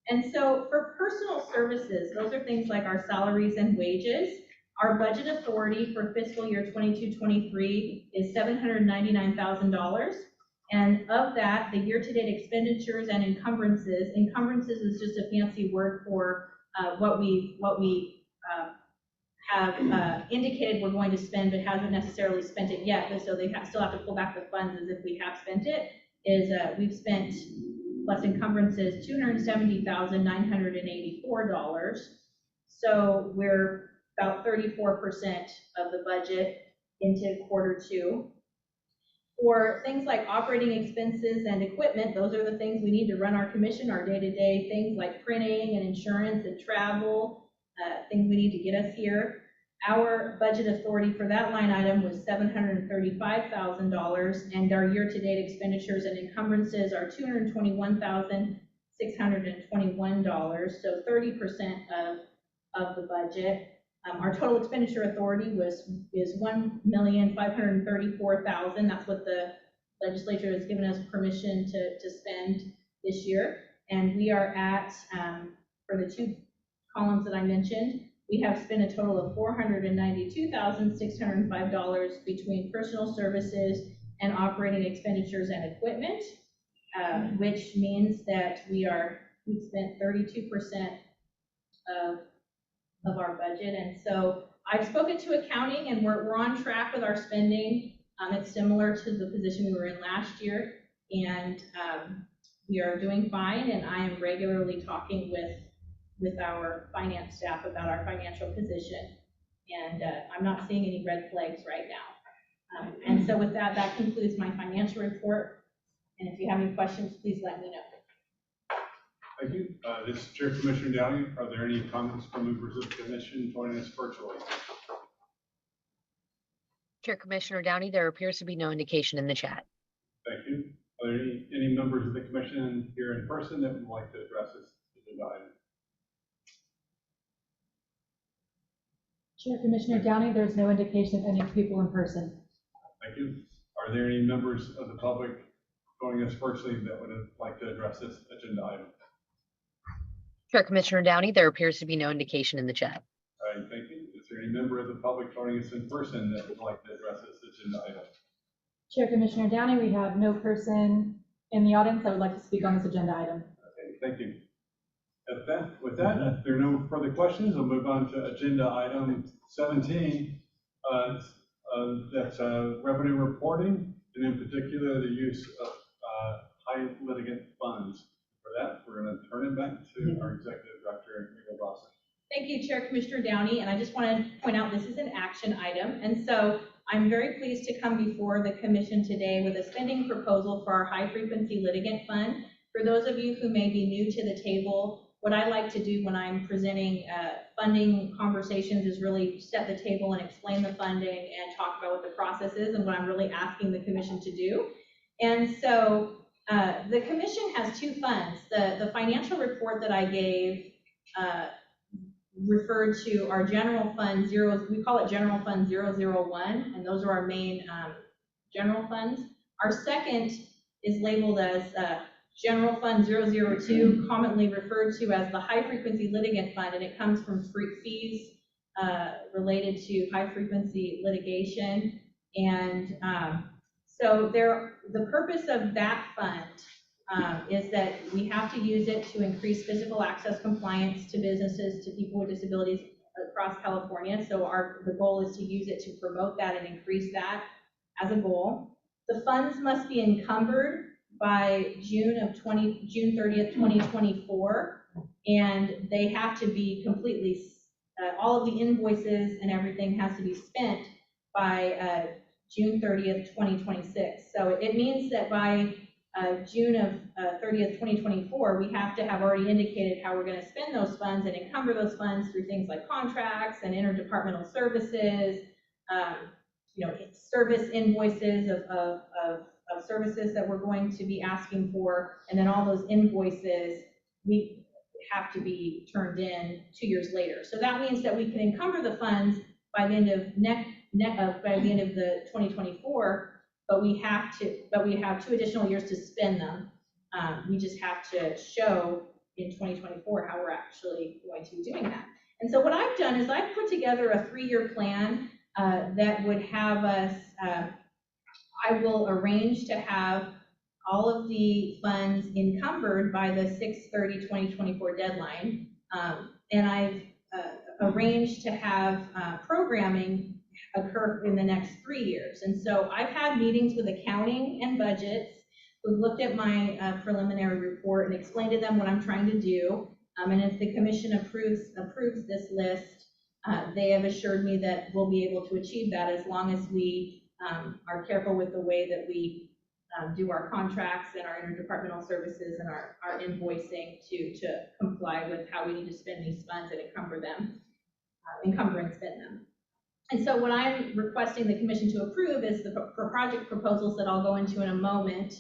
And so for personal services, those are things like our salaries and wages. Our budget authority for fiscal year 22-23 is $799,000. And of that, the year-to-date expenditures and encumbrances is just a fancy word for what we have indicated we're going to spend, but hasn't necessarily spent it yet, but so they still have to pull back the funds as if we have spent it, is we've spent, plus encumbrances, $270,984. So we're about 34% of the budget into quarter two. For things like operating expenses and equipment, those are the things we need to run our commission, our day-to-day things like printing and insurance and travel, things we need to get us here. Our budget authority for that line item was $735,000, and our year-to-date expenditures and encumbrances are $221,621, so 30% of the budget. Our total expenditure authority is $1,534,000. That's what the legislature has given us permission to spend this year. And we are at, for the two columns that I mentioned, we have spent a total of $492,605 between personal services and operating expenditures and equipment, which means that we spent 32% of our budget. And so I've spoken to accounting, and we're on track with our spending. It's similar to the position we were in last year, and we are doing fine, and I am regularly talking with our finance staff about our financial position, and I'm not seeing any red flags right now. And so with that, that concludes my financial report, and if you have any questions, please let me know. Thank you. This is Chair Commissioner Downey. Are there any comments from members of the commission joining us virtually? Chair Commissioner Downey, there appears to be no indication in the chat. Thank you. Are there any members of the commission here in person that would like to address this agenda item? Chair Commissioner Downey, there's no indication of any people in person. Thank you. Are there any members of the public joining us virtually that would like to address this agenda item? Chair Commissioner Downey, there appears to be no indication in the chat. All right, thank you. Is there any member of the public joining us in person that would like to address this agenda item? Chair Commissioner Downey, we have no person in the audience that would like to speak on this agenda item. Okay, thank you. With that, if there are no further questions, we'll move on to agenda item 17. That's revenue reporting, and in particular, the use of high litigant funds. For that, we're going to turn it back to our Executive Director, Eva Dawson. Thank you, Chair Commissioner Downey, and I just want to point out this is an action item, and so I'm very pleased to come before the Commission today with a spending proposal for our high-frequency litigant fund. For those of you who may be new to the table, what I like to do when I'm presenting funding conversations is really set the table and explain the funding and talk about what the process is and what I'm really asking the Commission to do. And so the Commission has two funds. The financial report that I gave referred to our general fund we call it general fund 001, and those are our main general funds. Our second is labeled as general fund 002, commonly referred to as the high frequency litigant fund, and it comes from fees related to high frequency litigation. And so the purpose of that fund is that we have to use it to increase physical access compliance to businesses, to people with disabilities across California. So the goal is to use it to promote that and increase that as a goal. The funds must be encumbered by June 30th, 2024, and they have to be completely, all of the invoices and everything has to be spent by June 30th, 2026. So it means that by June 30th, 2024, we have to have already indicated how we're going to spend those funds and encumber those funds through things like contracts and interdepartmental services, service invoices of services that we're going to be asking for, and then all those invoices we have to be turned in 2 years later. So that means that we can encumber the funds by the end of by the end of the 2024. But we have 2 additional years to spend them. We just have to show in 2024 how we're actually going to be doing that. And so what I've done is I've put together a 3-year plan that would have us, I will arrange to have all of the funds encumbered by the 6/30/2024 deadline. And I've arranged to have programming occur in the next 3 years. And so I've had meetings with accounting and budgets who looked at my preliminary report and explained to them what I'm trying to do. And if the Commission approves this list, they have assured me that we'll be able to achieve that as long as we are careful with the way that we do our contracts and our interdepartmental services and our invoicing to comply with how we need to spend these funds and encumber and spend them. And so what I'm requesting the Commission to approve is the project proposals that I'll go into in a moment,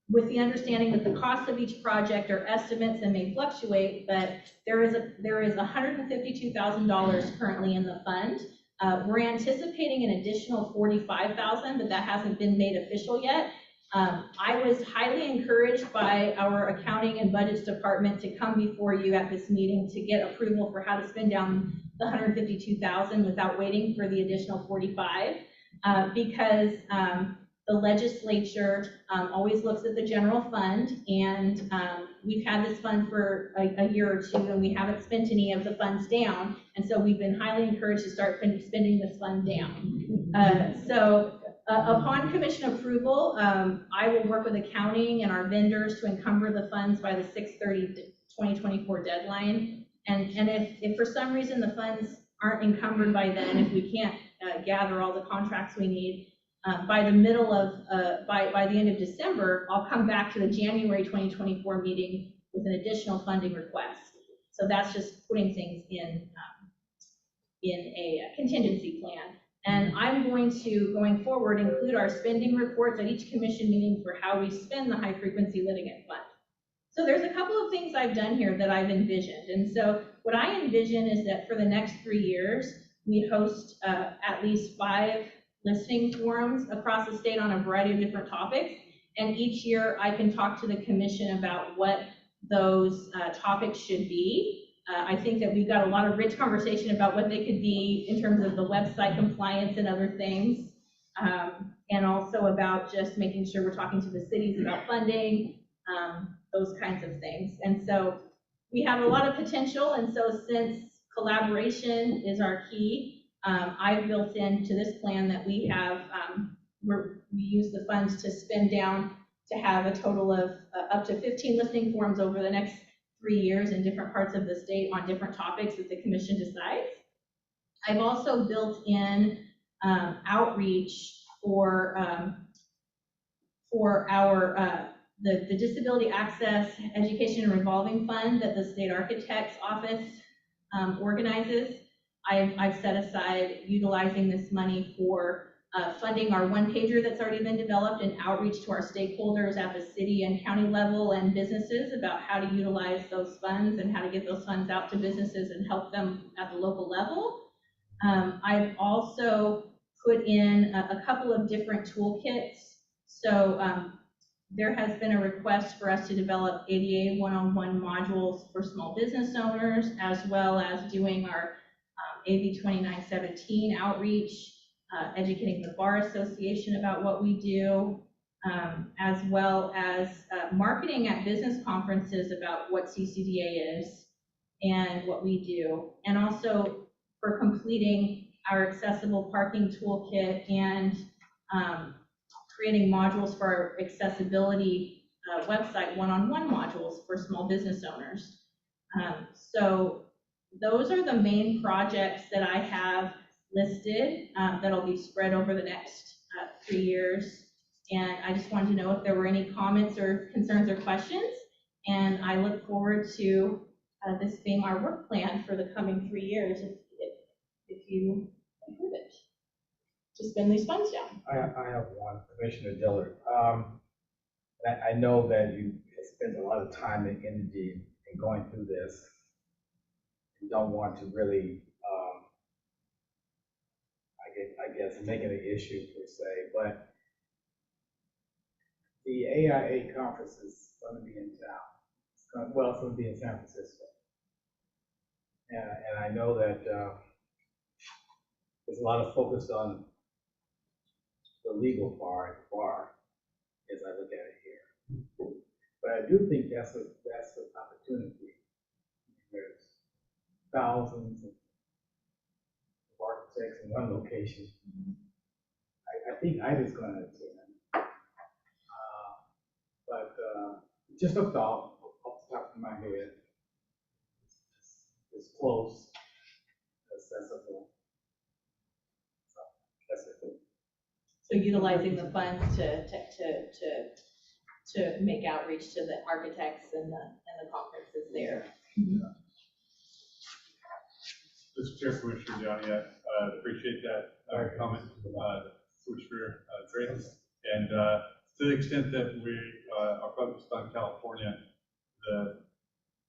with the understanding that the costs of each project are estimates and may fluctuate, but there is $152,000 currently in the fund. We're anticipating an additional $45,000, but that hasn't been made official yet. I was highly encouraged by our accounting and budgets department to come before you at this meeting to get approval for how to spend down the $152,000 without waiting for the additional $45,000, because the legislature always looks at the general fund, and we've had this fund for a year or two, and we haven't spent any of the funds down, and so we've been highly encouraged to start spending this fund down. Upon commission approval, I will work with accounting and our vendors to encumber the funds by the 6/30/2024 deadline. And if for some reason the funds aren't encumbered by then, if we can't gather all the contracts we need, by the middle of, by the end of December, I'll come back to the January 2024 meeting with an additional funding request. So that's just putting things in a contingency plan. And I'm going to, going forward, include our spending reports at each commission meeting for how we spend the high frequency litigant fund. So there's a couple of things I've done here that I've envisioned. And so what I envision is that for the next 3 years, we host at least 5 listening forums across the state on a variety of different topics. And each year I can talk to the commission about what those topics should be. I think that we've got a lot of rich conversation about what they could be in terms of the website compliance and other things. And also about just making sure we're talking to the cities about funding, those kinds of things. And so we have a lot of potential. And so since collaboration is our key, I've built into this plan that we have, we use the funds to spend down to have a total of up to 15 listening forums over the next 3 years in different parts of the state on different topics that the commission decides. I've also built in outreach for our the Disability Access Education and Revolving Fund that the State Architect's Office organizes. I've set aside utilizing this money for funding our one-pager that's already been developed and outreach to our stakeholders at the city and county level and businesses about how to utilize those funds and how to get those funds out to businesses and help them at the local level. I've also put in a couple of different toolkits. So there has been a request for us to develop ADA one-on-one modules for small business owners, as well as doing our AB 2917 outreach, educating the Bar Association about what we do, as well as marketing at business conferences about what CCDA is and what we do, and also for completing our accessible parking toolkit and creating modules for our accessibility website, one-on-one modules for small business owners. So those are the main projects that I have listed that'll be spread over the next 3 years. And I just wanted to know if there were any comments or concerns or questions. And I look forward to this being our work plan for the coming 3 years if you approve it, to spend these funds down. I have one, Commissioner Dillard. I know that you spent a lot of time and energy in going through this. You don't want to really, I guess, make it an issue per se, but the AIA conference is going to be in town. It's going to be in San Francisco. And I know that there's a lot of focus on the legal bar, as I look at it here. But I do think that's an opportunity. There's thousands of architects in one location. I think Ida's going to attend. But just a thought off the top of my head. It's close, accessible. So that's it. So utilizing the funds to make outreach to the architects and the conferences there. Mr. Chair, Commissioner Johnny, I appreciate that comment, Commissioner Drayton. And to the extent that we are focused on California, the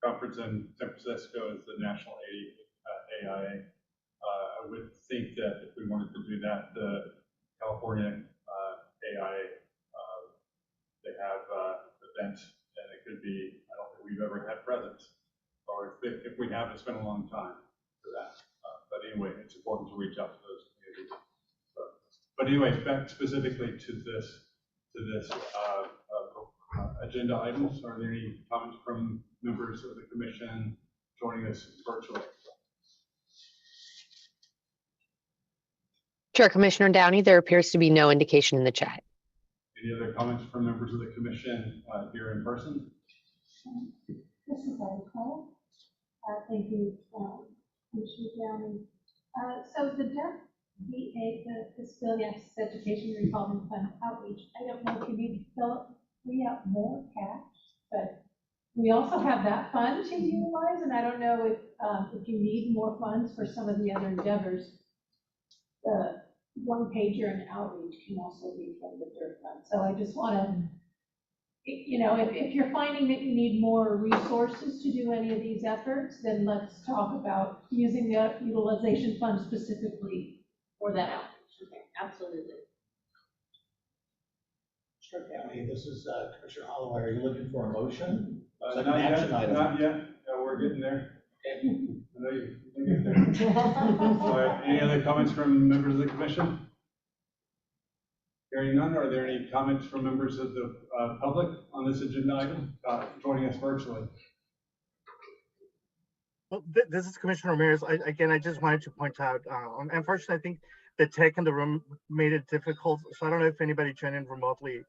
conference in San Francisco is the National AIA. I would think that if we wanted to do that, the California AIA, they have events, and it could be, I don't think we've ever had presence, or if we have, it's been a long time for that. But anyway, it's important to reach out to those communities. But anyway, back specifically to this this agenda items. Are there any comments from members of the commission joining us virtually? Chair Commissioner Downey, there appears to be no indication in the chat. Any other comments from members of the commission here in person? This is Nicole. Thank you, Commissioner Downey. So the DEA, the Disability Access Education Revolving Fund outreach, I don't know if you need to free up more cash, but we also have that fund to utilize, and I don't know if you need more funds for some of the other endeavors. The one pager and outreach can also be from the DIRT fund. So I just want to, if you're finding that you need more resources to do any of these efforts, then let's talk about using the utilization fund specifically for that outreach. Okay, absolutely. Sure, County, this is Commissioner Holloway. Are you looking for a motion? It's like an Not action yet, item. not yet. We're getting there. I know you're getting there. All right, any other comments from members of the commission? Hearing none, are there any comments from members of the public on this agenda item joining us virtually? Well, this is Commissioner Ramirez. I just wanted to point out, unfortunately, I think the tech in the room made it difficult. So I don't know if anybody joining remotely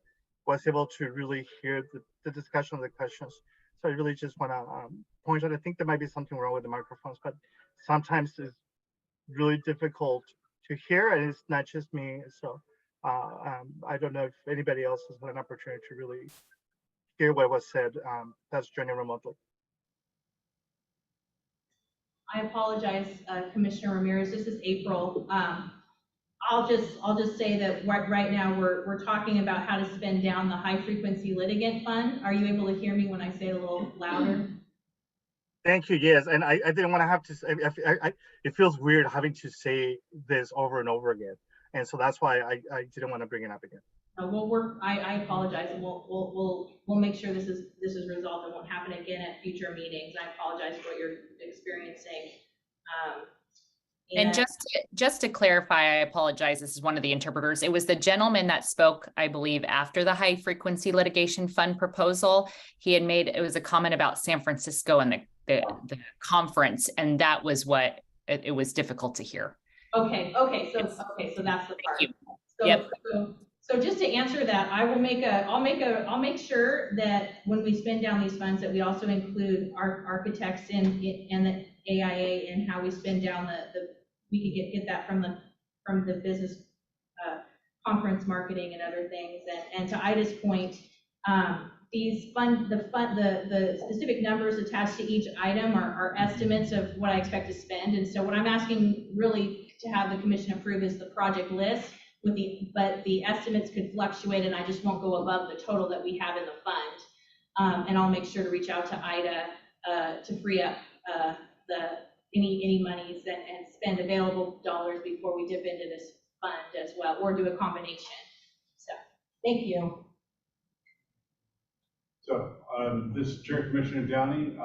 was able to really hear the discussion of the questions. So I really just want to point out, I think there might be something wrong with the microphones, but sometimes it's really difficult to hear, and it's not just me. So I don't know if anybody else has had an opportunity to really hear what was said that's joining remotely. I apologize, Commissioner Ramirez. This is April. I'll just say that right now we're talking about how to spend down the high frequency litigant fund. Are you able to hear me when I say it a little louder? Thank you. Yes, and I didn't want to have to. It feels weird having to say this over and over again, and so that's why I didn't want to bring it up again. I apologize, and we'll make sure this is resolved and won't happen again at future meetings. I apologize for what you're experiencing. And just to clarify, I apologize, this is one of the interpreters. It was the gentleman that spoke, I believe, after the high frequency litigation fund proposal. He had made, it was a comment about San Francisco and the conference, and that was what it was difficult to hear. Okay, so that's the part. So, yep. So just to answer that, I'll make sure that when we spend down these funds, that we also include our architects and the AIA and how we spend down we could get that from the business conference marketing and other things. And to Ida's point, the specific numbers attached to each item are estimates of what I expect to spend. And so what I'm asking really to have the commission approve is the project list but the estimates could fluctuate, and I just won't go above the total that we have in the fund. And I'll make sure to reach out to Ida to free up any monies and spend available dollars before we dip into this fund as well, or do a combination. So, thank you. So, this is Chair Commissioner Downey.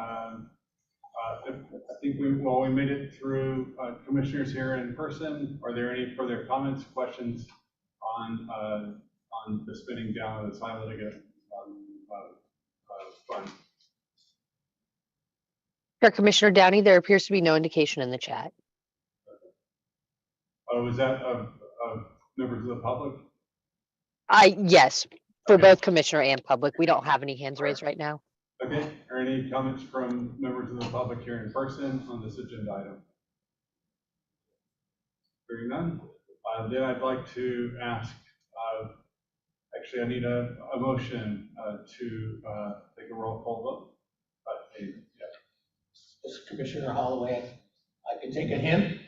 I think we made it through commissioners here in person. Are there any further comments, questions on the spinning down of the silent litigant fund? Chair Commissioner Downey, there appears to be no indication in the chat. Was that of members of the public? Yes, for both commissioner and public. We don't have any hands raised right now. Okay, are any comments from members of the public here in person on this agenda item? Hearing none, then I'd like to ask, actually I need a motion to take a roll call vote. This is Commissioner Holloway. I can take a hint.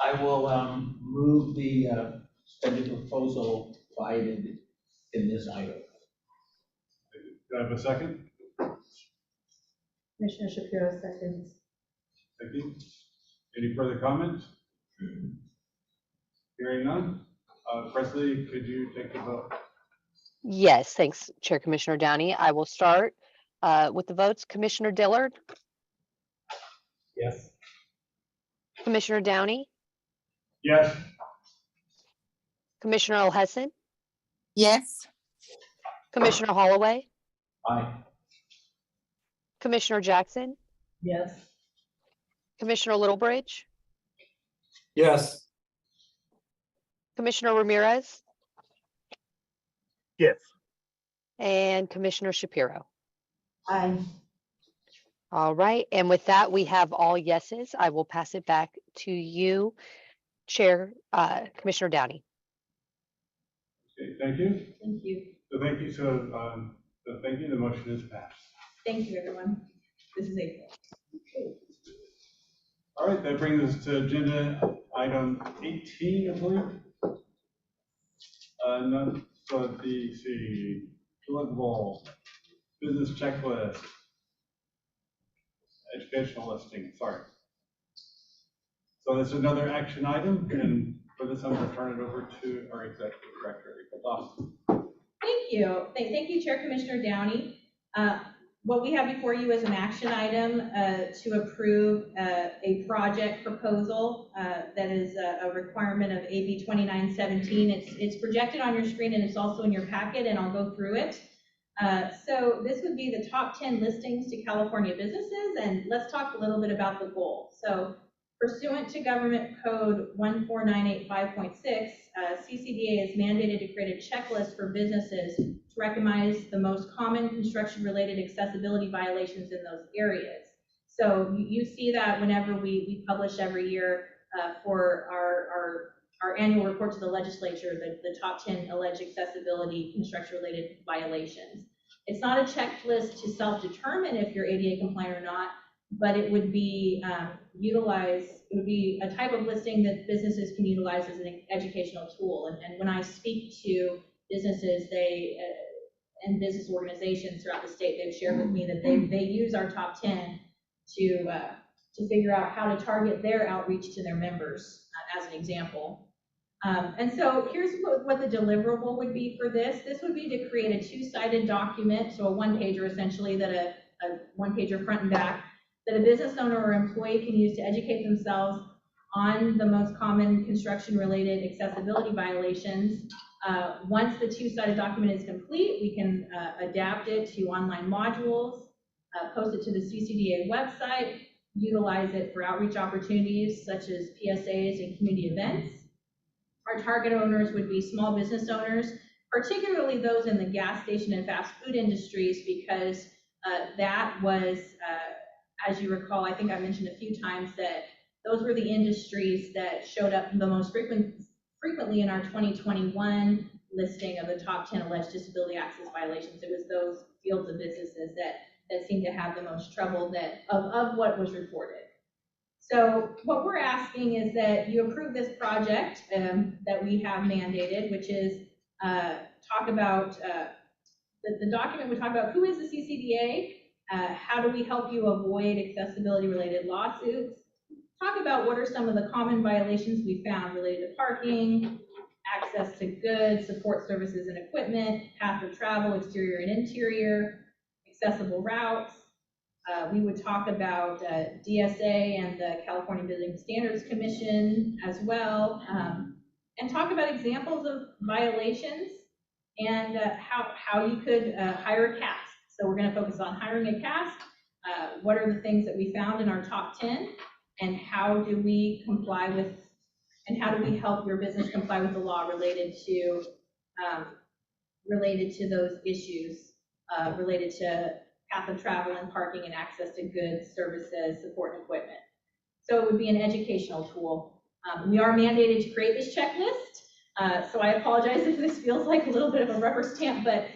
I will move the spending proposal provided in this item. Do I have a second? Commissioner Shapiro seconds. Thank you. Any further comments? Hearing none. Presley, could you take the vote? Yes, thanks, Chair Commissioner Downey. I will start with the votes. Commissioner Dillard? Yes. Commissioner Downey? Yes. Commissioner Olhessen, Yes. Commissioner Holloway, Aye. Commissioner Jackson, Yes. Commissioner Littlebridge, Yes. Commissioner Ramirez, Yes. and Commissioner Shapiro. Aye. All right, and with that, we have all yeses. I will pass it back to you, Chair, Commissioner Downey. Okay, thank you. Thank you. So thank you. Thank you. The motion is passed. Thank you, everyone. This is April. All right, that brings us to agenda item 18, I believe. So the deliverable business checklist, educational listing, sorry. So this is another action item, and for this, I'm going to turn it over to our Executive Director, April Dawson. Thank you. Thank you, Chair Commissioner Downey. What we have before you is an action item to approve a project proposal that is a requirement of AB 2917. It's projected on your screen and it's also in your packet, and I'll go through it. So this would be the top 10 listings to California businesses, and let's talk a little bit about the goal. So pursuant to Government Code 14985.6, CCDA is mandated to create a checklist for businesses to recognize the most common construction-related accessibility violations in those areas. So you see that whenever we publish every year for our annual report to the legislature, the top 10 alleged accessibility construction-related violations. It's not a checklist to self-determine if you're ADA compliant or not, but it would be it would be a type of listing that businesses can utilize as an educational tool. And when I speak to businesses, and business organizations throughout the state, they've shared with me that they use our top 10 to figure out how to target their outreach to their members, as an example. And so here's what the deliverable would be for this. This would be to create a two-sided document, so a one-pager essentially, that a one-pager front and back, that a business owner or employee can use to educate themselves on the most common construction-related accessibility violations. Once the two-sided document is complete, we can adapt it to online modules, post it to the CCDA website, utilize it for outreach opportunities such as PSAs and community events. Our target owners would be small business owners, particularly those in the gas station and fast food industries, because that was, as you recall, I think I mentioned a few times that those were the industries that showed up the most frequently in our 2021 listing of the top 10 alleged disability access violations. It was those fields of businesses that seemed to have the most trouble of what was reported. So what we're asking is that you approve this project that we have mandated, which is talk about, the document would talk about who is the CCDA, how do we help you avoid accessibility related lawsuits, talk about what are some of the common violations we found related to parking, access to goods, support services and equipment, path of travel, exterior and interior, accessible routes. We would talk about DSA and the California Building Standards Commission as well, and talk about examples of violations and how you could hire a cast. So we're going to focus on hiring a cast. What are the things that we found in our top 10, and how do we comply with, and how do we help your business comply with the law related to those issues, related to path of travel and parking and access to goods, services, support, and equipment. So it would be an educational tool. We are mandated to create this checklist, so I apologize if this feels like a little bit of a rubber stamp, but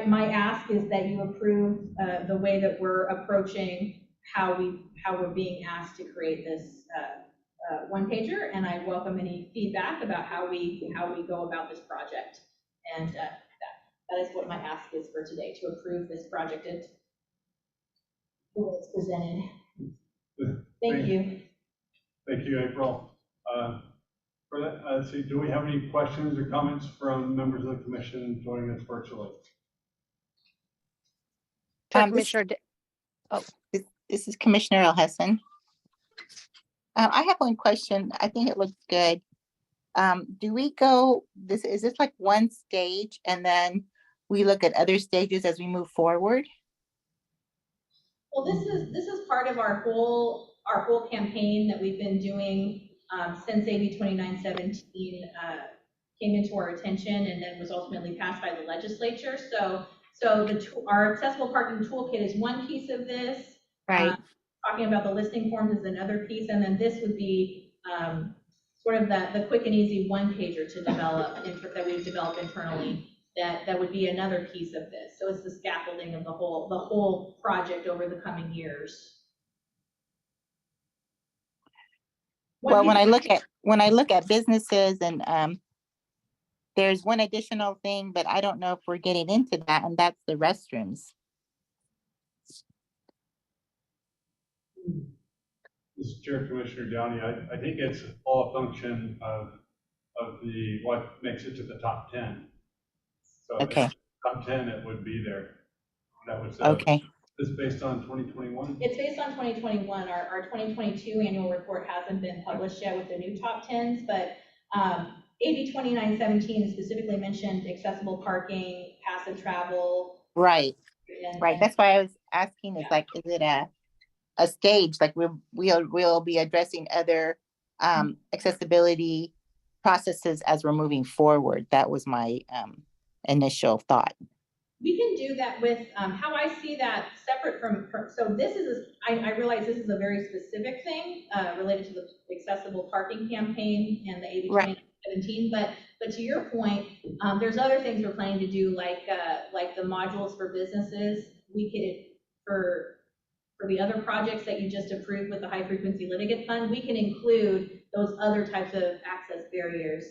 my ask is that you approve the way that we're approaching how we're being asked to create this one pager, and I welcome any feedback about how we go about this project. And that is what my ask is for today, to approve this project and the way it's presented. Thank you. Thank you, April. For that, let's see, do we have any questions or comments from members of the commission joining us virtually? This is Commissioner Olhessen. I have one question. I think it looks good. do we go, is this like one stage and then we look at other stages as we move forward? Well, this is part of our whole campaign that we've been doing since AB 2917 came into our attention and then was ultimately passed by the legislature. So our accessible parking toolkit is one piece of this. Right. Talking about the listing forms is another piece, and then this would be sort of the quick and easy one pager to develop that we've developed internally. That would be another piece of this. So it's the scaffolding of the whole project over the coming years. Well, when I look at businesses and there's one additional thing, but I don't know if we're getting into that, and that's the restrooms. Mr. Chair, Commissioner Downey, I think it's all a function of what makes it to the top 10. So okay. Top 10, it would be there. That was okay. This is based on 2021? It's based on 2021. Our 2022 annual report hasn't been published yet with the new top 10s, but AB 2917 specifically mentioned accessible parking, passive travel. Right. Right. That's why I was asking is like, is it a stage? Like we'll be addressing other accessibility processes as we're moving forward. That was my initial thought. We can do that with how I see that separate from so this is I realize this is a very specific thing related to the accessible parking campaign and the AB 2017, but to your point, there's other things we're planning to do like the modules for businesses. We could for the other projects that you just approved with the high frequency litigant fund, we can include those other types of access barriers.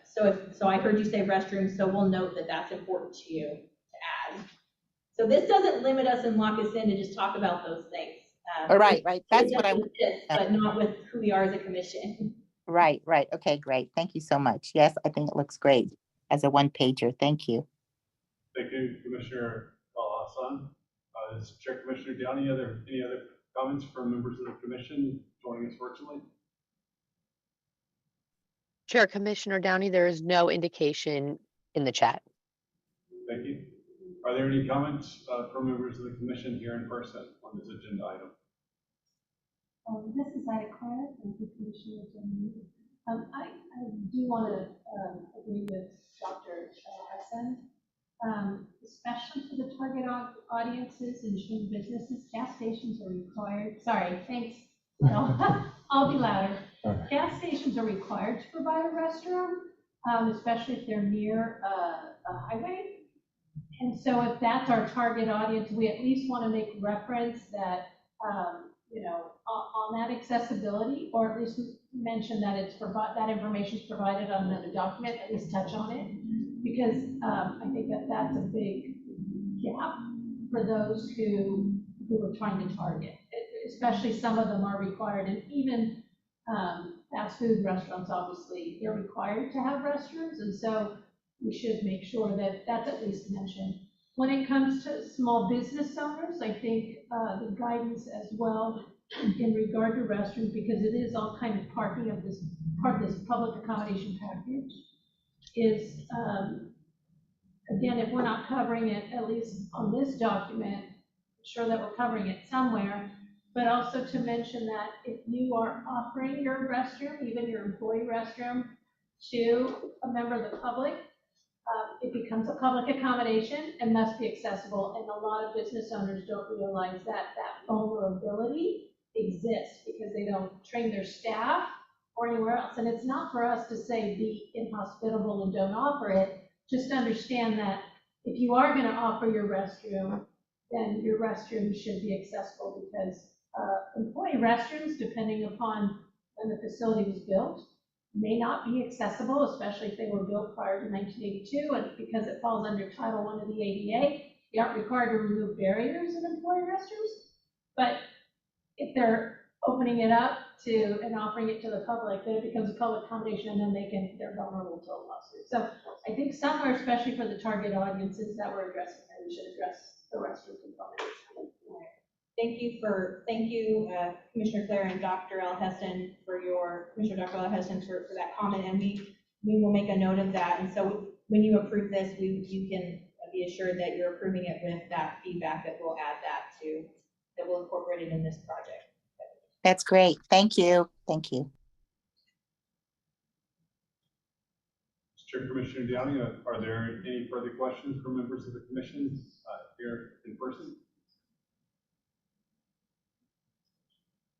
So I heard you say restrooms, so we'll note that that's important to you to add. So this doesn't limit us and lock us in to just talk about those things. Right. That's what but not with who we are as a commission. Right. Okay, great. Thank you so much. Yes, I think it looks great as a one pager. Thank you. Thank you, Commissioner Hassan. Is Chair Commissioner Downey, any other comments from members of the commission joining us virtually? Chair Commissioner Downey, there is no indication in the chat. Thank you. Are there any comments from members of the commission here in person on this agenda item? This is Ida Clare, thank you, Commissioner Downey. I do want to agree with Dr. Hassan, especially for the target audiences and showing businesses. Gas stations are required. Sorry, thanks. I'll be louder. Gas stations are required to provide a restroom, especially if they're near a highway. And so if that's our target audience, we at least want to make reference that, on that accessibility, or at least mention that that information is provided on another document, at least touch on it. Because I think that's a big gap for those who are trying to target, especially some of them are required, and even fast food restaurants, obviously, they're required to have restrooms, and so we should make sure that that's at least mentioned. When it comes to small business owners, I think the guidance as well in regard to restrooms, because it is all kind of parking of this part of this public accommodation package, is again, if we're not covering it, at least on this document, I'm sure that we're covering it somewhere, but also to mention that if you are offering your restroom, even your employee restroom, to a member of the public, it becomes a public accommodation and must be accessible. And a lot of business owners don't realize that vulnerability exists because they don't train their staff or anywhere else. And it's not for us to say be inhospitable and don't offer it. Just understand that if you are going to offer your restroom, then your restroom should be accessible, because employee restrooms, depending upon when the facility was built, may not be accessible, especially if they were built prior to 1982, and because it falls under Title I of the ADA, they aren't required to remove barriers in employee restrooms. But if they're opening it up to and offering it to the public, then it becomes a public accommodation, and then they're vulnerable to a lawsuit. So I think somewhere, especially for the target audiences that we're addressing, we should address the restroom component. thank you, Commissioner Claire and Dr. L. Heston Commissioner Dr. L. Heston for that comment, and we will make a note of that. And so when you approve this, you can be assured that you're approving it with that feedback that we'll add that we'll incorporate it in this project. That's great. Thank you. Thank you. Chair Commissioner Downey, are there any further questions from members of the commission here in person?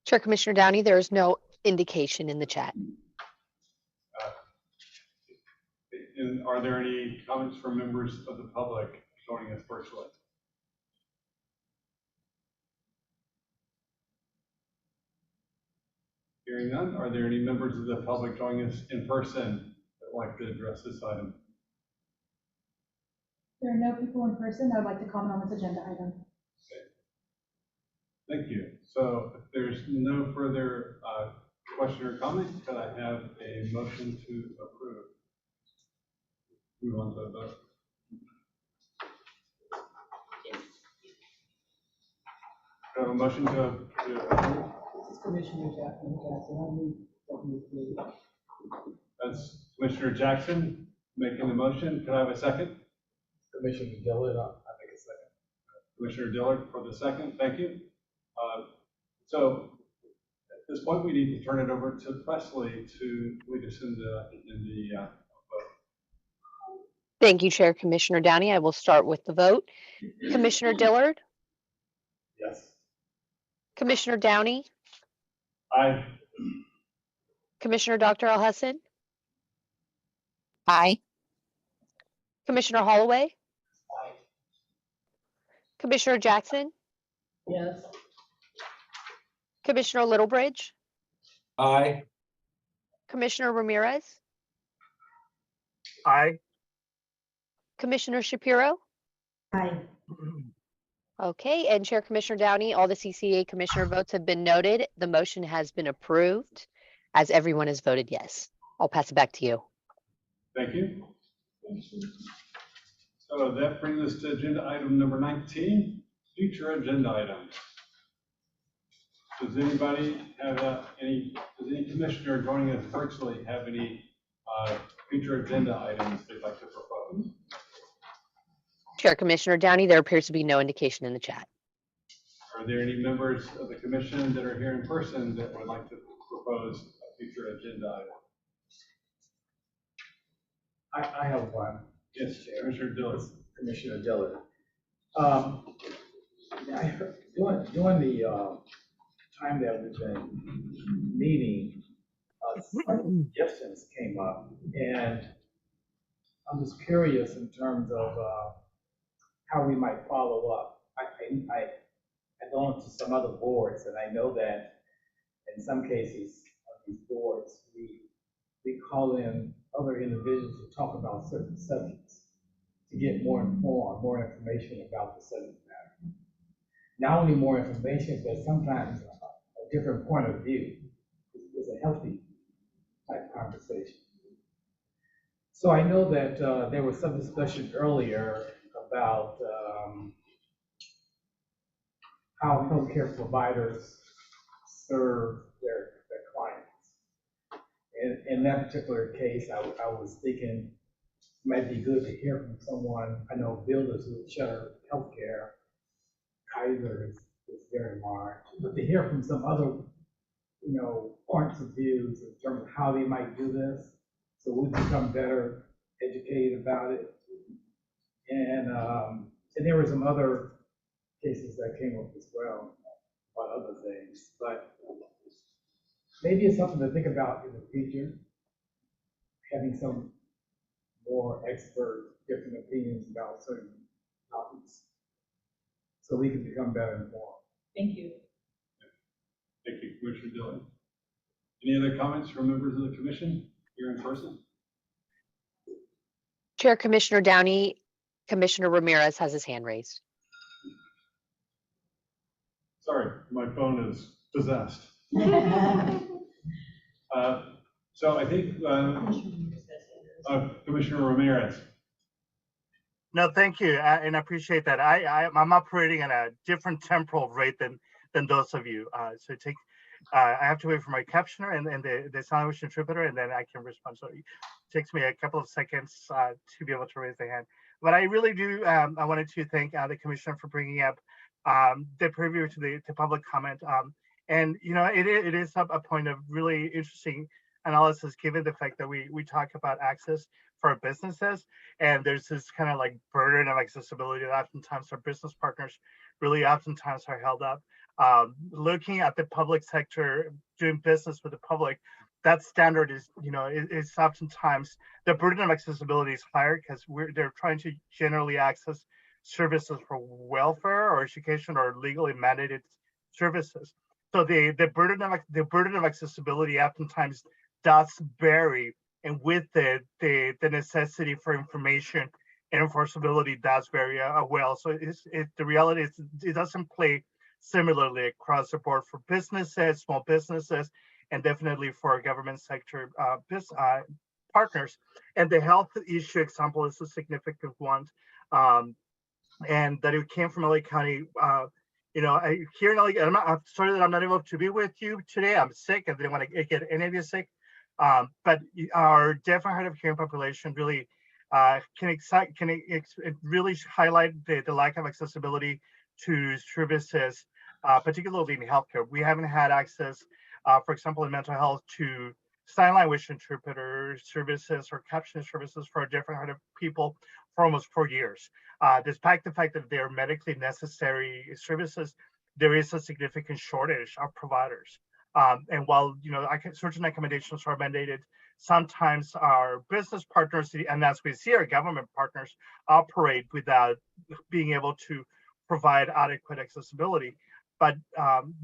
Chair Commissioner Downey, there is no indication in the chat. And are there any comments from members of the public joining us virtually? Hearing none, are there any members of the public joining us in person that would like to address this item? There are no people in person that would like to comment on this agenda item. Okay. Thank you. So if there's no further question or comment, could I have a motion to approve? Move on to a vote. I have a motion to approve. This is Commissioner Jackson. That's Commissioner Jackson making the motion. Could I have a second? Commissioner Dillard, I make a second. Commissioner Dillard for the second. Thank you. So at this point, we need to turn it over to Presley to lead us in the vote. Thank you, Chair Commissioner Downey. I will start with the vote. Commissioner Dillard, Yes. Commissioner Downey, Aye. Commissioner Dr. L. Heston, Aye. Commissioner Holloway, Aye. Commissioner Jackson, Yes. Commissioner Littlebridge, Aye. Commissioner Ramirez, Aye. Commissioner Shapiro. Aye. Okay, and Chair Commissioner Downey, all the CCDA Commissioner votes have been noted. The motion has been approved as everyone has voted yes. I'll pass it back to you. Thank you. So that brings us to agenda item number 19, future agenda items. Does anybody have does any commissioner joining us virtually have any future agenda items they'd like to propose? Chair Commissioner Downey, there appears to be no indication in the chat. Are there any members of the commission that are here in person that would like to propose a future agenda item? I have one. Yes, Commissioner Dillard. Commissioner Dillard. I heard, during the time that we've been meeting, suggestions came up, and I'm just curious in terms of how we might follow up. I belong to some other boards, and I know that in some cases on these boards, we call in other individuals to talk about certain subjects to get more informed, more information about the subject matter. Not only more information, but sometimes a different point of view is a healthy type conversation. So I know that there was some discussion earlier about how healthcare providers serve their clients. In that particular case, I was thinking it might be good to hear from someone. I know builders who shutter healthcare, Kaiser is very large, but to hear from some other, points of views in terms of how they might do this, so we become better educated about it. And there were some other cases that came up as well about other things, but maybe it's something to think about in the future, having some more expert, different opinions about certain topics, so we can become better informed. Thank you. Thank you, Commissioner Dillard. Any other comments from members of the commission here in person? Chair Commissioner Downey, Commissioner Ramirez has his hand raised. Sorry, my phone is possessed. So I think Commissioner Ramirez. No, thank you, and I appreciate that. I'm operating at a different temporal rate than those of you. So I have to wait for my captioner and the sandwich interpreter, and then I can respond. So it takes me a couple of seconds to be able to raise the hand. But I really do. I wanted to thank the commissioner for bringing up the preview to public comment. And you know, it is a point of really interesting analysis, given the fact that we talk about access for our businesses, and there's this kind of like burden of accessibility that oftentimes our business partners really oftentimes are held up. Looking at the public sector, doing business with the public, that standard is, you know, is oftentimes the burden of accessibility is higher because they're trying to generally access services for welfare or education or legally mandated services. So the burden of accessibility oftentimes does vary, and with the necessity for information and enforceability does vary well. So the reality is it doesn't play similarly across the board for businesses, small businesses, and definitely for government sector partners. And the health issue example is a significant one, and that it came from LA County. You know, here in LA, I'm sorry that I'm not able to be with you today. I'm sick. I didn't want to get any of you sick. But our deaf and hard of hearing population really can really highlight the lack of accessibility to services, particularly in healthcare. We haven't had access, for example, in mental health, to sign language interpreter services or captioning services for deaf and hard of people for almost 4 years. Despite the fact that they are medically necessary services, there is a significant shortage of providers. And while, you know, certain accommodations are mandated, sometimes our business partners, and as we see our government partners, operate without being able to provide adequate accessibility. But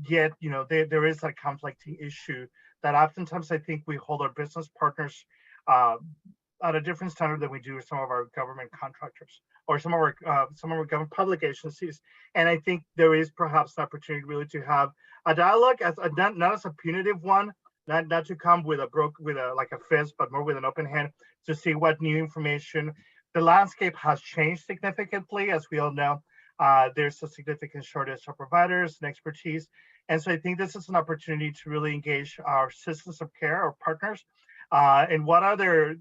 yet, you know, there is a conflicting issue that oftentimes I think we hold our business partners at a different standard than we do with some of our government contractors or some of our government public agencies. And I think there is perhaps an opportunity really to have a dialogue, not as a punitive one, not to come with like a fist, but more with an open hand to see what new information. The landscape has changed significantly, as we all know. There's a significant shortage of providers and expertise. And so I think this is an opportunity to really engage our systems of care, our partners, and what are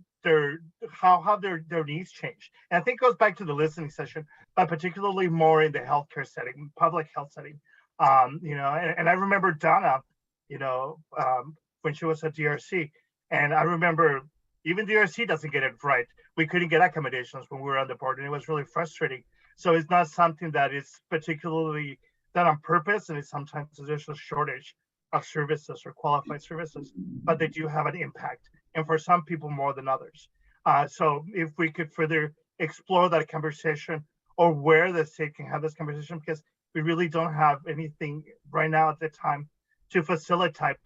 how have their needs changed. And I think it goes back to the listening session, but particularly more in the healthcare setting, public health setting. You know, and I remember Donna, you know, when she was at DRC, and I remember even DRC doesn't get it right. We couldn't get accommodations when we were on the board, and it was really frustrating. So it's not something that is particularly done on purpose, and it's sometimes there's a shortage of services or qualified services, but they do have an impact, and for some people more than others. So if we could further explore that conversation, or where the state can have this conversation, because we really don't have anything right now at the time to facilitate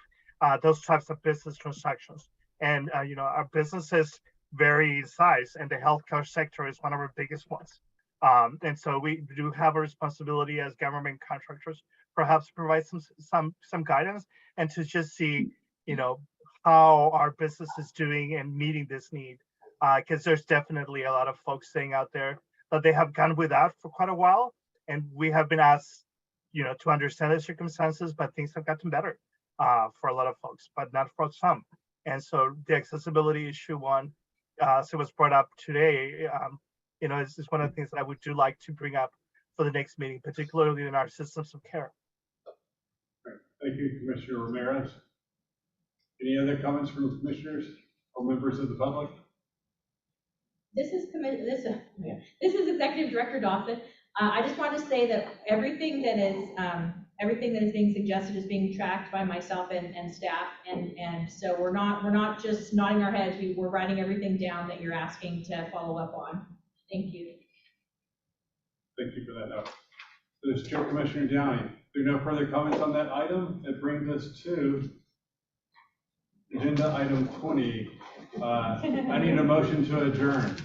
those types of business transactions. And you know, our businesses vary in size, and the healthcare sector is one of our biggest ones. And so we do have a responsibility as government contractors, perhaps provide some guidance, and to just see, you know, how our business is doing and meeting this need. Because there's definitely a lot of folks saying out there that they have gone without for quite a while, and we have been asked, you know, to understand the circumstances, but things have gotten better for a lot of folks, but not for some. And so the accessibility issue one, so it was brought up today. You know, it's one of the things that I would like to bring up for the next meeting, particularly in our systems of care. Thank you, Commissioner Ramirez. Any other comments from commissioners or members of the public? This is Executive Director Dawson. I just want to say that everything that is being suggested is being tracked by myself and staff, and so we're not just nodding our heads. We're writing everything down that you're asking to follow up on. Thank you. Thank you for that note. This is Chair Commissioner Downey. If there are no further comments on that item, it brings us to agenda item 20. I need a motion to adjourn.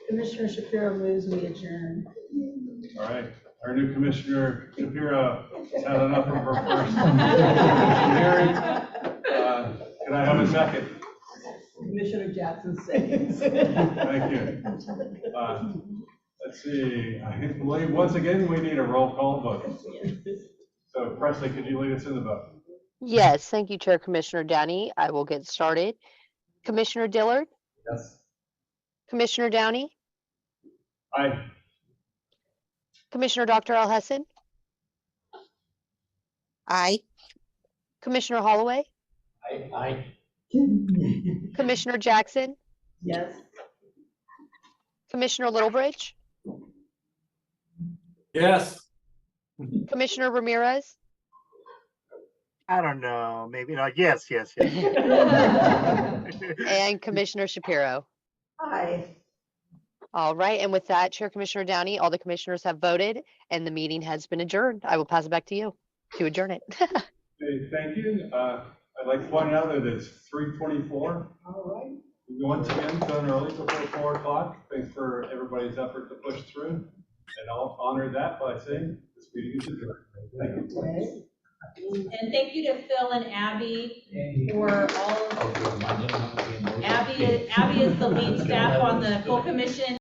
Commissioner Shapiro moves we adjourn. All right. Our new Commissioner Shapiro has had enough of her first hearing. Can I have a second? Commissioner Jackson says. Thank you. Let's see, I believe once again, we need a roll call vote. So Presley, could you lead us in the vote? Yes, thank you, Chair Commissioner Downey. I will get started. Commissioner Dillard, Yes. Commissioner Downey, Aye. Commissioner Dr. Alhassan, Aye. Commissioner Holloway, I, Commissioner Jackson, Yes. Commissioner Littlebridge, Yes. Commissioner Ramirez, I don't know, maybe not. Yes, yes, yes. and Commissioner Shapiro. Aye. All right, and with that, Chair Commissioner Downey, all the commissioners have voted and the meeting has been adjourned. I will pass it back to you to adjourn it. Okay, thank you. I'd like to point out that it's 3:24. All right. Once again, done early before 4 o'clock. Thanks for everybody's effort to push through. And I'll honor that by saying this meeting is adjourned. Thank you. And thank you to Phil and Abby for all of, Abby is the lead staff on the full commission.